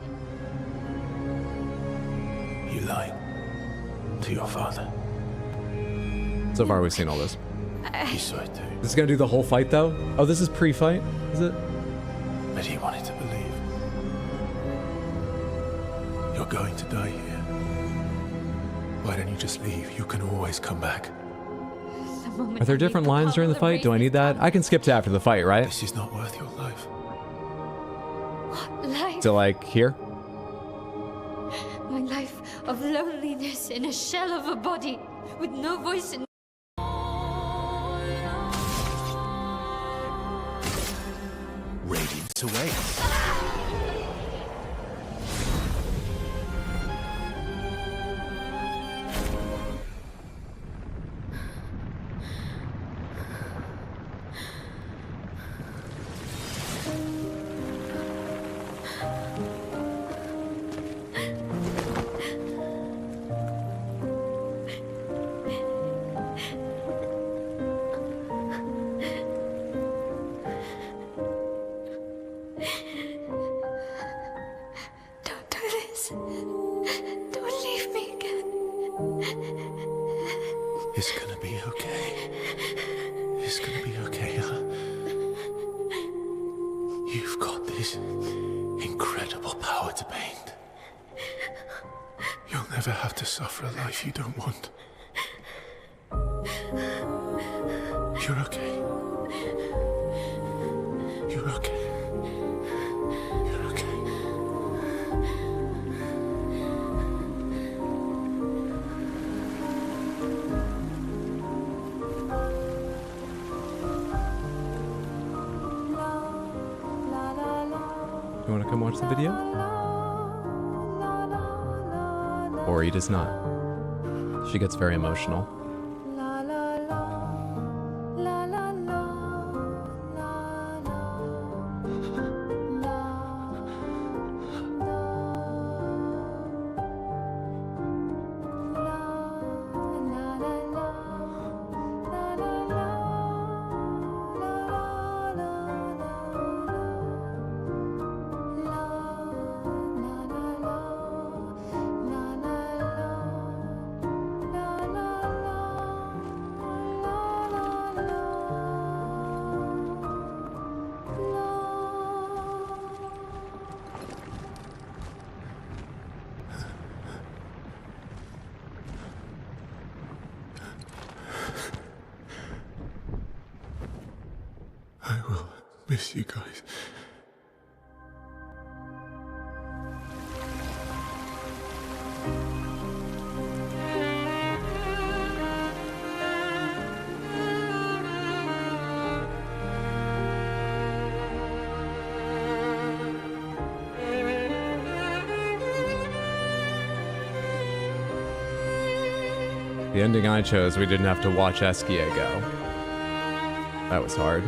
You lied to your father. So far we've seen all this. He saw it too. This is gonna do the whole fight though? Oh, this is pre-fight? Is it? But he wanted to believe. You're going to die here. Why don't you just leave? You can always come back. Are there different lines during the fight? Do I need that? I can skip to after the fight, right? This is not worth your life. Life? To like here? My life of loneliness in a shell of a body with no voice and Radiance away. don't do this. Don't leave me again. It's gonna be okay. It's gonna be okay, huh? You've got this incredible power to paint. You'll never have to suffer a life you don't want. You're okay. You're okay. You're okay. You want to come watch the video? Or he does not. She gets very emotional. I will miss you guys. The ending I chose, we didn't have to watch Eskia go. That was hard.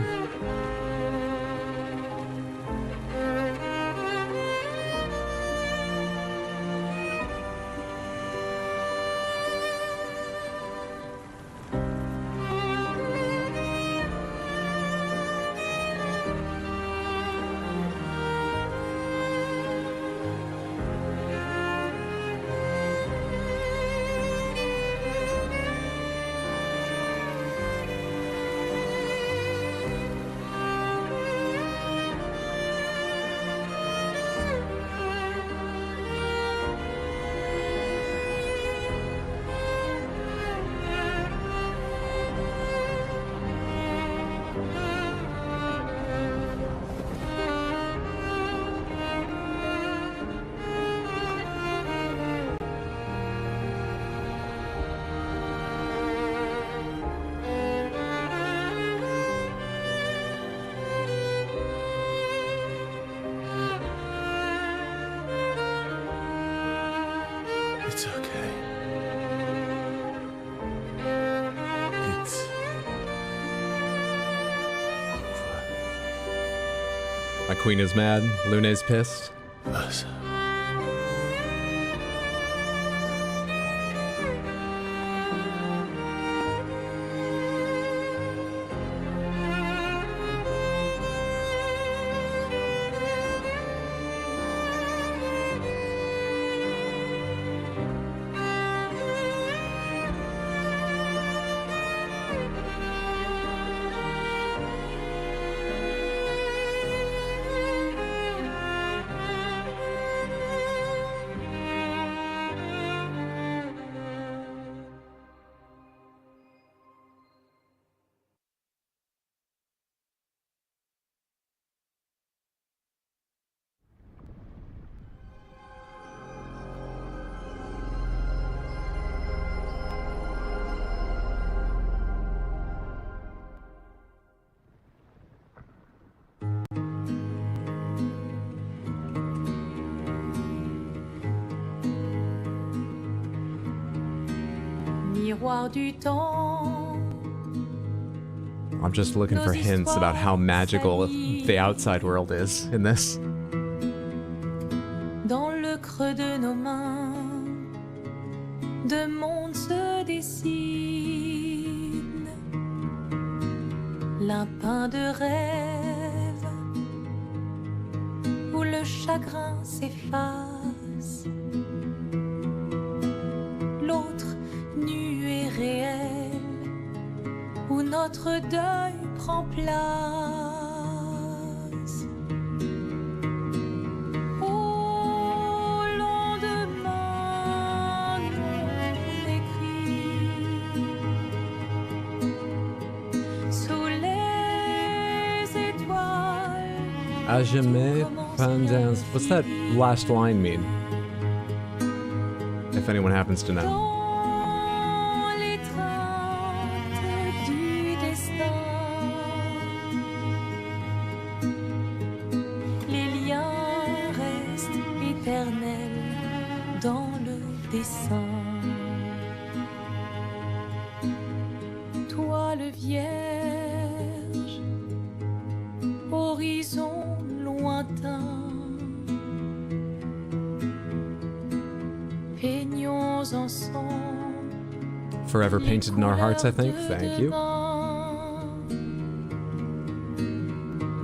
It's okay. It's over. My queen is mad. Lune's pissed. Us. miroir du temps. I'm just looking for hints about how magical the outside world is in this. Dans le creux de nos mains, deux mondes se dessinent. L'un peint de rêve, où le chagrin s'efface. L'autre nu et réel, où notre deuil prend place. Au lendemain non écrit, sous les étoiles. À jamais pendant. What's that last line mean? If anyone happens to know. Toi le vierge, horizon lointain, peignons ensemble. Forever painted in our hearts, I think. Thank you.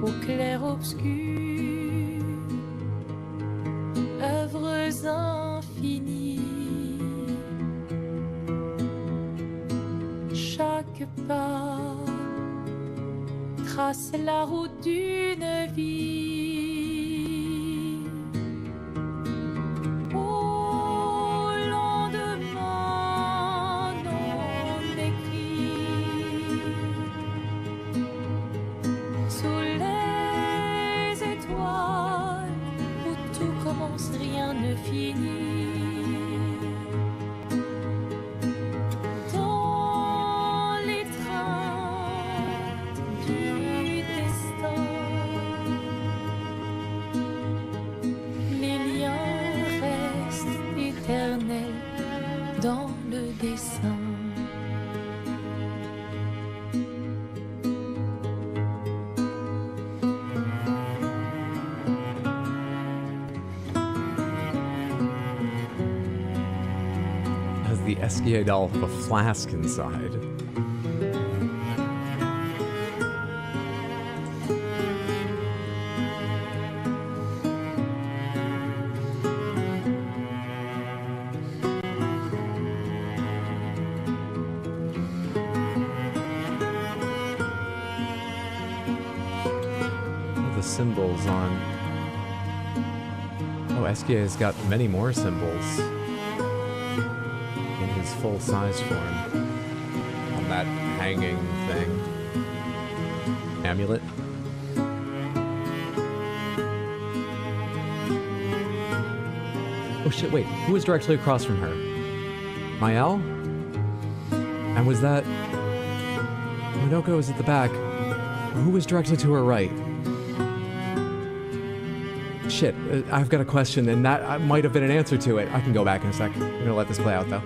Au clair obscur, œuvres infinies. Chaque pas trace la route d'une vie. Au lendemain non écrit, sous les étoiles où tout commence, rien ne finit. Dans le dessin. Has the Esquier doll with a flask inside. Symbols on. Oh, Esquier has got many more symbols in his full-size form. On that hanging thing. Amulet. Oh shit, wait. Who was directly across from her? Mael? And was that... Minoko was at the back. Who was directly to her right? Shit, I've got a question, and that might have been an answer to it. I can go back in a sec. I'm gonna let this play out, though.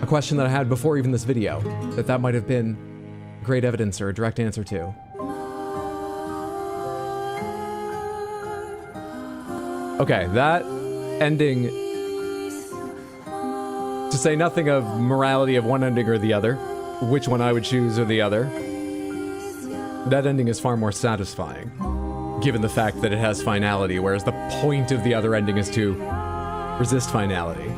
A question that I had before even this video, that might have been great evidence or a direct answer to. Okay, that ending, to say nothing of morality of one ending or the other, which one I would choose or the other, that ending is far more satisfying. Given the fact that it has finality, whereas the point of the other ending is to resist finality.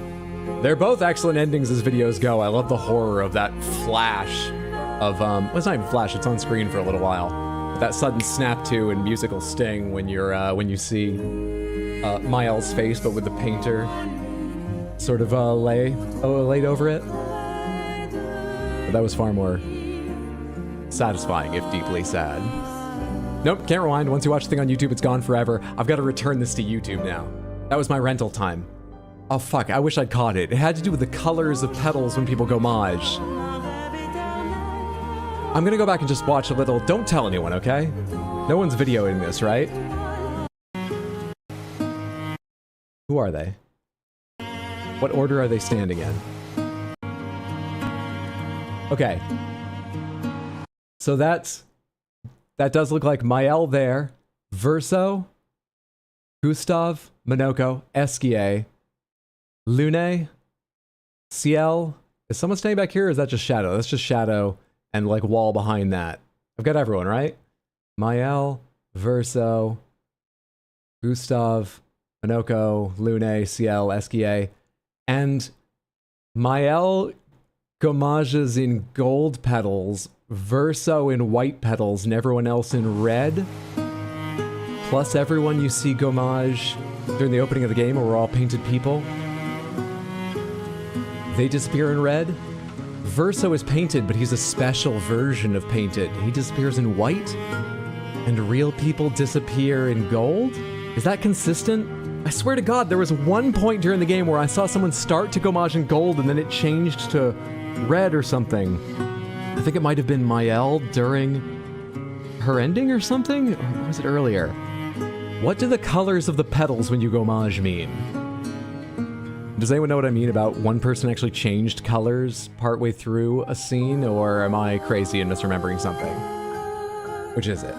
They're both excellent endings as videos go. I love the horror of that flash of, well, it's not even flash, it's on screen for a little while. That sudden snap to and musical sting when you're, when you see Mael's face, but with the painter sort of laid over it. But that was far more satisfying, if deeply sad. Nope, can't rewind. Once you watch the thing on YouTube, it's gone forever. I've got to return this to YouTube now. That was my rental time. Oh fuck, I wish I'd caught it. It had to do with the colors of petals when people go mage. I'm gonna go back and just watch a little. Don't tell anyone, okay? No one's videoing this, right? Who are they? What order are they standing in? Okay. So that does look like Mael there. Verso, Gustav, Monoko, Esquier, Lune, Ciel. Is someone staying back here or is that just Shadow? That's just Shadow and like wall behind that. I've got everyone, right? Mael, Verso, Gustav, Monoko, Lune, Ciel, Esquier. And Mael gommages in gold petals, Verso in white petals, and everyone else in red. Plus everyone you see gommage during the opening of the game where we're all painted people. They disappear in red. Verso is painted, but he's a special version of painted. He disappears in white, and real people disappear in gold? Is that consistent? I swear to God, there was one point during the game where I saw someone start to gommage in gold and then it changed to red or something. I think it might have been Mael during her ending or something? Or was it earlier? What do the colors of the petals when you gommage mean? Does anyone know what I mean about one person actually changed colors partway through a scene, or am I crazy and misremembering something? Which is it?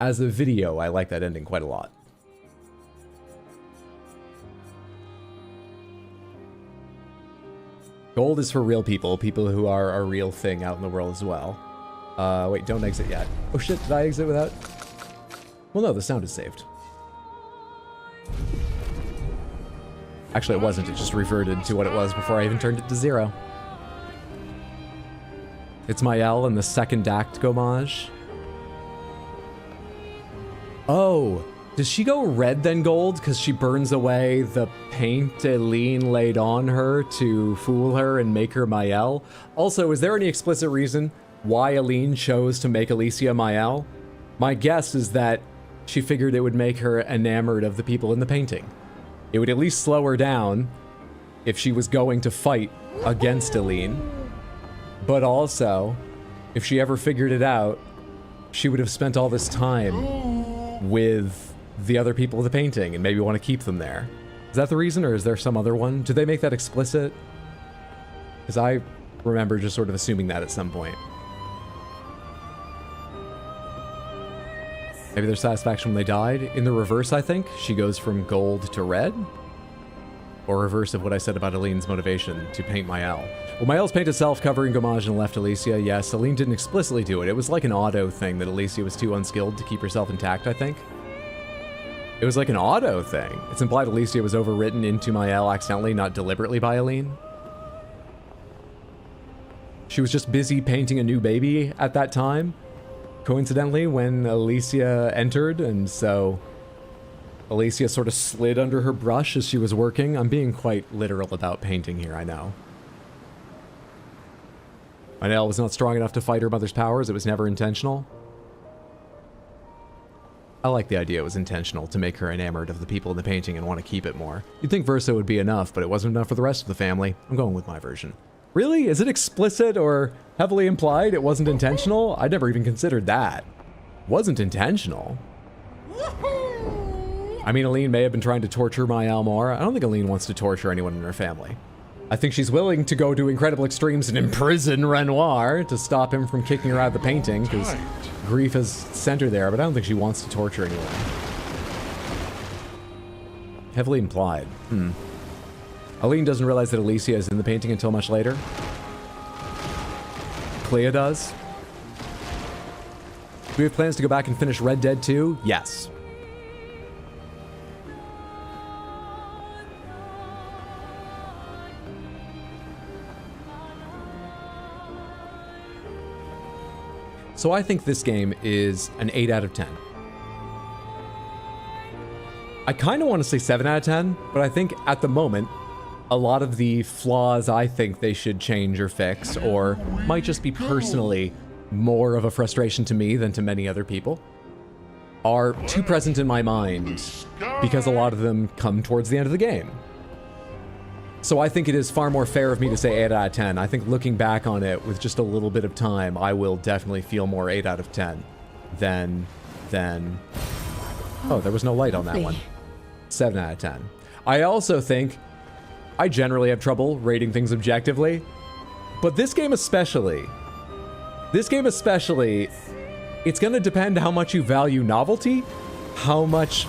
As a video, I like that ending quite a lot. Gold is for real people, people who are a real thing out in the world as well. Wait, don't exit yet. Oh shit, did I exit without? Well, no, the sound is saved. Actually, it wasn't. It just reverted to what it was before I even turned it to 0. It's Mael in the second act gommage. Oh, does she go red then gold because she burns away the paint Eileen laid on her to fool her and make her Mael? Also, is there any explicit reason why Eileen chose to make Alicia Mael? My guess is that she figured it would make her enamored of the people in the painting. It would at least slow her down if she was going to fight against Eileen. But also, if she ever figured it out, she would have spent all this time with the other people of the painting and maybe want to keep them there. Is that the reason, or is there some other one? Did they make that explicit? Because I remember just sort of assuming that at some point. Maybe their satisfaction when they died. In the reverse, I think, she goes from gold to red. Or reverse of what I said about Eileen's motivation to paint Mael. Well, Mael's painted self covering gommage and left Alicia. Yes, Eileen didn't explicitly do it. It was like an auto thing that Alicia was too unskilled to keep herself intact, I think. It was like an auto thing. It's implied Alicia was overwritten into Mael accidentally, not deliberately by Eileen. She was just busy painting a new baby at that time, coincidentally, when Alicia entered, and so Alicia sort of slid under her brush as she was working. I'm being quite literal about painting here, I know. Mael was not strong enough to fight her mother's powers. It was never intentional. I like the idea it was intentional to make her enamored of the people in the painting and want to keep it more. You'd think Verso would be enough, but it wasn't enough for the rest of the family. I'm going with my version. Really? Is it explicit or heavily implied it wasn't intentional? I never even considered that. Wasn't intentional. I mean, Eileen may have been trying to torture Mael more. I don't think Eileen wants to torture anyone in her family. I think she's willing to go to incredible extremes and imprison Renoir to stop him from kicking her out of the painting, because grief has sent her there, but I don't think she wants to torture anyone. Heavily implied. Eileen doesn't realize that Alicia is in the painting until much later. Clea does. Do we have plans to go back and finish Red Dead 2? Yes. So I think this game is an 8 out of 10. I kind of want to say 7 out of 10, but I think at the moment, a lot of the flaws I think they should change or fix, or might just be personally more of a frustration to me than to many other people, are too present in my mind because a lot of them come towards the end of the game. So I think it is far more fair of me to say 8 out of 10. I think looking back on it with just a little bit of time, I will definitely feel more 8 out of 10 than... Oh, there was no light on that one. 7 out of 10. I also think I generally have trouble rating things objectively, but this game especially, it's going to depend how much you value novelty, how much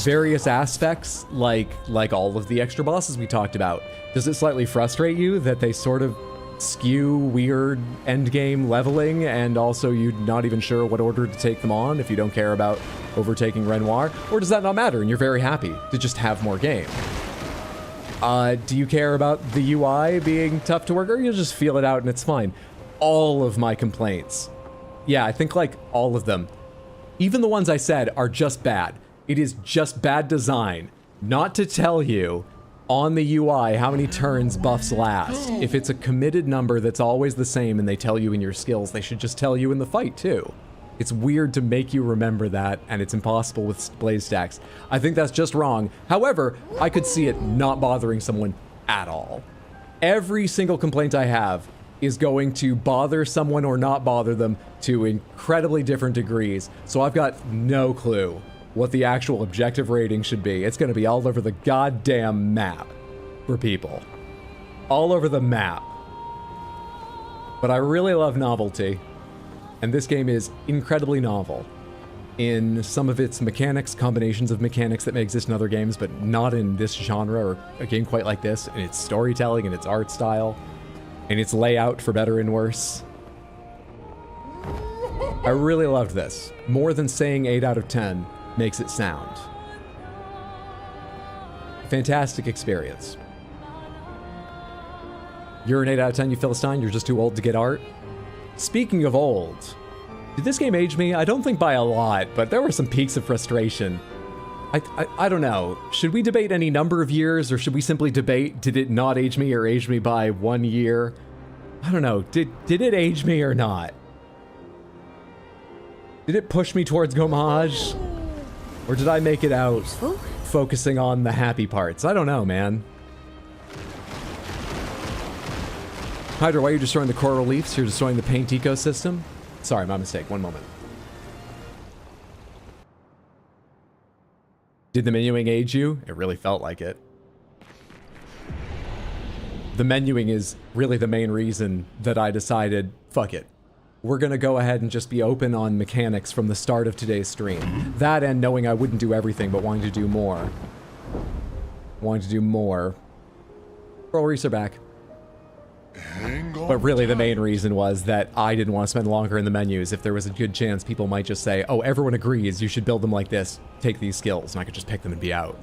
various aspects, like all of the extra bosses we talked about. Does it slightly frustrate you that they sort of skew weird endgame leveling, and also you're not even sure what order to take them on if you don't care about overtaking Renoir? Or does that not matter and you're very happy to just have more game? Do you care about the UI being tough to work, or you'll just feel it out and it's fine? All of my complaints, yeah, I think like all of them, even the ones I said, are just bad. It is just bad design not to tell you on the UI how many turns buffs last. If it's a committed number that's always the same and they tell you in your skills, they should just tell you in the fight too. It's weird to make you remember that, and it's impossible with blaze stacks. I think that's just wrong. However, I could see it not bothering someone at all. Every single complaint I have is going to bother someone or not bother them to incredibly different degrees. So I've got no clue what the actual objective rating should be. It's going to be all over the goddamn map for people. All over the map. But I really love novelty. And this game is incredibly novel in some of its mechanics, combinations of mechanics that may exist in other games, but not in this genre or a game quite like this, in its storytelling and its art style, and its layout for better and worse. I really loved this. More than saying 8 out of 10 makes it sound. Fantastic experience. You're an 8 out of 10, you Philistine? You're just too old to get art? Speaking of old, did this game age me? I don't think by a lot, but there were some peaks of frustration. I don't know. Should we debate any number of years, or should we simply debate, did it not age me or age me by 1 year? I don't know. Did it age me or not? Did it push me towards Gommage? Or did I make it out focusing on the happy parts? I don't know, man. Hydra, why are you destroying the coral reefs? You're destroying the paint ecosystem? Sorry, my mistake. One moment. Did the menuing age you? It really felt like it. The menuing is really the main reason that I decided, fuck it. We're gonna go ahead and just be open on mechanics from the start of today's stream. That and knowing I wouldn't do everything, but wanting to do more. Wanting to do more. Coral reefs are back. But really the main reason was that I didn't want to spend longer in the menus if there was a good chance people might just say, oh, everyone agrees you should build them like this, take these skills, and I could just pick them and be out.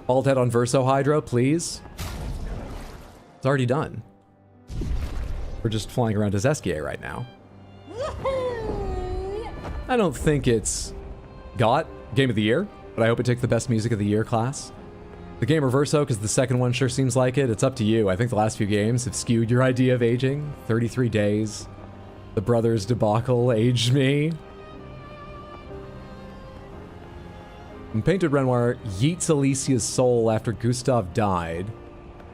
Bald head on Verso Hydro, please. It's already done. We're just flying around as Esquier right now. I don't think it's got Game of the Year, but I hope it takes the Best Music of the Year class. The game Reverso, because the second one sure seems like it. It's up to you. I think the last few games have skewed your idea of aging. 33 Days. The Brothers debacle aged me. And Painted Renoir yeets Alicia's soul after Gustav died.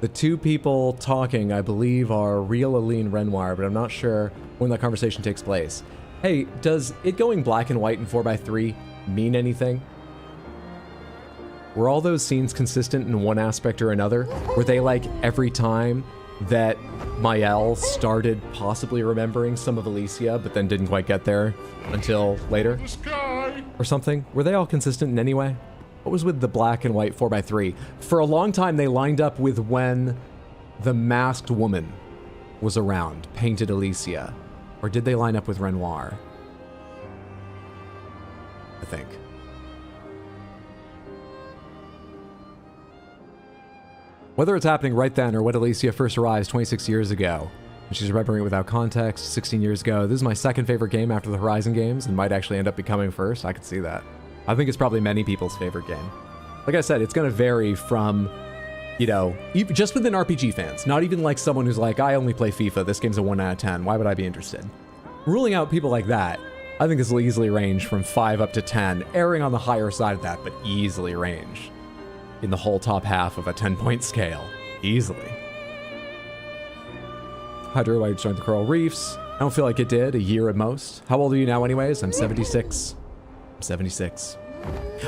The two people talking, I believe, are real Aline Renoir, but I'm not sure when that conversation takes place. Hey, does it going black and white in 4x3 mean anything? Were all those scenes consistent in one aspect or another? Were they like every time that Mael started possibly remembering some of Alicia, but then didn't quite get there until later? Or something? Were they all consistent in any way? What was with the black and white 4x3? For a long time, they lined up with when the masked woman was around, Painted Alicia. Or did they line up with Renoir? I think. Whether it's happening right then or when Alicia first arrives 26 years ago, and she's remembering it without context 16 years ago, this is my second favorite game after the Horizon games and might actually end up becoming first. I could see that. I think it's probably many people's favorite game. Like I said, it's going to vary from, you know, just within RPG fans. Not even like someone who's like, I only play FIFA, this game's a 1 out of 10, why would I be interested? Ruling out people like that, I think this will easily range from 5 up to 10, erring on the higher side of that, but easily range in the whole top half of a 10-point scale. Easily. Hydra, why you joined the Coral Reefs? I don't feel like it did, a year at most. How old are you now anyways? I'm 76. I'm 76.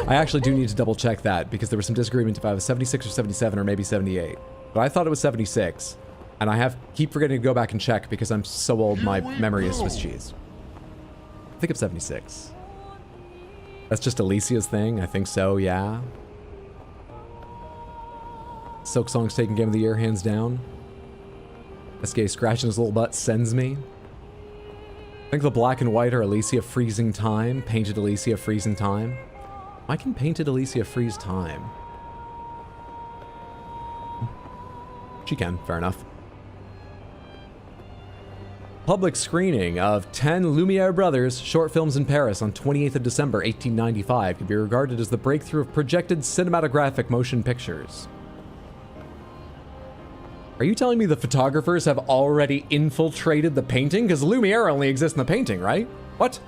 I actually do need to double check that because there was some disagreement if I was 76 or 77 or maybe 78. But I thought it was 76. And I keep forgetting to go back and check because I'm so old my memory is Swiss cheese. I think I'm 76. That's just Alicia's thing. I think so, yeah. Silk Song's taking Game of the Year, hands down. SK scratching his little butt sends me. I think the black and white are Alicia freezing time. Painted Alicia freezing time. Why can Painted Alicia freeze time? She can, fair enough. Public screening of 10 Lumiere Brothers short films in Paris on 28th of December, 1895 can be regarded as the breakthrough of projected cinematographic motion pictures. Are you telling me the photographers have already infiltrated the painting? Because Lumiere only exists in the painting, right? What?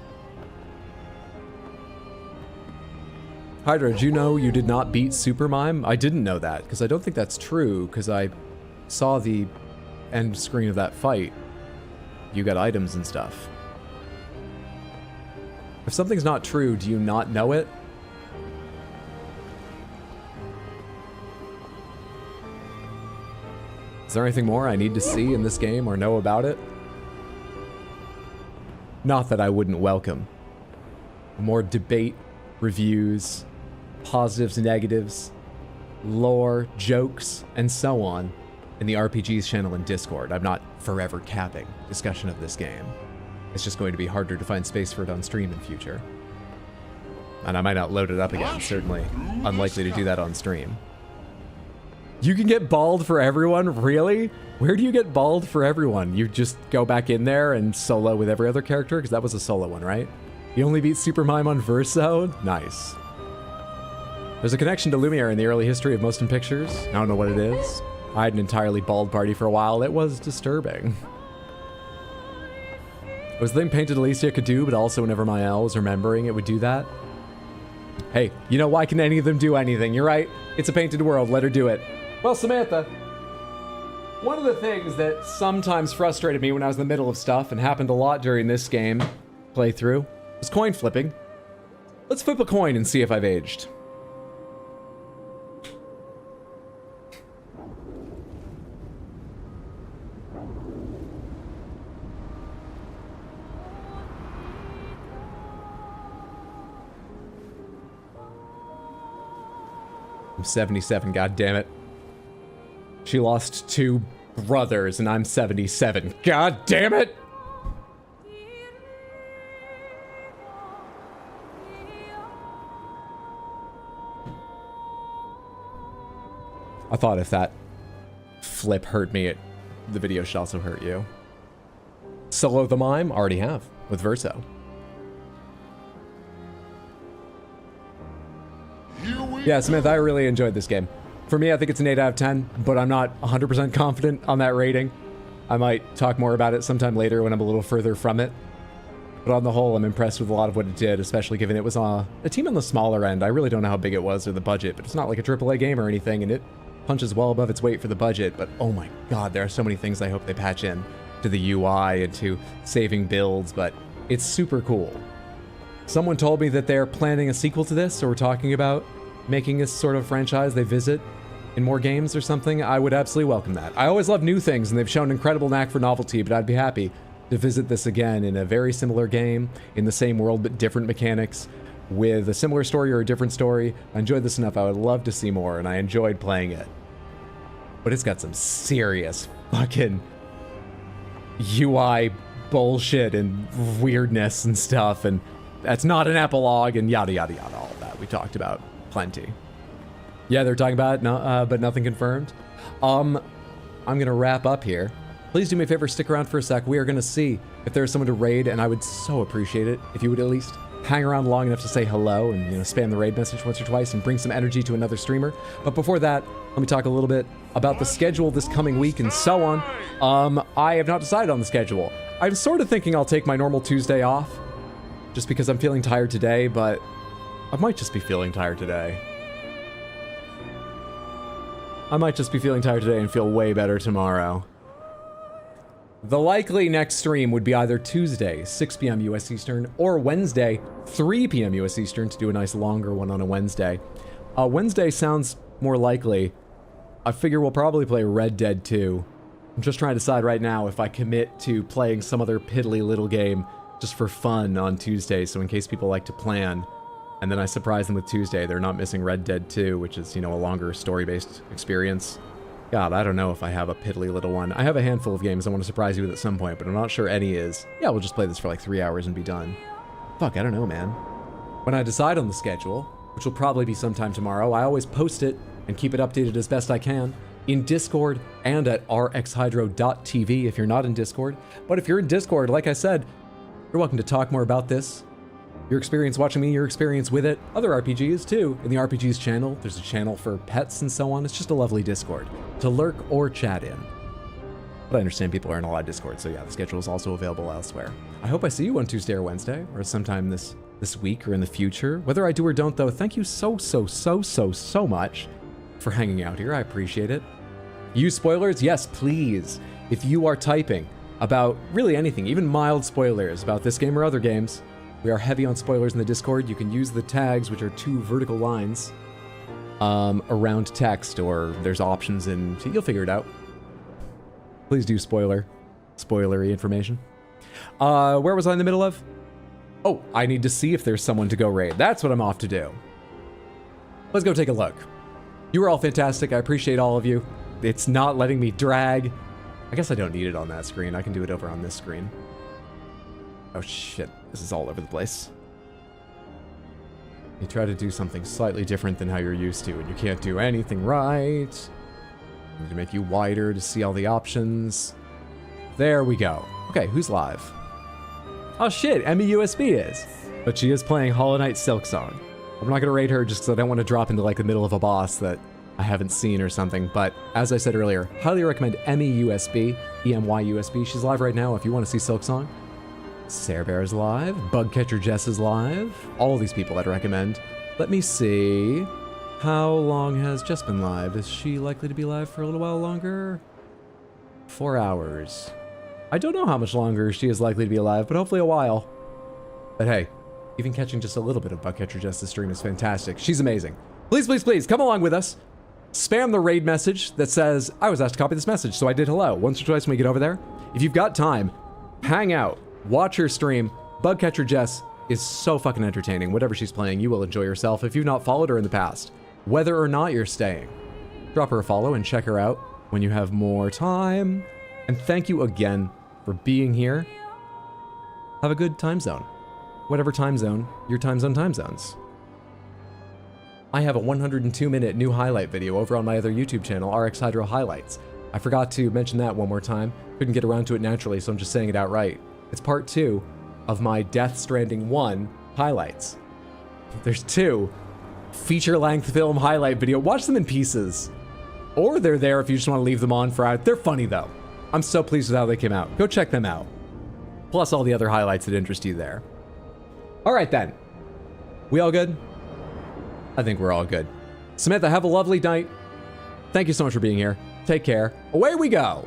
Hydra, did you know you did not beat Super Mime? I didn't know that, because I don't think that's true, because I saw the end screen of that fight. You got items and stuff. If something's not true, do you not know it? Is there anything more I need to see in this game or know about it? Not that I wouldn't welcome. More debate, reviews, positives, negatives, lore, jokes, and so on in the RPGs channel in Discord. I'm not forever capping discussion of this game. It's just going to be harder to find space for it on stream in future. And I might not load it up again, certainly unlikely to do that on stream. You can get bald for everyone? Really? Where do you get bald for everyone? You just go back in there and solo with every other character? Because that was a solo one, right? You only beat Super Mime on Verso? Nice. There's a connection to Lumiere in the early history of motion pictures. I don't know what it is. I had an entirely bald party for a while. It was disturbing. It was the thing Painted Alicia could do, but also whenever my L was remembering, it would do that. Hey, you know, why can any of them do anything? You're right. It's a painted world. Let her do it. Well, Samantha, one of the things that sometimes frustrated me when I was in the middle of stuff and happened a lot during this game playthrough was coin flipping. Let's flip a coin and see if I've aged. I'm 77, goddammit. She lost 2 brothers and I'm 77. God damn it! I thought if that flip hurt me, the video should also hurt you. Solo the Mime? Already have, with Verso. Yeah, Samantha, I really enjoyed this game. For me, I think it's an 8 out of 10, but I'm not 100% confident on that rating. I might talk more about it sometime later when I'm a little further from it. But on the whole, I'm impressed with a lot of what it did, especially given it was a team on the smaller end. I really don't know how big it was or the budget, but it's not like a AAA game or anything, and it punches well above its weight for the budget. But oh my god, there are so many things I hope they patch in to the UI and to saving builds, but it's super cool. Someone told me that they're planning a sequel to this, or we're talking about making this sort of franchise they visit in more games or something. I would absolutely welcome that. I always love new things, and they've shown incredible knack for novelty, but I'd be happy to visit this again in a very similar game, in the same world but different mechanics, with a similar story or a different story. I enjoyed this enough, I would love to see more, and I enjoyed playing it. But it's got some serious fucking UI bullshit and weirdness and stuff, and that's not an epilogue, and yada yada yada, all of that we talked about plenty. Yeah, they're talking about it, no, but nothing confirmed. I'm gonna wrap up here. Please do me a favor, stick around for a sec. We are gonna see if there's someone to raid, and I would so appreciate it if you would at least hang around long enough to say hello and, you know, spam the raid message once or twice and bring some energy to another streamer. But before that, let me talk a little bit about the schedule this coming week and so on. I have not decided on the schedule. I'm sort of thinking I'll take my normal Tuesday off, just because I'm feeling tired today, but I might just be feeling tired today. I might just be feeling tired today and feel way better tomorrow. The likely next stream would be either Tuesday, 6 p.m. US Eastern, or Wednesday, 3 p.m. US Eastern, to do a nice longer one on a Wednesday. Wednesday sounds more likely. I figure we'll probably play Red Dead 2. I'm just trying to decide right now if I commit to playing some other piddly little game just for fun on Tuesday, so in case people like to plan, and then I surprise them with Tuesday, they're not missing Red Dead 2, which is, you know, a longer story-based experience. God, I don't know if I have a piddly little one. I have a handful of games I want to surprise you with at some point, but I'm not sure any is. Yeah, we'll just play this for like 3 hours and be done. Fuck, I don't know, man. When I decide on the schedule, which will probably be sometime tomorrow, I always post it and keep it updated as best I can in Discord and at rxhydro.tv if you're not in Discord. But if you're in Discord, like I said, you're welcome to talk more about this. Your experience watching me, your experience with it, other RPGs too. In the RPGs channel, there's a channel for pets and so on. It's just a lovely Discord to lurk or chat in. But I understand people aren't allowed Discord, so yeah, the schedule is also available elsewhere. I hope I see you on Tuesday or Wednesday, or sometime this week or in the future. Whether I do or don't though, thank you so much for hanging out here. I appreciate it. Use spoilers? Yes, please. If you are typing about really anything, even mild spoilers about this game or other games, we are heavy on spoilers in the Discord. You can use the tags, which are 2 vertical lines around text, or there's options in, you'll figure it out. Please do spoilery information. Where was I in the middle of? Oh, I need to see if there's someone to go raid. That's what I'm off to do. Let's go take a look. You were all fantastic. I appreciate all of you. It's not letting me drag. I guess I don't need it on that screen. I can do it over on this screen. Oh shit, this is all over the place. You try to do something slightly different than how you're used to, and you can't do anything right. I need to make you wider to see all the options. There we go. Okay, who's live? Oh shit, Emmy USB is. But she is playing Hollow Knight Silksong. I'm not gonna raid her just because I don't want to drop into like the middle of a boss that I haven't seen or something, but as I said earlier, highly recommend Emmy USB, EMY USB. She's live right now if you want to see Silksong. Sarah Bear is live. Bugcatcher Jess is live. All of these people I'd recommend. Let me see. How long has Jess been live? Is she likely to be live for a little while longer? 4 hours. I don't know how much longer she is likely to be alive, but hopefully a while. But hey, even catching just a little bit of Bugcatcher Jess's stream is fantastic. She's amazing. Please, please, please, come along with us. Spam the raid message that says, I was asked to copy this message, so I did hello. Once or twice when we get over there. If you've got time, hang out. Watch her stream. Bugcatcher Jess is so fucking entertaining. Whatever she's playing, you will enjoy yourself if you've not followed her in the past. Whether or not you're staying. Drop her a follow and check her out when you have more time. And thank you again for being here. Have a good time zone. Whatever time zone, your time zones. I have a 102-minute new highlight video over on my other YouTube channel, RX Hydro Highlights. I forgot to mention that one more time. Couldn't get around to it naturally, so I'm just saying it outright. It's part 2 of my Death Stranding 1 highlights. There's 2 feature-length film highlight video. Watch them in pieces. Or they're there if you just want to leave them on for... They're funny, though. I'm so pleased with how they came out. Go check them out. Plus all the other highlights that interest you there. All right, then. We all good? I think we're all good. Samantha, have a lovely night. Thank you so much for being here. Take care. Away we go.